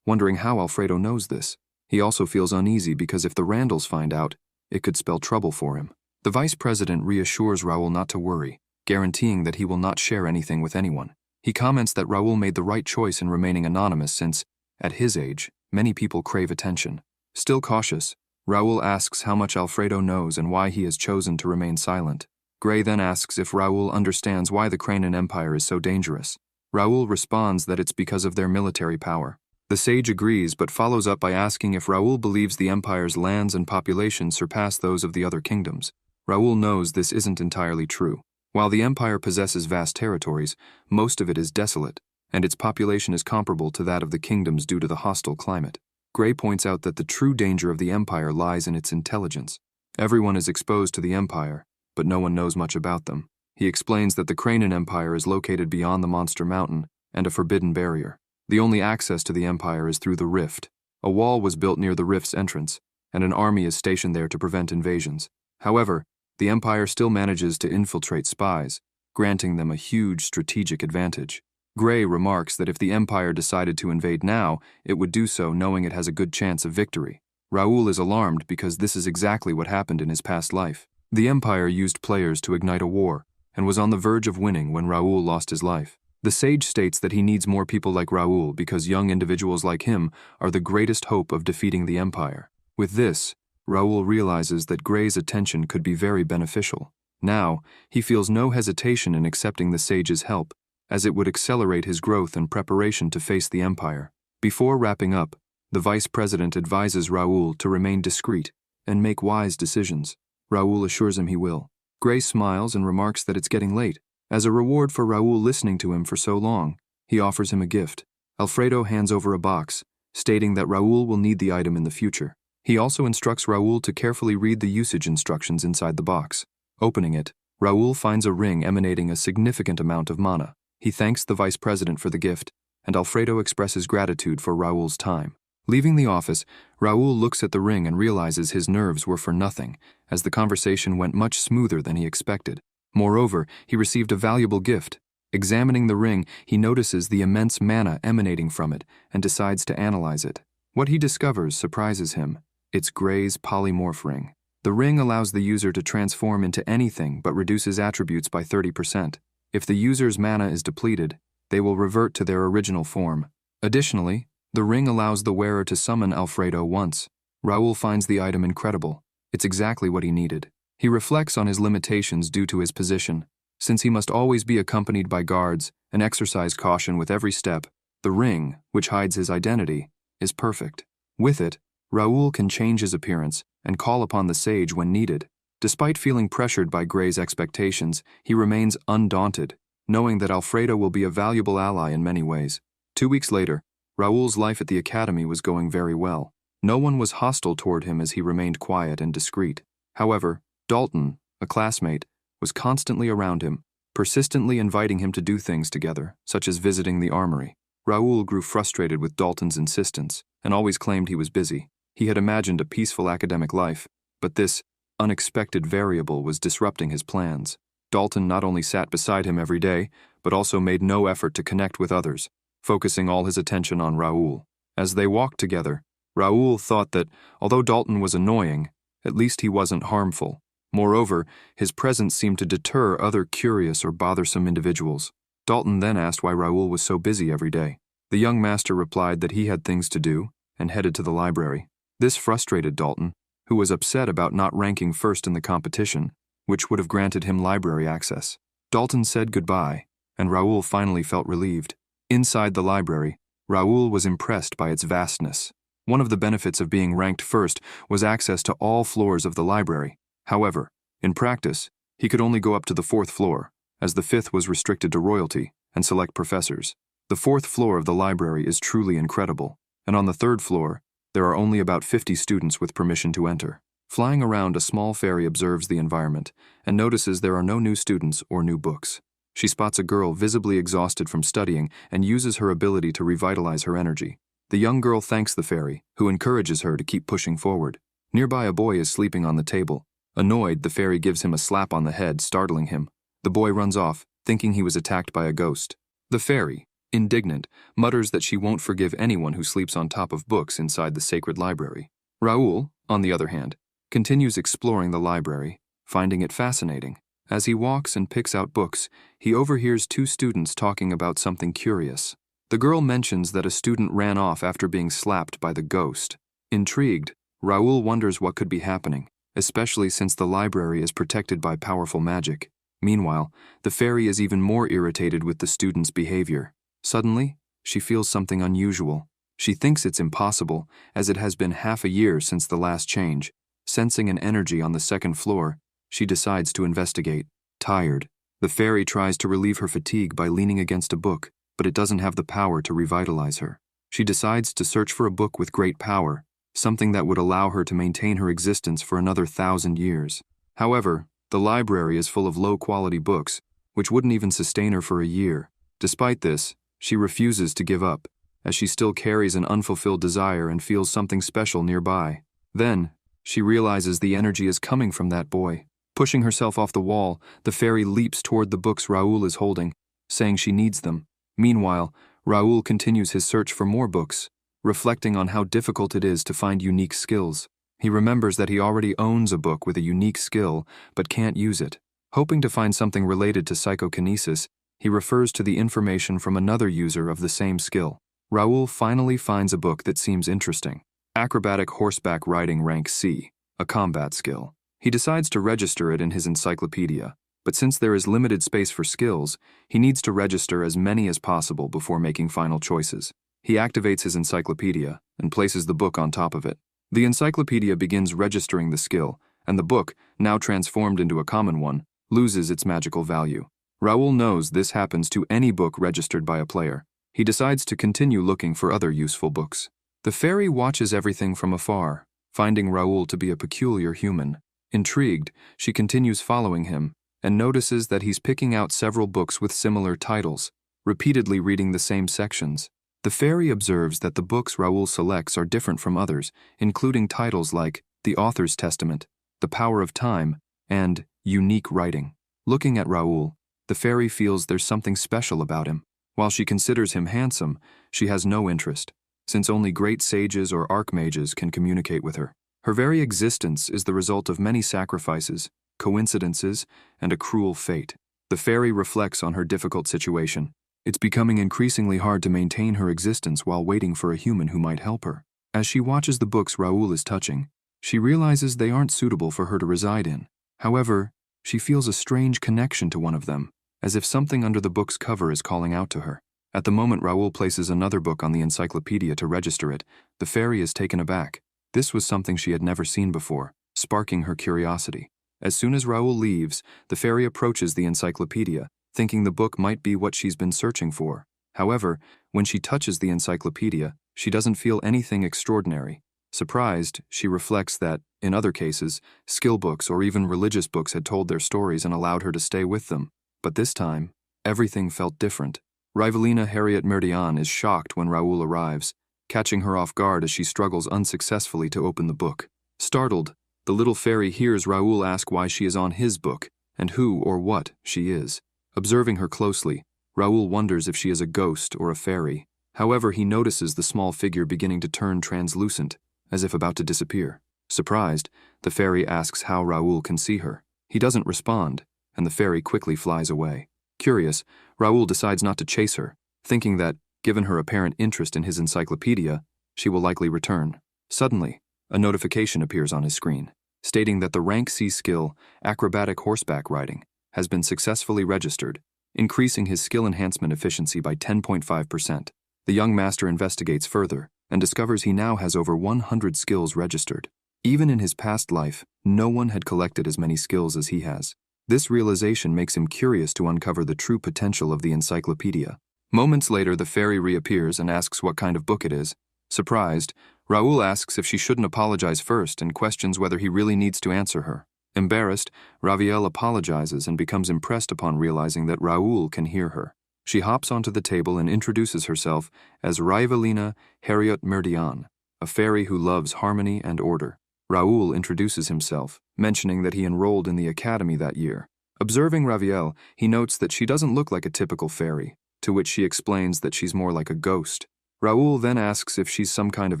wondering how Alfredo knows this. He also feels uneasy because if the Randalls find out, it could spell trouble for him. The vice president reassures Raul not to worry, guaranteeing that he will not share anything with anyone. He comments that Raul made the right choice in remaining anonymous since, at his age, many people crave attention. Still cautious, Raul asks how much Alfredo knows and why he has chosen to remain silent. Gray then asks if Raul understands why the Cranian Empire is so dangerous. Raul responds that it's because of their military power. The sage agrees but follows up by asking if Raul believes the Empire's lands and population surpass those of the other kingdoms. Raul knows this isn't entirely true. While the Empire possesses vast territories, most of it is desolate, and its population is comparable to that of the kingdoms due to the hostile climate. Gray points out that the true danger of the Empire lies in its intelligence. Everyone is exposed to the Empire, but no one knows much about them. He explains that the Cranian Empire is located beyond the Monster Mountain and a forbidden barrier. The only access to the Empire is through the Rift. A wall was built near the Rift's entrance, and an army is stationed there to prevent invasions. However, the Empire still manages to infiltrate spies, granting them a huge strategic advantage. Gray remarks that if the Empire decided to invade now, it would do so knowing it has a good chance of victory. Raul is alarmed because this is exactly what happened in his past life. The Empire used players to ignite a war, and was on the verge of winning when Raul lost his life. The sage states that he needs more people like Raul because young individuals like him are the greatest hope of defeating the Empire. With this, Raul realizes that Gray's attention could be very beneficial. Now, he feels no hesitation in accepting the sage's help, as it would accelerate his growth and preparation to face the Empire. Before wrapping up, the vice president advises Raoul to remain discreet and make wise decisions. Raoul assures him he will. Gray smiles and remarks that it's getting late. As a reward for Raoul listening to him for so long, he offers him a gift. Alfredo hands over a box, stating that Raoul will need the item in the future. He also instructs Raoul to carefully read the usage instructions inside the box. Opening it, Raoul finds a ring emanating a significant amount of mana. He thanks the vice president for the gift, and Alfredo expresses gratitude for Raoul's time. Leaving the office, Raoul looks at the ring and realizes his nerves were for nothing, as the conversation went much smoother than he expected. Moreover, he received a valuable gift. Examining the ring, he notices the immense mana emanating from it and decides to analyze it. What he discovers surprises him. It's Gray's polymorph ring. The ring allows the user to transform into anything but reduces attributes by 30%. If the user's mana is depleted, they will revert to their original form. Additionally, the ring allows the wearer to summon Alfredo once. Raoul finds the item incredible. It's exactly what he needed. He reflects on his limitations due to his position. Since he must always be accompanied by guards and exercise caution with every step, the ring, which hides his identity, is perfect. With it, Raoul can change his appearance and call upon the sage when needed. Despite feeling pressured by Gray's expectations, he remains undaunted, knowing that Alfredo will be a valuable ally in many ways. 2 weeks later, Raoul's life at the academy was going very well. No one was hostile toward him as he remained quiet and discreet. However, Dalton, a classmate, was constantly around him, persistently inviting him to do things together, such as visiting the armory. Raoul grew frustrated with Dalton's insistence and always claimed he was busy. He had imagined a peaceful academic life, but this unexpected variable was disrupting his plans. Dalton not only sat beside him every day, but also made no effort to connect with others, focusing all his attention on Raoul. As they walked together, Raoul thought that, although Dalton was annoying, at least he wasn't harmful. Moreover, his presence seemed to deter other curious or bothersome individuals. Dalton then asked why Raoul was so busy every day. The young master replied that he had things to do and headed to the library. This frustrated Dalton, who was upset about not ranking first in the competition, which would have granted him library access. Dalton said goodbye, and Raoul finally felt relieved. Inside the library, Raoul was impressed by its vastness. One of the benefits of being ranked first was access to all floors of the library. However, in practice, he could only go up to the 4th floor, as the 5th was restricted to royalty and select professors. The 4th floor of the library is truly incredible, and on the 3rd floor, there are only about 50 students with permission to enter. Flying around, a small fairy observes the environment and notices there are no new students or new books. She spots a girl visibly exhausted from studying and uses her ability to revitalize her energy. The young girl thanks the fairy, who encourages her to keep pushing forward. Nearby, a boy is sleeping on the table. Annoyed, the fairy gives him a slap on the head, startling him. The boy runs off, thinking he was attacked by a ghost. The fairy, indignant, mutters that she won't forgive anyone who sleeps on top of books inside the sacred library. Raoul, on the other hand, continues exploring the library, finding it fascinating. As he walks and picks out books, he overhears 2 students talking about something curious. The girl mentions that a student ran off after being slapped by the ghost. Intrigued, Raoul wonders what could be happening, especially since the library is protected by powerful magic. Meanwhile, the fairy is even more irritated with the student's behavior. Suddenly, she feels something unusual. She thinks it's impossible, as it has been half a year since the last change. Sensing an energy on the 2nd floor, she decides to investigate. Tired, the fairy tries to relieve her fatigue by leaning against a book, but it doesn't have the power to revitalize her. She decides to search for a book with great power, something that would allow her to maintain her existence for another 1,000 years. However, the library is full of low-quality books, which wouldn't even sustain her for a year. Despite this, she refuses to give up, as she still carries an unfulfilled desire and feels something special nearby. Then, she realizes the energy is coming from that boy. Pushing herself off the wall, the fairy leaps toward the books Raoul is holding, saying she needs them. Meanwhile, Raoul continues his search for more books, reflecting on how difficult it is to find unique skills. He remembers that he already owns a book with a unique skill, but can't use it. Hoping to find something related to psychokinesis, he refers to the information from another user of the same skill. Raoul finally finds a book that seems interesting. Acrobatic horseback riding rank C, a combat skill. He decides to register it in his encyclopedia, but since there is limited space for skills, he needs to register as many as possible before making final choices. He activates his encyclopedia and places the book on top of it. The encyclopedia begins registering the skill, and the book, now transformed into a common one, loses its magical value. Raoul knows this happens to any book registered by a player. He decides to continue looking for other useful books. The fairy watches everything from afar, finding Raoul to be a peculiar human. Intrigued, she continues following him and notices that he's picking out several books with similar titles, repeatedly reading the same sections. The fairy observes that the books Raoul selects are different from others, including titles like The Author's Testament, The Power of Time, and Unique Writing. Looking at Raoul, the fairy feels there's something special about him. While she considers him handsome, she has no interest, since only great sages or archmages can communicate with her. Her very existence is the result of many sacrifices, coincidences, and a cruel fate. The fairy reflects on her difficult situation. It's becoming increasingly hard to maintain her existence while waiting for a human who might help her. As she watches the books Raoul is touching, she realizes they aren't suitable for her to reside in. However, she feels a strange connection to one of them, as if something under the book's cover is calling out to her. At the moment Raoul places another book on the encyclopedia to register it, the fairy is taken aback. This was something she had never seen before, sparking her curiosity. As soon as Raoul leaves, the fairy approaches the encyclopedia, thinking the book might be what she's been searching for. However, when she touches the encyclopedia, she doesn't feel anything extraordinary. Surprised, she reflects that, in other cases, skill books or even religious books had told their stories and allowed her to stay with them. But this time, everything felt different. Rivalina Harriet Meridian is shocked when Raoul arrives, catching her off guard as she struggles unsuccessfully to open the book. Startled, the little fairy hears Raoul ask why she is on his book, and who or what she is. Observing her closely, Raoul wonders if she is a ghost or a fairy. However, he notices the small figure beginning to turn translucent, as if about to disappear. Surprised, the fairy asks how Raoul can see her. He doesn't respond, and the fairy quickly flies away. Curious, Raoul decides not to chase her, thinking that, given her apparent interest in his encyclopedia, she will likely return. Suddenly, a notification appears on his screen, stating that the rank C skill, acrobatic horseback riding, has been successfully registered, increasing his skill enhancement efficiency by 10.5%. The young master investigates further and discovers he now has over 100 skills registered. Even in his past life, no one had collected as many skills as he has. This realization makes him curious to uncover the true potential of the encyclopedia. Moments later, the fairy reappears and asks what kind of book it is. Surprised, Raoul asks if she shouldn't apologize first and questions whether he really needs to answer her. Embarrassed, Ravielle apologizes and becomes impressed upon realizing that Raoul can hear her. She hops onto the table and introduces herself as Rivalina Harriet Meridian, a fairy who loves harmony and order. Raoul introduces himself, mentioning that he enrolled in the academy that year. Observing Ravielle, he notes that she doesn't look like a typical fairy, to which she explains that she's more like a ghost. Raoul then asks if she's some kind of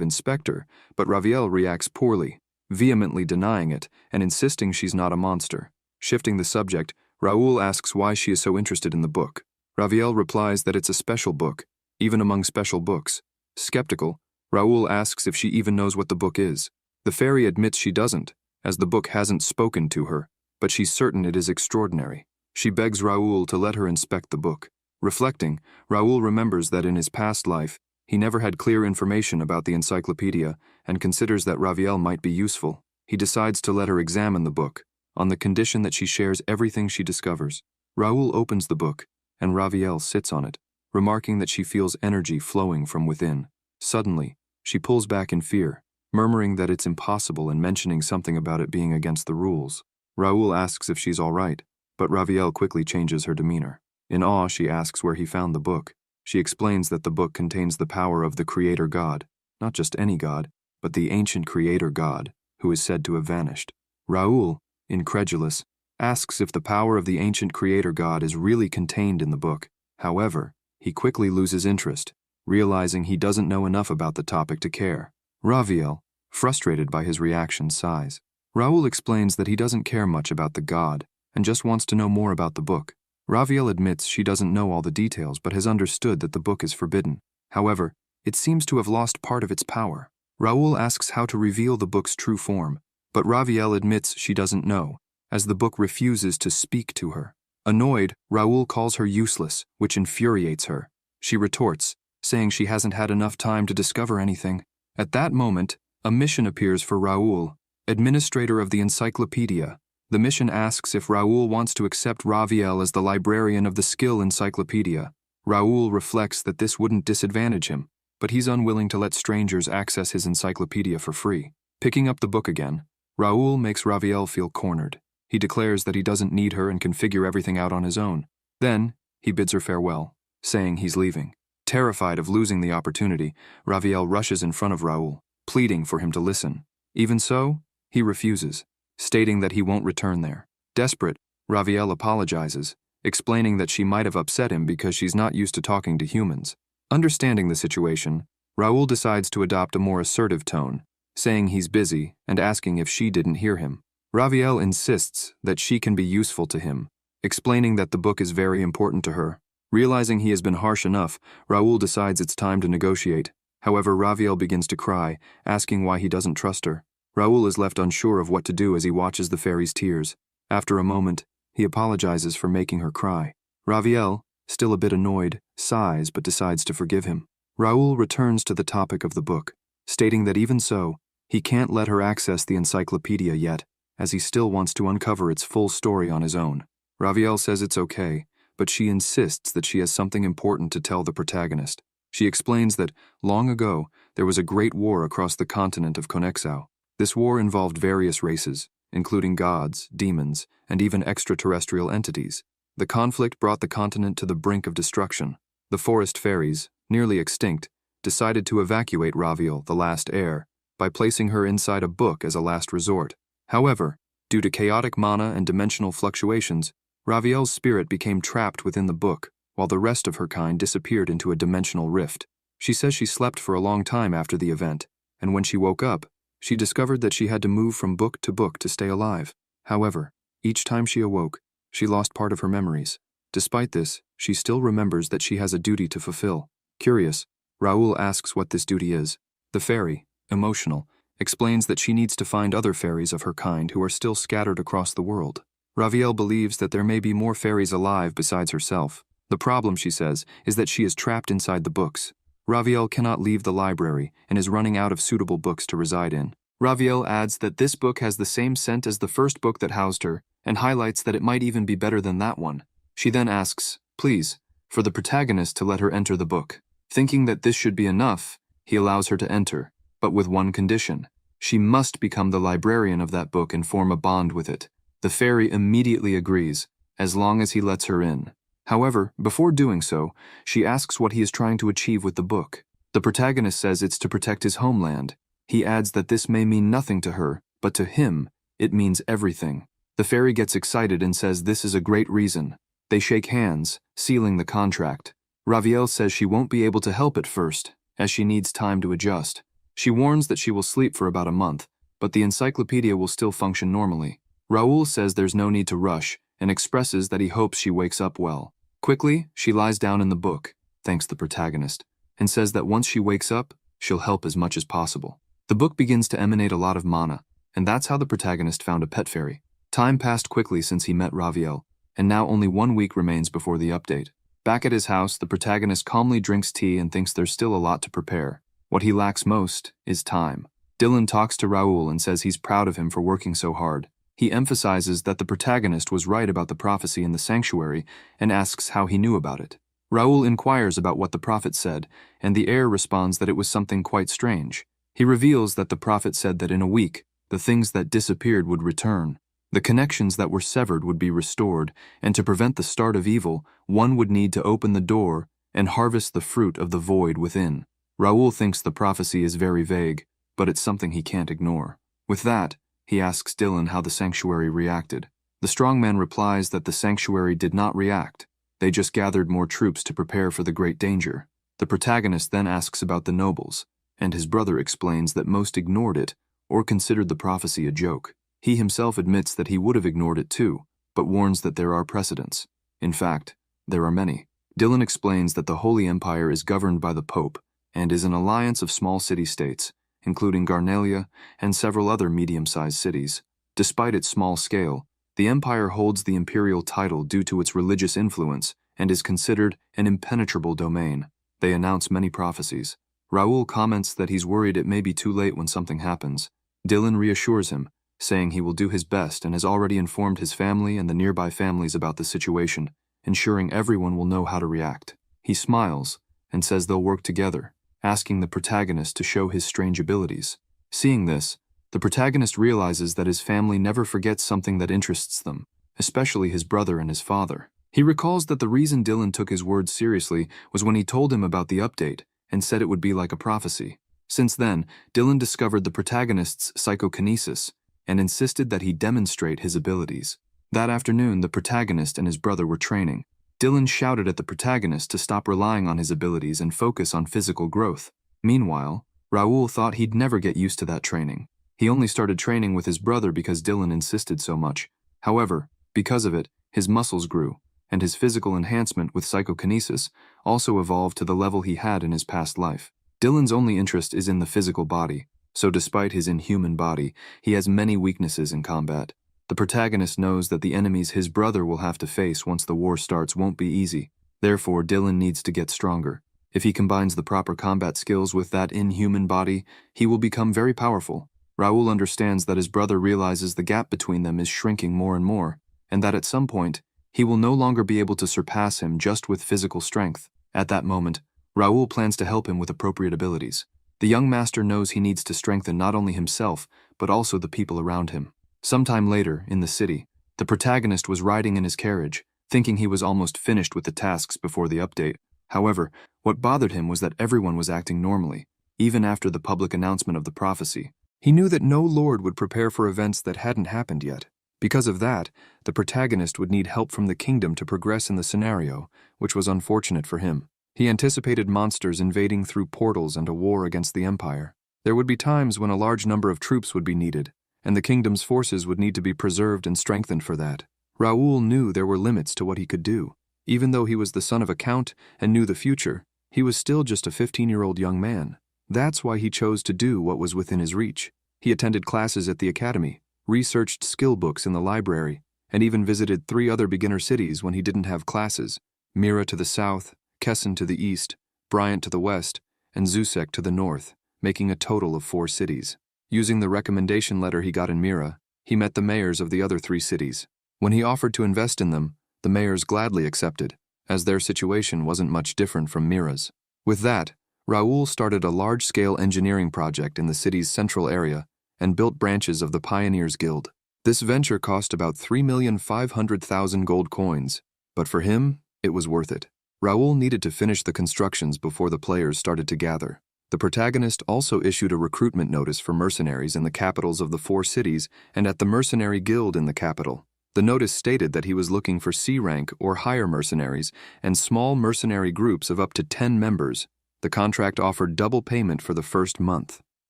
inspector, but Ravielle reacts poorly, vehemently denying it and insisting she's not a monster. Shifting the subject, Raoul asks why she is so interested in the book. Ravielle replies that it's a special book, even among special books. Skeptical, Raoul asks if she even knows what the book is. The fairy admits she doesn't, as the book hasn't spoken to her, but she's certain it is extraordinary. She begs Raoul to let her inspect the book. Reflecting, Raoul remembers that in his past life, he never had clear information about the encyclopedia and considers that Ravielle might be useful. He decides to let her examine the book, on the condition that she shares everything she discovers. Raoul opens the book, and Ravielle sits on it, remarking that she feels energy flowing from within. Suddenly, she pulls back in fear, murmuring that it's impossible and mentioning something about it being against the rules. Raoul asks if she's all right, but Ravielle quickly changes her demeanor. In awe, she asks where he found the book. She explains that the book contains the power of the Creator God, not just any god, but the ancient Creator God, who is said to have vanished. Raoul, incredulous, asks if the power of the ancient Creator God is really contained in the book. However, he quickly loses interest, realizing he doesn't know enough about the topic to care. Ravielle, frustrated by his reaction, sighs. Raoul explains that he doesn't care much about the god and just wants to know more about the book. Ravielle admits she doesn't know all the details but has understood that the book is forbidden. However, it seems to have lost part of its power. Raoul asks how to reveal the book's true form, but Ravielle admits she doesn't know, as the book refuses to speak to her. Annoyed, Raoul calls her useless, which infuriates her. She retorts, saying she hasn't had enough time to discover anything. At that moment, a mission appears for Raoul, administrator of the encyclopedia. The mission asks if Raoul wants to accept Raviel as the librarian of the skill encyclopedia. Raoul reflects that this wouldn't disadvantage him, but he's unwilling to let strangers access his encyclopedia for free. Picking up the book again, Raoul makes Raviel feel cornered. He declares that he doesn't need her and can figure everything out on his own. Then, he bids her farewell, saying he's leaving. Terrified of losing the opportunity, Raviel rushes in front of Raoul, pleading for him to listen. Even so, he refuses, stating that he won't return there. Desperate, Raviel apologizes, explaining that she might have upset him because she's not used to talking to humans. Understanding the situation, Raoul decides to adopt a more assertive tone, saying he's busy and asking if she didn't hear him. Raviel insists that she can be useful to him, explaining that the book is very important to her. Realizing he has been harsh enough, Raoul decides it's time to negotiate. However, Raviel begins to cry, asking why he doesn't trust her. Raoul is left unsure of what to do as he watches the fairy's tears. After a moment, he apologizes for making her cry. Raviel, still a bit annoyed, sighs but decides to forgive him. Raoul returns to the topic of the book, stating that even so, he can't let her access the encyclopedia yet, as he still wants to uncover its full story on his own. Raviel says it's okay, but she insists that she has something important to tell the protagonist. She explains that, long ago, there was a great war across the continent of Conexao. This war involved various races, including gods, demons, and even extraterrestrial entities. The conflict brought the continent to the brink of destruction. The forest fairies, nearly extinct, decided to evacuate Raviel, the last heir, by placing her inside a book as a last resort. However, due to chaotic mana and dimensional fluctuations, Raviel's spirit became trapped within the book, while the rest of her kind disappeared into a dimensional rift. She says she slept for a long time after the event, and when she woke up, she discovered that she had to move from book to stay alive. However, each time she awoke, she lost part of her memories. Despite this, she still remembers that she has a duty to fulfill. Curious, Raoul asks what this duty is. The fairy, emotional, explains that she needs to find other fairies of her kind who are still scattered across the world. Raviel believes that there may be more fairies alive besides herself. The problem, she says, is that she is trapped inside the books. Raviel cannot leave the library and is running out of suitable books to reside in. Raviel adds that this book has the same scent as the first book that housed her, and highlights that it might even be better than that one. She then asks, please, for the protagonist to let her enter the book. Thinking that this should be enough, he allows her to enter, but with one condition. She must become the librarian of that book and form a bond with it. The fairy immediately agrees, as long as he lets her in. However, before doing so, she asks what he is trying to achieve with the book. The protagonist says it's to protect his homeland. He adds that this may mean nothing to her, but to him, it means everything. The fairy gets excited and says this is a great reason. They shake hands, sealing the contract. Raviel says she won't be able to help at first, as she needs time to adjust. She warns that she will sleep for about a month, but the encyclopedia will still function normally. Raoul says there's no need to rush, and expresses that he hopes she wakes up well. Quickly, she lies down in the book, thanks the protagonist, and says that once she wakes up, she'll help as much as possible. The book begins to emanate a lot of mana, and that's how the protagonist found a pet fairy. Time passed quickly since he met Raviel, and now only 1 week remains before the update. Back at his house, the protagonist calmly drinks tea and thinks there's still a lot to prepare. What he lacks most is time. Dylan talks to Raoul and says he's proud of him for working so hard. He emphasizes that the protagonist was right about the prophecy in the sanctuary and asks how he knew about it. Raoul inquires about what the prophet said, and the heir responds that it was something quite strange. He reveals that the prophet said that in a week, the things that disappeared would return. The connections that were severed would be restored, and to prevent the start of evil, one would need to open the door and harvest the fruit of the void within. Raoul thinks the prophecy is very vague, but it's something he can't ignore. With that, he asks Dylan how the sanctuary reacted. The strongman replies that the sanctuary did not react. They just gathered more troops to prepare for the great danger. The protagonist then asks about the nobles, and his brother explains that most ignored it or considered the prophecy a joke. He himself admits that he would have ignored it too, but warns that there are precedents. In fact, there are many. Dylan explains that the Holy Empire is governed by the Pope and is an alliance of small city-states, including Garnelia and several other medium-sized cities. Despite its small scale, the empire holds the imperial title due to its religious influence and is considered an impenetrable domain. They announce many prophecies. Raoul comments that he's worried it may be too late when something happens. Dylan reassures him, saying he will do his best and has already informed his family and the nearby families about the situation, ensuring everyone will know how to react. He smiles and says they'll work together, asking the protagonist to show his strange abilities. Seeing this, the protagonist realizes that his family never forgets something that interests them, especially his brother and his father. He recalls that the reason Dylan took his words seriously was when he told him about the update and said it would be like a prophecy. Since then, Dylan discovered the protagonist's psychokinesis and insisted that he demonstrate his abilities. That afternoon, the protagonist and his brother were training. Dylan shouted at the protagonist to stop relying on his abilities and focus on physical growth. Meanwhile, Raoul thought he'd never get used to that training. He only started training with his brother because Dylan insisted so much. However, because of it, his muscles grew, and his physical enhancement with psychokinesis also evolved to the level he had in his past life. Dylan's only interest is in the physical body, so despite his inhuman body, he has many weaknesses in combat. The protagonist knows that the enemies his brother will have to face once the war starts won't be easy. Therefore, Dylan needs to get stronger. If he combines the proper combat skills with that inhuman body, he will become very powerful. Raoul understands that his brother realizes the gap between them is shrinking more and more, and that at some point, he will no longer be able to surpass him just with physical strength. At that moment, Raoul plans to help him with appropriate abilities. The young master knows he needs to strengthen not only himself, but also the people around him. Sometime later, in the city, the protagonist was riding in his carriage, thinking he was almost finished with the tasks before the update. However, what bothered him was that everyone was acting normally, even after the public announcement of the prophecy. He knew that no lord would prepare for events that hadn't happened yet. Because of that, the protagonist would need help from the kingdom to progress in the scenario, which was unfortunate for him. He anticipated monsters invading through portals and a war against the Empire. There would be times when a large number of troops would be needed, and the kingdom's forces would need to be preserved and strengthened for that. Raoul knew there were limits to what he could do. Even though he was the son of a count and knew the future, he was still just a 15-year-old young man. That's why he chose to do what was within his reach. He attended classes at the academy, researched skill books in the library, and even visited 3 other beginner cities when he didn't have classes: Mira to the south, Kessin to the east, Bryant to the west, and Zusek to the north, making a total of 4 cities. Using the recommendation letter he got in Mira, he met the mayors of the other 3 cities. When he offered to invest in them, the mayors gladly accepted, as their situation wasn't much different from Mira's. With that, Raoul started a large-scale engineering project in the city's central area and built branches of the Pioneers Guild. This venture cost about 3,500,000 gold coins, but for him, it was worth it. Raoul needed to finish the constructions before the players started to gather. The protagonist also issued a recruitment notice for mercenaries in the capitals of the 4 cities and at the mercenary guild in the capital. The notice stated that he was looking for C-rank or higher mercenaries and small mercenary groups of up to 10 members. The contract offered double payment for the first month,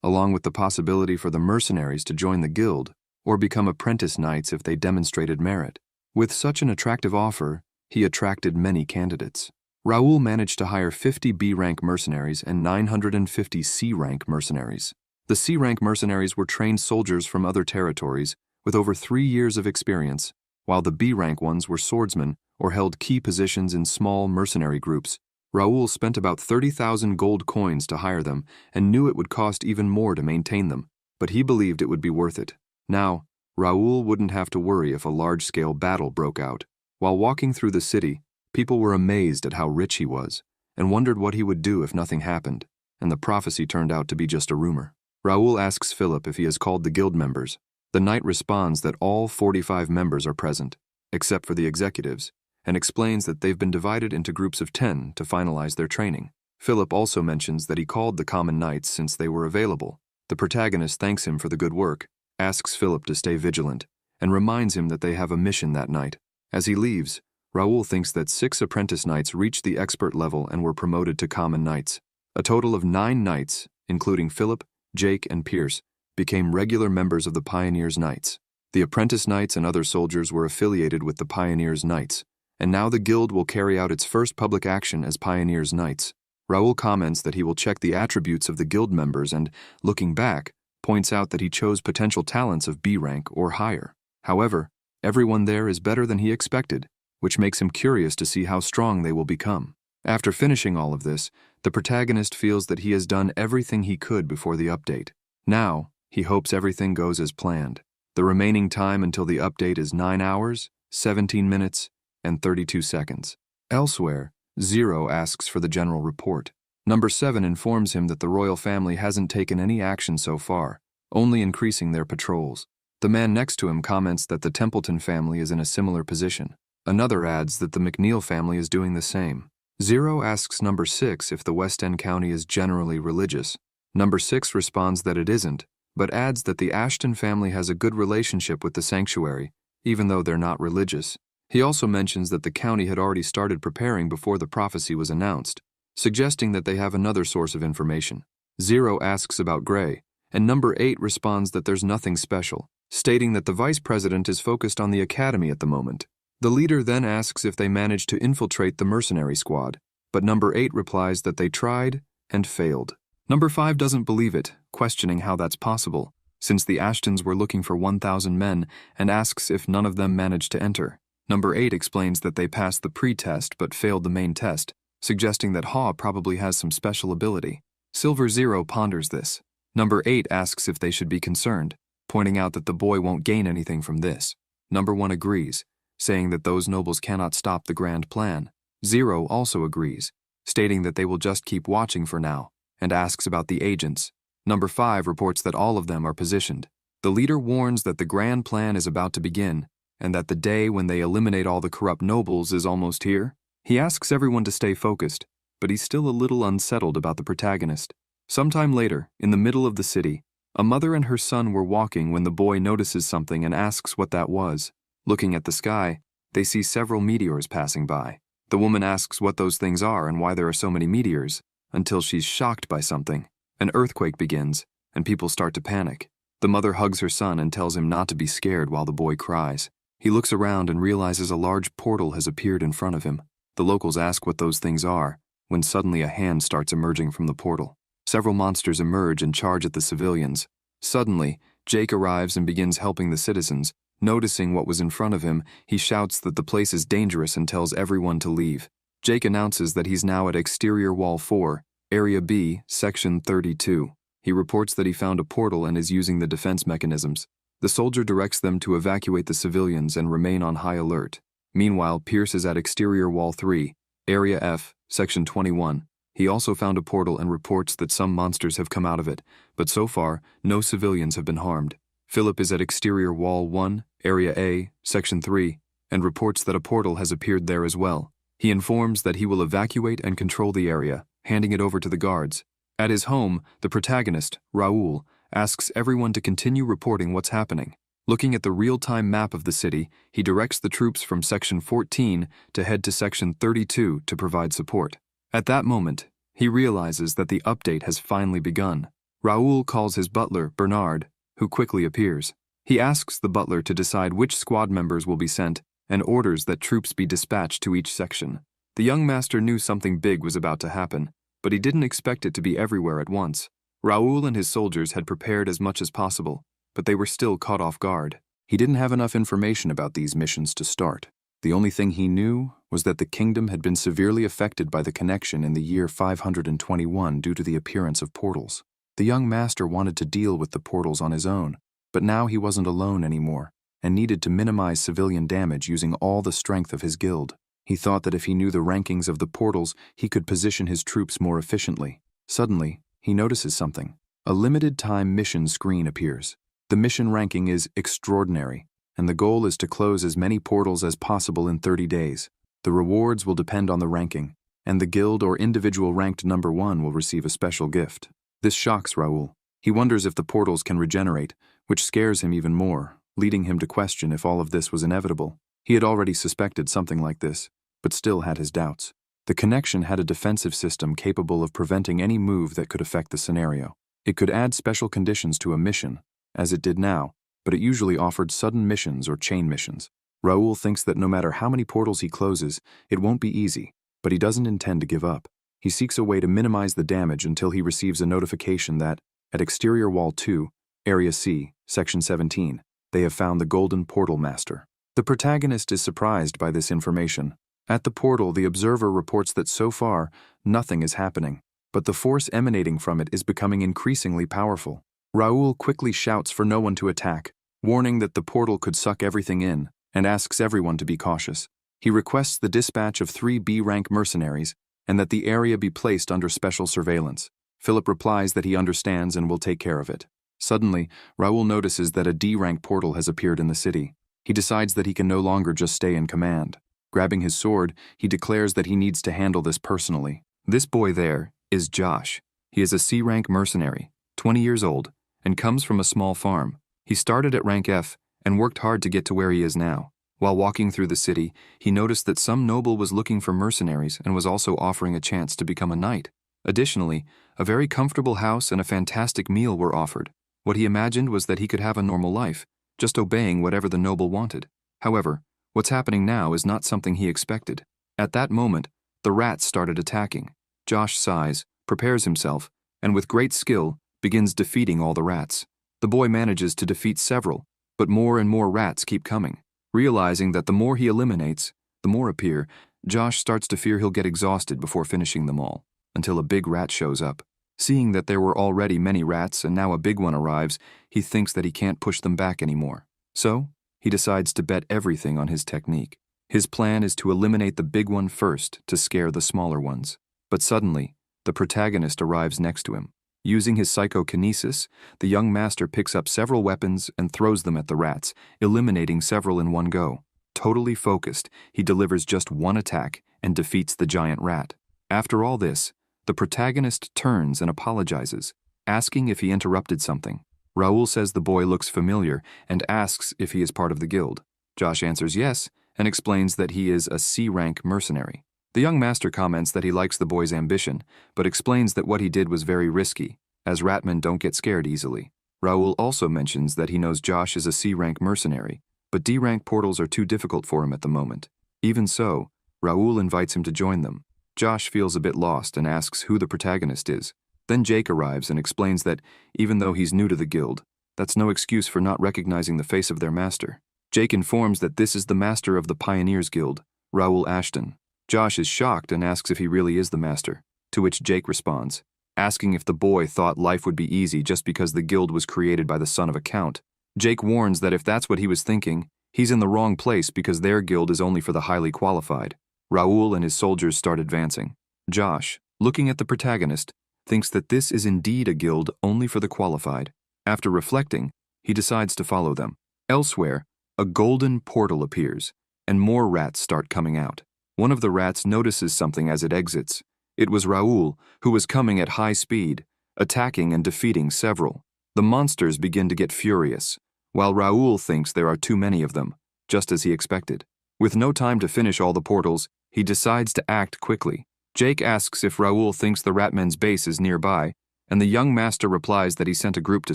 along with the possibility for the mercenaries to join the guild or become apprentice knights if they demonstrated merit. With such an attractive offer, he attracted many candidates. Raoul managed to hire 50 B-rank mercenaries and 950 C-rank mercenaries. The C-rank mercenaries were trained soldiers from other territories with over 3 years of experience, while the B-rank ones were swordsmen or held key positions in small mercenary groups. Raoul spent about 30,000 gold coins to hire them and knew it would cost even more to maintain them, but he believed it would be worth it. Now, Raoul wouldn't have to worry if a large-scale battle broke out. While walking through the city, people were amazed at how rich he was and wondered what he would do if nothing happened, and the prophecy turned out to be just a rumor. Raoul asks Philip if he has called the guild members. The knight responds that all 45 members are present, except for the executives, and explains that they've been divided into groups of 10 to finalize their training. Philip also mentions that he called the common knights since they were available. The protagonist thanks him for the good work, asks Philip to stay vigilant, and reminds him that they have a mission that night. As he leaves, Raoul thinks that 6 apprentice knights reached the expert level and were promoted to common knights. A total of 9 knights, including Philip, Jake, and Pierce, became regular members of the Pioneers' Knights. The apprentice knights and other soldiers were affiliated with the Pioneers' Knights, and now the guild will carry out its first public action as Pioneers' Knights. Raoul comments that he will check the attributes of the guild members and, looking back, points out that he chose potential talents of B rank or higher. However, everyone there is better than he expected, which makes him curious to see how strong they will become. After finishing all of this, the protagonist feels that he has done everything he could before the update. Now, he hopes everything goes as planned. The remaining time until the update is 9 hours, 17 minutes, and 32 seconds. Elsewhere, 0 asks for the general report. Number 7 informs him that the royal family hasn't taken any action so far, only increasing their patrols. The man next to him comments that the Templeton family is in a similar position. Another adds that the McNeil family is doing the same. 0 asks number 6 if the West End County is generally religious. Number 6 responds that it isn't, but adds that the Ashton family has a good relationship with the sanctuary, even though they're not religious. He also mentions that the county had already started preparing before the prophecy was announced, suggesting that they have another source of information. 0 asks about Gray, and number 8 responds that there's nothing special, stating that the vice president is focused on the academy at the moment. The leader then asks if they managed to infiltrate the mercenary squad, but number 8 replies that they tried and failed. Number 5 doesn't believe it, questioning how that's possible, since the Ashtons were looking for 1,000 men, and asks if none of them managed to enter. Number 8 explains that they passed the pre-test but failed the main test, suggesting that Haw probably has some special ability. Silver 0 ponders this. Number 8 asks if they should be concerned, pointing out that the boy won't gain anything from this. Number 1 agrees, saying that those nobles cannot stop the grand plan. 0 also agrees, stating that they will just keep watching for now, and asks about the agents. Number 5 reports that all of them are positioned. The leader warns that the grand plan is about to begin, and that the day when they eliminate all the corrupt nobles is almost here. He asks everyone to stay focused, but he's still a little unsettled about the protagonist. Sometime later, in the middle of the city, a mother and her son were walking when the boy notices something and asks what that was. Looking at the sky, they see several meteors passing by. The woman asks what those things are and why there are so many meteors, until she's shocked by something. An earthquake begins, and people start to panic. The mother hugs her son and tells him not to be scared while the boy cries. He looks around and realizes a large portal has appeared in front of him. The locals ask what those things are, when suddenly a hand starts emerging from the portal. Several monsters emerge and charge at the civilians. Suddenly, Jake arrives and begins helping the citizens. Noticing what was in front of him, he shouts that the place is dangerous and tells everyone to leave. Jake announces that he's now at Exterior Wall 4, Area B, Section 32. He reports that he found a portal and is using the defense mechanisms. The soldier directs them to evacuate the civilians and remain on high alert. Meanwhile, Pierce is at Exterior Wall 3, Area F, Section 21. He also found a portal and reports that some monsters have come out of it, but so far, no civilians have been harmed. Philip is at Exterior Wall 1, Area A, Section 3, and reports that a portal has appeared there as well. He informs that he will evacuate and control the area, handing it over to the guards. At his home, the protagonist, Raoul, asks everyone to continue reporting what's happening. Looking at the real-time map of the city, he directs the troops from Section 14 to head to Section 32 to provide support. At that moment, he realizes that the update has finally begun. Raoul calls his butler, Bernard, who quickly appears. He asks the butler to decide which squad members will be sent and orders that troops be dispatched to each section. The young master knew something big was about to happen, but he didn't expect it to be everywhere at once. Raoul and his soldiers had prepared as much as possible, but they were still caught off guard. He didn't have enough information about these missions to start. The only thing he knew was that the kingdom had been severely affected by the connection in the year 521 due to the appearance of portals. The young master wanted to deal with the portals on his own, but now he wasn't alone anymore, and needed to minimize civilian damage using all the strength of his guild. He thought that if he knew the rankings of the portals, he could position his troops more efficiently. Suddenly, he notices something. A limited-time mission screen appears. The mission ranking is Extraordinary, and the goal is to close as many portals as possible in 30 days. The rewards will depend on the ranking, and the guild or individual ranked number 1 will receive a special gift. This shocks Raoul. He wonders if the portals can regenerate, which scares him even more, leading him to question if all of this was inevitable. He had already suspected something like this, but still had his doubts. The connection had a defensive system capable of preventing any move that could affect the scenario. It could add special conditions to a mission, as it did now, but it usually offered sudden missions or chain missions. Raoul thinks that no matter how many portals he closes, it won't be easy, but he doesn't intend to give up. He seeks a way to minimize the damage until he receives a notification that, at Exterior Wall 2, Area C, Section 17, they have found the Golden Portal Master. The protagonist is surprised by this information, At the portal, the observer reports that so far, nothing is happening, but the force emanating from it is becoming increasingly powerful. Raoul quickly shouts for no one to attack, warning that the portal could suck everything in, and asks everyone to be cautious. He requests the dispatch of 3 B-rank mercenaries and that the area be placed under special surveillance. Philip replies that he understands and will take care of it. Suddenly, Raoul notices that a D-rank portal has appeared in the city. He decides that he can no longer just stay in command. Grabbing his sword, he declares that he needs to handle this personally. This boy there is Josh. He is a C-rank mercenary, 20 years old, and comes from a small farm. He started at rank F and worked hard to get to where he is now. While walking through the city, he noticed that some noble was looking for mercenaries and was also offering a chance to become a knight. Additionally, a very comfortable house and a fantastic meal were offered. What he imagined was that he could have a normal life, just obeying whatever the noble wanted. However, what's happening now is not something he expected. At that moment, the rats started attacking. Josh sighs, prepares himself, and with great skill, begins defeating all the rats. The boy manages to defeat several, but more and more rats keep coming. Realizing that the more he eliminates, the more appear, Josh starts to fear he'll get exhausted before finishing them all, until a big rat shows up. Seeing that there were already many rats and now a big one arrives, he thinks that he can't push them back anymore. So, he decides to bet everything on his technique. His plan is to eliminate the big one first to scare the smaller ones. But suddenly, the protagonist arrives next to him. Using his psychokinesis, the young master picks up several weapons and throws them at the rats, eliminating several in one go. Totally focused, he delivers just one attack and defeats the giant rat. After all this, the protagonist turns and apologizes, asking if he interrupted something. Raoul says the boy looks familiar and asks if he is part of the guild. Josh answers yes and explains that he is a C-rank mercenary. The young master comments that he likes the boy's ambition, but explains that what he did was very risky, as ratmen don't get scared easily. Raoul also mentions that he knows Josh is a C-rank mercenary, but D-rank portals are too difficult for him at the moment. Even so, Raoul invites him to join them. Josh feels a bit lost and asks who the protagonist is. Then Jake arrives and explains that, even though he's new to the guild, that's no excuse for not recognizing the face of their master. Jake informs that this is the master of the Pioneers Guild, Raoul Ashton. Josh is shocked and asks if he really is the master, to which Jake responds, asking if the boy thought life would be easy just because the guild was created by the son of a count. Jake warns that if that's what he was thinking, he's in the wrong place because their guild is only for the highly qualified. Raoul and his soldiers start advancing. Josh, looking at the protagonist, thinks that this is indeed a guild only for the qualified. After reflecting, he decides to follow them. Elsewhere, a golden portal appears, and more rats start coming out. One of the rats notices something as it exits. It was Raoul, who was coming at high speed, attacking and defeating several. The monsters begin to get furious, while Raoul thinks there are too many of them, just as he expected. With no time to finish all the portals, he decides to act quickly. Jake asks if Raoul thinks the Ratmen's base is nearby, and the young master replies that he sent a group to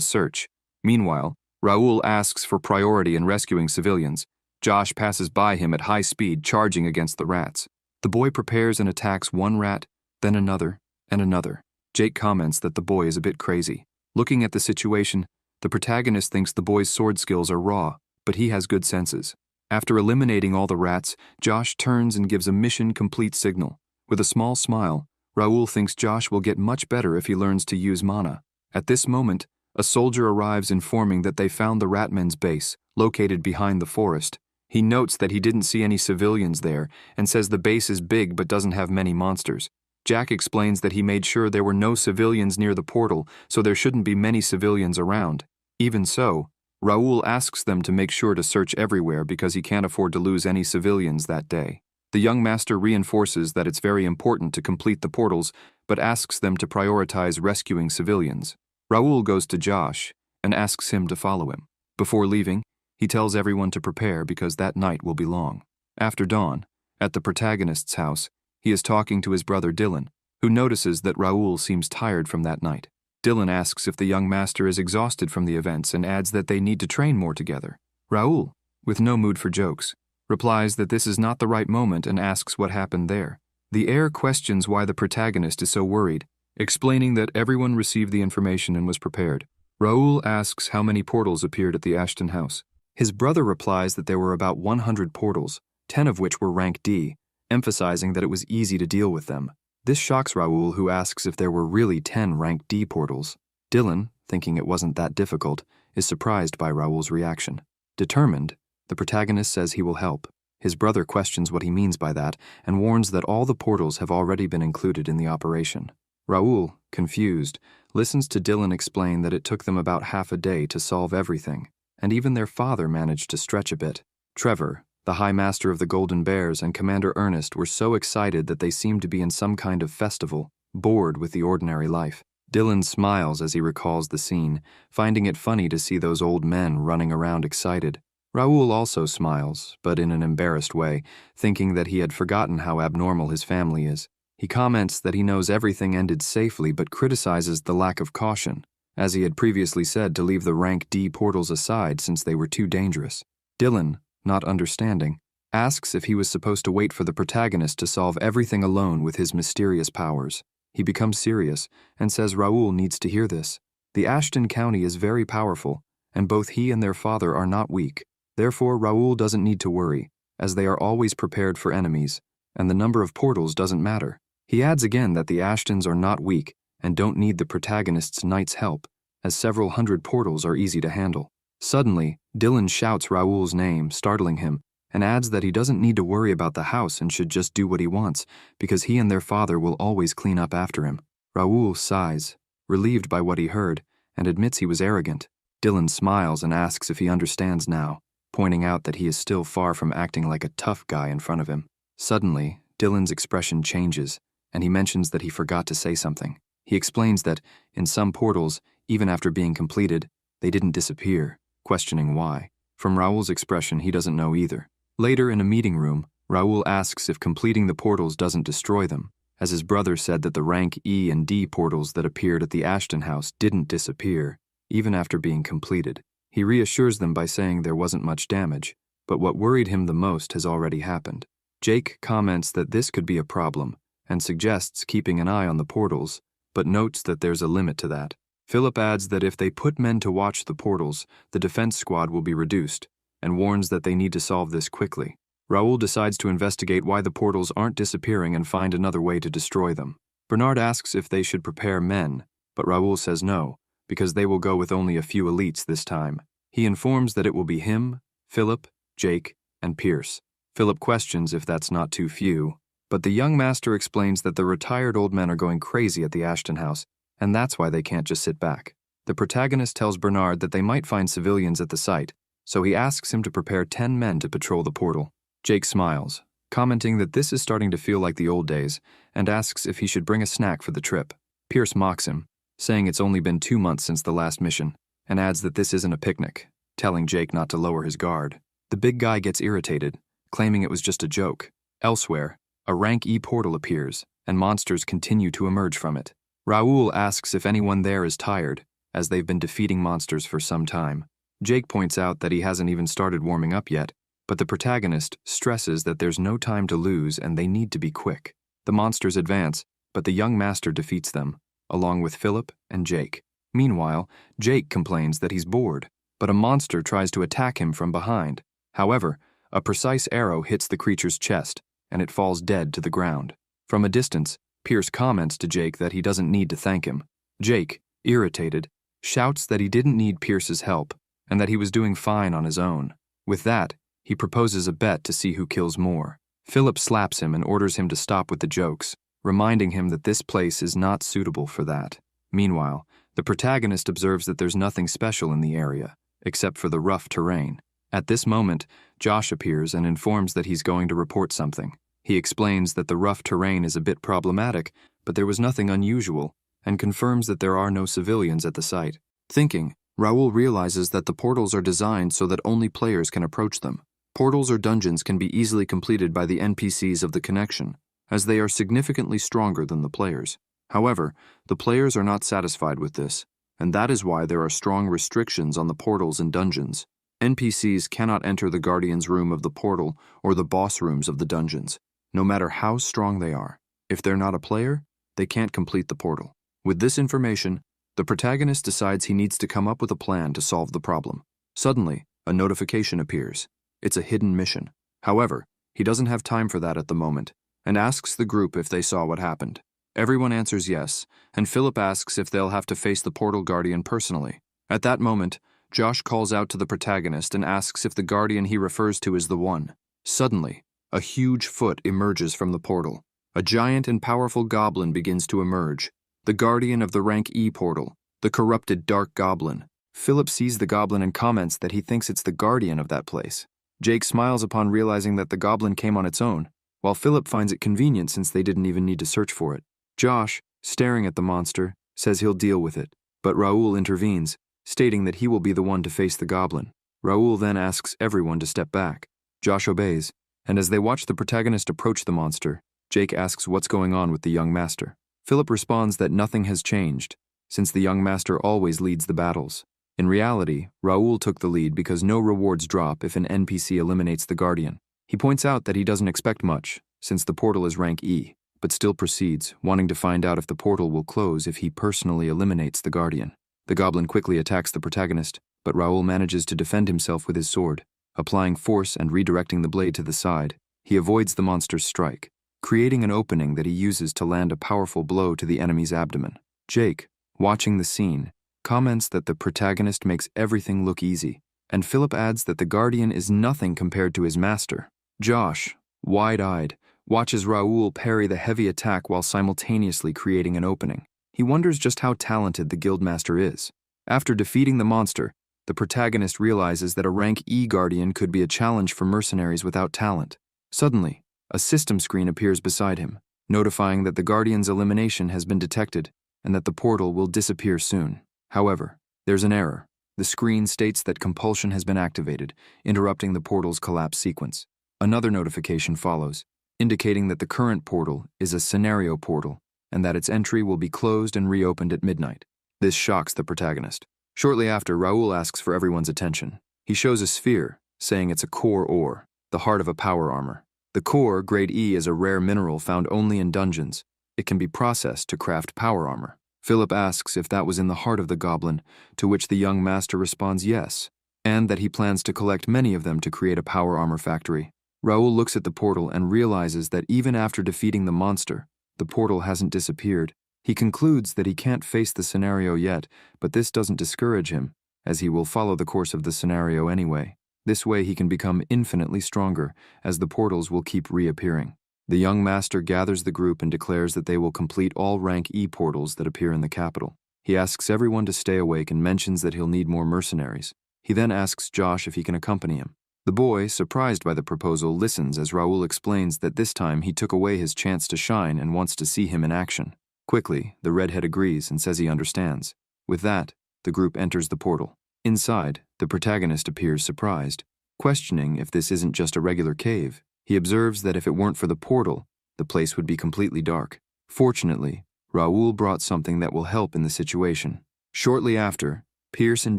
search. Meanwhile, Raoul asks for priority in rescuing civilians. Josh passes by him at high speed, charging against the rats. The boy prepares and attacks one rat, then another, and another. Jake comments that the boy is a bit crazy. Looking at the situation, the protagonist thinks the boy's sword skills are raw, but he has good senses. After eliminating all the rats, Josh turns and gives a mission complete signal. With a small smile, Raoul thinks Josh will get much better if he learns to use mana. At this moment, a soldier arrives informing that they found the Ratmen's base, located behind the forest. He notes that he didn't see any civilians there and says the base is big but doesn't have many monsters. Jack explains that he made sure there were no civilians near the portal, so there shouldn't be many civilians around. Even so, Raoul asks them to make sure to search everywhere because he can't afford to lose any civilians that day. The young master reinforces that it's very important to complete the portals, but asks them to prioritize rescuing civilians. Raoul goes to Josh and asks him to follow him. Before leaving, he tells everyone to prepare because that night will be long. After dawn, at the protagonist's house, he is talking to his brother Dylan, who notices that Raoul seems tired from that night. Dylan asks if the young master is exhausted from the events and adds that they need to train more together. Raoul, with no mood for jokes, replies that this is not the right moment and asks what happened there. The heir questions why the protagonist is so worried, explaining that everyone received the information and was prepared. Raoul asks how many portals appeared at the Ashton house. His brother replies that there were about 100 portals, 10 of which were rank D, emphasizing that it was easy to deal with them. This shocks Raoul, who asks if there were really 10 rank D portals. Dylan, thinking it wasn't that difficult, is surprised by Raoul's reaction. Determined, the protagonist says he will help. His brother questions what he means by that and warns that all the portals have already been included in the operation. Raoul, confused, listens to Dylan explain that it took them about half a day to solve everything, and even their father managed to stretch a bit. Trevor, the High Master of the Golden Bears, and Commander Ernest were so excited that they seemed to be in some kind of festival, bored with the ordinary life. Dylan smiles as he recalls the scene, finding it funny to see those old men running around excited. Raoul also smiles, but in an embarrassed way, thinking that he had forgotten how abnormal his family is. He comments that he knows everything ended safely but criticizes the lack of caution, as he had previously said to leave the rank D portals aside since they were too dangerous. Dylan, not understanding, asks if he was supposed to wait for the protagonist to solve everything alone with his mysterious powers. He becomes serious and says Raoul needs to hear this. The Ashton County is very powerful, and both he and their father are not weak. Therefore, Raoul doesn't need to worry, as they are always prepared for enemies, and the number of portals doesn't matter. He adds again that the Ashtons are not weak and don't need the protagonist's knight's help, as several hundred portals are easy to handle. Suddenly, Dylan shouts Raoul's name, startling him, and adds that he doesn't need to worry about the house and should just do what he wants, because he and their father will always clean up after him. Raoul sighs, relieved by what he heard, and admits he was arrogant. Dylan smiles and asks if he understands now, pointing out that he is still far from acting like a tough guy in front of him. Suddenly, Dylan's expression changes, and he mentions that he forgot to say something. He explains that, in some portals, even after being completed, they didn't disappear, questioning why. From Raoul's expression, he doesn't know either. Later, in a meeting room, Raoul asks if completing the portals doesn't destroy them, as his brother said that the rank E and D portals that appeared at the Ashton house didn't disappear, even after being completed. He reassures them by saying there wasn't much damage, but what worried him the most has already happened. Jake comments that this could be a problem, and suggests keeping an eye on the portals, but notes that there's a limit to that. Philip adds that if they put men to watch the portals, the defense squad will be reduced, and warns that they need to solve this quickly. Raoul decides to investigate why the portals aren't disappearing and find another way to destroy them. Bernard asks if they should prepare men, but Raoul says no, because they will go with only a few elites this time. He informs that it will be him, Philip, Jake, and Pierce. Philip questions if that's not too few, but the young master explains that the retired old men are going crazy at the Ashton house, and that's why they can't just sit back. The protagonist tells Bernard that they might find civilians at the site, so he asks him to prepare 10 men to patrol the portal. Jake smiles, commenting that this is starting to feel like the old days, and asks if he should bring a snack for the trip. Pierce mocks him, saying it's only been 2 months since the last mission, and adds that this isn't a picnic, telling Jake not to lower his guard. The big guy gets irritated, claiming it was just a joke. Elsewhere, a rank E portal appears, and monsters continue to emerge from it. Raoul asks if anyone there is tired, as they've been defeating monsters for some time. Jake points out that he hasn't even started warming up yet, but the protagonist stresses that there's no time to lose and they need to be quick. The monsters advance, but the young master defeats them, along with Philip and Jake. Meanwhile, Jake complains that he's bored, but a monster tries to attack him from behind. However, a precise arrow hits the creature's chest, and it falls dead to the ground. From a distance, Pierce comments to Jake that he doesn't need to thank him. Jake, irritated, shouts that he didn't need Pierce's help, and that he was doing fine on his own. With that, he proposes a bet to see who kills more. Philip slaps him and orders him to stop with the jokes, reminding him that this place is not suitable for that. Meanwhile, the protagonist observes that there's nothing special in the area, except for the rough terrain. At this moment, Josh appears and informs that he's going to report something. He explains that the rough terrain is a bit problematic, but there was nothing unusual, and confirms that there are no civilians at the site. Thinking, Raoul realizes that the portals are designed so that only players can approach them. Portals or dungeons can be easily completed by the NPCs of the connection, as they are significantly stronger than the players. However, the players are not satisfied with this, and that is why there are strong restrictions on the portals and dungeons. NPCs cannot enter the Guardian's room of the portal or the boss rooms of the dungeons, no matter how strong they are. If they're not a player, they can't complete the portal. With this information, the protagonist decides he needs to come up with a plan to solve the problem. Suddenly, a notification appears. It's a hidden mission. However, he doesn't have time for that at the moment, and asks the group if they saw what happened. Everyone answers yes, and Philip asks if they'll have to face the portal guardian personally. At that moment, Josh calls out to the protagonist and asks if the guardian he refers to is the one. Suddenly, a huge foot emerges from the portal. A giant and powerful goblin begins to emerge, the guardian of the rank E portal, the corrupted dark goblin. Philip sees the goblin and comments that he thinks it's the guardian of that place. Jake smiles upon realizing that the goblin came on its own, while Philip finds it convenient since they didn't even need to search for it. Josh, staring at the monster, says he'll deal with it, but Raoul intervenes, stating that he will be the one to face the goblin. Raoul then asks everyone to step back. Josh obeys, and as they watch the protagonist approach the monster, Jake asks what's going on with the young master. Philip responds that nothing has changed, since the young master always leads the battles. In reality, Raoul took the lead because no rewards drop if an NPC eliminates the guardian. He points out that he doesn't expect much, since the portal is rank E, but still proceeds, wanting to find out if the portal will close if he personally eliminates the guardian. The goblin quickly attacks the protagonist, but Raoul manages to defend himself with his sword, applying force and redirecting the blade to the side. He avoids the monster's strike, creating an opening that he uses to land a powerful blow to the enemy's abdomen. Jake, watching the scene, comments that the protagonist makes everything look easy, and Philip adds that the guardian is nothing compared to his master. Josh, wide-eyed, watches Raoul parry the heavy attack while simultaneously creating an opening. He wonders just how talented the guildmaster is. After defeating the monster, the protagonist realizes that a rank E guardian could be a challenge for mercenaries without talent. Suddenly, a system screen appears beside him, notifying that the guardian's elimination has been detected and that the portal will disappear soon. However, there's an error. The screen states that compulsion has been activated, interrupting the portal's collapse sequence. Another notification follows, indicating that the current portal is a scenario portal and that its entry will be closed and reopened at midnight. This shocks the protagonist. Shortly after, Raoul asks for everyone's attention. He shows a sphere, saying it's a core ore, the heart of a power armor. The core, grade E, is a rare mineral found only in dungeons. It can be processed to craft power armor. Philip asks if that was in the heart of the goblin, to which the young master responds yes, and that he plans to collect many of them to create a power armor factory. Raoul looks at the portal and realizes that even after defeating the monster, the portal hasn't disappeared. He concludes that he can't face the scenario yet, but this doesn't discourage him, as he will follow the course of the scenario anyway. This way he can become infinitely stronger, as the portals will keep reappearing. The young master gathers the group and declares that they will complete all rank E portals that appear in the capital. He asks everyone to stay awake and mentions that he'll need more mercenaries. He then asks Josh if he can accompany him. The boy, surprised by the proposal, listens as Raoul explains that this time he took away his chance to shine and wants to see him in action. Quickly, the redhead agrees and says he understands. With that, the group enters the portal. Inside, the protagonist appears surprised, questioning if this isn't just a regular cave. He observes that if it weren't for the portal, the place would be completely dark. Fortunately, Raoul brought something that will help in the situation. Shortly after, Pierce and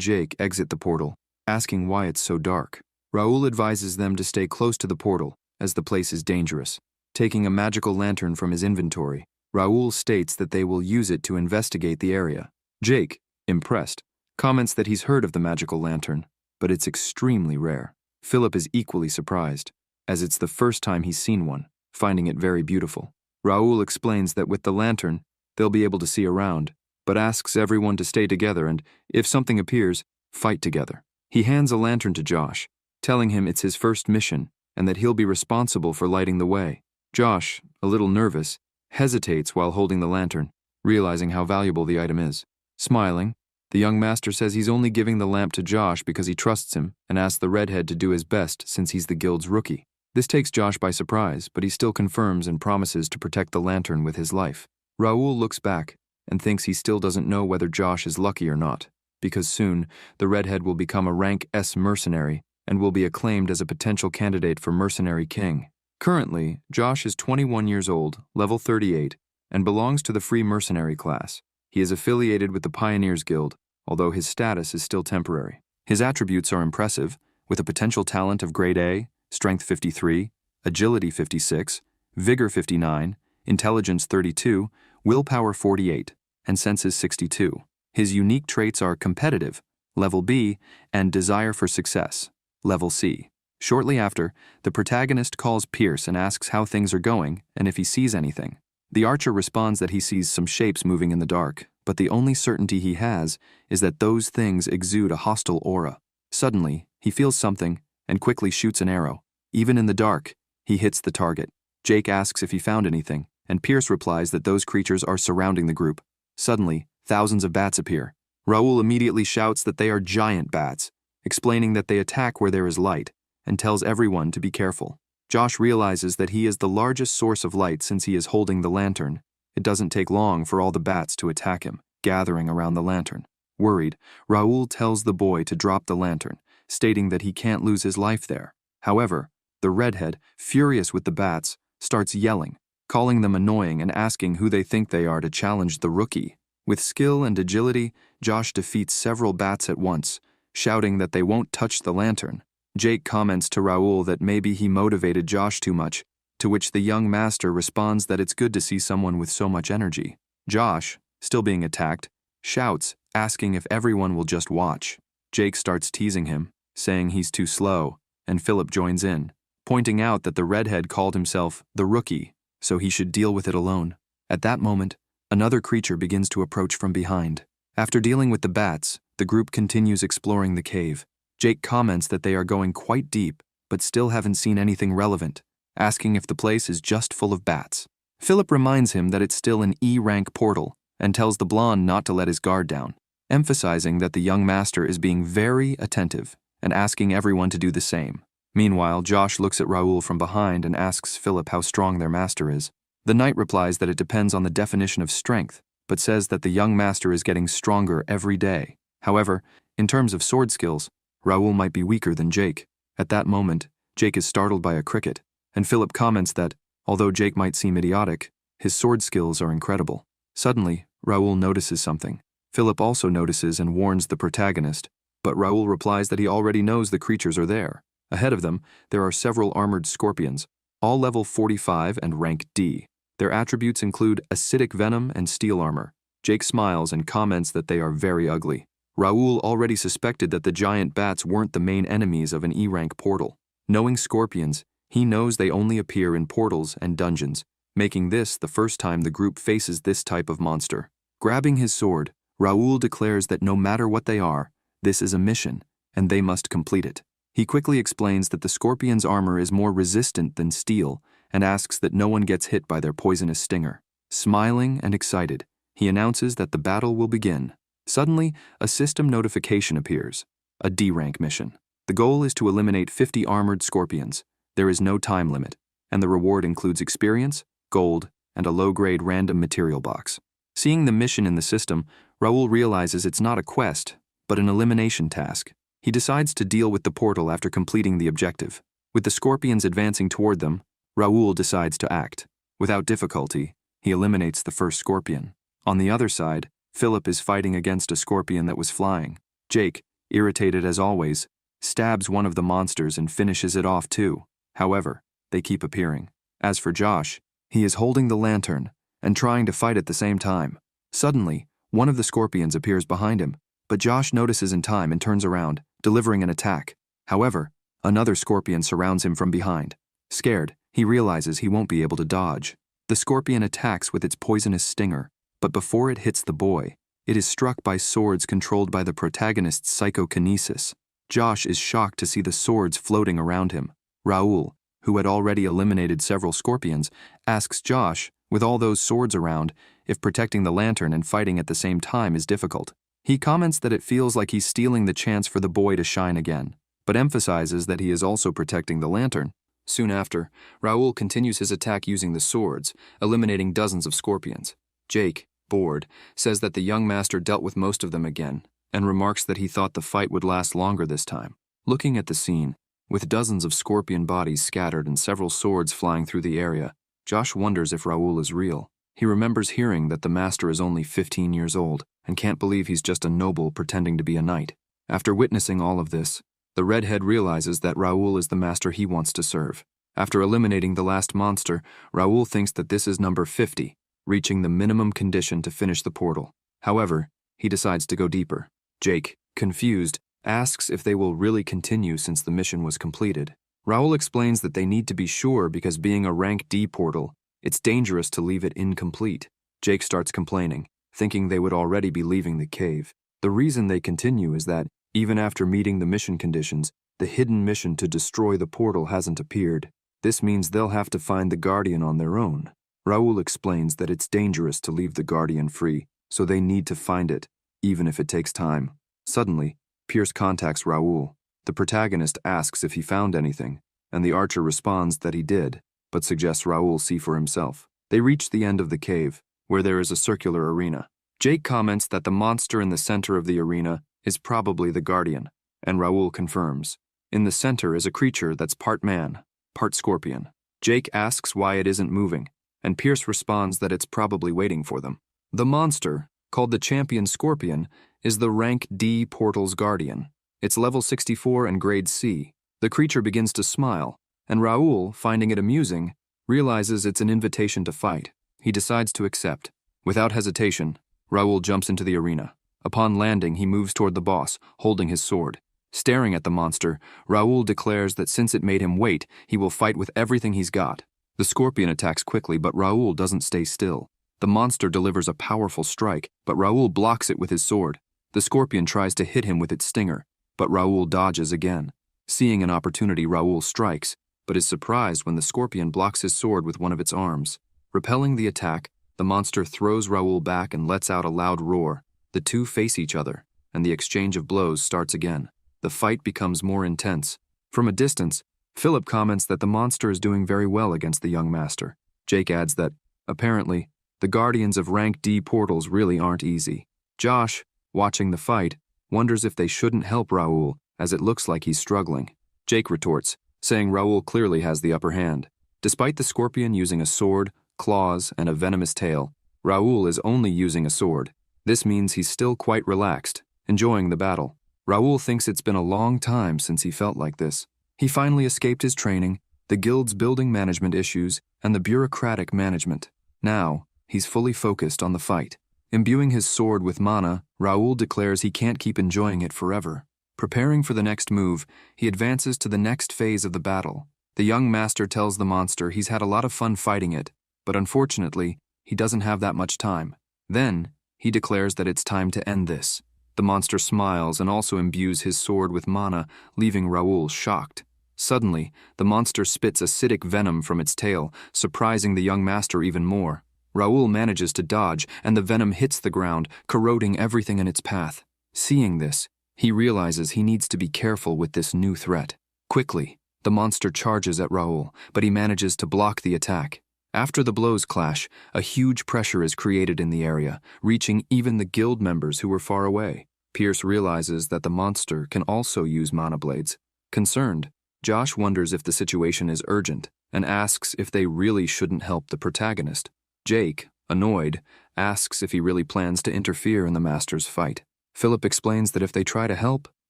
Jake exit the portal, asking why it's so dark. Raoul advises them to stay close to the portal, as the place is dangerous. Taking a magical lantern from his inventory, Raoul states that they will use it to investigate the area. Jake, impressed, comments that he's heard of the magical lantern, but it's extremely rare. Philip is equally surprised, as it's the first time he's seen one, finding it very beautiful. Raoul explains that with the lantern, they'll be able to see around, but asks everyone to stay together and, if something appears, fight together. He hands a lantern to Josh, telling him it's his first mission and that he'll be responsible for lighting the way. Josh, a little nervous, hesitates while holding the lantern, realizing how valuable the item is. Smiling, the young master says he's only giving the lamp to Josh because he trusts him and asks the redhead to do his best since he's the guild's rookie. This takes Josh by surprise, but he still confirms and promises to protect the lantern with his life. Raoul looks back and thinks he still doesn't know whether Josh is lucky or not, because soon the redhead will become a rank S mercenary and will be acclaimed as a potential candidate for Mercenary King. Currently, Josh is 21 years old, level 38, and belongs to the free mercenary class. He is affiliated with the Pioneers Guild, although his status is still temporary. His attributes are impressive, with a potential talent of grade A, strength 53, agility 56, vigor 59, intelligence 32, willpower 48, and senses 62. His unique traits are competitive, level B, and desire for success, level C. Shortly after, the protagonist calls Pierce and asks how things are going and if he sees anything. The archer responds that he sees some shapes moving in the dark, but the only certainty he has is that those things exude a hostile aura. Suddenly, he feels something and quickly shoots an arrow. Even in the dark, he hits the target. Jake asks if he found anything, and Pierce replies that those creatures are surrounding the group. Suddenly, thousands of bats appear. Raoul immediately shouts that they are giant bats, explaining that they attack where there is light, and tells everyone to be careful. Josh realizes that he is the largest source of light since he is holding the lantern. It doesn't take long for all the bats to attack him, gathering around the lantern. Worried, Raoul tells the boy to drop the lantern, stating that he can't lose his life there. However, the redhead, furious with the bats, starts yelling, calling them annoying and asking who they think they are to challenge the rookie. With skill and agility, Josh defeats several bats at once, shouting that they won't touch the lantern. Jake comments to Raoul that maybe he motivated Josh too much, to which the young master responds that it's good to see someone with so much energy. Josh, still being attacked, shouts, asking if everyone will just watch. Jake starts teasing him, saying he's too slow, and Philip joins in, pointing out that the redhead called himself the rookie, so he should deal with it alone. At that moment, another creature begins to approach from behind. After dealing with the bats, the group continues exploring the cave. Jake comments that they are going quite deep, but still haven't seen anything relevant, asking if the place is just full of bats. Philip reminds him that it's still an E-rank portal, and tells the blonde not to let his guard down, emphasizing that the young master is being very attentive and asking everyone to do the same. Meanwhile, Josh looks at Raoul from behind and asks Philip how strong their master is. The knight replies that it depends on the definition of strength, but says that the young master is getting stronger every day. However, in terms of sword skills, Raoul might be weaker than Jake. At that moment, Jake is startled by a cricket, and Philip comments that, although Jake might seem idiotic, his sword skills are incredible. Suddenly, Raoul notices something. Philip also notices and warns the protagonist, but Raoul replies that he already knows the creatures are there. Ahead of them, there are several armored scorpions, all level 45 and rank D. Their attributes include acidic venom and steel armor. Jake smiles and comments that they are very ugly. Raoul already suspected that the giant bats weren't the main enemies of an E-rank portal. Knowing scorpions, he knows they only appear in portals and dungeons, making this the first time the group faces this type of monster. Grabbing his sword, Raoul declares that no matter what they are, this is a mission, and they must complete it. He quickly explains that the scorpion's armor is more resistant than steel, and asks that no one gets hit by their poisonous stinger. Smiling and excited, he announces that the battle will begin. Suddenly, a system notification appears. A D-rank mission. The goal is to eliminate 50 armored scorpions. There is no time limit, and the reward includes experience, gold, and a low-grade random material box. Seeing the mission in the system, Raoul realizes it's not a quest, but an elimination task. He decides to deal with the portal after completing the objective. With the scorpions advancing toward them, Raoul decides to act. Without difficulty, he eliminates the first scorpion. On the other side, Philip is fighting against a scorpion that was flying. Jake, irritated as always, stabs one of the monsters and finishes it off too. However, they keep appearing. As for Josh, he is holding the lantern and trying to fight at the same time. Suddenly, one of the scorpions appears behind him, but Josh notices in time and turns around, delivering an attack. However, another scorpion surrounds him from behind. Scared, he realizes he won't be able to dodge. The scorpion attacks with its poisonous stinger, but before it hits the boy, it is struck by swords controlled by the protagonist's psychokinesis. Josh is shocked to see the swords floating around him. Raoul, who had already eliminated several scorpions, asks Josh, with all those swords around, if protecting the lantern and fighting at the same time is difficult. He comments that it feels like he's stealing the chance for the boy to shine again, but emphasizes that he is also protecting the lantern. Soon after, Raoul continues his attack using the swords, eliminating dozens of scorpions. Jake, bored, says that the young master dealt with most of them again, and remarks that he thought the fight would last longer this time. Looking at the scene, with dozens of scorpion bodies scattered and several swords flying through the area, Josh wonders if Raoul is real. He remembers hearing that the master is only 15 years old, and can't believe he's just a noble pretending to be a knight. After witnessing all of this, the redhead realizes that Raoul is the master he wants to serve. After eliminating the last monster, Raoul thinks that this is number 50, reaching the minimum condition to finish the portal. However, he decides to go deeper. Jake, confused, asks if they will really continue since the mission was completed. Raoul explains that they need to be sure because being a rank D portal, it's dangerous to leave it incomplete. Jake starts complaining, thinking they would already be leaving the cave. The reason they continue is that, even after meeting the mission conditions, the hidden mission to destroy the portal hasn't appeared. This means they'll have to find the Guardian on their own. Raoul explains that it's dangerous to leave the Guardian free, so they need to find it, even if it takes time. Suddenly, Pierce contacts Raoul. The protagonist asks if he found anything, and the archer responds that he did, but suggests Raoul see for himself. They reach the end of the cave, where there is a circular arena. Jake comments that the monster in the center of the arena is probably the Guardian, and Raoul confirms. In the center is a creature that's part man, part scorpion. Jake asks why it isn't moving, and Pierce responds that it's probably waiting for them. The monster, called the Champion Scorpion, is the rank D portal's guardian. It's level 64 and grade C. The creature begins to smile, and Raoul, finding it amusing, realizes it's an invitation to fight. He decides to accept. Without hesitation, Raoul jumps into the arena. Upon landing, he moves toward the boss, holding his sword. Staring at the monster, Raoul declares that since it made him wait, he will fight with everything he's got. The scorpion attacks quickly, but Raoul doesn't stay still. The monster delivers a powerful strike, but Raoul blocks it with his sword. The scorpion tries to hit him with its stinger, but Raoul dodges again. Seeing an opportunity, Raoul strikes, but is surprised when the scorpion blocks his sword with one of its arms. Repelling the attack, the monster throws Raoul back and lets out a loud roar. The two face each other, and the exchange of blows starts again. The fight becomes more intense. From a distance, Philip comments that the monster is doing very well against the young master. Jake adds that, apparently, the guardians of rank D portals really aren't easy. Josh, watching the fight, wonders if they shouldn't help Raoul, as it looks like he's struggling. Jake retorts, saying Raoul clearly has the upper hand. Despite the scorpion using a sword, claws, and a venomous tail, Raoul is only using a sword. This means he's still quite relaxed, enjoying the battle. Raoul thinks it's been a long time since he felt like this. He finally escaped his training, the guild's building management issues, and the bureaucratic management. Now, he's fully focused on the fight. Imbuing his sword with mana, Raoul declares he can't keep enjoying it forever. Preparing for the next move, he advances to the next phase of the battle. The young master tells the monster he's had a lot of fun fighting it, but unfortunately, he doesn't have that much time. Then, he declares that it's time to end this. The monster smiles and also imbues his sword with mana, leaving Raoul shocked. Suddenly, the monster spits acidic venom from its tail, surprising the young master even more. Raoul manages to dodge, and the venom hits the ground, corroding everything in its path. Seeing this, he realizes he needs to be careful with this new threat. Quickly, the monster charges at Raoul, but he manages to block the attack. After the blows clash, a huge pressure is created in the area, reaching even the guild members who were far away. Pierce realizes that the monster can also use mana blades. Concerned, Josh wonders if the situation is urgent, and asks if they really shouldn't help the protagonist. Jake, annoyed, asks if he really plans to interfere in the master's fight. Philip explains that if they try to help,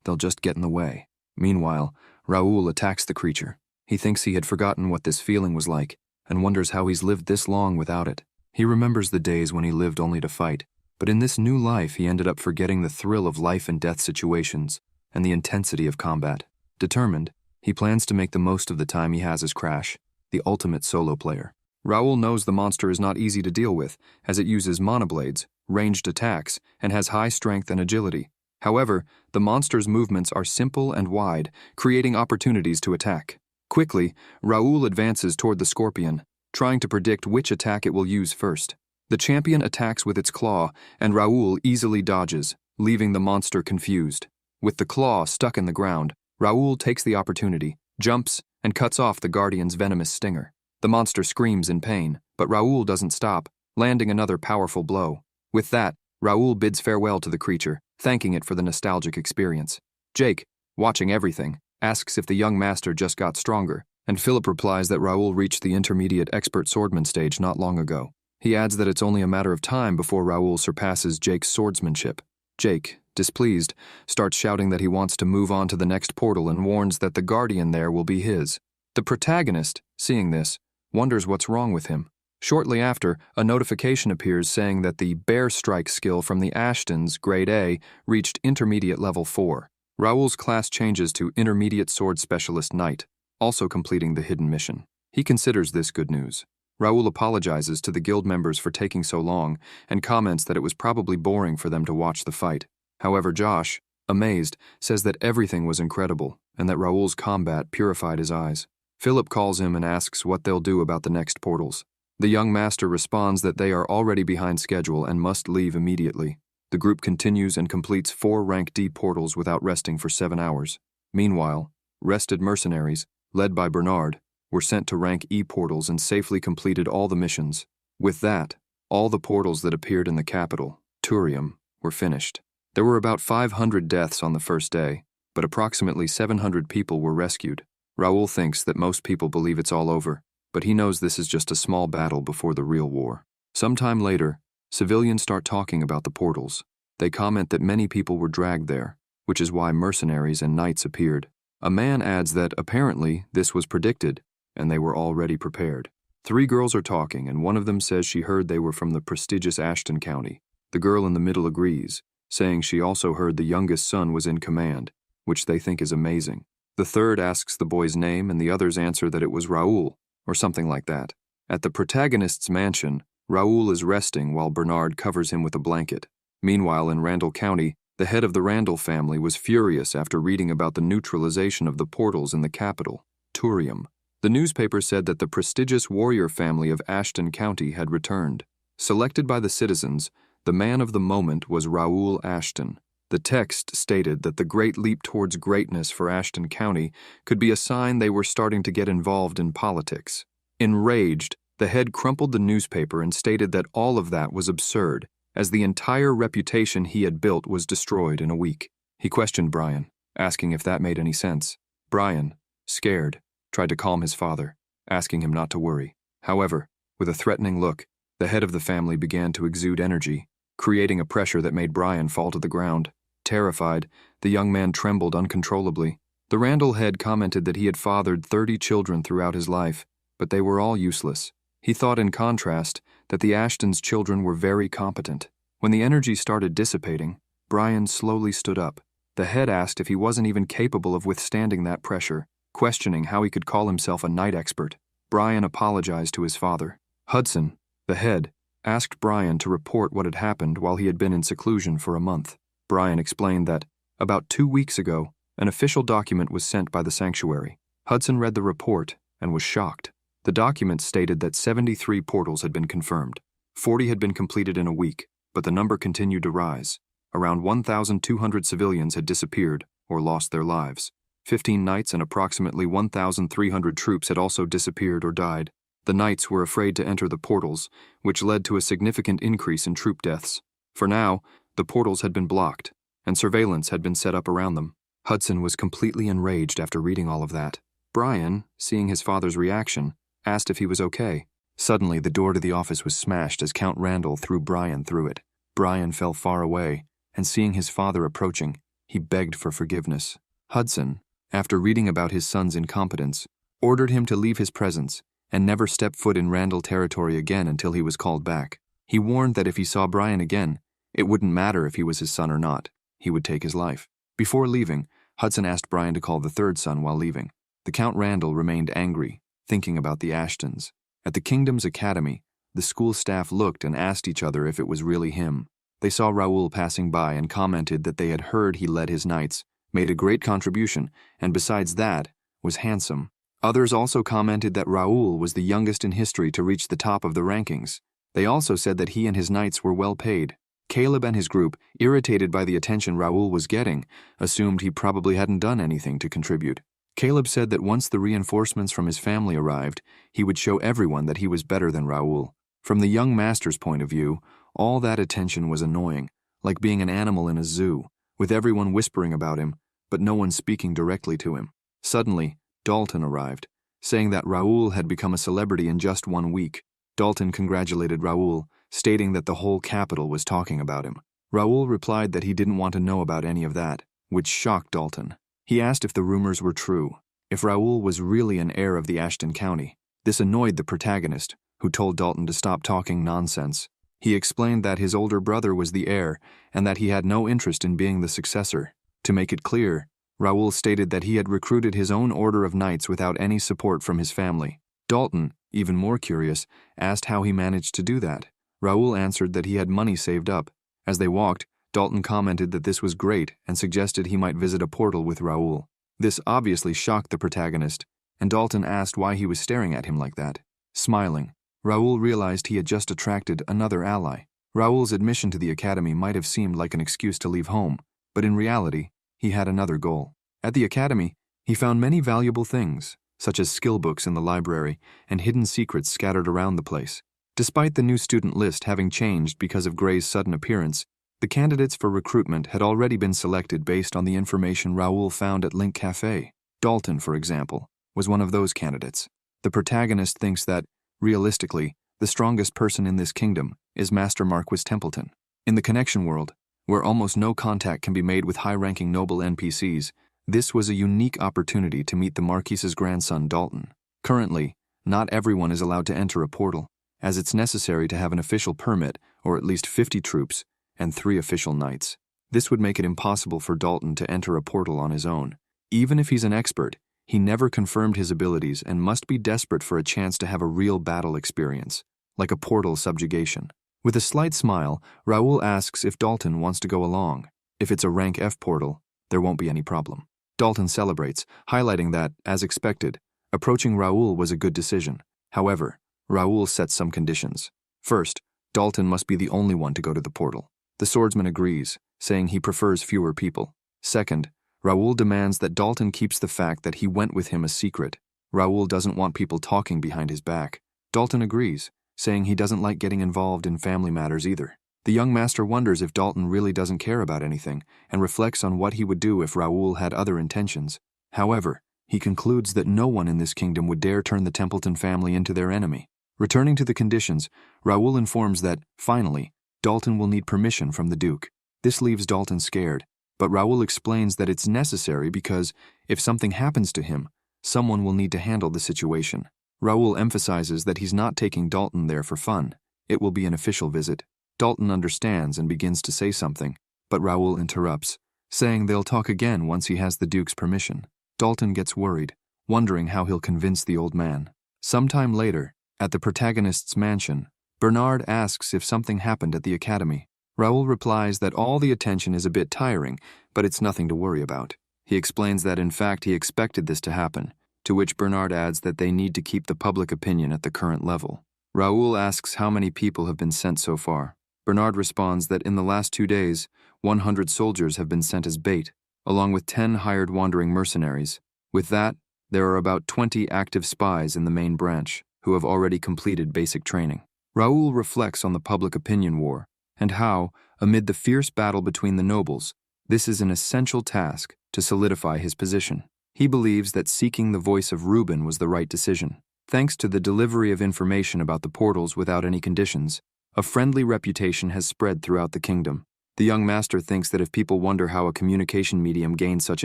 they'll just get in the way. Meanwhile, Raoul attacks the creature. He thinks he had forgotten what this feeling was like, and wonders how he's lived this long without it. He remembers the days when he lived only to fight, but in this new life he ended up forgetting the thrill of life and death situations, and the intensity of combat. Determined, he plans to make the most of the time he has as Crash, the ultimate solo player. Raoul knows the monster is not easy to deal with, as it uses mana blades, ranged attacks, and has high strength and agility. However, the monster's movements are simple and wide, creating opportunities to attack. Quickly, Raoul advances toward the scorpion, trying to predict which attack it will use first. The champion attacks with its claw, and Raoul easily dodges, leaving the monster confused. With the claw stuck in the ground, Raoul takes the opportunity, jumps, and cuts off the guardian's venomous stinger. The monster screams in pain, but Raoul doesn't stop, landing another powerful blow. With that, Raoul bids farewell to the creature, thanking it for the nostalgic experience. Jake, watching everything, asks if the young master just got stronger, and Philip replies that Raoul reached the intermediate expert swordsman stage not long ago. He adds that it's only a matter of time before Raoul surpasses Jake's swordsmanship. Jake, displeased, starts shouting that he wants to move on to the next portal and warns that the guardian there will be his. The protagonist, seeing this, wonders what's wrong with him. Shortly after, a notification appears saying that the Bear Strike skill from the Ashtons, Grade A, reached Intermediate Level 4. Raoul's class changes to Intermediate Sword Specialist Knight. also completing the hidden mission. He considers this good news. Raoul apologizes to the guild members for taking so long and comments that it was probably boring for them to watch the fight. However, Josh, amazed, says that everything was incredible and that Raoul's combat purified his eyes. Philip calls him and asks what they'll do about the next portals. The young master responds that they are already behind schedule and must leave immediately. The group continues and completes 4 rank D portals without resting for 7 hours. Meanwhile, rested mercenaries, led by Bernard, were sent to rank E portals and safely completed all the missions. With that, all the portals that appeared in the capital, Turium, were finished. There were about 500 deaths on the first day, but approximately 700 people were rescued. Raoul thinks that most people believe it's all over, but he knows this is just a small battle before the real war. Sometime later, civilians start talking about the portals. They comment that many people were dragged there, which is why mercenaries and knights appeared. A man adds that apparently this was predicted, and they were already prepared. 3 girls are talking, and one of them says she heard they were from the prestigious Ashton County. The girl in the middle agrees, saying she also heard the youngest son was in command, which they think is amazing. The third asks the boy's name, and the others answer that it was Raoul, or something like that. At the protagonist's mansion, Raoul is resting while Bernard covers him with a blanket. Meanwhile, in Randall County, the head of the Randall family was furious after reading about the neutralization of the portals in the capital, Turium. The newspaper said that the prestigious warrior family of Ashton County had returned. Selected by the citizens, the man of the moment was Raoul Ashton. The text stated that the great leap towards greatness for Ashton County could be a sign they were starting to get involved in politics. Enraged, the head crumpled the newspaper and stated that all of that was absurd, as the entire reputation he had built was destroyed in a week. He questioned Brian, asking if that made any sense. Brian, scared, tried to calm his father, asking him not to worry. However, with a threatening look, the head of the family began to exude energy, creating a pressure that made Brian fall to the ground. Terrified, the young man trembled uncontrollably. The Randall head commented that he had fathered 30 children throughout his life, but they were all useless. He thought in contrast that the Ashtons' children were very competent. When the energy started dissipating, Brian slowly stood up. The head asked if he wasn't even capable of withstanding that pressure, questioning how he could call himself a night expert. Brian apologized to his father. Hudson, the head, asked Brian to report what had happened while he had been in seclusion for a month. Brian explained that, about 2 weeks ago, an official document was sent by the sanctuary. Hudson read the report and was shocked. The document stated that 73 portals had been confirmed. 40 had been completed in a week, but the number continued to rise. Around 1,200 civilians had disappeared or lost their lives. 15 knights and approximately 1,300 troops had also disappeared or died. The knights were afraid to enter the portals, which led to a significant increase in troop deaths. For now, the portals had been blocked, and surveillance had been set up around them. Hudson was completely enraged after reading all of that. Brian, seeing his father's reaction, asked if he was okay. Suddenly, the door to the office was smashed as Count Randall threw Brian through it. Brian fell far away, and seeing his father approaching, he begged for forgiveness. Hudson, after reading about his son's incompetence, ordered him to leave his presence and never step foot in Randall territory again until he was called back. He warned that if he saw Brian again, it wouldn't matter if he was his son or not. He would take his life. Before leaving, Hudson asked Brian to call the third son while leaving. The Count Randall remained angry, thinking about the Ashtons. At the Kingdom's Academy, the school staff looked and asked each other if it was really him. They saw Raoul passing by and commented that they had heard he led his knights, made a great contribution, and besides that, was handsome. Others also commented that Raoul was the youngest in history to reach the top of the rankings. They also said that he and his knights were well paid. Caleb and his group, irritated by the attention Raoul was getting, assumed he probably hadn't done anything to contribute. Caleb said that once the reinforcements from his family arrived, he would show everyone that he was better than Raoul. From the young master's point of view, all that attention was annoying, like being an animal in a zoo, with everyone whispering about him, but no one speaking directly to him. Suddenly, Dalton arrived, saying that Raoul had become a celebrity in just 1 week. Dalton congratulated Raoul, stating that the whole capital was talking about him. Raoul replied that he didn't want to know about any of that, which shocked Dalton. He asked if the rumors were true, if Raoul was really an heir of the Ashton County. This annoyed the protagonist, who told Dalton to stop talking nonsense. He explained that his older brother was the heir and that he had no interest in being the successor. To make it clear, Raoul stated that he had recruited his own order of knights without any support from his family. Dalton, even more curious, asked how he managed to do that. Raoul answered that he had money saved up. As they walked, Dalton commented that this was great and suggested he might visit a portal with Raoul. This obviously shocked the protagonist, and Dalton asked why he was staring at him like that. Smiling, Raoul realized he had just attracted another ally. Raoul's admission to the academy might have seemed like an excuse to leave home, but in reality, he had another goal. At the academy, he found many valuable things, such as skill books in the library and hidden secrets scattered around the place. Despite the new student list having changed because of Gray's sudden appearance, the candidates for recruitment had already been selected based on the information Raoul found at Link Cafe. Dalton, for example, was one of those candidates. The protagonist thinks that, realistically, the strongest person in this kingdom is Master Marquis Templeton. In the connection world, where almost no contact can be made with high-ranking noble NPCs, this was a unique opportunity to meet the Marquis's grandson Dalton. Currently, not everyone is allowed to enter a portal, as it's necessary to have an official permit or at least 50 troops and 3 official knights. This would make it impossible for Dalton to enter a portal on his own. Even if he's an expert, he never confirmed his abilities and must be desperate for a chance to have a real battle experience, like a portal subjugation. With a slight smile, Raoul asks if Dalton wants to go along. If it's a rank F portal, there won't be any problem. Dalton celebrates, highlighting that, as expected, approaching Raoul was a good decision. However, Raoul sets some conditions. First, Dalton must be the only one to go to the portal. The swordsman agrees, saying he prefers fewer people. Second, Raoul demands that Dalton keeps the fact that he went with him a secret. Raoul doesn't want people talking behind his back. Dalton agrees, saying he doesn't like getting involved in family matters either. The young master wonders if Dalton really doesn't care about anything and reflects on what he would do if Raoul had other intentions. However, he concludes that no one in this kingdom would dare turn the Templeton family into their enemy. Returning to the conditions, Raoul informs that, finally, Dalton will need permission from the Duke. This leaves Dalton scared, but Raoul explains that it's necessary because, if something happens to him, someone will need to handle the situation. Raoul emphasizes that he's not taking Dalton there for fun. It will be an official visit. Dalton understands and begins to say something, but Raoul interrupts, saying they'll talk again once he has the Duke's permission. Dalton gets worried, wondering how he'll convince the old man. Sometime later, at the protagonist's mansion, Bernard asks if something happened at the academy. Raoul replies that all the attention is a bit tiring, but it's nothing to worry about. He explains that in fact he expected this to happen, to which Bernard adds that they need to keep the public opinion at the current level. Raoul asks how many people have been sent so far. Bernard responds that in the last 2 days, 100 soldiers have been sent as bait, along with 10 hired wandering mercenaries. With that, there are about 20 active spies in the main branch, who have already completed basic training. Raoul reflects on the public opinion war, and how, amid the fierce battle between the nobles, this is an essential task to solidify his position. He believes that seeking the voice of Reuben was the right decision. Thanks to the delivery of information about the portals without any conditions, a friendly reputation has spread throughout the kingdom. The young master thinks that if people wonder how a communication medium gains such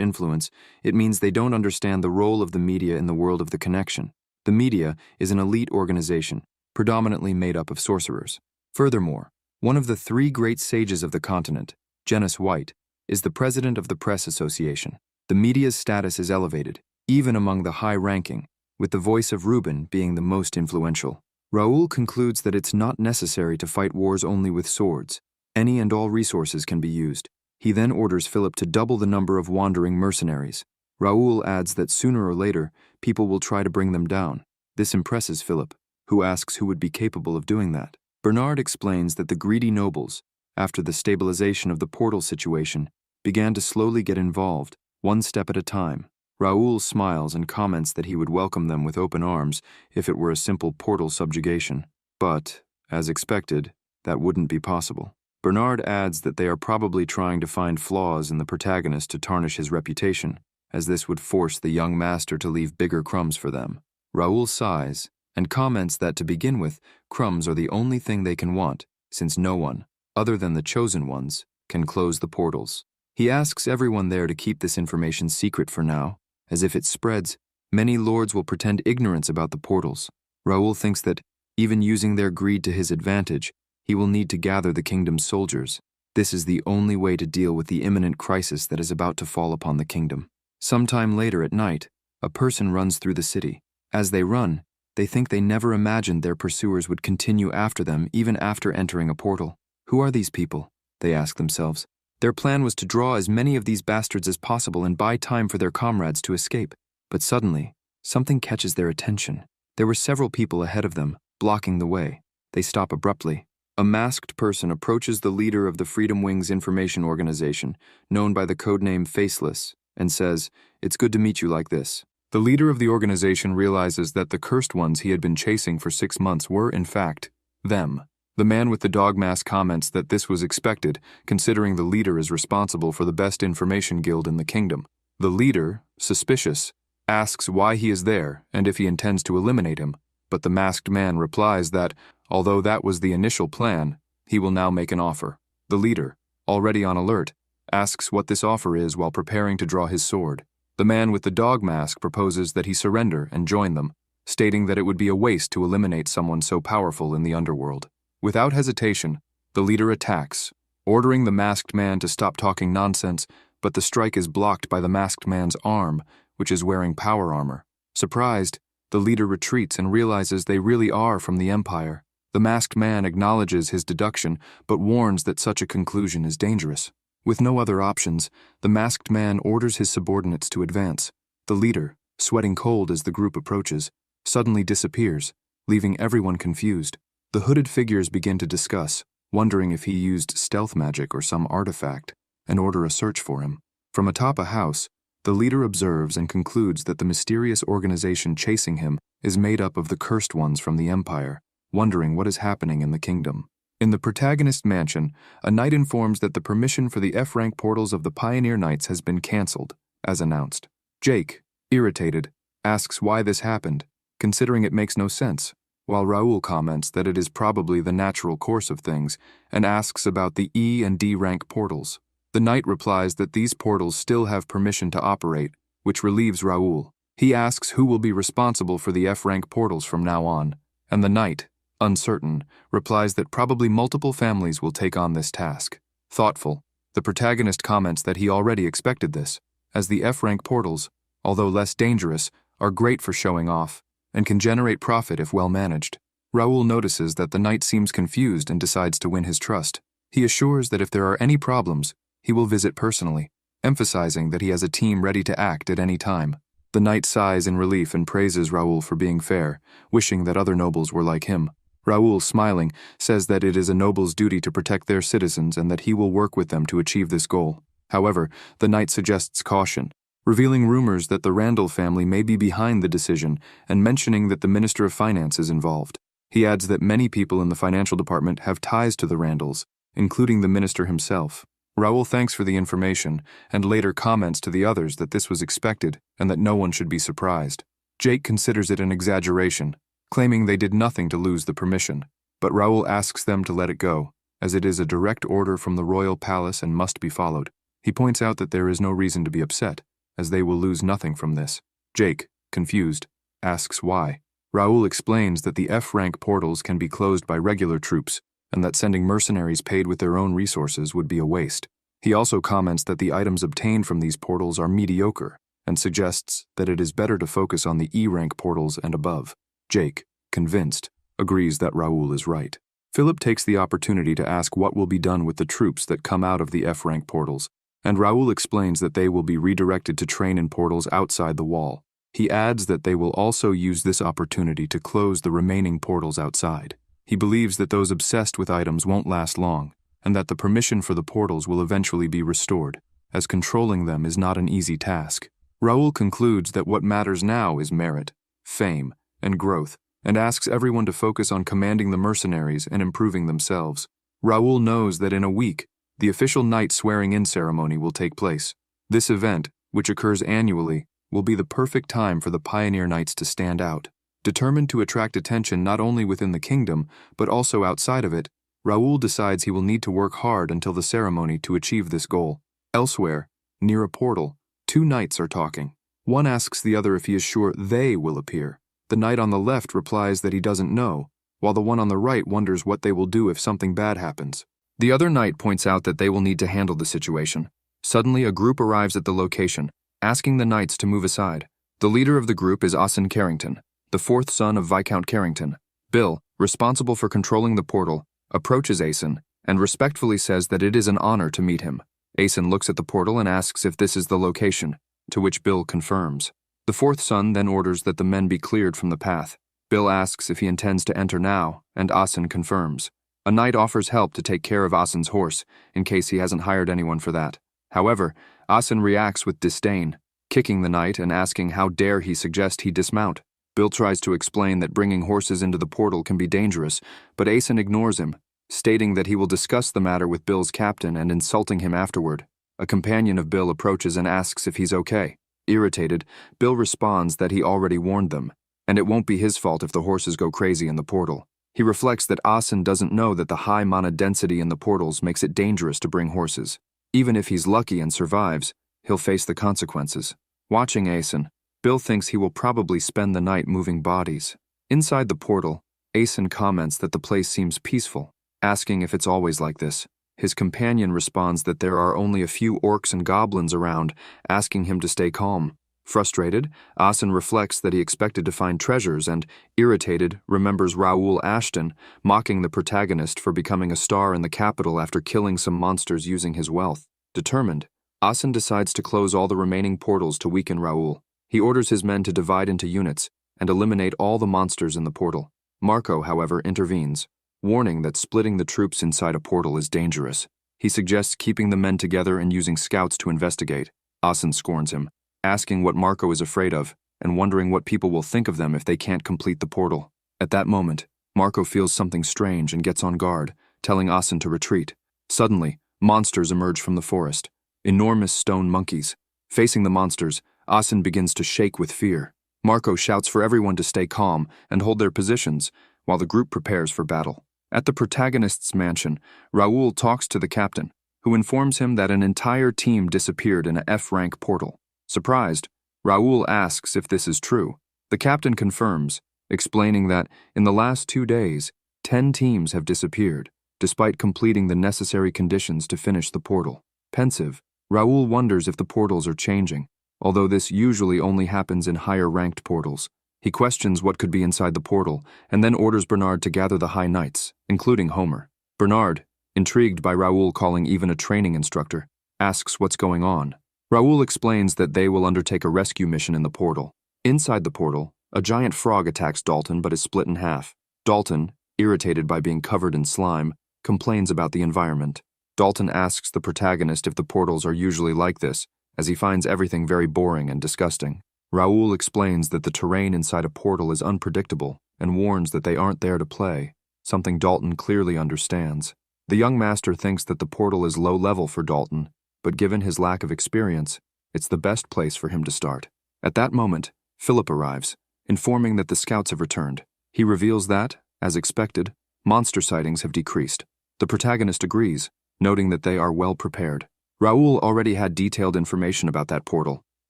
influence, it means they don't understand the role of the media in the world of the connection. The media is an elite organization, predominantly made up of sorcerers. Furthermore, one of the 3 great sages of the continent, Janice White, is the president of the Press Association. The media's status is elevated, even among the high-ranking, with the voice of Reuben being the most influential. Raoul concludes that it's not necessary to fight wars only with swords. Any and all resources can be used. He then orders Philip to double the number of wandering mercenaries. Raoul adds that sooner or later, people will try to bring them down. This impresses Philip, who asks who would be capable of doing that. Bernard explains that the greedy nobles, after the stabilization of the portal situation, began to slowly get involved, one step at a time. Raoul smiles and comments that he would welcome them with open arms if it were a simple portal subjugation. But, as expected, that wouldn't be possible. Bernard adds that they are probably trying to find flaws in the protagonist to tarnish his reputation, as this would force the young master to leave bigger crumbs for them. Raoul sighs and comments that to begin with, crumbs are the only thing they can want, since no one, other than the chosen ones, can close the portals. He asks everyone there to keep this information secret for now, as if it spreads, many lords will pretend ignorance about the portals. Raoul thinks that, even using their greed to his advantage, he will need to gather the kingdom's soldiers. This is the only way to deal with the imminent crisis that is about to fall upon the kingdom. Sometime later at night, a person runs through the city. As they run, they think they never imagined their pursuers would continue after them even after entering a portal. Who are these people? They ask themselves. Their plan was to draw as many of these bastards as possible and buy time for their comrades to escape. But suddenly, something catches their attention. There were several people ahead of them, blocking the way. They stop abruptly. A masked person approaches the leader of the Freedom Wings information organization, known by the codename Faceless, and says, "It's good to meet you like this." The leader of the organization realizes that the cursed ones he had been chasing for 6 months were, in fact, them. The man with the dog mask comments that this was expected, considering the leader is responsible for the best information guild in the kingdom. The leader, suspicious, asks why he is there and if he intends to eliminate him, but the masked man replies that, although that was the initial plan, he will now make an offer. The leader, already on alert, asks what this offer is while preparing to draw his sword. The man with the dog mask proposes that he surrender and join them, stating that it would be a waste to eliminate someone so powerful in the underworld. Without hesitation, the leader attacks, ordering the masked man to stop talking nonsense, but the strike is blocked by the masked man's arm, which is wearing power armor. Surprised, the leader retreats and realizes they really are from the Empire. The masked man acknowledges his deduction, but warns that such a conclusion is dangerous. With no other options, the masked man orders his subordinates to advance. The leader, sweating cold as the group approaches, suddenly disappears, leaving everyone confused. The hooded figures begin to discuss, wondering if he used stealth magic or some artifact, and order a search for him. From atop a house, the leader observes and concludes that the mysterious organization chasing him is made up of the cursed ones from the Empire, wondering what is happening in the kingdom. In the protagonist's mansion, a knight informs that the permission for the F-rank portals of the Pioneer Knights has been cancelled, as announced. Jake, irritated, asks why this happened, considering it makes no sense, while Raoul comments that it is probably the natural course of things and asks about the E and D rank portals. The knight replies that these portals still have permission to operate, which relieves Raoul. He asks who will be responsible for the F-rank portals from now on, and the knight, uncertain, replies that probably multiple families will take on this task. Thoughtful, the protagonist comments that he already expected this, as the F-rank portals, although less dangerous, are great for showing off, and can generate profit if well managed. Raoul notices that the knight seems confused and decides to win his trust. He assures that if there are any problems, he will visit personally, emphasizing that he has a team ready to act at any time. The knight sighs in relief and praises Raoul for being fair, wishing that other nobles were like him. Raoul, smiling, says that it is a noble's duty to protect their citizens and that he will work with them to achieve this goal. However, the knight suggests caution, revealing rumors that the Randall family may be behind the decision and mentioning that the Minister of Finance is involved. He adds that many people in the financial department have ties to the Randalls, including the minister himself. Raoul thanks for the information and later comments to the others that this was expected and that no one should be surprised. Jake considers it an exaggeration, claiming they did nothing to lose the permission, but Raoul asks them to let it go, as it is a direct order from the royal palace and must be followed. He points out that there is no reason to be upset, as they will lose nothing from this. Jake, confused, asks why. Raoul explains that the F-rank portals can be closed by regular troops, and that sending mercenaries paid with their own resources would be a waste. He also comments that the items obtained from these portals are mediocre, and suggests that it is better to focus on the E-rank portals and above. Jake, convinced, agrees that Raoul is right. Philip takes the opportunity to ask what will be done with the troops that come out of the F-rank portals, and Raoul explains that they will be redirected to train in portals outside the wall. He adds that they will also use this opportunity to close the remaining portals outside. He believes that those obsessed with items won't last long, and that the permission for the portals will eventually be restored, as controlling them is not an easy task. Raoul concludes that what matters now is merit, fame, and growth, and asks everyone to focus on commanding the mercenaries and improving themselves. Raoul knows that in a week, the official knight swearing-in ceremony will take place. This event, which occurs annually, will be the perfect time for the Pioneer Knights to stand out. Determined to attract attention not only within the kingdom, but also outside of it, Raoul decides he will need to work hard until the ceremony to achieve this goal. Elsewhere, near a portal, two knights are talking. One asks the other if he is sure they will appear. The knight on the left replies that he doesn't know, while the one on the right wonders what they will do if something bad happens. The other knight points out that they will need to handle the situation. Suddenly, a group arrives at the location, asking the knights to move aside. The leader of the group is Asen Carrington, the fourth son of Viscount Carrington. Bill, responsible for controlling the portal, approaches Asen and respectfully says that it is an honor to meet him. Asen looks at the portal and asks if this is the location, to which Bill confirms. The fourth son then orders that the men be cleared from the path. Bill asks if he intends to enter now, and Asen confirms. A knight offers help to take care of Asen's horse, in case he hasn't hired anyone for that. However, Asen reacts with disdain, kicking the knight and asking how dare he suggest he dismount. Bill tries to explain that bringing horses into the portal can be dangerous, but Asen ignores him, stating that he will discuss the matter with Bill's captain and insulting him afterward. A companion of Bill approaches and asks if he's okay. Irritated, Bill responds that he already warned them, and it won't be his fault if the horses go crazy in the portal. He reflects that Asen doesn't know that the high mana density in the portals makes it dangerous to bring horses. Even if he's lucky and survives, he'll face the consequences. Watching Asen, Bill thinks he will probably spend the night moving bodies. Inside the portal, Asen comments that the place seems peaceful, asking if it's always like this. His companion responds that there are only a few orcs and goblins around, asking him to stay calm. Frustrated, Asen reflects that he expected to find treasures and, irritated, remembers Raoul Ashton mocking the protagonist for becoming a star in the capital after killing some monsters using his wealth. Determined, Asen decides to close all the remaining portals to weaken Raoul. He orders his men to divide into units and eliminate all the monsters in the portal. Marco, however, intervenes, warning that splitting the troops inside a portal is dangerous. He suggests keeping the men together and using scouts to investigate. Asen scorns him, asking what Marco is afraid of and wondering what people will think of them if they can't complete the portal. At that moment, Marco feels something strange and gets on guard, telling Asen to retreat. Suddenly, monsters emerge from the forest. Enormous stone monkeys. Facing the monsters, Asen begins to shake with fear. Marco shouts for everyone to stay calm and hold their positions while the group prepares for battle. At the protagonist's mansion, Raoul talks to the captain, who informs him that an entire team disappeared in a F-rank portal. Surprised, Raoul asks if this is true. The captain confirms, explaining that in the last 2 days, 10 teams have disappeared, despite completing the necessary conditions to finish the portal. Pensive, Raoul wonders if the portals are changing, although this usually only happens in higher-ranked portals. He questions what could be inside the portal, and then orders Bernard to gather the High Knights, including Homer. Bernard, intrigued by Raoul calling even a training instructor, asks what's going on. Raoul explains that they will undertake a rescue mission in the portal. Inside the portal, a giant frog attacks Dalton but is split in half. Dalton, irritated by being covered in slime, complains about the environment. Dalton asks the protagonist if the portals are usually like this, as he finds everything very boring and disgusting. Raoul explains that the terrain inside a portal is unpredictable and warns that they aren't there to play, something Dalton clearly understands. The young master thinks that the portal is low level for Dalton, but given his lack of experience, it's the best place for him to start. At that moment, Philip arrives, informing that the scouts have returned. He reveals that, as expected, monster sightings have decreased. The protagonist agrees, noting that they are well prepared. Raoul already had detailed information about that portal.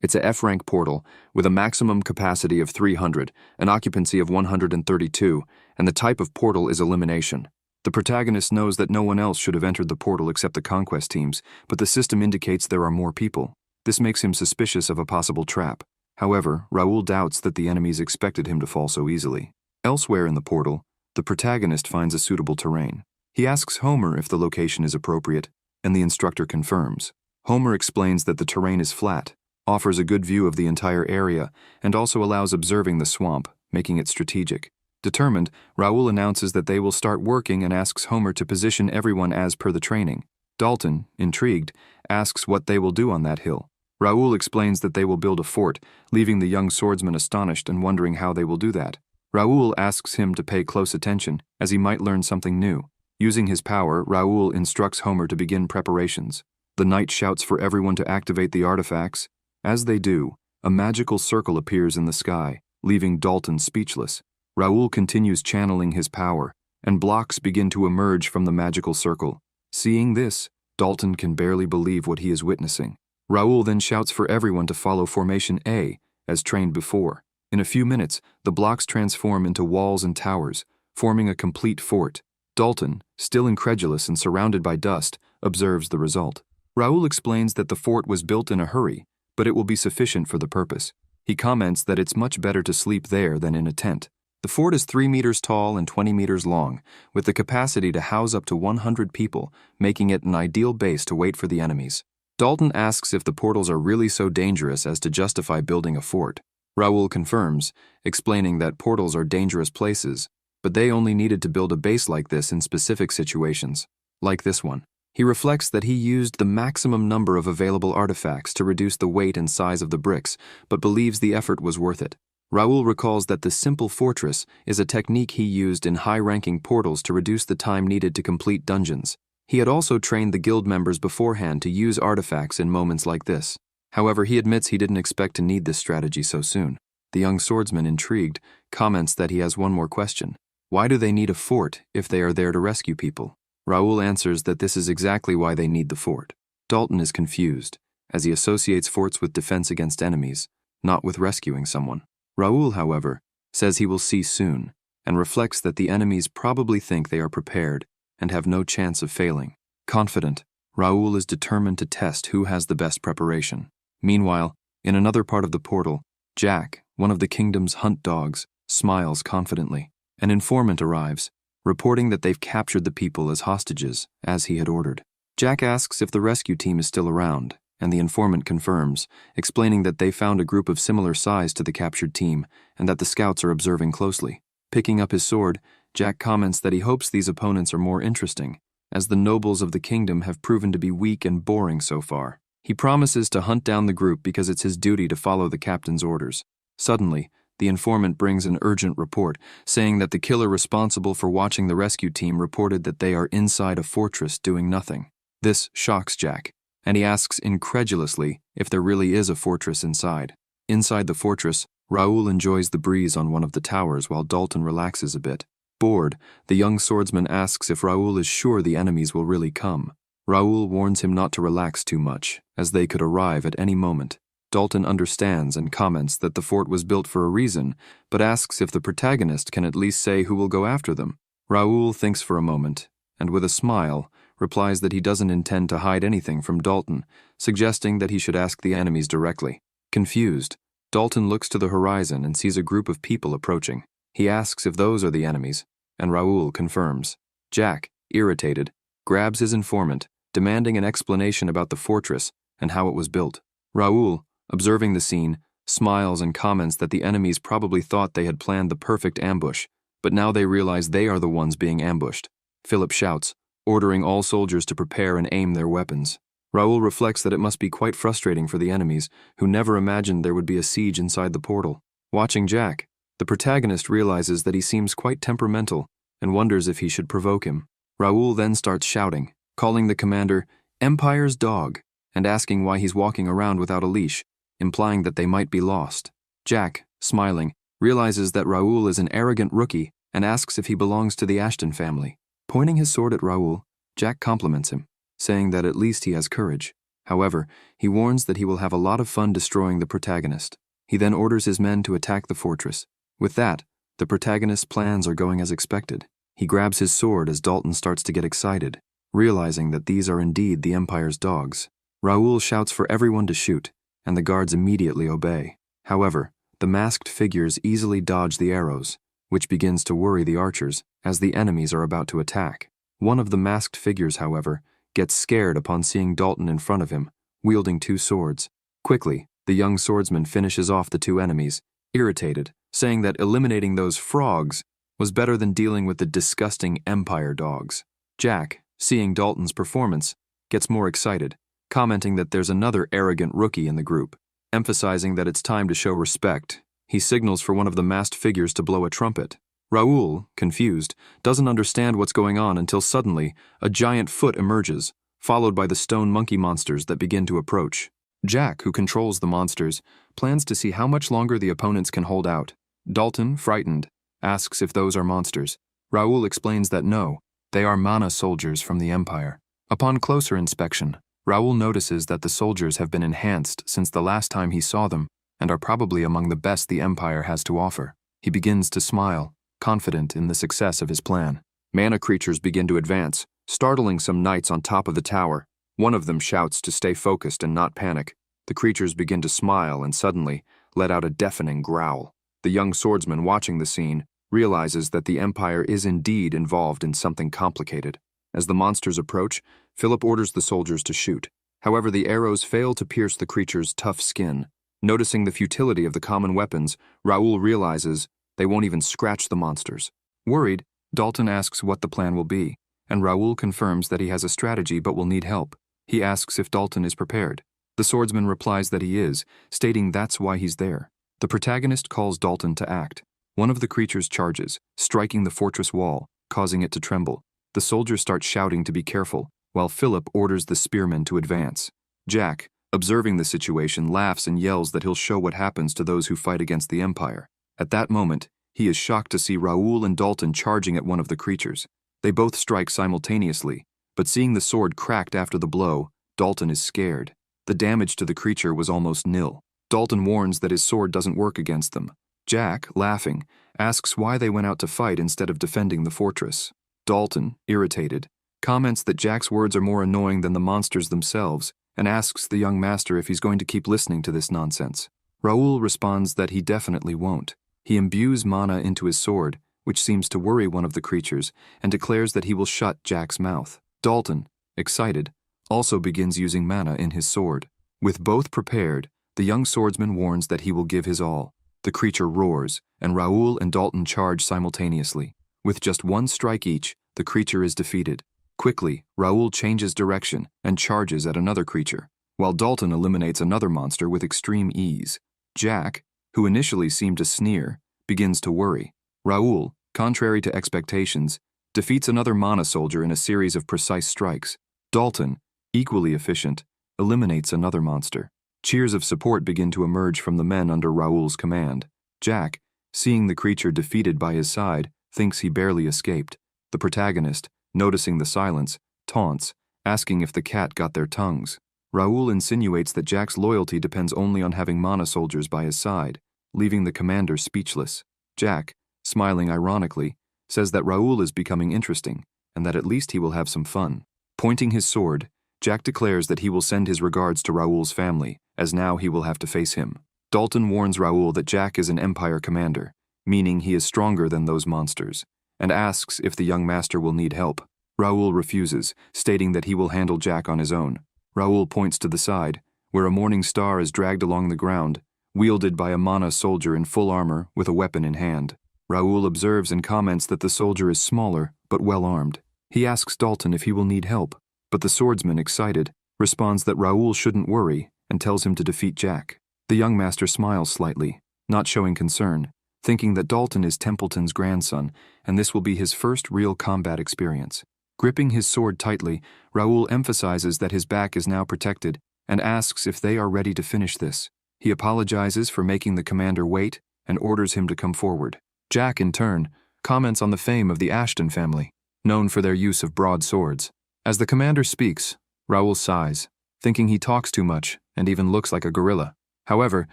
It's a F-rank portal with a maximum capacity of 300, an occupancy of 132, and the type of portal is elimination. The protagonist knows that no one else should have entered the portal except the conquest teams, but the system indicates there are more people. This makes him suspicious of a possible trap. However, Raoul doubts that the enemies expected him to fall so easily. Elsewhere in the portal, the protagonist finds a suitable terrain. He asks Homer if the location is appropriate, and the instructor confirms. Homer explains that the terrain is flat, offers a good view of the entire area, and also allows observing the swamp, making it strategic. Determined, Raoul announces that they will start working and asks Homer to position everyone as per the training. Dalton, intrigued, asks what they will do on that hill. Raoul explains that they will build a fort, leaving the young swordsman astonished and wondering how they will do that. Raoul asks him to pay close attention, as he might learn something new. Using his power, Raoul instructs Homer to begin preparations. The knight shouts for everyone to activate the artifacts. As they do, a magical circle appears in the sky, leaving Dalton speechless. Raoul continues channeling his power, and blocks begin to emerge from the magical circle. Seeing this, Dalton can barely believe what he is witnessing. Raoul then shouts for everyone to follow Formation A, as trained before. In a few minutes, the blocks transform into walls and towers, forming a complete fort. Dalton, still incredulous and surrounded by dust, observes the result. Raoul explains that the fort was built in a hurry, but it will be sufficient for the purpose. He comments that it's much better to sleep there than in a tent. The fort is 3 meters tall and 20 meters long, with the capacity to house up to 100 people, making it an ideal base to wait for the enemies. Dalton asks if the portals are really so dangerous as to justify building a fort. Raoul confirms, explaining that portals are dangerous places, but they only needed to build a base like this in specific situations, like this one. He reflects that he used the maximum number of available artifacts to reduce the weight and size of the bricks, but believes the effort was worth it. Raoul recalls that the simple fortress is a technique he used in high-ranking portals to reduce the time needed to complete dungeons. He had also trained the guild members beforehand to use artifacts in moments like this. However, he admits he didn't expect to need this strategy so soon. The young swordsman, intrigued, comments that he has one more question. Why do they need a fort if they are there to rescue people? Raoul answers that this is exactly why they need the fort. Dalton is confused, as he associates forts with defense against enemies, not with rescuing someone. Raoul, however, says he will see soon, and reflects that the enemies probably think they are prepared and have no chance of failing. Confident, Raoul is determined to test who has the best preparation. Meanwhile, in another part of the portal, Jack, one of the kingdom's hunt dogs, smiles confidently. An informant arrives, reporting that they've captured the people as hostages, as he had ordered. Jack asks if the rescue team is still around, and the informant confirms, explaining that they found a group of similar size to the captured team and that the scouts are observing closely. Picking up his sword, Jack comments that he hopes these opponents are more interesting, as the nobles of the kingdom have proven to be weak and boring so far. He promises to hunt down the group because it's his duty to follow the captain's orders. Suddenly, the informant brings an urgent report, saying that the killer responsible for watching the rescue team reported that they are inside a fortress doing nothing. This shocks Jack, and he asks incredulously if there really is a fortress inside. Inside the fortress, Raoul enjoys the breeze on one of the towers while Dalton relaxes a bit. Bored, the young swordsman asks if Raoul is sure the enemies will really come. Raoul warns him not to relax too much, as they could arrive at any moment. Dalton understands and comments that the fort was built for a reason, but asks if the protagonist can at least say who will go after them. Raoul thinks for a moment, and with a smile, replies that he doesn't intend to hide anything from Dalton, suggesting that he should ask the enemies directly. Confused, Dalton looks to the horizon and sees a group of people approaching. He asks if those are the enemies, and Raoul confirms. Jack, irritated, grabs his informant, demanding an explanation about the fortress and how it was built. Raoul, observing the scene, smiles and comments that the enemies probably thought they had planned the perfect ambush, but now they realize they are the ones being ambushed. Philip shouts, ordering all soldiers to prepare and aim their weapons. Raoul reflects that it must be quite frustrating for the enemies, who never imagined there would be a siege inside the portal. Watching Jack, the protagonist realizes that he seems quite temperamental and wonders if he should provoke him. Raoul then starts shouting, calling the commander Empire's dog, and asking why he's walking around without a leash, implying that they might be lost. Jack, smiling, realizes that Raoul is an arrogant rookie and asks if he belongs to the Ashton family. Pointing his sword at Raoul, Jack compliments him, saying that at least he has courage. However, he warns that he will have a lot of fun destroying the protagonist. He then orders his men to attack the fortress. With that, the protagonist's plans are going as expected. He grabs his sword as Dalton starts to get excited, realizing that these are indeed the Empire's dogs. Raoul shouts for everyone to shoot, and the guards immediately obey. However, the masked figures easily dodge the arrows, which begins to worry the archers as the enemies are about to attack. One of the masked figures, however, gets scared upon seeing Dalton in front of him, wielding 2 swords. Quickly, the young swordsman finishes off the 2 enemies, irritated, saying that eliminating those frogs was better than dealing with the disgusting Empire dogs. Jack, seeing Dalton's performance, gets more excited, commenting that there's another arrogant rookie in the group. Emphasizing that it's time to show respect, he signals for one of the masked figures to blow a trumpet. Raoul, confused, doesn't understand what's going on until suddenly a giant foot emerges, followed by the stone monkey monsters that begin to approach. Jack, who controls the monsters, plans to see how much longer the opponents can hold out. Dalton, frightened, asks if those are monsters. Raoul explains that no, they are mana soldiers from the Empire. Upon closer inspection, Raoul notices that the soldiers have been enhanced since the last time he saw them and are probably among the best the Empire has to offer. He begins to smile, confident in the success of his plan. Mana creatures begin to advance, startling some knights on top of the tower. One of them shouts to stay focused and not panic. The creatures begin to smile and suddenly let out a deafening growl. The young swordsman watching the scene realizes that the Empire is indeed involved in something complicated. As the monsters approach, Philip orders the soldiers to shoot. However, the arrows fail to pierce the creature's tough skin. Noticing the futility of the common weapons, Raoul realizes they won't even scratch the monsters. Worried, Dalton asks what the plan will be, and Raoul confirms that he has a strategy but will need help. He asks if Dalton is prepared. The swordsman replies that he is, stating that's why he's there. The protagonist calls Dalton to act. One of the creatures charges, striking the fortress wall, causing it to tremble. The soldiers start shouting to be careful, while Philip orders the spearmen to advance. Jack, observing the situation, laughs and yells that he'll show what happens to those who fight against the Empire. At that moment, he is shocked to see Raoul and Dalton charging at one of the creatures. They both strike simultaneously, but seeing the sword cracked after the blow, Dalton is scared. The damage to the creature was almost nil. Dalton warns that his sword doesn't work against them. Jack, laughing, asks why they went out to fight instead of defending the fortress. Dalton, irritated, comments that Jack's words are more annoying than the monsters themselves and asks the young master if he's going to keep listening to this nonsense. Raoul responds that he definitely won't. He imbues mana into his sword, which seems to worry one of the creatures, and declares that he will shut Jack's mouth. Dalton, excited, also begins using mana in his sword. With both prepared, the young swordsman warns that he will give his all. The creature roars, and Raoul and Dalton charge simultaneously. With just one strike each, the creature is defeated. Quickly, Raoul changes direction and charges at another creature, while Dalton eliminates another monster with extreme ease. Jack, who initially seemed to sneer, begins to worry. Raoul, contrary to expectations, defeats another mana soldier in a series of precise strikes. Dalton, equally efficient, eliminates another monster. Cheers of support begin to emerge from the men under Raoul's command. Jack, seeing the creature defeated by his side, thinks he barely escaped. The protagonist, noticing the silence, taunts, asking if the cat got their tongues. Raoul insinuates that Jack's loyalty depends only on having mana soldiers by his side, leaving the commander speechless. Jack, smiling ironically, says that Raoul is becoming interesting, and that at least he will have some fun. Pointing his sword, Jack declares that he will send his regards to Raoul's family, as now he will have to face him. Dalton warns Raoul that Jack is an Empire commander, meaning he is stronger than those monsters, and asks if the young master will need help. Raoul refuses, stating that he will handle Jack on his own. Raoul points to the side, where a morning star is dragged along the ground, wielded by a mana soldier in full armor with a weapon in hand. Raoul observes and comments that the soldier is smaller, but well-armed. He asks Dalton if he will need help, but the swordsman, excited, responds that Raoul shouldn't worry and tells him to defeat Jack. The young master smiles slightly, not showing concern, thinking that Dalton is Templeton's grandson, and this will be his first real combat experience. Gripping his sword tightly, Raoul emphasizes that his back is now protected and asks if they are ready to finish this. He apologizes for making the commander wait and orders him to come forward. Jack, in turn, comments on the fame of the Ashton family, known for their use of broad swords. As the commander speaks, Raoul sighs, thinking he talks too much and even looks like a gorilla. However,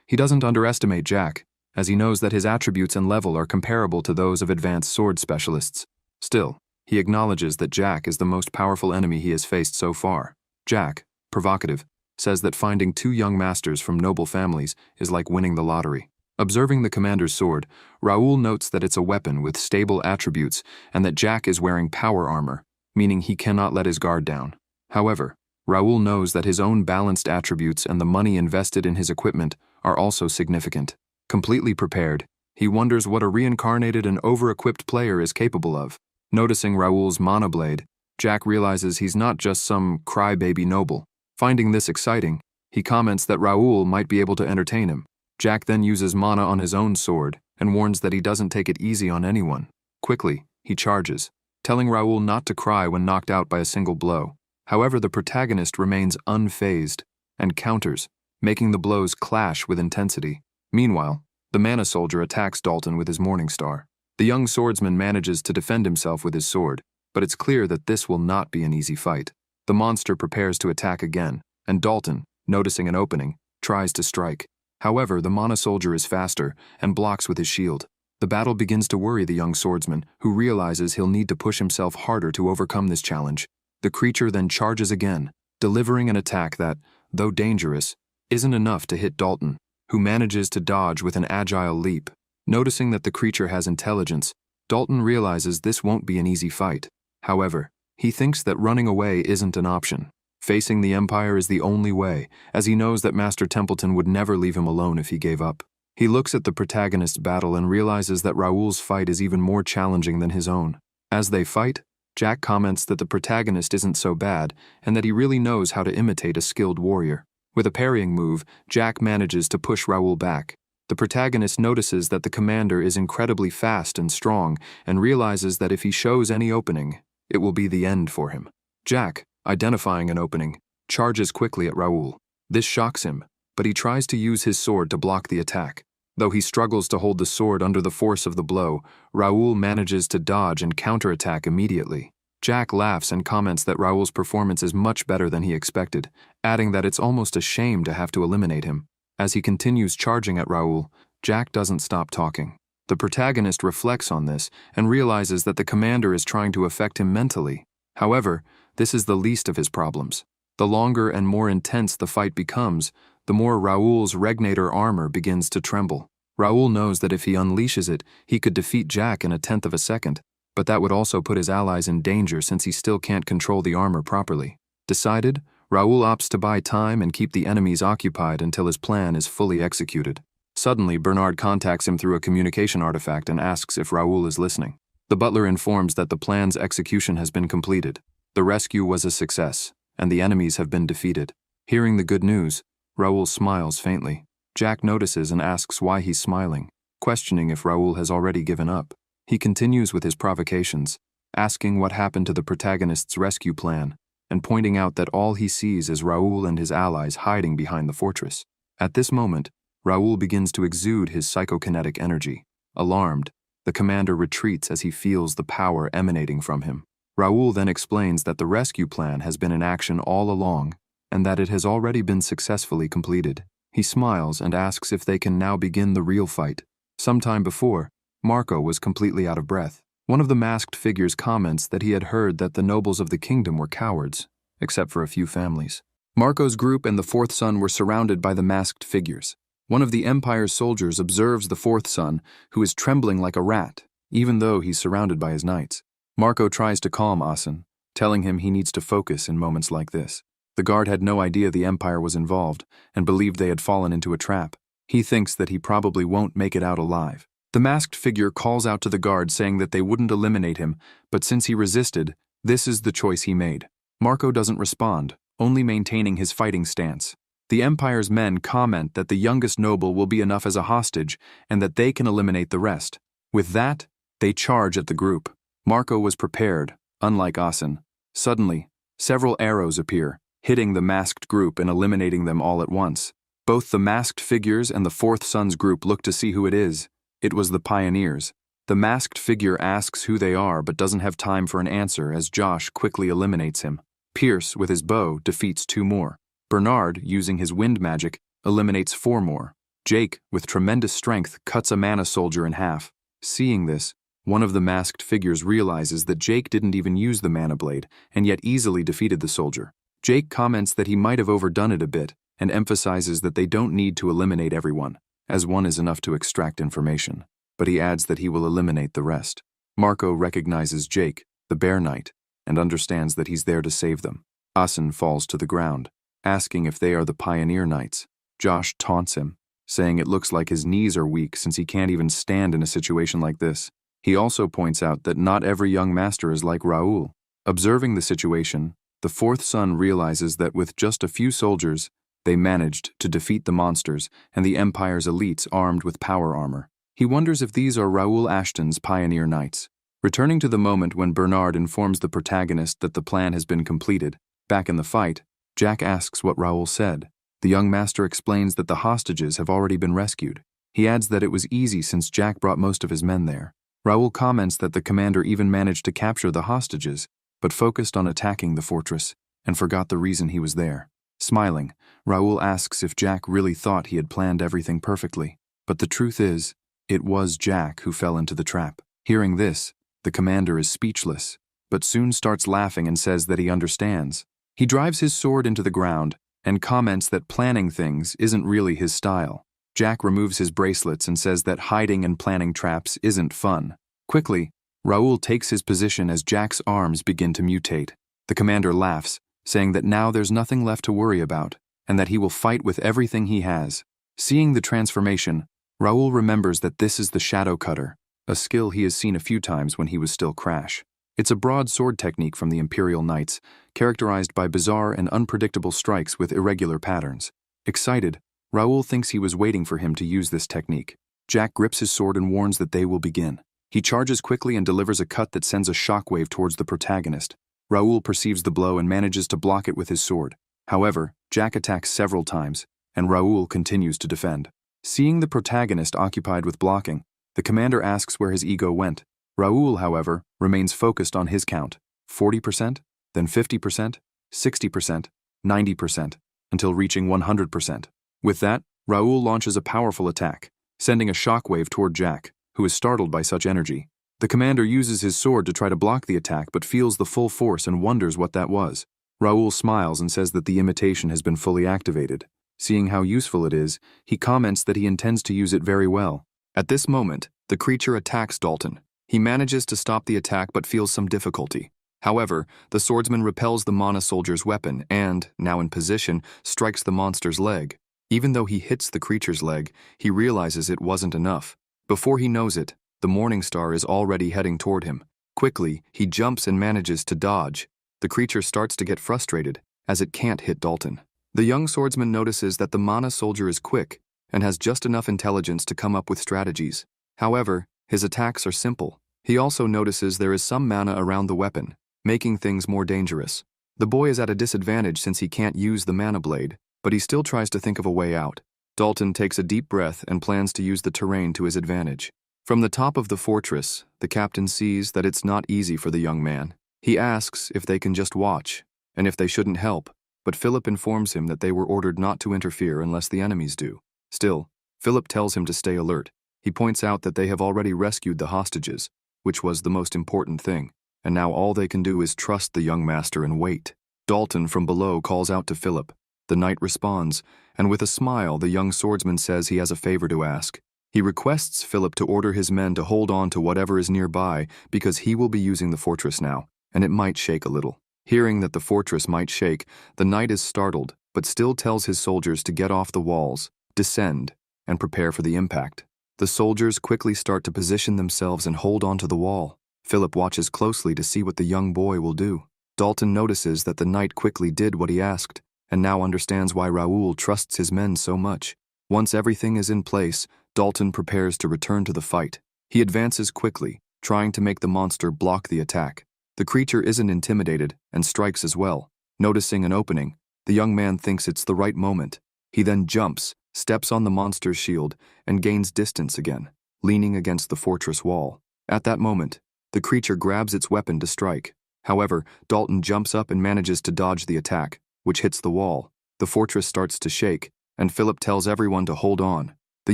he doesn't underestimate Jack, as he knows that his attributes and level are comparable to those of advanced sword specialists. Still, he acknowledges that Jack is the most powerful enemy he has faced so far. Jack, provocative, says that finding two young masters from noble families is like winning the lottery. Observing the commander's sword, Raoul notes that it's a weapon with stable attributes and that Jack is wearing power armor, meaning he cannot let his guard down. However, Raoul knows that his own balanced attributes and the money invested in his equipment are also significant. Completely prepared, he wonders what a reincarnated and over-equipped player is capable of. Noticing Raoul's mana blade, Jack realizes he's not just some crybaby noble. Finding this exciting, he comments that Raoul might be able to entertain him. Jack then uses mana on his own sword and warns that he doesn't take it easy on anyone. Quickly, he charges, telling Raoul not to cry when knocked out by a single blow. However, the protagonist remains unfazed and counters, making the blows clash with intensity. Meanwhile, the mana soldier attacks Dalton with his morning star. The young swordsman manages to defend himself with his sword, but it's clear that this will not be an easy fight. The monster prepares to attack again, and Dalton, noticing an opening, tries to strike. However, the mana soldier is faster and blocks with his shield. The battle begins to worry the young swordsman, who realizes he'll need to push himself harder to overcome this challenge. The creature then charges again, delivering an attack that, though dangerous, isn't enough to hit Dalton, who manages to dodge with an agile leap. Noticing that the creature has intelligence, Dalton realizes this won't be an easy fight. However, he thinks that running away isn't an option. Facing the Empire is the only way, as he knows that Master Templeton would never leave him alone if he gave up. He looks at the protagonist's battle and realizes that Raoul's fight is even more challenging than his own. As they fight, Jack comments that the protagonist isn't so bad and that he really knows how to imitate a skilled warrior. With a parrying move, Jack manages to push Raoul back. The protagonist notices that the commander is incredibly fast and strong and realizes that if he shows any opening, it will be the end for him. Jack, identifying an opening, charges quickly at Raoul. This shocks him, but he tries to use his sword to block the attack. Though he struggles to hold the sword under the force of the blow, Raoul manages to dodge and counterattack immediately. Jack laughs and comments that Raoul's performance is much better than he expected, adding that it's almost a shame to have to eliminate him. As he continues charging at Raoul, Jack doesn't stop talking. The protagonist reflects on this and realizes that the commander is trying to affect him mentally. However, this is the least of his problems. The longer and more intense the fight becomes, the more Raoul's regnator armor begins to tremble. Raoul knows that if he unleashes it, he could defeat Jack in a tenth of a second, but that would also put his allies in danger since he still can't control the armor properly. Decided, Raoul opts to buy time and keep the enemies occupied until his plan is fully executed. Suddenly, Bernard contacts him through a communication artifact and asks if Raoul is listening. The butler informs that the plan's execution has been completed. The rescue was a success, and the enemies have been defeated. Hearing the good news, Raoul smiles faintly. Jack notices and asks why he's smiling, questioning if Raoul has already given up. He continues with his provocations, asking what happened to the protagonist's rescue plan, and pointing out that all he sees is Raoul and his allies hiding behind the fortress. At this moment, Raoul begins to exude his psychokinetic energy. Alarmed, the commander retreats as he feels the power emanating from him. Raoul then explains that the rescue plan has been in action all along, and that it has already been successfully completed. He smiles and asks if they can now begin the real fight. Sometime before, Marco was completely out of breath. One of the masked figures comments that he had heard that the nobles of the kingdom were cowards, except for a few families. Marco's group and the fourth son were surrounded by the masked figures. One of the Empire's soldiers observes the fourth son, who is trembling like a rat, even though he's surrounded by his knights. Marco tries to calm Asen, telling him he needs to focus in moments like this. The guard had no idea the Empire was involved and believed they had fallen into a trap. He thinks that he probably won't make it out alive. The masked figure calls out to the guard saying that they wouldn't eliminate him, but since he resisted, this is the choice he made. Marco doesn't respond, only maintaining his fighting stance. The Empire's men comment that the youngest noble will be enough as a hostage and that they can eliminate the rest. With that, they charge at the group. Marco was prepared, unlike Asen. Suddenly, several arrows appear, hitting the masked group and eliminating them all at once. Both the masked figures and the fourth son's group look to see who it is. It was the pioneers. The masked figure asks who they are but doesn't have time for an answer as Josh quickly eliminates him. Pierce, with his bow, defeats 2 more. Bernard, using his wind magic, eliminates 4 more. Jake, with tremendous strength, cuts a mana soldier in half. Seeing this, one of the masked figures realizes that Jake didn't even use the mana blade and yet easily defeated the soldier. Jake comments that he might have overdone it a bit and emphasizes that they don't need to eliminate everyone, as one is enough to extract information, but he adds that he will eliminate the rest. Marco recognizes Jake, the Bear Knight, and understands that he's there to save them. Asen falls to the ground, asking if they are the Pioneer Knights. Josh taunts him, saying it looks like his knees are weak since he can't even stand in a situation like this. He also points out that not every young master is like Raoul. Observing the situation, the fourth son realizes that with just a few soldiers, they managed to defeat the monsters and the Empire's elites armed with power armor. He wonders if these are Raoul Ashton's Pioneer Knights. Returning to the moment when Bernard informs the protagonist that the plan has been completed, back in the fight, Jack asks what Raoul said. The young master explains that the hostages have already been rescued. He adds that it was easy since Jack brought most of his men there. Raoul comments that the commander even managed to capture the hostages, but focused on attacking the fortress and forgot the reason he was there. Smiling, Raoul asks if Jack really thought he had planned everything perfectly. But the truth is, it was Jack who fell into the trap. Hearing this, the commander is speechless, but soon starts laughing and says that he understands. He drives his sword into the ground and comments that planning things isn't really his style. Jack removes his bracelets and says that hiding and planning traps isn't fun. Quickly, Raoul takes his position as Jack's arms begin to mutate. The commander laughs, saying that now there's nothing left to worry about, and that he will fight with everything he has. Seeing the transformation, Raoul remembers that this is the Shadow Cutter, a skill he has seen a few times when he was still Crash. It's a broadsword technique from the Imperial Knights, characterized by bizarre and unpredictable strikes with irregular patterns. Excited, Raoul thinks he was waiting for him to use this technique. Jack grips his sword and warns that they will begin. He charges quickly and delivers a cut that sends a shockwave towards the protagonist. Raoul perceives the blow and manages to block it with his sword. However, Jack attacks several times, and Raoul continues to defend. Seeing the protagonist occupied with blocking, the commander asks where his ego went. Raoul, however, remains focused on his count, 40%, then 50%, 60%, 90%, until reaching 100%. With that, Raoul launches a powerful attack, sending a shockwave toward Jack, who is startled by such energy. The commander uses his sword to try to block the attack but feels the full force and wonders what that was. Raoul smiles and says that the imitation has been fully activated. Seeing how useful it is, he comments that he intends to use it very well. At this moment, the creature attacks Dalton. He manages to stop the attack but feels some difficulty. However, the swordsman repels the Mana soldier's weapon and, now in position, strikes the monster's leg. Even though he hits the creature's leg, he realizes it wasn't enough. Before he knows it, the Morning Star is already heading toward him. Quickly, he jumps and manages to dodge. The creature starts to get frustrated, as it can't hit Dalton. The young swordsman notices that the Mana soldier is quick and has just enough intelligence to come up with strategies. However, his attacks are simple. He also notices there is some mana around the weapon, making things more dangerous. The boy is at a disadvantage since he can't use the mana blade, but he still tries to think of a way out. Dalton takes a deep breath and plans to use the terrain to his advantage. From the top of the fortress, the captain sees that it's not easy for the young man. He asks if they can just watch, and if they shouldn't help, but Philip informs him that they were ordered not to interfere unless the enemies do. Still, Philip tells him to stay alert. He points out that they have already rescued the hostages, which was the most important thing, and now all they can do is trust the young master and wait. Dalton from below calls out to Philip. The knight responds, and with a smile the young swordsman says he has a favor to ask. He requests Philip to order his men to hold on to whatever is nearby because he will be using the fortress now, and it might shake a little. Hearing that the fortress might shake, the knight is startled, but still tells his soldiers to get off the walls, descend, and prepare for the impact. The soldiers quickly start to position themselves and hold onto the wall. Philip watches closely to see what the young boy will do. Dalton notices that the knight quickly did what he asked, and now understands why Raoul trusts his men so much. Once everything is in place, Dalton prepares to return to the fight. He advances quickly, trying to make the monster block the attack. The creature isn't intimidated and strikes as well. Noticing an opening, the young man thinks it's the right moment. He then jumps, steps on the monster's shield, and gains distance again, leaning against the fortress wall. At that moment, the creature grabs its weapon to strike. However, Dalton jumps up and manages to dodge the attack, which hits the wall. The fortress starts to shake, and Philip tells everyone to hold on. The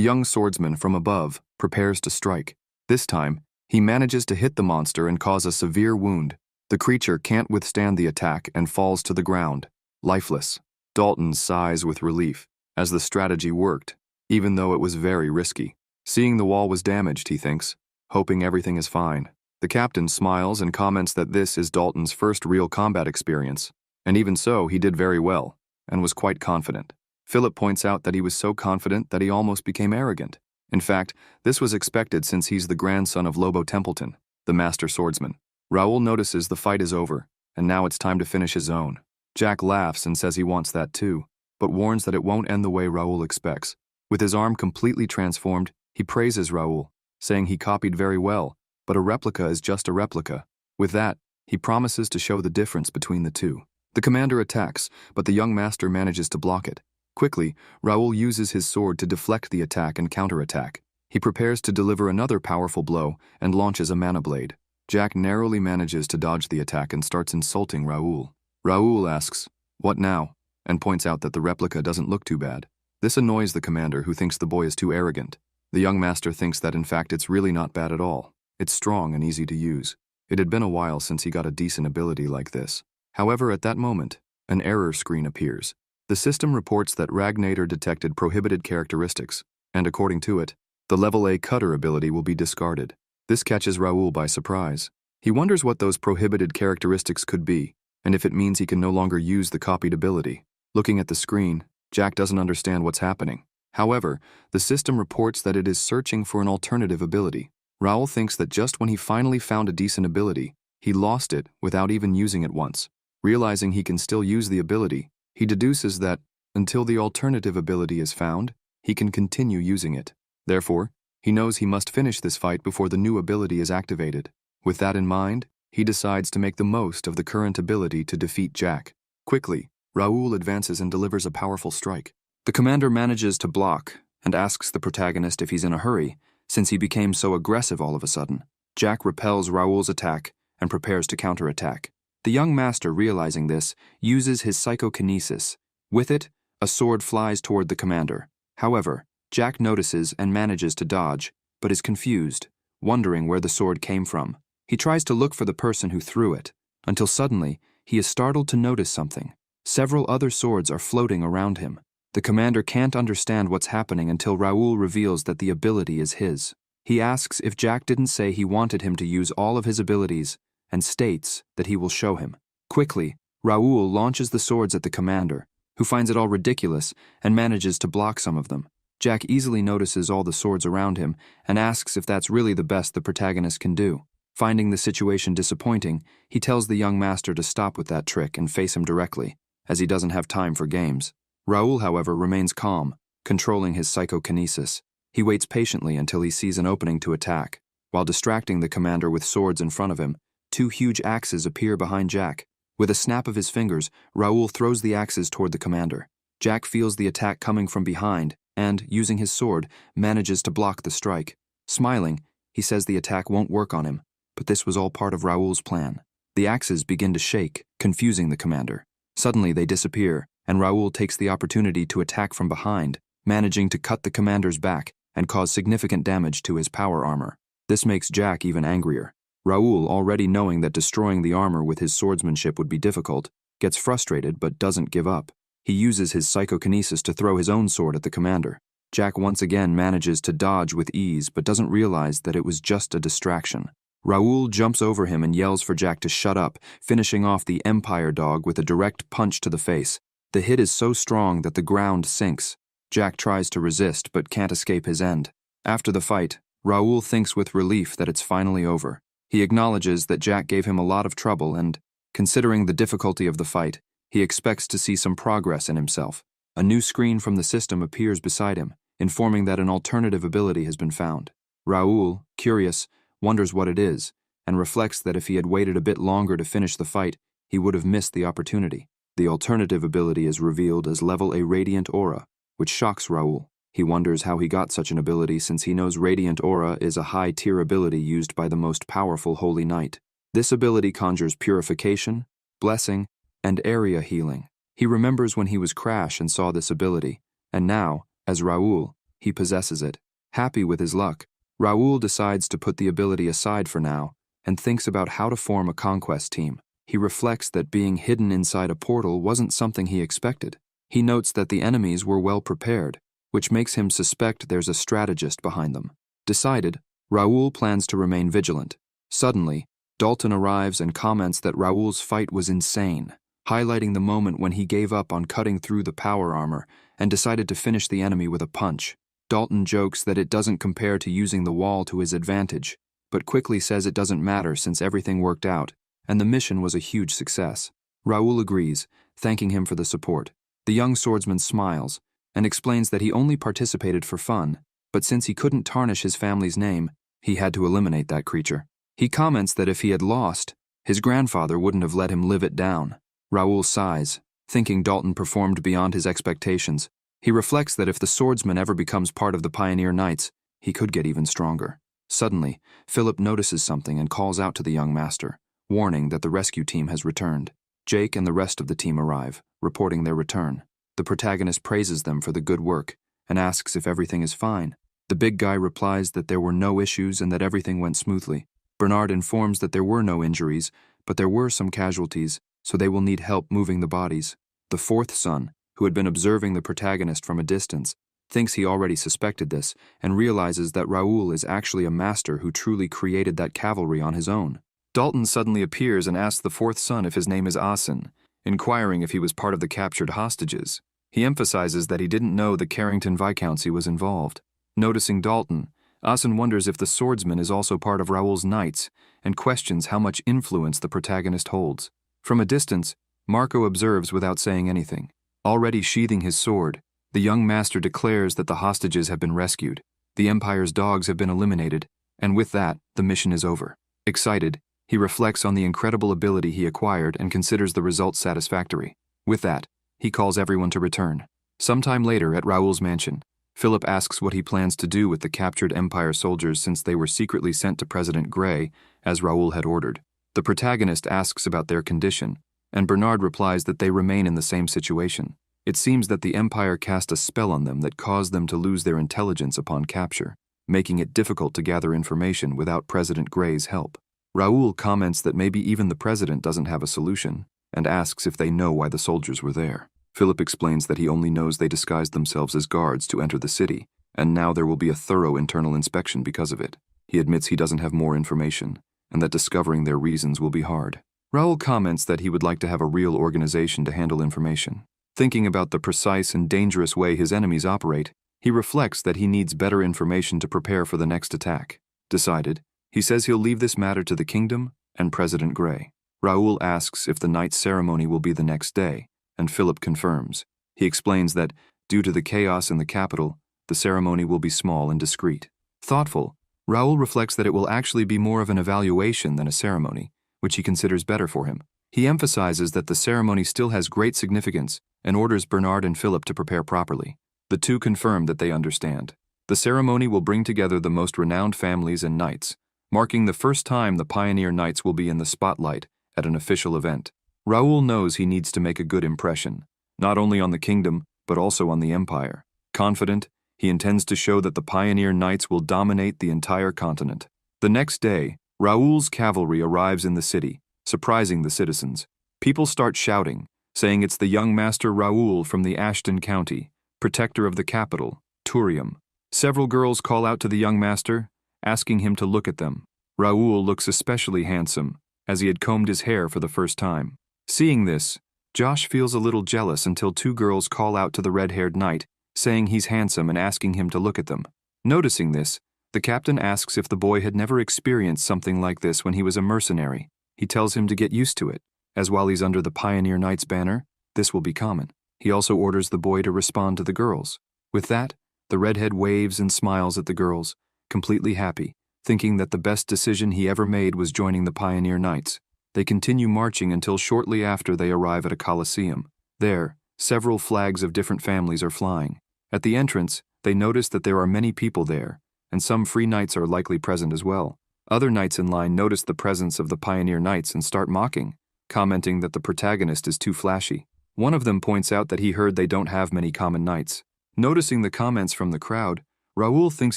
young swordsman from above prepares to strike. This time, he manages to hit the monster and cause a severe wound. The creature can't withstand the attack and falls to the ground, lifeless. Dalton sighs with relief, as the strategy worked, even though it was very risky. Seeing the wall was damaged, he thinks, hoping everything is fine. The captain smiles and comments that this is Dalton's first real combat experience, and even so, he did very well, and was quite confident. Philip points out that he was so confident that he almost became arrogant. In fact, this was expected since he's the grandson of Lobo Templeton, the master swordsman. Raoul notices the fight is over, and now it's time to finish his own. Jack laughs and says he wants that too, but warns that it won't end the way Raoul expects. With his arm completely transformed, he praises Raoul, saying he copied very well, but a replica is just a replica. With that, he promises to show the difference between the two. The commander attacks, but the young master manages to block it. Quickly, Raoul uses his sword to deflect the attack and counterattack. He prepares to deliver another powerful blow and launches a mana blade. Jack narrowly manages to dodge the attack and starts insulting Raoul. Raoul asks, "What now?" and points out that the replica doesn't look too bad. This annoys the commander, who thinks the boy is too arrogant. The young master thinks that in fact it's really not bad at all. It's strong and easy to use. It had been a while since he got a decent ability like this. However, at that moment, an error screen appears. The system reports that Ragnator detected prohibited characteristics, and according to it, the level A cutter ability will be discarded. This catches Raoul by surprise. He wonders what those prohibited characteristics could be, and if it means he can no longer use the copied ability. Looking at the screen, Jack doesn't understand what's happening. However, the system reports that it is searching for an alternative ability. Raoul thinks that just when he finally found a decent ability, he lost it without even using it once. Realizing he can still use the ability, he deduces that, until the alternative ability is found, he can continue using it. Therefore, he knows he must finish this fight before the new ability is activated. With that in mind, he decides to make the most of the current ability to defeat Jack. Quickly, Raoul advances and delivers a powerful strike. The commander manages to block and asks the protagonist if he's in a hurry, since he became so aggressive all of a sudden. Jack repels Raoul's attack and prepares to counterattack. The young master, realizing this, uses his psychokinesis. With it, a sword flies toward the commander. However, Jack notices and manages to dodge, but is confused, wondering where the sword came from. He tries to look for the person who threw it, until suddenly, he is startled to notice something. Several other swords are floating around him. The commander can't understand what's happening until Raoul reveals that the ability is his. He asks if Jack didn't say he wanted him to use all of his abilities, and states that he will show him. Quickly, Raoul launches the swords at the commander, who finds it all ridiculous and manages to block some of them. Jack easily notices all the swords around him and asks if that's really the best the protagonist can do. Finding the situation disappointing, he tells the young master to stop with that trick and face him directly, as he doesn't have time for games. Raoul, however, remains calm, controlling his psychokinesis. He waits patiently until he sees an opening to attack. While distracting the commander with swords in front of him, two huge axes appear behind Jack. With a snap of his fingers, Raoul throws the axes toward the commander. Jack feels the attack coming from behind and, using his sword, manages to block the strike. Smiling, he says the attack won't work on him, but this was all part of Raoul's plan. The axes begin to shake, confusing the commander. Suddenly they disappear, and Raoul takes the opportunity to attack from behind, managing to cut the commander's back and cause significant damage to his power armor. This makes Jack even angrier. Raoul, already knowing that destroying the armor with his swordsmanship would be difficult, gets frustrated but doesn't give up. He uses his psychokinesis to throw his own sword at the commander. Jack once again manages to dodge with ease but doesn't realize that it was just a distraction. Raoul jumps over him and yells for Jack to shut up, finishing off the Empire Dog with a direct punch to the face. The hit is so strong that the ground sinks. Jack tries to resist but can't escape his end. After the fight, Raoul thinks with relief that it's finally over. He acknowledges that Jack gave him a lot of trouble and, considering the difficulty of the fight, he expects to see some progress in himself. A new screen from the system appears beside him, informing that an alternative ability has been found. Raoul, curious, wonders what it is, and reflects that if he had waited a bit longer to finish the fight, he would have missed the opportunity. The alternative ability is revealed as level A Radiant Aura, which shocks Raoul. He wonders how he got such an ability since he knows Radiant Aura is a high-tier ability used by the most powerful Holy Knight. This ability conjures purification, blessing, and area healing. He remembers when he was Crash and saw this ability, and now, as Raoul, he possesses it. Happy with his luck, Raoul decides to put the ability aside for now and thinks about how to form a conquest team. He reflects that being hidden inside a portal wasn't something he expected. He notes that the enemies were well prepared, which makes him suspect there's a strategist behind them. Decided, Raoul plans to remain vigilant. Suddenly, Dalton arrives and comments that Raoul's fight was insane, highlighting the moment when he gave up on cutting through the power armor and decided to finish the enemy with a punch. Dalton jokes that it doesn't compare to using the wall to his advantage, but quickly says it doesn't matter since everything worked out, and the mission was a huge success. Raoul agrees, thanking him for the support. The young swordsman smiles and explains that he only participated for fun, but since he couldn't tarnish his family's name, he had to eliminate that creature. He comments that if he had lost, his grandfather wouldn't have let him live it down. Raoul sighs, thinking Dalton performed beyond his expectations. He reflects that if the swordsman ever becomes part of the Pioneer Knights, he could get even stronger. Suddenly, Philip notices something and calls out to the young master, warning that the rescue team has returned. Jake and the rest of the team arrive, reporting their return. The protagonist praises them for the good work and asks if everything is fine. The big guy replies that there were no issues and that everything went smoothly. Bernard informs that there were no injuries, but there were some casualties, so they will need help moving the bodies. The fourth son, who had been observing the protagonist from a distance, thinks he already suspected this and realizes that Raoul is actually a master who truly created that cavalry on his own. Dalton suddenly appears and asks the fourth son if his name is Asen, inquiring if he was part of the captured hostages. He emphasizes that he didn't know the Carrington Viscountcy was involved. Noticing Dalton, Asen wonders if the swordsman is also part of Raoul's knights and questions how much influence the protagonist holds. From a distance, Marco observes without saying anything. Already sheathing his sword, the young master declares that the hostages have been rescued, the Empire's dogs have been eliminated, and with that, the mission is over. Excited, he reflects on the incredible ability he acquired and considers the results satisfactory. With that, he calls everyone to return. Sometime later at Raoul's mansion, Philip asks what he plans to do with the captured Empire soldiers since they were secretly sent to President Grey, as Raoul had ordered. The protagonist asks about their condition, and Bernard replies that they remain in the same situation. It seems that the Empire cast a spell on them that caused them to lose their intelligence upon capture, making it difficult to gather information without President Grey's help. Raoul comments that maybe even the president doesn't have a solution, and asks if they know why the soldiers were there. Philip explains that he only knows they disguised themselves as guards to enter the city, and now there will be a thorough internal inspection because of it. He admits he doesn't have more information, and that discovering their reasons will be hard. Raoul comments that he would like to have a real organization to handle information. Thinking about the precise and dangerous way his enemies operate, he reflects that he needs better information to prepare for the next attack. Decided, he says he'll leave this matter to the kingdom and President Grey. Raoul asks if the night's ceremony will be the next day, and Philip confirms. He explains that, due to the chaos in the capital, the ceremony will be small and discreet. Thoughtful, Raoul reflects that it will actually be more of an evaluation than a ceremony, which he considers better for him. He emphasizes that the ceremony still has great significance and orders Bernard and Philip to prepare properly. The two confirm that they understand. The ceremony will bring together the most renowned families and knights, marking the first time the Pioneer Knights will be in the spotlight at an official event. Raoul knows he needs to make a good impression, not only on the kingdom, but also on the Empire. Confident, he intends to show that the Pioneer Knights will dominate the entire continent. The next day, Raoul's cavalry arrives in the city, surprising the citizens. People start shouting, saying it's the young master Raoul from the Ashton County, protector of the capital, Turium. Several girls call out to the young master, asking him to look at them. Raoul looks especially handsome, as he had combed his hair for the first time. Seeing this, Josh feels a little jealous until two girls call out to the red-haired knight, saying he's handsome and asking him to look at them. Noticing this, the captain asks if the boy had never experienced something like this when he was a mercenary. He tells him to get used to it, as while he's under the Pioneer Knights banner, this will be common. He also orders the boy to respond to the girls. With that, the redhead waves and smiles at the girls, completely happy, thinking that the best decision he ever made was joining the Pioneer Knights. They continue marching until shortly after they arrive at a coliseum. There, several flags of different families are flying. At the entrance, they notice that there are many people there, and some free knights are likely present as well. Other knights in line notice the presence of the Pioneer Knights and start mocking, commenting that the protagonist is too flashy. One of them points out that he heard they don't have many common knights. Noticing the comments from the crowd, Raoul thinks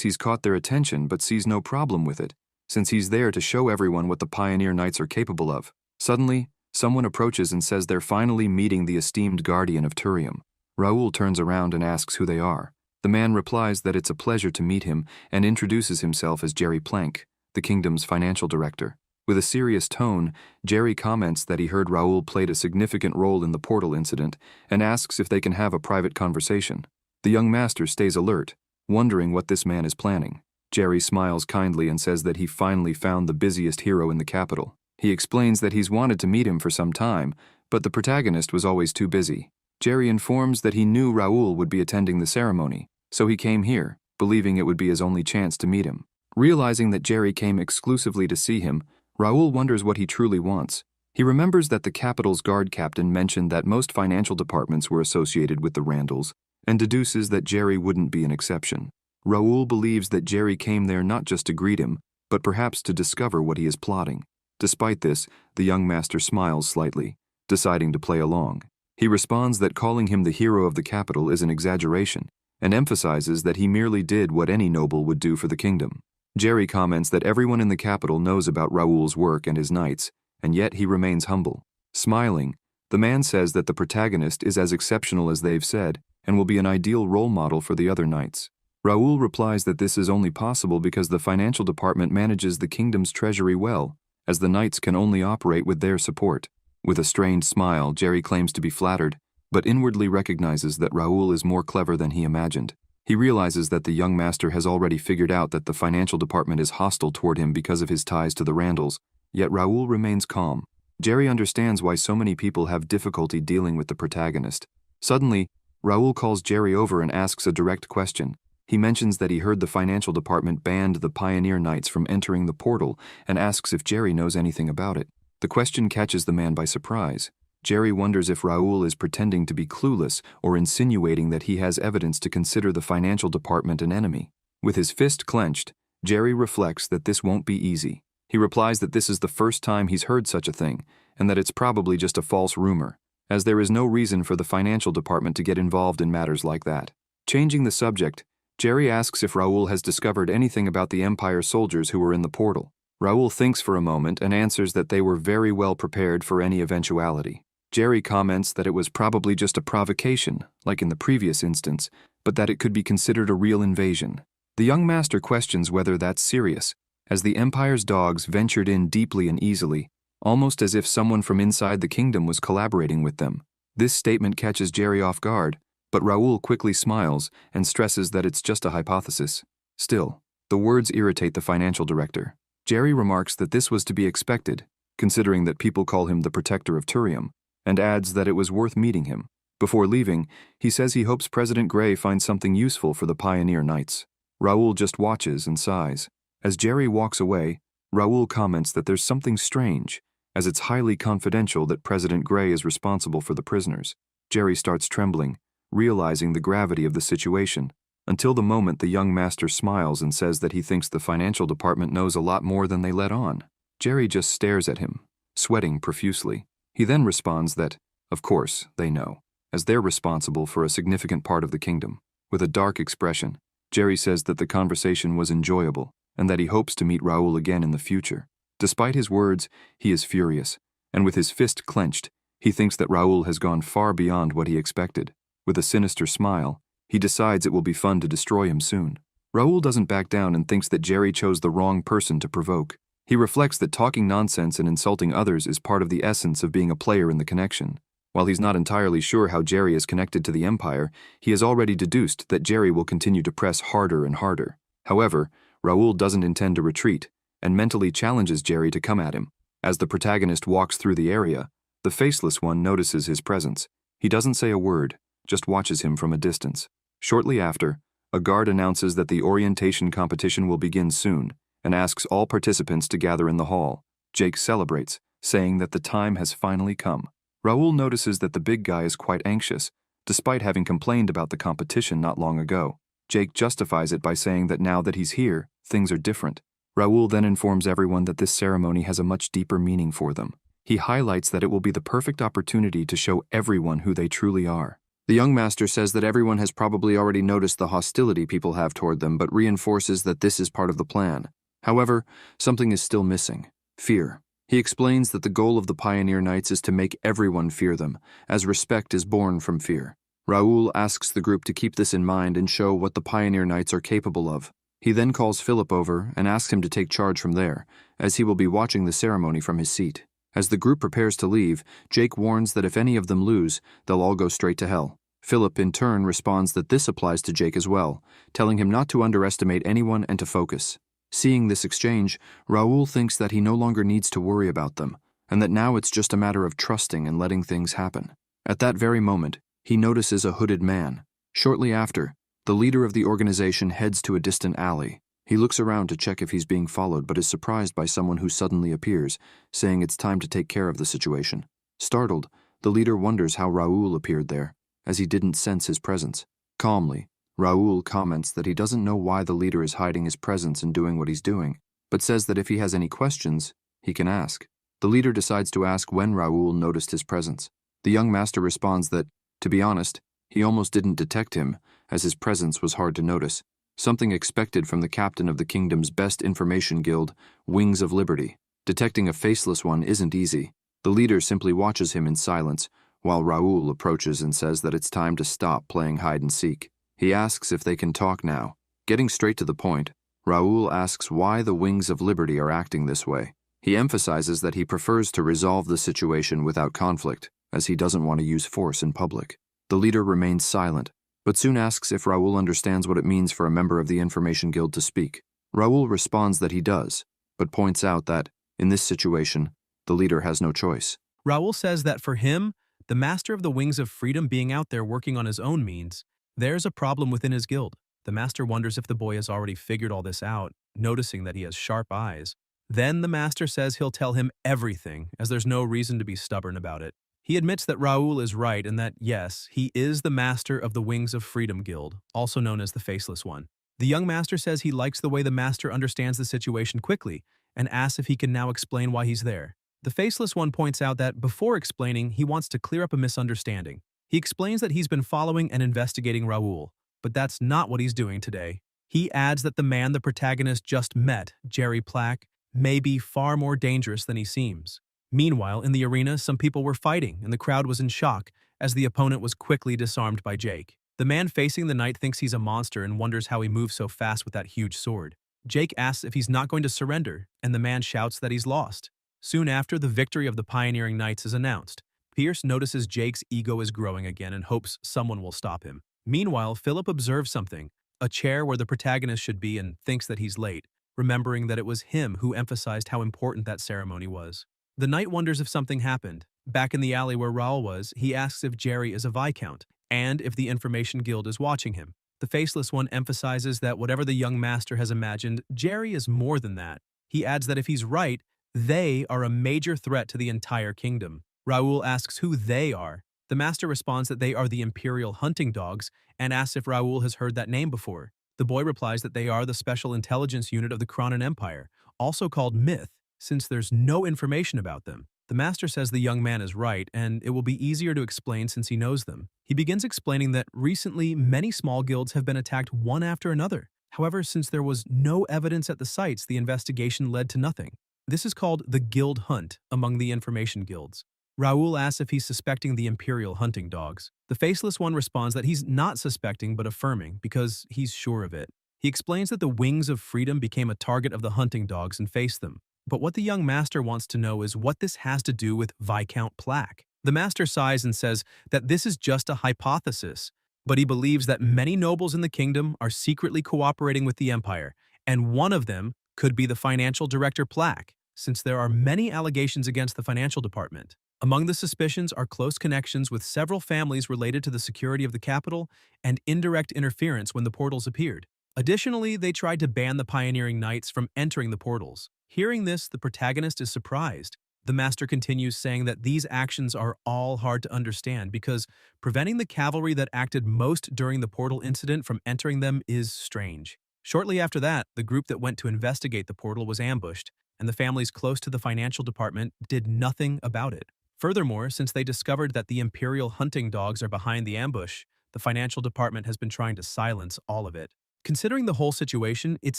he's caught their attention but sees no problem with it, since he's there to show everyone what the Pioneer Knights are capable of. Suddenly, someone approaches and says they're finally meeting the esteemed guardian of Turium. Raoul turns around and asks who they are. The man replies that it's a pleasure to meet him and introduces himself as Jerry Plank, the kingdom's financial director. With a serious tone, Jerry comments that he heard Raoul played a significant role in the portal incident and asks if they can have a private conversation. The young master stays alert, wondering what this man is planning. Jerry smiles kindly and says that he finally found the busiest hero in the capital. He explains that he's wanted to meet him for some time, but the protagonist was always too busy. Jerry informs that he knew Raoul would be attending the ceremony, so he came here, believing it would be his only chance to meet him. Realizing that Jerry came exclusively to see him, Raoul wonders what he truly wants. He remembers that the capital's guard captain mentioned that most financial departments were associated with the Randalls, and deduces that Jerry wouldn't be an exception. Raoul believes that Jerry came there not just to greet him, but perhaps to discover what he is plotting. Despite this, the young master smiles slightly, deciding to play along. He responds that calling him the hero of the capital is an exaggeration, and emphasizes that he merely did what any noble would do for the kingdom. Jerry comments that everyone in the capital knows about Raoul's work and his knights, and yet he remains humble. Smiling, The man says that the protagonist is as exceptional as they've said and will be an ideal role model for the other knights. Raoul replies that this is only possible because the financial department manages the kingdom's treasury well, as the knights can only operate with their support. With a strained smile, Jerry claims to be flattered, but inwardly recognizes that Raoul is more clever than he imagined. He realizes that the young master has already figured out that the financial department is hostile toward him because of his ties to the Randalls, yet Raoul remains calm. Jerry understands why so many people have difficulty dealing with the protagonist. Suddenly, Raoul calls Jerry over and asks a direct question. He mentions that he heard the financial department banned the Pioneer Knights from entering the portal and asks if Jerry knows anything about it. The question catches the man by surprise. Jerry wonders if Raoul is pretending to be clueless or insinuating that he has evidence to consider the financial department an enemy. With his fist clenched, Jerry reflects that this won't be easy. He replies that this is the first time he's heard such a thing, and that it's probably just a false rumor, as there is no reason for the financial department to get involved in matters like that. Changing the subject, Jerry asks if Raoul has discovered anything about the Empire soldiers who were in the portal. Raoul thinks for a moment and answers that they were very well prepared for any eventuality. Jerry comments that it was probably just a provocation, like in the previous instance, but that it could be considered a real invasion. The young master questions whether that's serious, as the Empire's dogs ventured in deeply and easily, almost as if someone from inside the kingdom was collaborating with them. This statement catches Jerry off guard, but Raoul quickly smiles and stresses that it's just a hypothesis. Still, the words irritate the financial director. Jerry remarks that this was to be expected, considering that people call him the protector of Turium, and adds that it was worth meeting him. Before leaving, he says he hopes President Gray finds something useful for the Pioneer Knights. Raoul just watches and sighs. As Jerry walks away, Raoul comments that there's something strange, as it's highly confidential that President Gray is responsible for the prisoners. Jerry starts trembling, realizing the gravity of the situation, until the moment the young master smiles and says that he thinks the financial department knows a lot more than they let on. Jerry just stares at him, sweating profusely. He then responds that, of course, they know, as they're responsible for a significant part of the kingdom. With a dark expression, Jerry says that the conversation was enjoyable and that he hopes to meet Raoul again in the future. Despite his words, he is furious, and with his fist clenched, he thinks that Raoul has gone far beyond what he expected. With a sinister smile, he decides it will be fun to destroy him soon. Raoul doesn't back down and thinks that Jerry chose the wrong person to provoke. He reflects that talking nonsense and insulting others is part of the essence of being a player in the connection. While he's not entirely sure how Jerry is connected to the Empire, he has already deduced that Jerry will continue to press harder and harder. However, Raoul doesn't intend to retreat, and mentally challenges Jerry to come at him. As the protagonist walks through the area, the faceless one notices his presence. He doesn't say a word, just watches him from a distance. Shortly after, a guard announces that the orientation competition will begin soon, and asks all participants to gather in the hall. Jake celebrates, saying that the time has finally come. Raoul notices that the big guy is quite anxious, despite having complained about the competition not long ago. Jake justifies it by saying that now that he's here, things are different. Raoul then informs everyone that this ceremony has a much deeper meaning for them. He highlights that it will be the perfect opportunity to show everyone who they truly are. The young master says that everyone has probably already noticed the hostility people have toward them, but reinforces that this is part of the plan. However, something is still missing: fear. He explains that the goal of the Pioneer Knights is to make everyone fear them, as respect is born from fear. Raoul asks the group to keep this in mind and show what the Pioneer Knights are capable of. He then calls Philip over and asks him to take charge from there, as he will be watching the ceremony from his seat. As the group prepares to leave, Jake warns that if any of them lose, they'll all go straight to hell. Philip, in turn, responds that this applies to Jake as well, telling him not to underestimate anyone and to focus. Seeing this exchange, Raoul thinks that he no longer needs to worry about them, and that now it's just a matter of trusting and letting things happen. At that very moment, he notices a hooded man. Shortly after, the leader of the organization heads to a distant alley. He looks around to check if he's being followed, but is surprised by someone who suddenly appears, saying it's time to take care of the situation. Startled, the leader wonders how Raoul appeared there, as he didn't sense his presence. Calmly, Raoul comments that he doesn't know why the leader is hiding his presence and doing what he's doing, but says that if he has any questions, he can ask. The leader decides to ask when Raoul noticed his presence. The young master responds that, to be honest, he almost didn't detect him, as his presence was hard to notice. Something expected from the captain of the kingdom's best information guild, Wings of Liberty. Detecting a faceless one isn't easy. The leader simply watches him in silence, while Raoul approaches and says that it's time to stop playing hide-and-seek. He asks if they can talk now. Getting straight to the point, Raoul asks why the Wings of Liberty are acting this way. He emphasizes that he prefers to resolve the situation without conflict, as he doesn't want to use force in public. The leader remains silent, but soon asks if Raoul understands what it means for a member of the Information Guild to speak. Raoul responds that he does, but points out that, in this situation, the leader has no choice. Raoul says that for him, the master of the Wings of Freedom being out there working on his own means there's a problem within his guild. The master wonders if the boy has already figured all this out, noticing that he has sharp eyes. Then the master says he'll tell him everything, as there's no reason to be stubborn about it. He admits that Raoul is right and that, yes, he is the master of the Wings of Freedom Guild, also known as the Faceless One. The young master says he likes the way the master understands the situation quickly and asks if he can now explain why he's there. The Faceless One points out that before explaining, he wants to clear up a misunderstanding. He explains that he's been following and investigating Raoul, but that's not what he's doing today. He adds that the man the protagonist just met, Jerry Plack, may be far more dangerous than he seems. Meanwhile, in the arena, some people were fighting, and the crowd was in shock as the opponent was quickly disarmed by Jake. The man facing the knight thinks he's a monster and wonders how he moves so fast with that huge sword. Jake asks if he's not going to surrender, and the man shouts that he's lost. Soon after, the victory of the pioneering knights is announced. Pierce notices Jake's ego is growing again and hopes someone will stop him. Meanwhile, Philip observes something, a chair where the protagonist should be, and thinks that he's late, remembering that it was him who emphasized how important that ceremony was. The knight wonders if something happened. Back in the alley where Raoul was, he asks if Jerry is a Viscount, and if the Information Guild is watching him. The Faceless One emphasizes that whatever the young master has imagined, Jerry is more than that. He adds that if he's right, they are a major threat to the entire kingdom. Raoul asks who they are. The master responds that they are the Imperial Hunting Dogs and asks if Raoul has heard that name before. The boy replies that they are the special intelligence unit of the Cronan Empire, also called Myth, since there's no information about them. The master says the young man is right, and it will be easier to explain since he knows them. He begins explaining that recently many small guilds have been attacked one after another. However, since there was no evidence at the sites, the investigation led to nothing. This is called the Guild Hunt among the information guilds. Raoul asks if he's suspecting the Imperial Hunting Dogs. The Faceless One responds that he's not suspecting but affirming because he's sure of it. He explains that the Wings of Freedom became a target of the hunting dogs and faced them. But what the young master wants to know is what this has to do with Viscount Plack. The master sighs and says that this is just a hypothesis, but he believes that many nobles in the kingdom are secretly cooperating with the Empire, and one of them could be the financial director Plack, since there are many allegations against the financial department. Among the suspicions are close connections with several families related to the security of the capital and indirect interference when the portals appeared. Additionally, they tried to ban the pioneering knights from entering the portals. Hearing this, the protagonist is surprised. The master continues saying that these actions are all hard to understand because preventing the cavalry that acted most during the portal incident from entering them is strange. Shortly after that, the group that went to investigate the portal was ambushed, and the families close to the financial department did nothing about it. Furthermore, since they discovered that the Imperial Hunting Dogs are behind the ambush, the financial department has been trying to silence all of it. Considering the whole situation, it's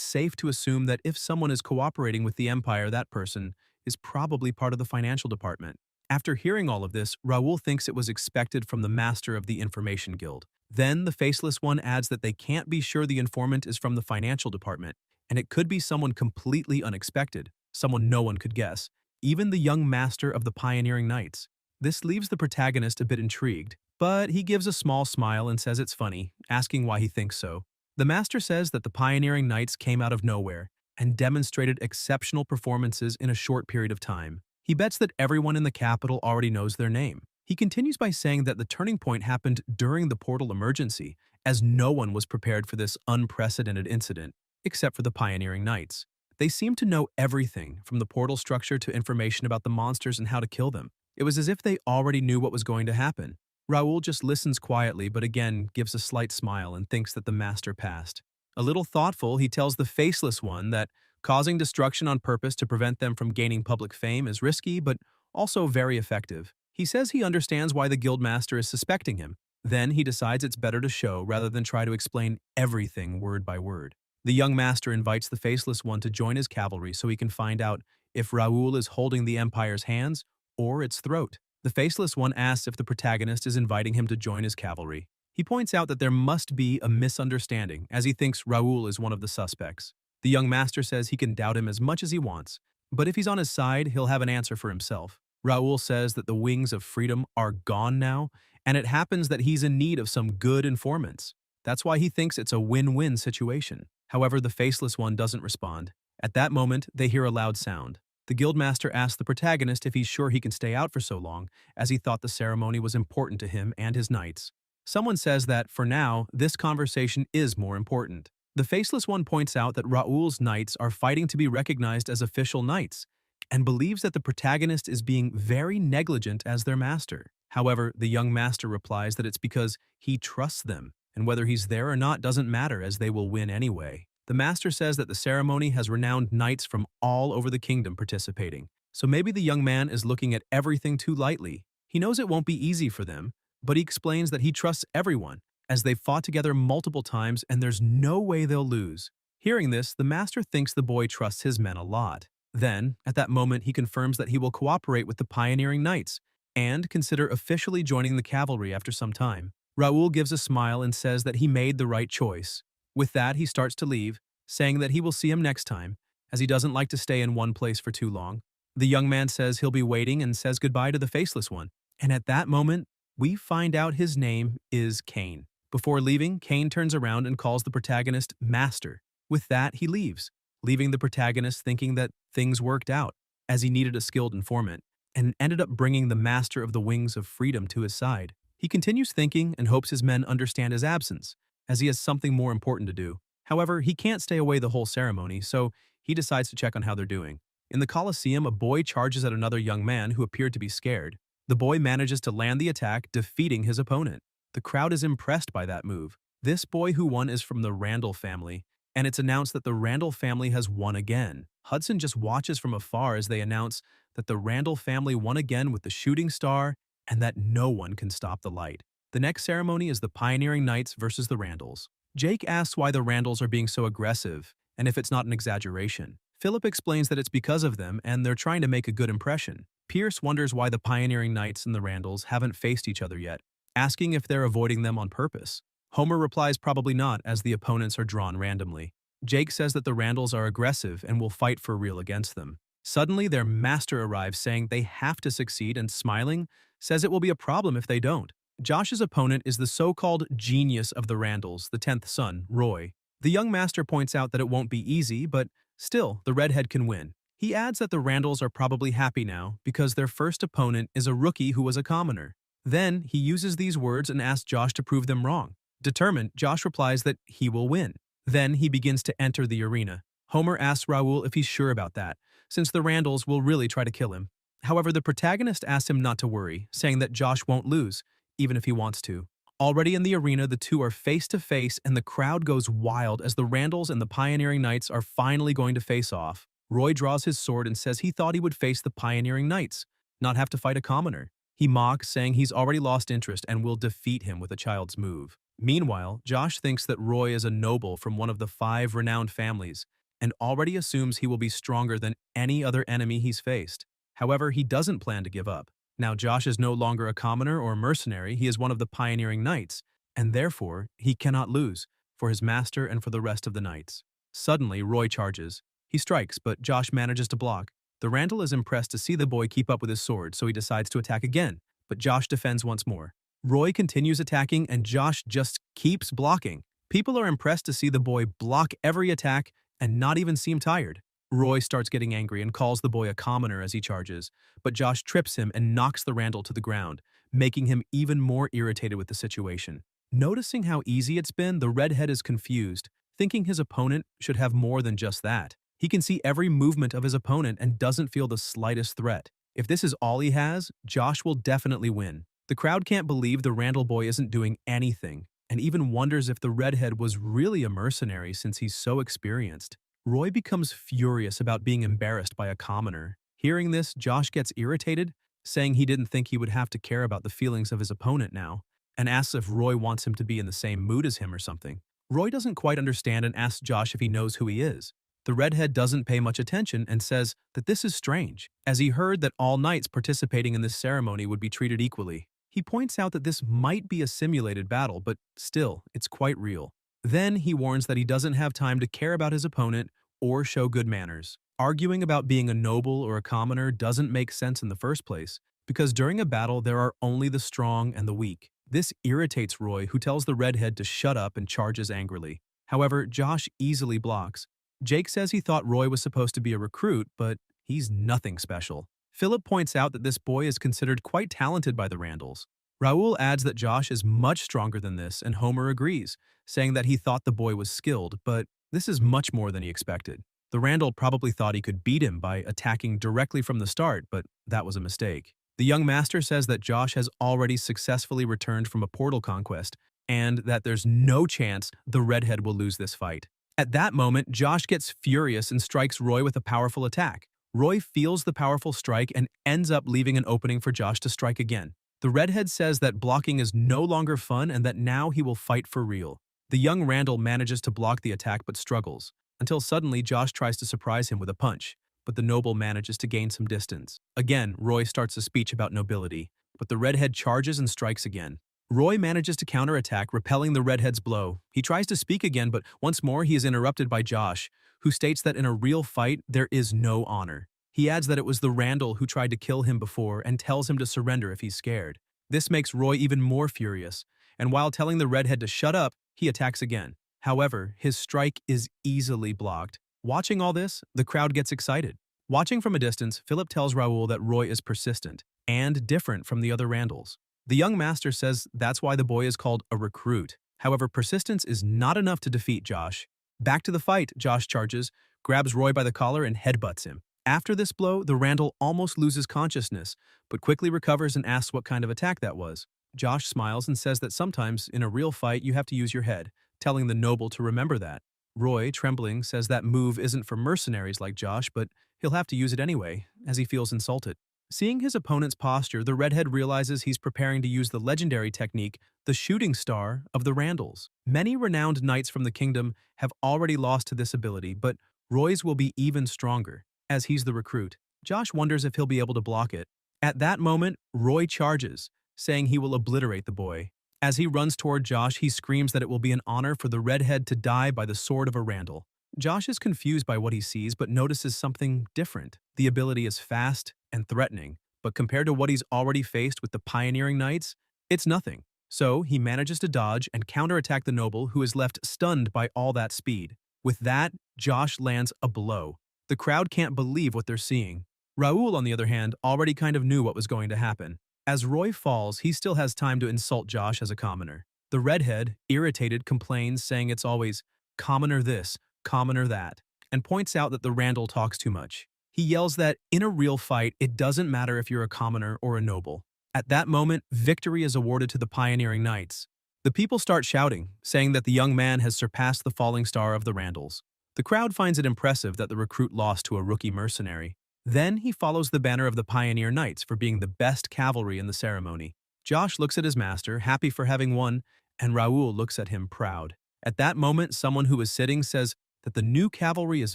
safe to assume that if someone is cooperating with the Empire, that person is probably part of the financial department. After hearing all of this, Raoul thinks it was expected from the master of the Information Guild. Then, the Faceless One adds that they can't be sure the informant is from the financial department, and it could be someone completely unexpected, someone no one could guess, even the young master of the pioneering knights. This leaves the protagonist a bit intrigued, but he gives a small smile and says it's funny, asking why he thinks so. The master says that the pioneering knights came out of nowhere and demonstrated exceptional performances in a short period of time. He bets that everyone in the capital already knows their name. He continues by saying that the turning point happened during the portal emergency, as no one was prepared for this unprecedented incident, except for the pioneering knights. They seemed to know everything, from the portal structure to information about the monsters and how to kill them. It was as if they already knew what was going to happen. Raoul just listens quietly, but again gives a slight smile and thinks that the master passed. A little thoughtful, he tells the Faceless One that causing destruction on purpose to prevent them from gaining public fame is risky, but also very effective. He says he understands why the guildmaster is suspecting him. Then he decides it's better to show rather than try to explain everything word by word. The young master invites the Faceless One to join his cavalry so he can find out if Raoul is holding the Empire's hands or its throat. The faceless one asks if the protagonist is inviting him to join his cavalry. He points out that there must be a misunderstanding, as he thinks Raoul is one of the suspects. The young master says he can doubt him as much as he wants, but if he's on his side, he'll have an answer for himself. Raoul says that the wings of freedom are gone now, and it happens that he's in need of some good informants. That's why he thinks it's a win-win situation. However, the faceless one doesn't respond. At that moment, they hear a loud sound. The guildmaster asks the protagonist if he's sure he can stay out for so long, as he thought the ceremony was important to him and his knights. Someone says that, for now, this conversation is more important. The faceless one points out that Raoul's knights are fighting to be recognized as official knights, and believes that the protagonist is being very negligent as their master. However, the young master replies that it's because he trusts them, and whether he's there or not doesn't matter as they will win anyway. The master says that the ceremony has renowned knights from all over the kingdom participating, so maybe the young man is looking at everything too lightly. He knows it won't be easy for them, but he explains that he trusts everyone, as they've fought together multiple times and there's no way they'll lose. Hearing this, the master thinks the boy trusts his men a lot. Then, at that moment, he confirms that he will cooperate with the pioneering knights and consider officially joining the cavalry after some time. Raoul gives a smile and says that he made the right choice. With that, he starts to leave, saying that he will see him next time, as he doesn't like to stay in one place for too long. The young man says he'll be waiting and says goodbye to the faceless one. And at that moment, we find out his name is Cain. Before leaving, Cain turns around and calls the protagonist Master. With that, he leaves, leaving the protagonist thinking that things worked out, as he needed a skilled informant, and ended up bringing the Master of the Wings of Freedom to his side. He continues thinking and hopes his men understand his absence, as he has something more important to do. However, he can't stay away the whole ceremony, so he decides to check on how they're doing. In the Colosseum, a boy charges at another young man who appeared to be scared. The boy manages to land the attack, defeating his opponent. The crowd is impressed by that move. This boy who won is from the Randall family, and it's announced that the Randall family has won again. Hudson just watches from afar as they announce that the Randall family won again with the shooting star and that no one can stop the light. The next ceremony is the Pioneering Knights versus the Randalls. Jake asks why the Randalls are being so aggressive and if it's not an exaggeration. Philip explains that it's because of them and they're trying to make a good impression. Pierce wonders why the Pioneering Knights and the Randalls haven't faced each other yet, asking if they're avoiding them on purpose. Homer replies probably not, as the opponents are drawn randomly. Jake says that the Randalls are aggressive and will fight for real against them. Suddenly, their master arrives saying they have to succeed and, smiling, says it will be a problem if they don't. Josh's opponent is the so-called genius of the Randalls, the 10th son, Roy. The young master points out that it won't be easy, but still, the redhead can win. He adds that the Randalls are probably happy now because their first opponent is a rookie who was a commoner. Then, he uses these words and asks Josh to prove them wrong. Determined, Josh replies that he will win. Then, he begins to enter the arena. Homer asks Raoul if he's sure about that, since the Randalls will really try to kill him. However, the protagonist asks him not to worry, saying that Josh won't lose, even if he wants to. Already in the arena, the two are face to face and the crowd goes wild as the Randalls and the Pioneering Knights are finally going to face off. Roy draws his sword and says he thought he would face the Pioneering Knights, not have to fight a commoner. He mocks, saying he's already lost interest and will defeat him with a child's move. Meanwhile, Josh thinks that Roy is a noble from one of the 5 renowned families and already assumes he will be stronger than any other enemy he's faced. However, he doesn't plan to give up. Now Josh is no longer a commoner or a mercenary, he is one of the Pioneering Knights, and therefore he cannot lose, for his master and for the rest of the knights. Suddenly, Roy charges. He strikes, but Josh manages to block. The Randall is impressed to see the boy keep up with his sword, so he decides to attack again, but Josh defends once more. Roy continues attacking, and Josh just keeps blocking. People are impressed to see the boy block every attack and not even seem tired. Roy starts getting angry and calls the boy a commoner as he charges, but Josh trips him and knocks the Randall to the ground, making him even more irritated with the situation. Noticing how easy it's been, the redhead is confused, thinking his opponent should have more than just that. He can see every movement of his opponent and doesn't feel the slightest threat. If this is all he has, Josh will definitely win. The crowd can't believe the Randall boy isn't doing anything, and even wonders if the redhead was really a mercenary since he's so experienced. Roy becomes furious about being embarrassed by a commoner. Hearing this, Josh gets irritated, saying he didn't think he would have to care about the feelings of his opponent now, and asks if Roy wants him to be in the same mood as him or something. Roy doesn't quite understand and asks Josh if he knows who he is. The redhead doesn't pay much attention and says that this is strange, as he heard that all knights participating in this ceremony would be treated equally. He points out that this might be a simulated battle, but still, it's quite real. Then he warns that he doesn't have time to care about his opponent or show good manners. Arguing about being a noble or a commoner doesn't make sense in the first place, because during a battle there are only the strong and the weak. This irritates Roy, who tells the redhead to shut up and charges angrily. However, Josh easily blocks. Jake says he thought Roy was supposed to be a recruit, but he's nothing special. Philip points out that this boy is considered quite talented by the Randalls. Raoul adds that Josh is much stronger than this, and Homer agrees, saying that he thought the boy was skilled, but this is much more than he expected. The Randall probably thought he could beat him by attacking directly from the start, but that was a mistake. The young master says that Josh has already successfully returned from a portal conquest, and that there's no chance the redhead will lose this fight. At that moment, Josh gets furious and strikes Roy with a powerful attack. Roy feels the powerful strike and ends up leaving an opening for Josh to strike again. The redhead says that blocking is no longer fun and that now he will fight for real. The young Randall manages to block the attack but struggles, until suddenly Josh tries to surprise him with a punch, but the noble manages to gain some distance. Again, Roy starts a speech about nobility, but the redhead charges and strikes again. Roy manages to counterattack, repelling the redhead's blow. He tries to speak again, but once more he is interrupted by Josh, who states that in a real fight there is no honor. He adds that it was the Randall who tried to kill him before and tells him to surrender if he's scared. This makes Roy even more furious, and while telling the redhead to shut up, he attacks again. However, his strike is easily blocked. Watching all this, the crowd gets excited. Watching from a distance, Philip tells Raoul that Roy is persistent and different from the other Randalls. The young master says that's why the boy is called a recruit. However, persistence is not enough to defeat Josh. Back to the fight, Josh charges, grabs Roy by the collar and headbutts him. After this blow, the Randall almost loses consciousness, but quickly recovers and asks what kind of attack that was. Josh smiles and says that sometimes, in a real fight, you have to use your head, telling the noble to remember that. Roy, trembling, says that move isn't for mercenaries like Josh, but he'll have to use it anyway, as he feels insulted. Seeing his opponent's posture, the redhead realizes he's preparing to use the legendary technique, the shooting star of the Randalls. Many renowned knights from the kingdom have already lost to this ability, but Roy's will be even stronger, as he's the recruit. Josh wonders if he'll be able to block it. At that moment, Roy charges, saying he will obliterate the boy. As he runs toward Josh, he screams that it will be an honor for the redhead to die by the sword of a Randall. Josh is confused by what he sees, but notices something different. The ability is fast and threatening, but compared to what he's already faced with the pioneering knights, it's nothing. So he manages to dodge and counterattack the noble, who is left stunned by all that speed. With that, Josh lands a blow. The crowd can't believe what they're seeing. Raoul, on the other hand, already kind of knew what was going to happen. As Roy falls, he still has time to insult Josh as a commoner. The redhead, irritated, complains, saying it's always commoner this, commoner that, and points out that the Randall talks too much. He yells that in a real fight, it doesn't matter if you're a commoner or a noble. At that moment, victory is awarded to the pioneering knights. The people start shouting, saying that the young man has surpassed the falling star of the Randalls. The crowd finds it impressive that the recruit lost to a rookie mercenary. Then he follows the banner of the Pioneer Knights for being the best cavalry in the ceremony. Josh looks at his master, happy for having won, and Raoul looks at him proud. At that moment, someone who is sitting says that the new cavalry is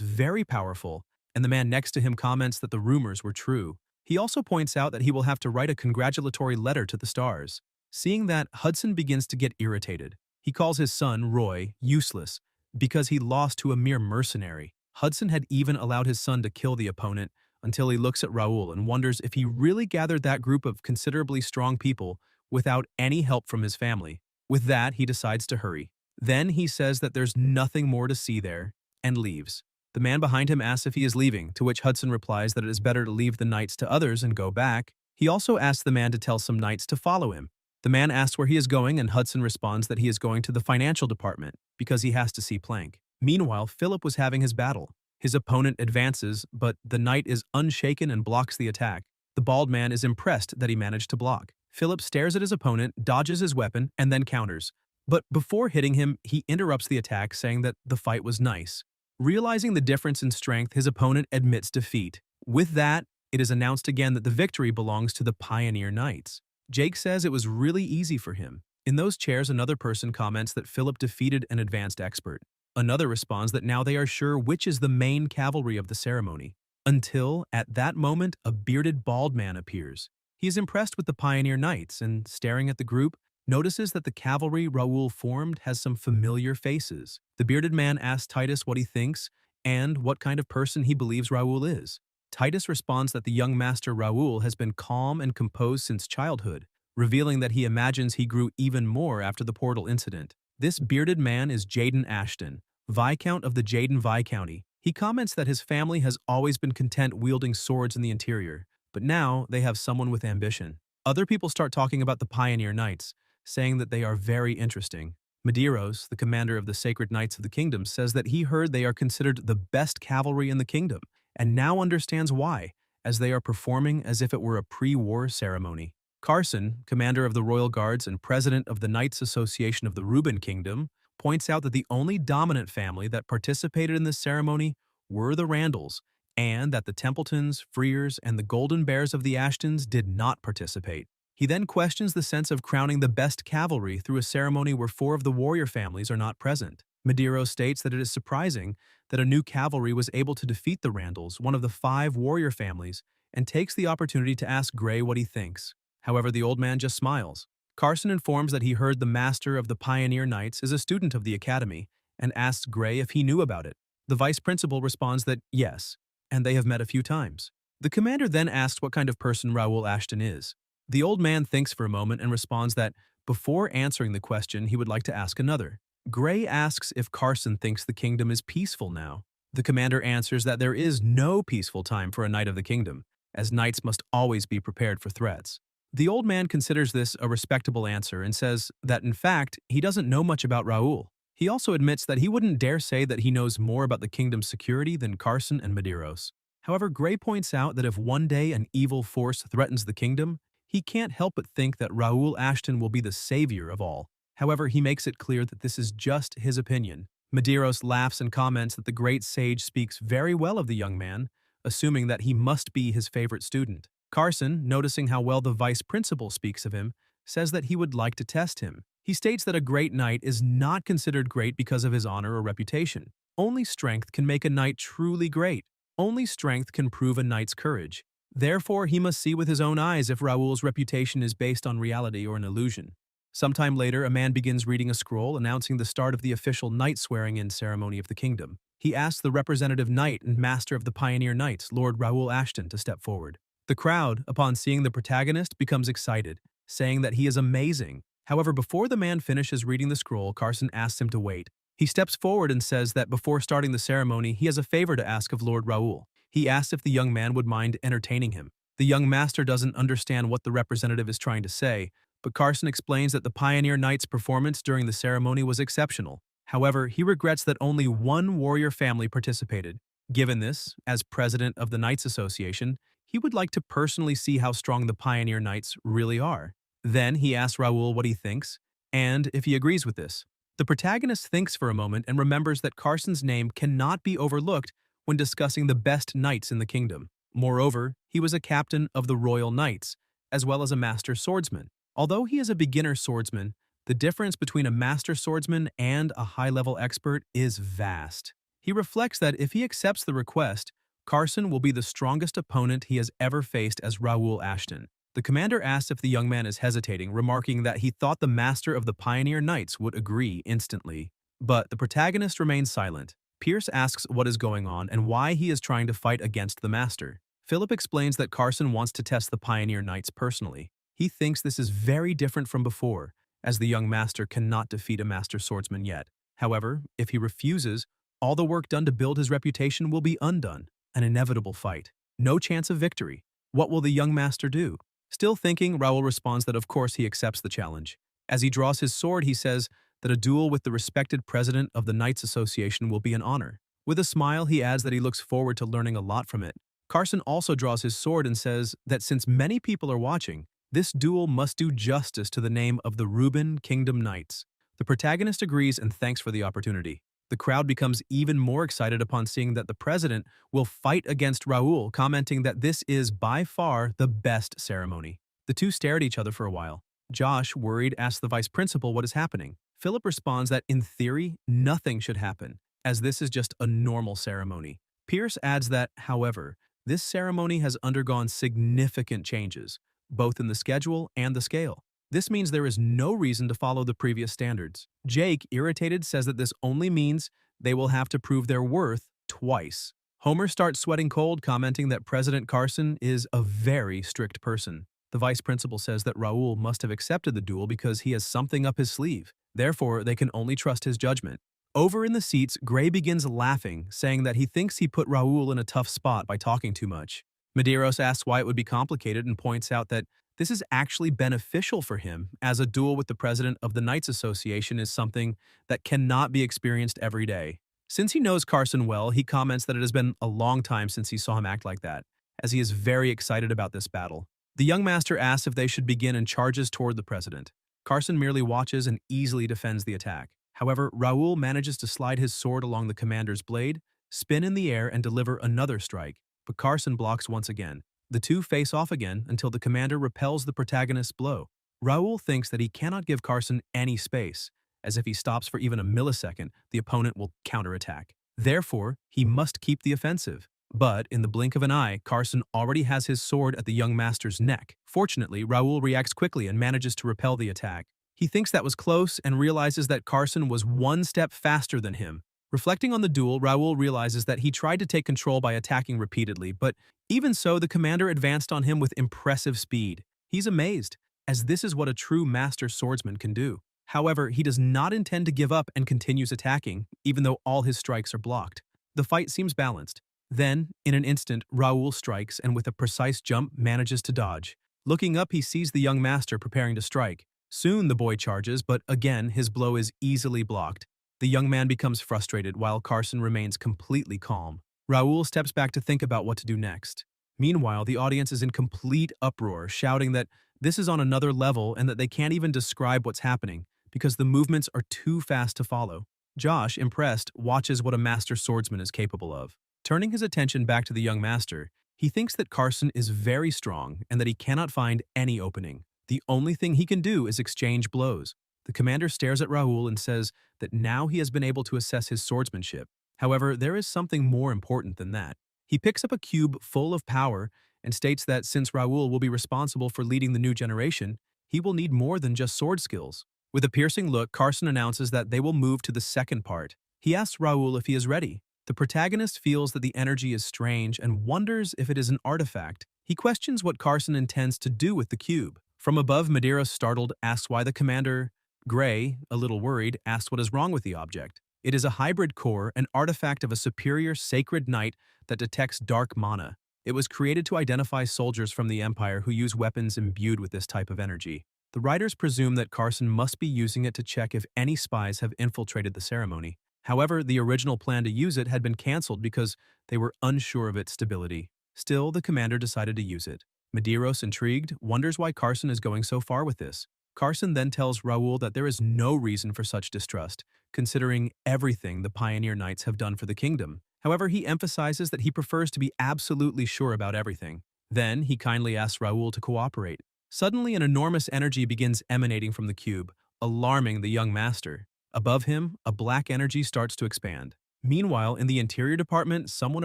very powerful, and the man next to him comments that the rumors were true. He also points out that he will have to write a congratulatory letter to the stars. Seeing that, Hudson begins to get irritated. He calls his son, Roy, useless because he lost to a mere mercenary. Hudson had even allowed his son to kill the opponent, until he looks at Raoul and wonders if he really gathered that group of considerably strong people without any help from his family. With that, he decides to hurry. Then he says that there's nothing more to see there, and leaves. The man behind him asks if he is leaving, to which Hudson replies that it is better to leave the knights to others and go back. He also asks the man to tell some knights to follow him. The man asks where he is going, and Hudson responds that he is going to the financial department because he has to see Plank. Meanwhile, Philip was having his battle. His opponent advances, but the knight is unshaken and blocks the attack. The bald man is impressed that he managed to block. Philip stares at his opponent, dodges his weapon, and then counters. But before hitting him, he interrupts the attack, saying that the fight was nice. Realizing the difference in strength, his opponent admits defeat. With that, it is announced again that the victory belongs to the Pioneer Knights. Jake says it was really easy for him. In those chairs, another person comments that Philip defeated an advanced expert. Another responds that now they are sure which is the main cavalry of the ceremony. Until, at that moment, a bearded bald man appears. He is impressed with the pioneer knights and, staring at the group, notices that the cavalry Raoul formed has some familiar faces. The bearded man asks Titus what he thinks and what kind of person he believes Raoul is. Titus responds that the young master Raoul has been calm and composed since childhood, revealing that he imagines he grew even more after the portal incident. This bearded man is Jaden Ashton, Viscount of the Jaden Viscounty. He comments that his family has always been content wielding swords in the interior, but now they have someone with ambition. Other people start talking about the Pioneer Knights, saying that they are very interesting. Medeiros, the commander of the Sacred Knights of the Kingdom, says that he heard they are considered the best cavalry in the kingdom, and now understands why, as they are performing as if it were a pre-war ceremony. Carson, commander of the Royal Guards and president of the Knights Association of the Reuben Kingdom, points out that the only dominant family that participated in this ceremony were the Randalls, and that the Templetons, Freers, and the Golden Bears of the Ashtons did not participate. He then questions the sense of crowning the best cavalry through a ceremony where 4 of the warrior families are not present. Medeiros states that it is surprising that a new cavalry was able to defeat the Randalls, one of the 5 warrior families, and takes the opportunity to ask Gray what he thinks. However, the old man just smiles. Carson informs that he heard the master of the Pioneer Knights is a student of the academy and asks Gray if he knew about it. The vice principal responds that yes, and they have met a few times. The commander then asks what kind of person Raoul Ashton is. The old man thinks for a moment and responds that before answering the question, he would like to ask another. Gray asks if Carson thinks the kingdom is peaceful now. The commander answers that there is no peaceful time for a knight of the kingdom, as knights must always be prepared for threats. The old man considers this a respectable answer and says that, in fact, he doesn't know much about Raoul. He also admits that he wouldn't dare say that he knows more about the kingdom's security than Carson and Medeiros. However, Gray points out that if one day an evil force threatens the kingdom, he can't help but think that Raoul Ashton will be the savior of all. However, he makes it clear that this is just his opinion. Medeiros laughs and comments that the great sage speaks very well of the young man, assuming that he must be his favorite student. Carson, noticing how well the vice principal speaks of him, says that he would like to test him. He states that a great knight is not considered great because of his honor or reputation. Only strength can make a knight truly great. Only strength can prove a knight's courage. Therefore, he must see with his own eyes if Raoul's reputation is based on reality or an illusion. Sometime later, a man begins reading a scroll announcing the start of the official knight swearing-in ceremony of the kingdom. He asks the representative knight and master of the Pioneer Knights, Lord Raoul Ashton, to step forward. The crowd, upon seeing the protagonist, becomes excited, saying that he is amazing. However, before the man finishes reading the scroll, Carson asks him to wait. He steps forward and says that before starting the ceremony, he has a favor to ask of Lord Raoul. He asks if the young man would mind entertaining him. The young master doesn't understand what the representative is trying to say, but Carson explains that the Pioneer Knight's performance during the ceremony was exceptional. However, he regrets that only one warrior family participated. Given this, as president of the Knights Association, he would like to personally see how strong the Pioneer Knights really are. Then he asks Raoul what he thinks, and if he agrees with this. The protagonist thinks for a moment and remembers that Carson's name cannot be overlooked when discussing the best knights in the kingdom. Moreover, he was a captain of the Royal Knights, as well as a master swordsman. Although he is a beginner swordsman, the difference between a master swordsman and a high-level expert is vast. He reflects that if he accepts the request, Carson will be the strongest opponent he has ever faced as Raoul Ashton. The commander asks if the young man is hesitating, remarking that he thought the master of the Pioneer Knights would agree instantly. But the protagonist remains silent. Pierce asks what is going on and why he is trying to fight against the master. Philip explains that Carson wants to test the Pioneer Knights personally. He thinks this is very different from before, as the young master cannot defeat a master swordsman yet. However, if he refuses, all the work done to build his reputation will be undone. An inevitable fight. No chance of victory. What will the young master do? Still thinking, Raoul responds that of course he accepts the challenge. As he draws his sword, he says that a duel with the respected president of the Knights Association will be an honor. With a smile, he adds that he looks forward to learning a lot from it. Carson also draws his sword and says that since many people are watching, this duel must do justice to the name of the Reuben Kingdom Knights. The protagonist agrees and thanks for the opportunity. The crowd becomes even more excited upon seeing that the president will fight against Raoul, commenting that this is by far the best ceremony. The two stare at each other for a while. Josh, worried, asks the vice principal what is happening. Philip responds that in theory, nothing should happen, as this is just a normal ceremony. Pierce adds that, however, this ceremony has undergone significant changes, both in the schedule and the scale. This means there is no reason to follow the previous standards. Jake, irritated, says that this only means they will have to prove their worth twice. Homer starts sweating cold, commenting that President Carson is a very strict person. The vice principal says that Raul must have accepted the duel because he has something up his sleeve. Therefore, they can only trust his judgment. Over in the seats, Gray begins laughing, saying that he thinks he put Raul in a tough spot by talking too much. Medeiros asks why it would be complicated and points out that this is actually beneficial for him, as a duel with the president of the Knights Association is something that cannot be experienced every day. Since he knows Carson well, he comments that it has been a long time since he saw him act like that, as he is very excited about this battle. The young master asks if they should begin and charges toward the president. Carson merely watches and easily defends the attack. However, Raul manages to slide his sword along the commander's blade, spin in the air, and deliver another strike, but Carson blocks once again. The two face off again until the commander repels the protagonist's blow. Raul thinks that he cannot give Carson any space, as if he stops for even a millisecond, the opponent will counterattack. Therefore, he must keep the offensive. But, in the blink of an eye, Carson already has his sword at the young master's neck. Fortunately, Raul reacts quickly and manages to repel the attack. He thinks that was close and realizes that Carson was one step faster than him. Reflecting on the duel, Raul realizes that he tried to take control by attacking repeatedly, but even so, the commander advanced on him with impressive speed. He's amazed, as this is what a true master swordsman can do. However, he does not intend to give up and continues attacking, even though all his strikes are blocked. The fight seems balanced. Then, in an instant, Raul strikes and with a precise jump manages to dodge. Looking up, he sees the young master preparing to strike. Soon the boy charges, but again his blow is easily blocked. The young man becomes frustrated while Carson remains completely calm. Raul steps back to think about what to do next. Meanwhile, the audience is in complete uproar, shouting that this is on another level and that they can't even describe what's happening because the movements are too fast to follow. Josh, impressed, watches what a master swordsman is capable of. Turning his attention back to the young master, he thinks that Carson is very strong and that he cannot find any opening. The only thing he can do is exchange blows. The commander stares at Raul and says that now he has been able to assess his swordsmanship. However, there is something more important than that. He picks up a cube full of power and states that since Raul will be responsible for leading the new generation, he will need more than just sword skills. With a piercing look, Carson announces that they will move to the second part. He asks Raul if he is ready. The protagonist feels that the energy is strange and wonders if it is an artifact. He questions what Carson intends to do with the cube. From above, Medeiros, startled, asks why the commander. Gray, a little worried, asks what is wrong with the object. It is a hybrid core, an artifact of a superior sacred knight that detects dark mana. It was created to identify soldiers from the Empire who use weapons imbued with this type of energy. The writers presume that Carson must be using it to check if any spies have infiltrated the ceremony. However, the original plan to use it had been cancelled because they were unsure of its stability. Still, the commander decided to use it. Medeiros, intrigued, wonders why Carson is going so far with this. Carson then tells Raul that there is no reason for such distrust, considering everything the Pioneer Knights have done for the kingdom. However, he emphasizes that he prefers to be absolutely sure about everything. Then, he kindly asks Raul to cooperate. Suddenly, an enormous energy begins emanating from the cube, alarming the young master. Above him, a black energy starts to expand. Meanwhile, in the interior department, someone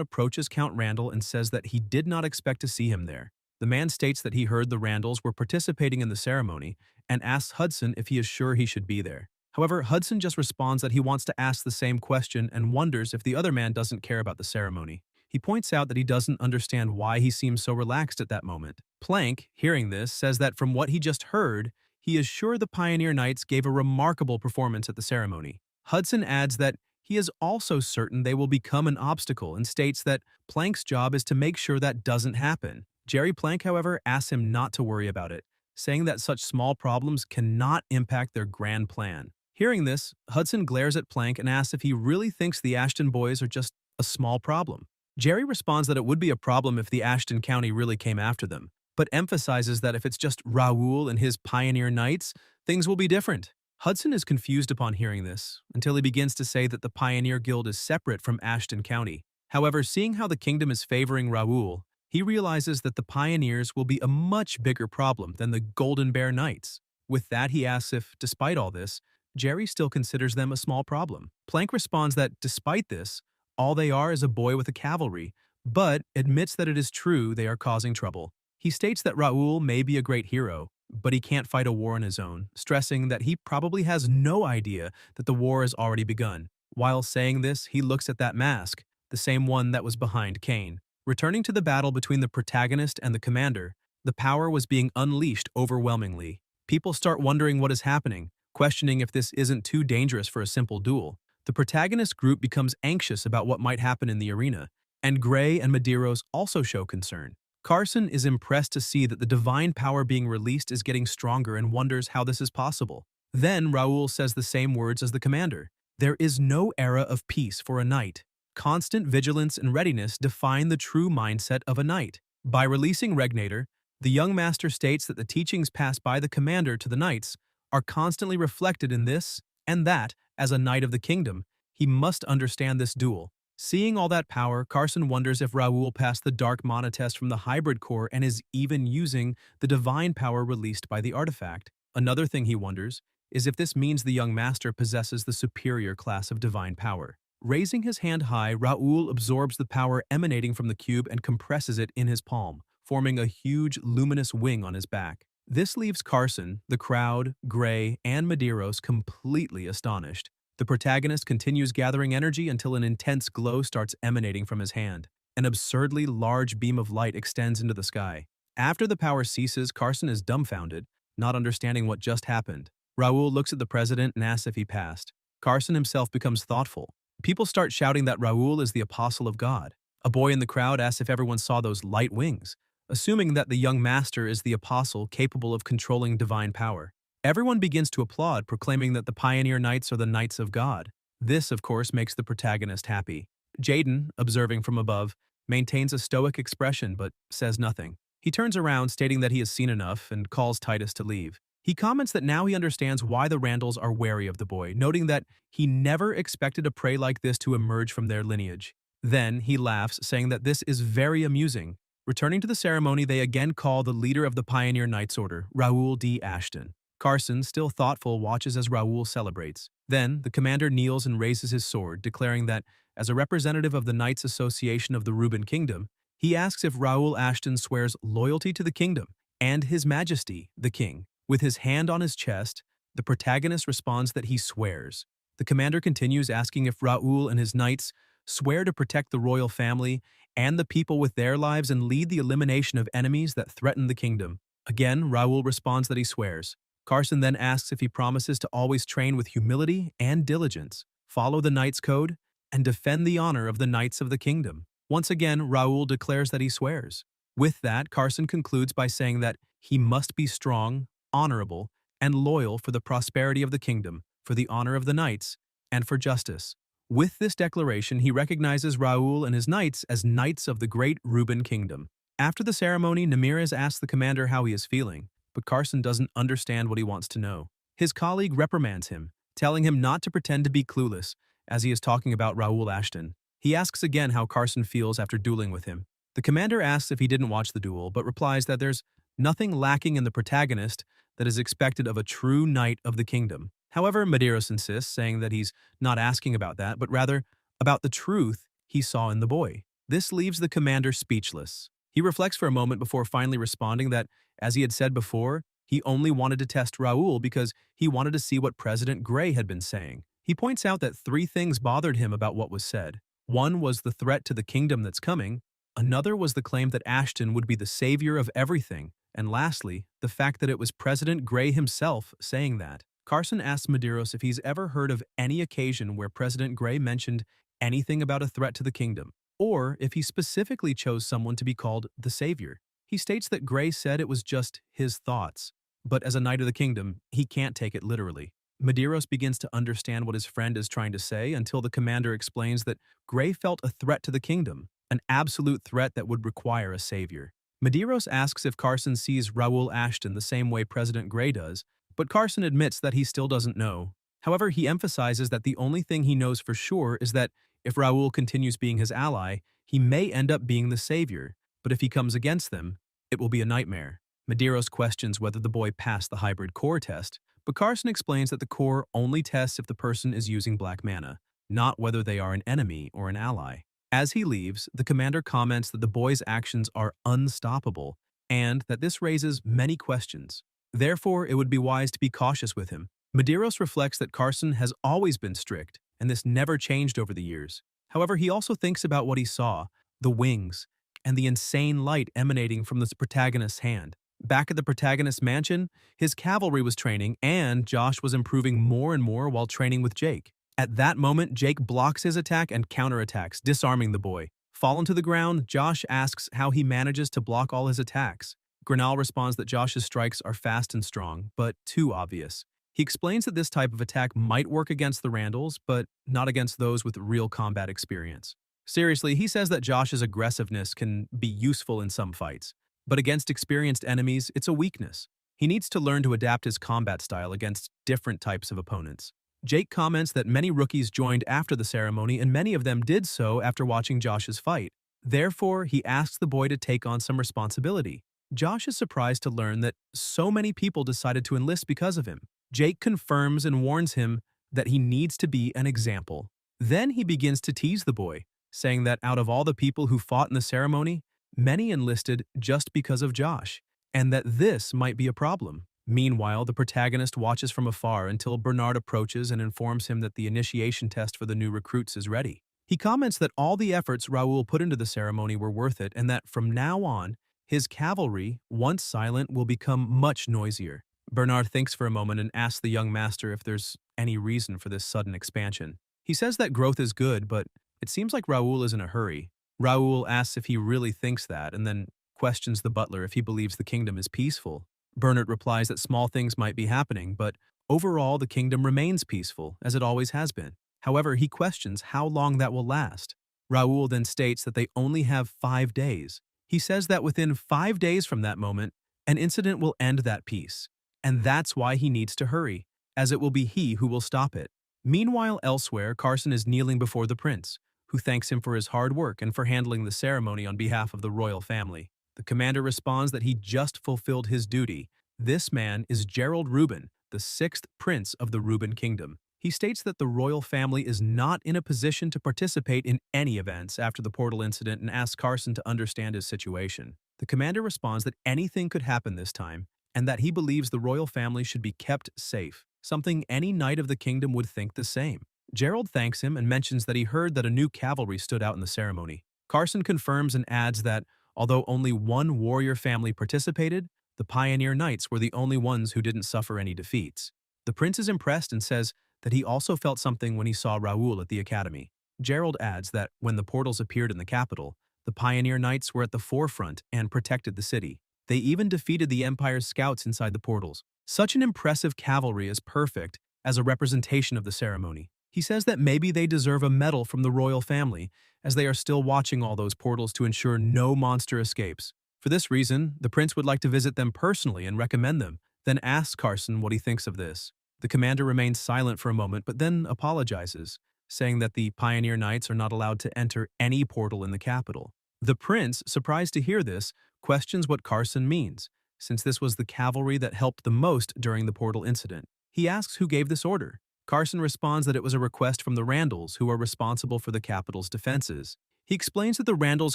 approaches Count Randall and says that he did not expect to see him there. The man states that he heard the Randalls were participating in the ceremony and asks Hudson if he is sure he should be there. However, Hudson just responds that he wants to ask the same question and wonders if the other man doesn't care about the ceremony. He points out that he doesn't understand why he seems so relaxed at that moment. Plank, hearing this, says that from what he just heard, he is sure the Pioneer Knights gave a remarkable performance at the ceremony. Hudson adds that he is also certain they will become an obstacle and states that Plank's job is to make sure that doesn't happen. Jerry Plank, however, asks him not to worry about it, saying that such small problems cannot impact their grand plan. Hearing this, Hudson glares at Plank and asks if he really thinks the Ashton boys are just a small problem. Jerry responds that it would be a problem if the Ashton County really came after them, but emphasizes that if it's just Raul and his Pioneer Knights, things will be different. Hudson is confused upon hearing this, until he begins to say that the Pioneer Guild is separate from Ashton County. However, seeing how the kingdom is favoring Raul, he realizes that the Pioneers will be a much bigger problem than the Golden Bear Knights. With that, he asks if, despite all this, Jerry still considers them a small problem. Plank responds that despite this, all they are is a boy with a cavalry, but admits that it is true they are causing trouble. He states that Raoul may be a great hero, but he can't fight a war on his own, stressing that he probably has no idea that the war has already begun. While saying this, he looks at that mask, the same one that was behind Kane. Returning to the battle between the protagonist and the commander, the power was being unleashed overwhelmingly. People start wondering what is happening, questioning if this isn't too dangerous for a simple duel. The protagonist group becomes anxious about what might happen in the arena, and Gray and Medeiros also show concern. Carson is impressed to see that the divine power being released is getting stronger and wonders how this is possible. Then Raoul says the same words as the commander. There is no era of peace for a knight. Constant vigilance and readiness define the true mindset of a knight. By releasing Regnator, the young master states that the teachings passed by the commander to the knights are constantly reflected in this and that. As a knight of the kingdom, he must understand this duel. Seeing all that power, Carson wonders if Raoul passed the dark mana test from the hybrid core and is even using the divine power released by the artifact. Another thing he wonders is if this means the young master possesses the superior class of divine power. Raising his hand high, Raoul absorbs the power emanating from the cube and compresses it in his palm, forming a huge luminous wing on his back. This leaves Carson, the crowd, Gray, and Medeiros completely astonished. The protagonist continues gathering energy until an intense glow starts emanating from his hand. An absurdly large beam of light extends into the sky. After the power ceases, Carson is dumbfounded, not understanding what just happened. Raoul looks at the president and asks if he passed. Carson himself becomes thoughtful. People start shouting that Raoul is the apostle of God. A boy in the crowd asks if everyone saw those light wings, assuming that the young master is the apostle capable of controlling divine power. Everyone begins to applaud, proclaiming that the Pioneer Knights are the Knights of God. This, of course, makes the protagonist happy. Jaden, observing from above, maintains a stoic expression but says nothing. He turns around, stating that he has seen enough, and calls Titus to leave. He comments that now he understands why the Randalls are wary of the boy, noting that he never expected a prey like this to emerge from their lineage. Then he laughs, saying that this is very amusing. Returning to the ceremony, they again call the leader of the Pioneer Knights Order, Raoul D. Ashton. Carson, still thoughtful, watches as Raoul celebrates. Then, the commander kneels and raises his sword, declaring that, as a representative of the Knights Association of the Reuben Kingdom, he asks if Raoul Ashton swears loyalty to the kingdom and His Majesty, the King. With his hand on his chest, the protagonist responds that he swears. The commander continues asking if Raoul and his knights swear to protect the royal family and the people with their lives and lead the elimination of enemies that threaten the kingdom. Again, Raoul responds that he swears. Carson then asks if he promises to always train with humility and diligence, follow the Knight's Code, and defend the honor of the Knights of the Kingdom. Once again, Raoul declares that he swears. With that, Carson concludes by saying that he must be strong, honorable, and loyal for the prosperity of the kingdom, for the honor of the knights, and for justice. With this declaration, he recognizes Raoul and his knights as knights of the great Reuben Kingdom. After the ceremony, Namirez asks the commander how he is feeling, but Carson doesn't understand what he wants to know. His colleague reprimands him, telling him not to pretend to be clueless, as he is talking about Raoul Ashton. He asks again how Carson feels after dueling with him. The commander asks if he didn't watch the duel, but replies that there's nothing lacking in the protagonist that is expected of a true knight of the kingdom. However, Medeiros insists, saying that he's not asking about that, but rather about the truth he saw in the boy. This leaves the commander speechless. He reflects for a moment before finally responding that, as he had said before, he only wanted to test Raoul because he wanted to see what President Gray had been saying. He points out that 3 things bothered him about what was said. One was the threat to the kingdom that's coming, another was the claim that Ashton would be the savior of everything, and lastly, the fact that it was President Gray himself saying that. Carson asks Medeiros if he's ever heard of any occasion where President Gray mentioned anything about a threat to the kingdom, or if he specifically chose someone to be called the savior. He states that Gray said it was just his thoughts, but as a knight of the kingdom, he can't take it literally. Medeiros begins to understand what his friend is trying to say until the commander explains that Gray felt a threat to the kingdom, an absolute threat that would require a savior. Medeiros asks if Carson sees Raoul Ashton the same way President Gray does, but Carson admits that he still doesn't know. However, he emphasizes that the only thing he knows for sure is that if Raoul continues being his ally, he may end up being the savior, but if he comes against them, it will be a nightmare. Medeiros questions whether the boy passed the hybrid core test, but Carson explains that the core only tests if the person is using black mana, not whether they are an enemy or an ally. As he leaves, the commander comments that the boy's actions are unstoppable and that this raises many questions. Therefore, it would be wise to be cautious with him. Medeiros reflects that Carson has always been strict, and this never changed over the years. However, he also thinks about what he saw, the wings, and the insane light emanating from the protagonist's hand. Back at the protagonist's mansion, his cavalry was training, and Josh was improving more and more while training with Jake. At that moment, Jake blocks his attack and counterattacks, disarming the boy. Fallen to the ground, Josh asks how he manages to block all his attacks. Grenal responds that Josh's strikes are fast and strong, but too obvious. He explains that this type of attack might work against the Randalls, but not against those with real combat experience. Seriously, he says that Josh's aggressiveness can be useful in some fights, but against experienced enemies, it's a weakness. He needs to learn to adapt his combat style against different types of opponents. Jake comments that many rookies joined after the ceremony and many of them did so after watching Josh's fight. Therefore, he asks the boy to take on some responsibility. Josh is surprised to learn that so many people decided to enlist because of him. Jake confirms and warns him that he needs to be an example. Then he begins to tease the boy, saying that out of all the people who fought in the ceremony, many enlisted just because of Josh, and that this might be a problem. Meanwhile, the protagonist watches from afar until Bernard approaches and informs him that the initiation test for the new recruits is ready. He comments that all the efforts Raoul put into the ceremony were worth it and that from now on, his cavalry, once silent, will become much noisier. Bernard thinks for a moment and asks the young master if there's any reason for this sudden expansion. He says that growth is good, but it seems like Raoul is in a hurry. Raoul asks if he really thinks that and then questions the butler if he believes the kingdom is peaceful. Bernard replies that small things might be happening, but overall the kingdom remains peaceful, as it always has been. However, he questions how long that will last. Raoul then states that they only have 5 days. He says that within 5 days from that moment, an incident will end that peace. And that's why he needs to hurry, as it will be he who will stop it. Meanwhile, elsewhere, Carson is kneeling before the prince, who thanks him for his hard work and for handling the ceremony on behalf of the royal family. The commander responds that he just fulfilled his duty. This man is Gerald Reuben, the 6th prince of the Reuben kingdom. He states that the royal family is not in a position to participate in any events after the portal incident and asks Carson to understand his situation. The commander responds that anything could happen this time, and that he believes the royal family should be kept safe, something any knight of the kingdom would think the same. Gerald thanks him and mentions that he heard that a new cavalry stood out in the ceremony. Carson confirms and adds that, although only one warrior family participated, the Pioneer Knights were the only ones who didn't suffer any defeats. The prince is impressed and says that he also felt something when he saw Raoul at the academy. Gerald adds that when the portals appeared in the capital, the Pioneer Knights were at the forefront and protected the city. They even defeated the Empire's scouts inside the portals. Such an impressive cavalry is perfect as a representation of the ceremony. He says that maybe they deserve a medal from the royal family, as they are still watching all those portals to ensure no monster escapes. For this reason, the prince would like to visit them personally and recommend them, then asks Carson what he thinks of this. The commander remains silent for a moment but then apologizes, saying that the Pioneer Knights are not allowed to enter any portal in the capital. The prince, surprised to hear this, questions what Carson means, since this was the cavalry that helped the most during the portal incident. He asks who gave this order. Carson responds that it was a request from the Randalls, who are responsible for the capital's defenses. He explains that the Randalls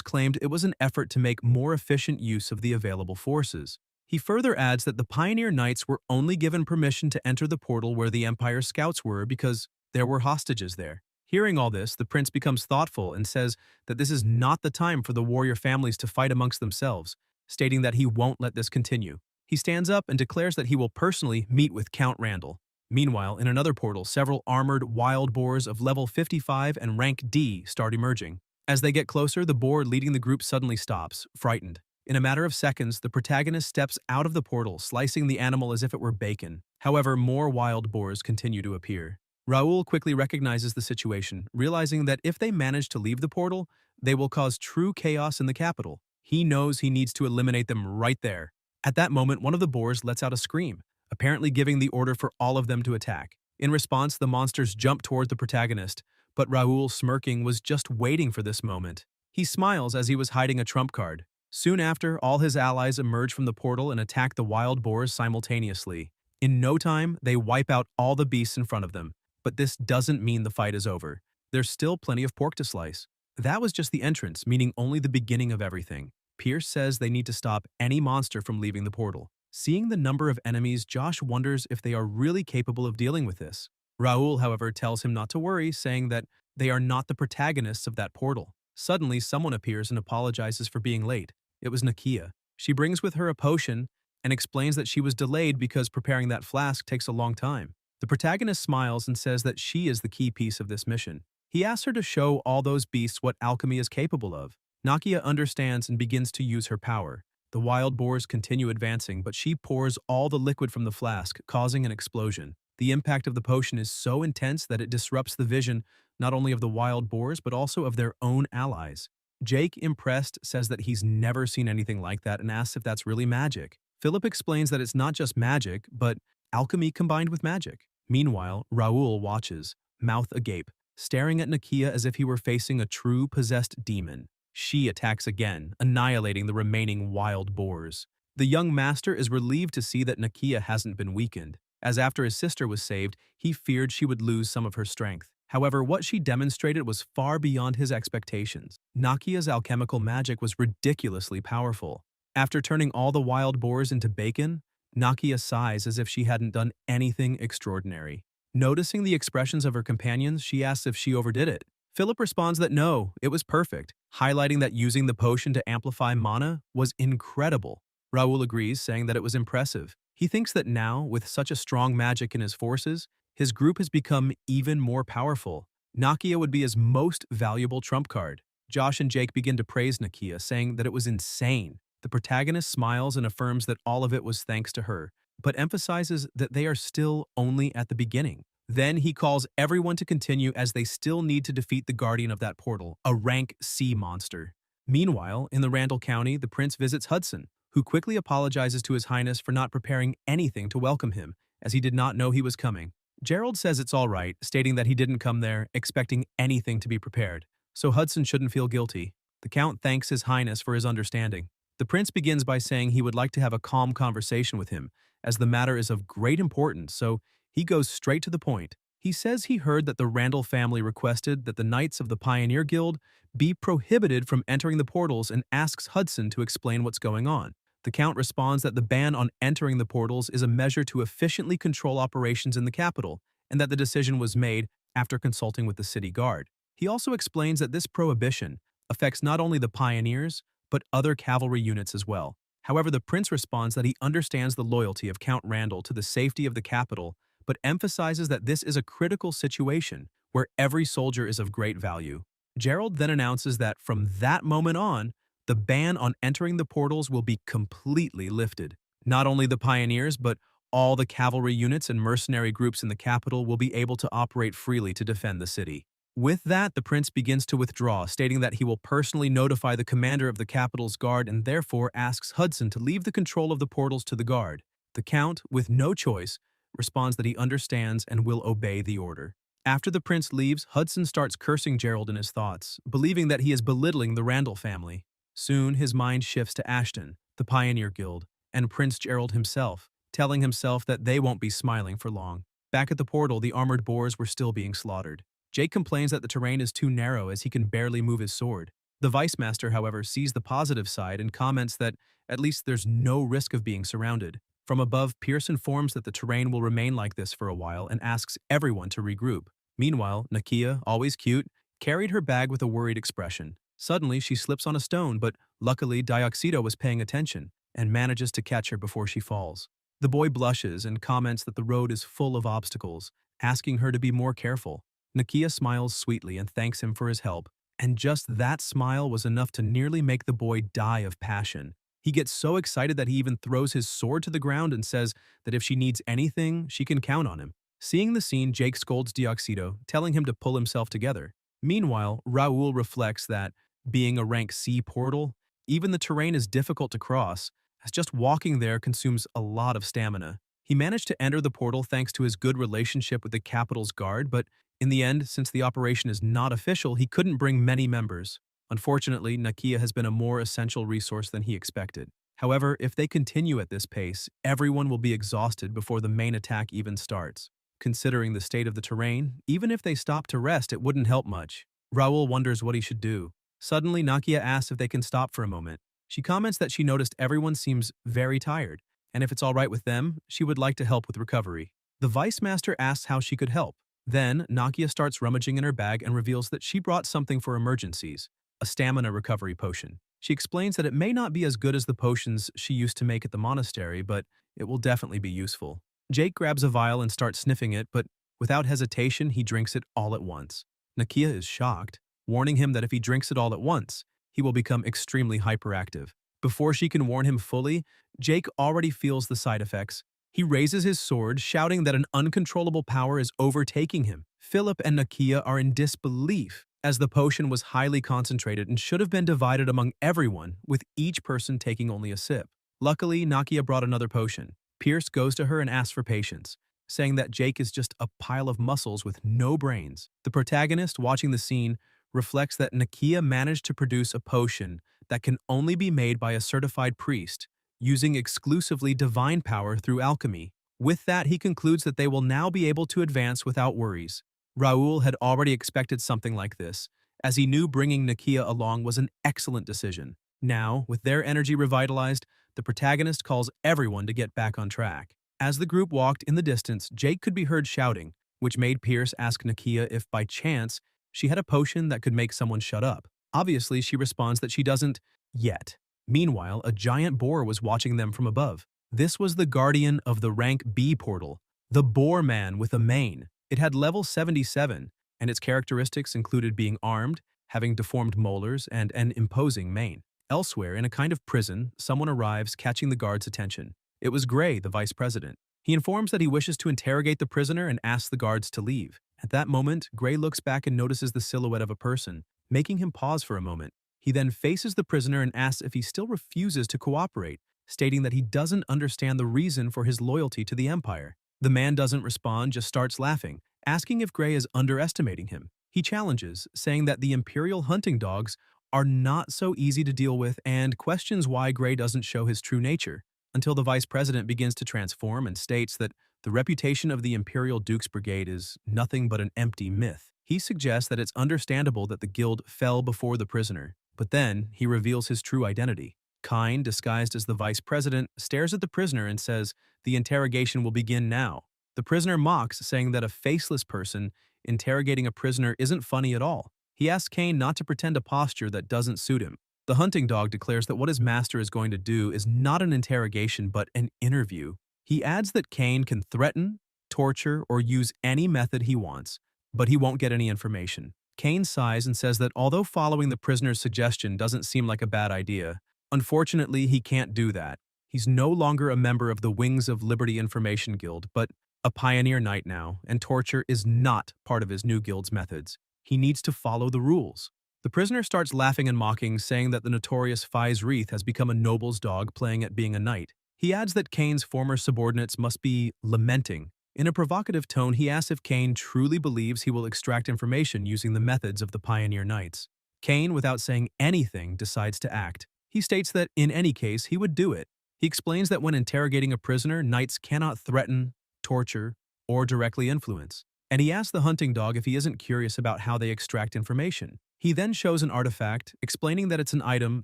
claimed it was an effort to make more efficient use of the available forces. He further adds that the Pioneer Knights were only given permission to enter the portal where the Empire scouts were because there were hostages there. Hearing all this, the prince becomes thoughtful and says that this is not the time for the warrior families to fight amongst themselves, stating that he won't let this continue. He stands up and declares that he will personally meet with Count Randall. Meanwhile, in another portal, several armored wild boars of level 55 and rank D start emerging. As they get closer, the boar leading the group suddenly stops, frightened. In a matter of seconds, the protagonist steps out of the portal, slicing the animal as if it were bacon. However, more wild boars continue to appear. Raoul quickly recognizes the situation, realizing that if they manage to leave the portal, they will cause true chaos in the capital. He knows he needs to eliminate them right there. At that moment, one of the boars lets out a scream, apparently giving the order for all of them to attack. In response, the monsters jump toward the protagonist, but Raoul, smirking, was just waiting for this moment. He smiles as he was hiding a trump card. Soon after, all his allies emerge from the portal and attack the wild boars simultaneously. In no time, they wipe out all the beasts in front of them. But this doesn't mean the fight is over. There's still plenty of pork to slice. That was just the entrance, meaning only the beginning of everything. Pierce says they need to stop any monster from leaving the portal. Seeing the number of enemies, Josh wonders if they are really capable of dealing with this. Raoul, however, tells him not to worry, saying that they are not the protagonists of that portal. Suddenly, someone appears and apologizes for being late. It was Nakia. She brings with her a potion and explains that she was delayed because preparing that flask takes a long time. The protagonist smiles and says that she is the key piece of this mission. He asks her to show all those beasts what alchemy is capable of. Nakia understands and begins to use her power. The wild boars continue advancing, but she pours all the liquid from the flask, causing an explosion. The impact of the potion is so intense that it disrupts the vision not only of the wild boars but also of their own allies. Jake, impressed, says that he's never seen anything like that and asks if that's really magic. Philip explains that it's not just magic, but alchemy combined with magic. Meanwhile, Raoul watches, mouth agape, staring at Nakia as if he were facing a true possessed demon. She attacks again, annihilating the remaining wild boars. The young master is relieved to see that Nakia hasn't been weakened, as after his sister was saved, he feared she would lose some of her strength. However, what she demonstrated was far beyond his expectations. Nakia's alchemical magic was ridiculously powerful. After turning all the wild boars into bacon, Nakia sighs as if she hadn't done anything extraordinary. Noticing the expressions of her companions, she asks if she overdid it. Philip responds that no, it was perfect, highlighting that using the potion to amplify mana was incredible. Raoul agrees, saying that it was impressive. He thinks that now, with such a strong magic in his forces, his group has become even more powerful. Nakia would be his most valuable trump card. Josh and Jake begin to praise Nakia, saying that it was insane. The protagonist smiles and affirms that all of it was thanks to her, but emphasizes that they are still only at the beginning. Then he calls everyone to continue as they still need to defeat the guardian of that portal, a rank C monster. Meanwhile, in the Randall County, the prince visits Hudson, who quickly apologizes to his highness for not preparing anything to welcome him, as he did not know he was coming. Gerald says it's all right, stating that he didn't come there expecting anything to be prepared, so Hudson shouldn't feel guilty. The count thanks his highness for his understanding. The prince begins by saying he would like to have a calm conversation with him, as the matter is of great importance, so he goes straight to the point. He says he heard that the Randall family requested that the Knights of the Pioneer Guild be prohibited from entering the portals and asks Hudson to explain what's going on. The Count responds that the ban on entering the portals is a measure to efficiently control operations in the capital, and that the decision was made after consulting with the city guard. He also explains that this prohibition affects not only the pioneers, but other cavalry units as well. However, the prince responds that he understands the loyalty of Count Randall to the safety of the capital, but emphasizes that this is a critical situation where every soldier is of great value. Gerald then announces that from that moment on, the ban on entering the portals will be completely lifted. Not only the pioneers, but all the cavalry units and mercenary groups in the capital will be able to operate freely to defend the city. With that, the prince begins to withdraw, stating that he will personally notify the commander of the capital's guard and therefore asks Hudson to leave the control of the portals to the guard. The count, with no choice, responds that he understands and will obey the order. After the prince leaves, Hudson starts cursing Gerald in his thoughts, believing that he is belittling the Randall family. Soon, his mind shifts to Ashton, the Pioneer Guild, and Prince Gerald himself, telling himself that they won't be smiling for long. Back at the portal, the armored boars were still being slaughtered. Jake complains that the terrain is too narrow as he can barely move his sword. The Vice Master, however, sees the positive side and comments that at least there's no risk of being surrounded. From above, Pierce informs that the terrain will remain like this for a while and asks everyone to regroup. Meanwhile, Nakia, always cute, carried her bag with a worried expression. Suddenly, she slips on a stone, but luckily Dioxido was paying attention and manages to catch her before she falls. The boy blushes and comments that the road is full of obstacles, asking her to be more careful. Nakia smiles sweetly and thanks him for his help, and just that smile was enough to nearly make the boy die of passion. He gets so excited that he even throws his sword to the ground and says that if she needs anything, she can count on him. Seeing the scene, Jake scolds Dioxido, telling him to pull himself together. Meanwhile, Raoul reflects that, being a rank C portal, even the terrain is difficult to cross, as just walking there consumes a lot of stamina. He managed to enter the portal thanks to his good relationship with the capital's guard, but in the end, since the operation is not official, he couldn't bring many members. Unfortunately, Nakia has been a more essential resource than he expected. However, if they continue at this pace, everyone will be exhausted before the main attack even starts. Considering the state of the terrain, even if they stop to rest, it wouldn't help much. Raoul wonders what he should do. Suddenly, Nakia asks if they can stop for a moment. She comments that she noticed everyone seems very tired, and if it's all right with them, she would like to help with recovery. The Vice Master asks how she could help. Then, Nakia starts rummaging in her bag and reveals that she brought something for emergencies, a stamina recovery potion. She explains that it may not be as good as the potions she used to make at the monastery, but it will definitely be useful. Jake grabs a vial and starts sniffing it, but without hesitation, he drinks it all at once. Nakia is shocked, warning him that if he drinks it all at once, he will become extremely hyperactive. Before she can warn him fully, Jake already feels the side effects. He raises his sword, shouting that an uncontrollable power is overtaking him. Philip and Nakia are in disbelief, as the potion was highly concentrated and should have been divided among everyone, with each person taking only a sip. Luckily, Nakia brought another potion. Pierce goes to her and asks for patience, saying that Jake is just a pile of muscles with no brains. The protagonist, watching the scene, reflects that Nakia managed to produce a potion that can only be made by a certified priest, using exclusively divine power through alchemy. With that, he concludes that they will now be able to advance without worries. Raoul had already expected something like this, as he knew bringing Nakia along was an excellent decision. Now, with their energy revitalized, the protagonist calls everyone to get back on track. As the group walked in the distance, Jake could be heard shouting, which made Pierce ask Nakia if, by chance, she had a potion that could make someone shut up. Obviously, she responds that she doesn't yet. Meanwhile, a giant boar was watching them from above. This was the guardian of the rank B portal, the Boar Man with a mane. It had level 77, and its characteristics included being armed, having deformed molars, and an imposing mane. Elsewhere, in a kind of prison, someone arrives, catching the guard's attention. It was Gray, the vice president. He informs that he wishes to interrogate the prisoner and asks the guards to leave. At that moment, Gray looks back and notices the silhouette of a person, making him pause for a moment. He then faces the prisoner and asks if he still refuses to cooperate, stating that he doesn't understand the reason for his loyalty to the Empire. The man doesn't respond, just starts laughing, asking if Gray is underestimating him. He challenges, saying that the Imperial hunting dogs are not so easy to deal with, and questions why Gray doesn't show his true nature, until the vice president begins to transform and states that the reputation of the Imperial Duke's Brigade is nothing but an empty myth. He suggests that it's understandable that the guild fell before the prisoner, but then he reveals his true identity. Kine, disguised as the vice president, stares at the prisoner and says the interrogation will begin now. The prisoner mocks, saying that a faceless person interrogating a prisoner isn't funny at all. He asks Kane not to pretend a posture that doesn't suit him. The hunting dog declares that what his master is going to do is not an interrogation but an interview. He adds that Kane can threaten, torture, or use any method he wants, but he won't get any information. Kane sighs and says that although following the prisoner's suggestion doesn't seem like a bad idea, unfortunately he can't do that. He's no longer a member of the Wings of Liberty Information Guild, but a pioneer knight now, and torture is not part of his new guild's methods. He needs to follow the rules. The prisoner starts laughing and mocking, saying that the notorious Fies Reith has become a noble's dog playing at being a knight. He adds that Kane's former subordinates must be lamenting. In a provocative tone, he asks if Kane truly believes he will extract information using the methods of the pioneer knights. Kane, without saying anything, decides to act. He states that, in any case, he would do it. He explains that when interrogating a prisoner, knights cannot threaten, torture, or directly influence. And he asks the hunting dog if he isn't curious about how they extract information. He then shows an artifact, explaining that it's an item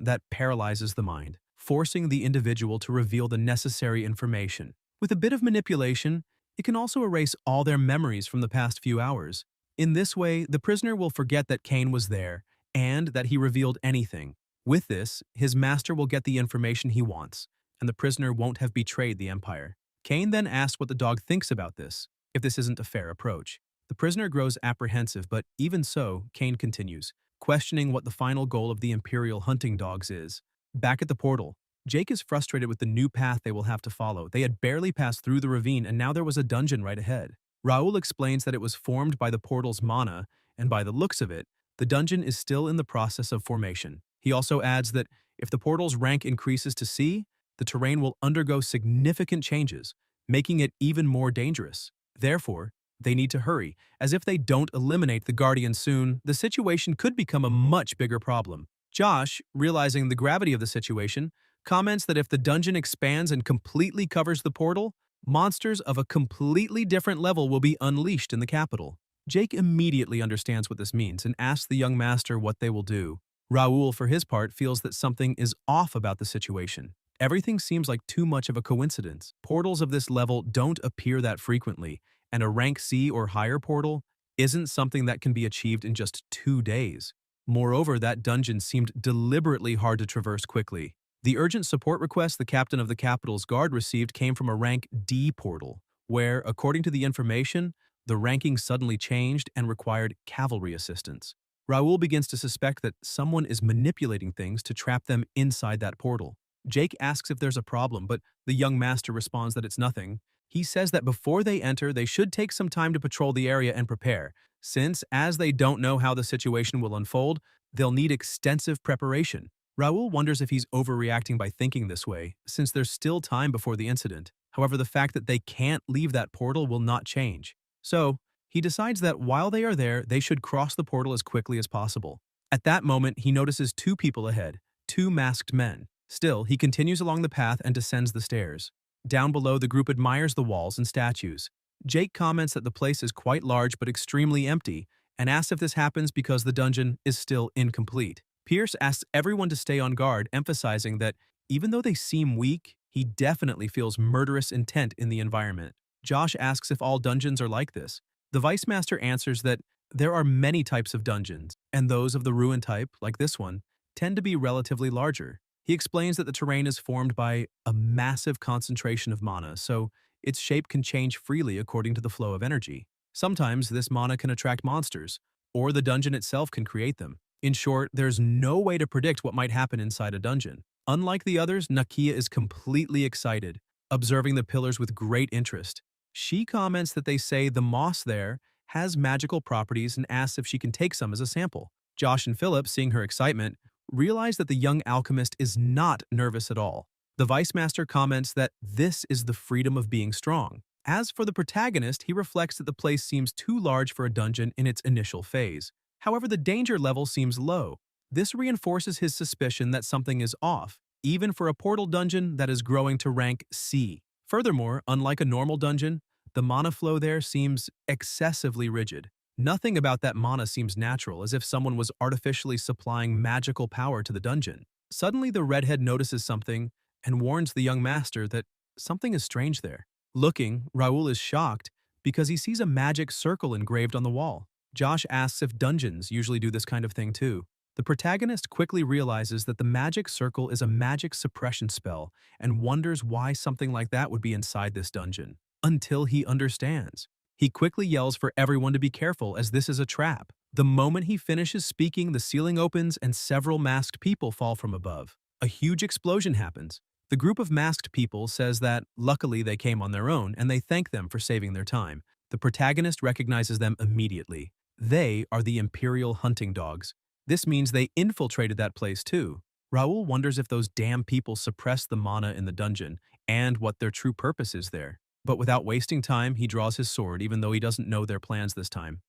that paralyzes the mind, forcing the individual to reveal the necessary information. With a bit of manipulation, it can also erase all their memories from the past few hours. In this way, the prisoner will forget that Kane was there and that he revealed anything. With this, his master will get the information he wants, and the prisoner won't have betrayed the Empire. Kane then asks what the dog thinks about this, if this isn't a fair approach. The prisoner grows apprehensive, but even so, Kane continues, questioning what the final goal of the Imperial hunting dogs is. Back at the portal, Jake is frustrated with the new path they will have to follow. They had barely passed through the ravine, and now there was a dungeon right ahead. Raoul explains that it was formed by the portal's mana, and by the looks of it, the dungeon is still in the process of formation. He also adds that if the portal's rank increases to C, the terrain will undergo significant changes, making it even more dangerous. Therefore, they need to hurry, as if they don't eliminate the Guardian soon, the situation could become a much bigger problem. Josh, realizing the gravity of the situation, comments that if the dungeon expands and completely covers the portal, monsters of a completely different level will be unleashed in the capital. Jake immediately understands what this means and asks the young master what they will do. Raoul, for his part, feels that something is off about the situation. Everything seems like too much of a coincidence. Portals of this level don't appear that frequently, and a rank C or higher portal isn't something that can be achieved in just 2 days. Moreover, that dungeon seemed deliberately hard to traverse quickly. The urgent support request the captain of the capital's guard received came from a rank D portal, where, according to the information, the ranking suddenly changed and required cavalry assistance. Raoul begins to suspect that someone is manipulating things to trap them inside that portal. Jake asks if there's a problem, but the young master responds that it's nothing. He says that before they enter, they should take some time to patrol the area and prepare, since, as they don't know how the situation will unfold, they'll need extensive preparation. Raoul wonders if he's overreacting by thinking this way, since there's still time before the incident. However, the fact that they can't leave that portal will not change. So, he decides that while they are there, they should cross the portal as quickly as possible. At that moment, he notices 2 people ahead, 2 masked men. Still, he continues along the path and descends the stairs. Down below, the group admires the walls and statues. Jake comments that the place is quite large but extremely empty, and asks if this happens because the dungeon is still incomplete. Pierce asks everyone to stay on guard, emphasizing that even though they seem weak, he definitely feels murderous intent in the environment. Josh asks if all dungeons are like this. The Vice Master answers that there are many types of dungeons, and those of the ruin type, like this one, tend to be relatively larger. He explains that the terrain is formed by a massive concentration of mana, so its shape can change freely according to the flow of energy. Sometimes this mana can attract monsters, or the dungeon itself can create them. In short, there's no way to predict what might happen inside a dungeon. Unlike the others, Nakia is completely excited, observing the pillars with great interest. She comments that they say the moss there has magical properties and asks if she can take some as a sample. Josh and Philip, seeing her excitement, realize that the young alchemist is not nervous at all. The Vice Master comments that this is the freedom of being strong. As for the protagonist, he reflects that the place seems too large for a dungeon in its initial phase. However, the danger level seems low. This reinforces his suspicion that something is off, even for a portal dungeon that is growing to rank C. Furthermore, unlike a normal dungeon, the mana flow there seems excessively rigid. Nothing about that mana seems natural, as if someone was artificially supplying magical power to the dungeon. Suddenly, the redhead notices something and warns the young master that something is strange there. Looking, Raoul is shocked because he sees a magic circle engraved on the wall. Josh asks if dungeons usually do this kind of thing too. The protagonist quickly realizes that the magic circle is a magic suppression spell and wonders why something like that would be inside this dungeon, until he understands. He quickly yells for everyone to be careful, as this is a trap. The moment he finishes speaking, the ceiling opens and several masked people fall from above. A huge explosion happens. The group of masked people says that, luckily, they came on their own, and they thank them for saving their time. The protagonist recognizes them immediately. They are the Imperial hunting dogs. This means they infiltrated that place too. Raoul wonders if those damn people suppressed the mana in the dungeon, and what their true purpose is there. But without wasting time, he draws his sword, even though he doesn't know their plans this time.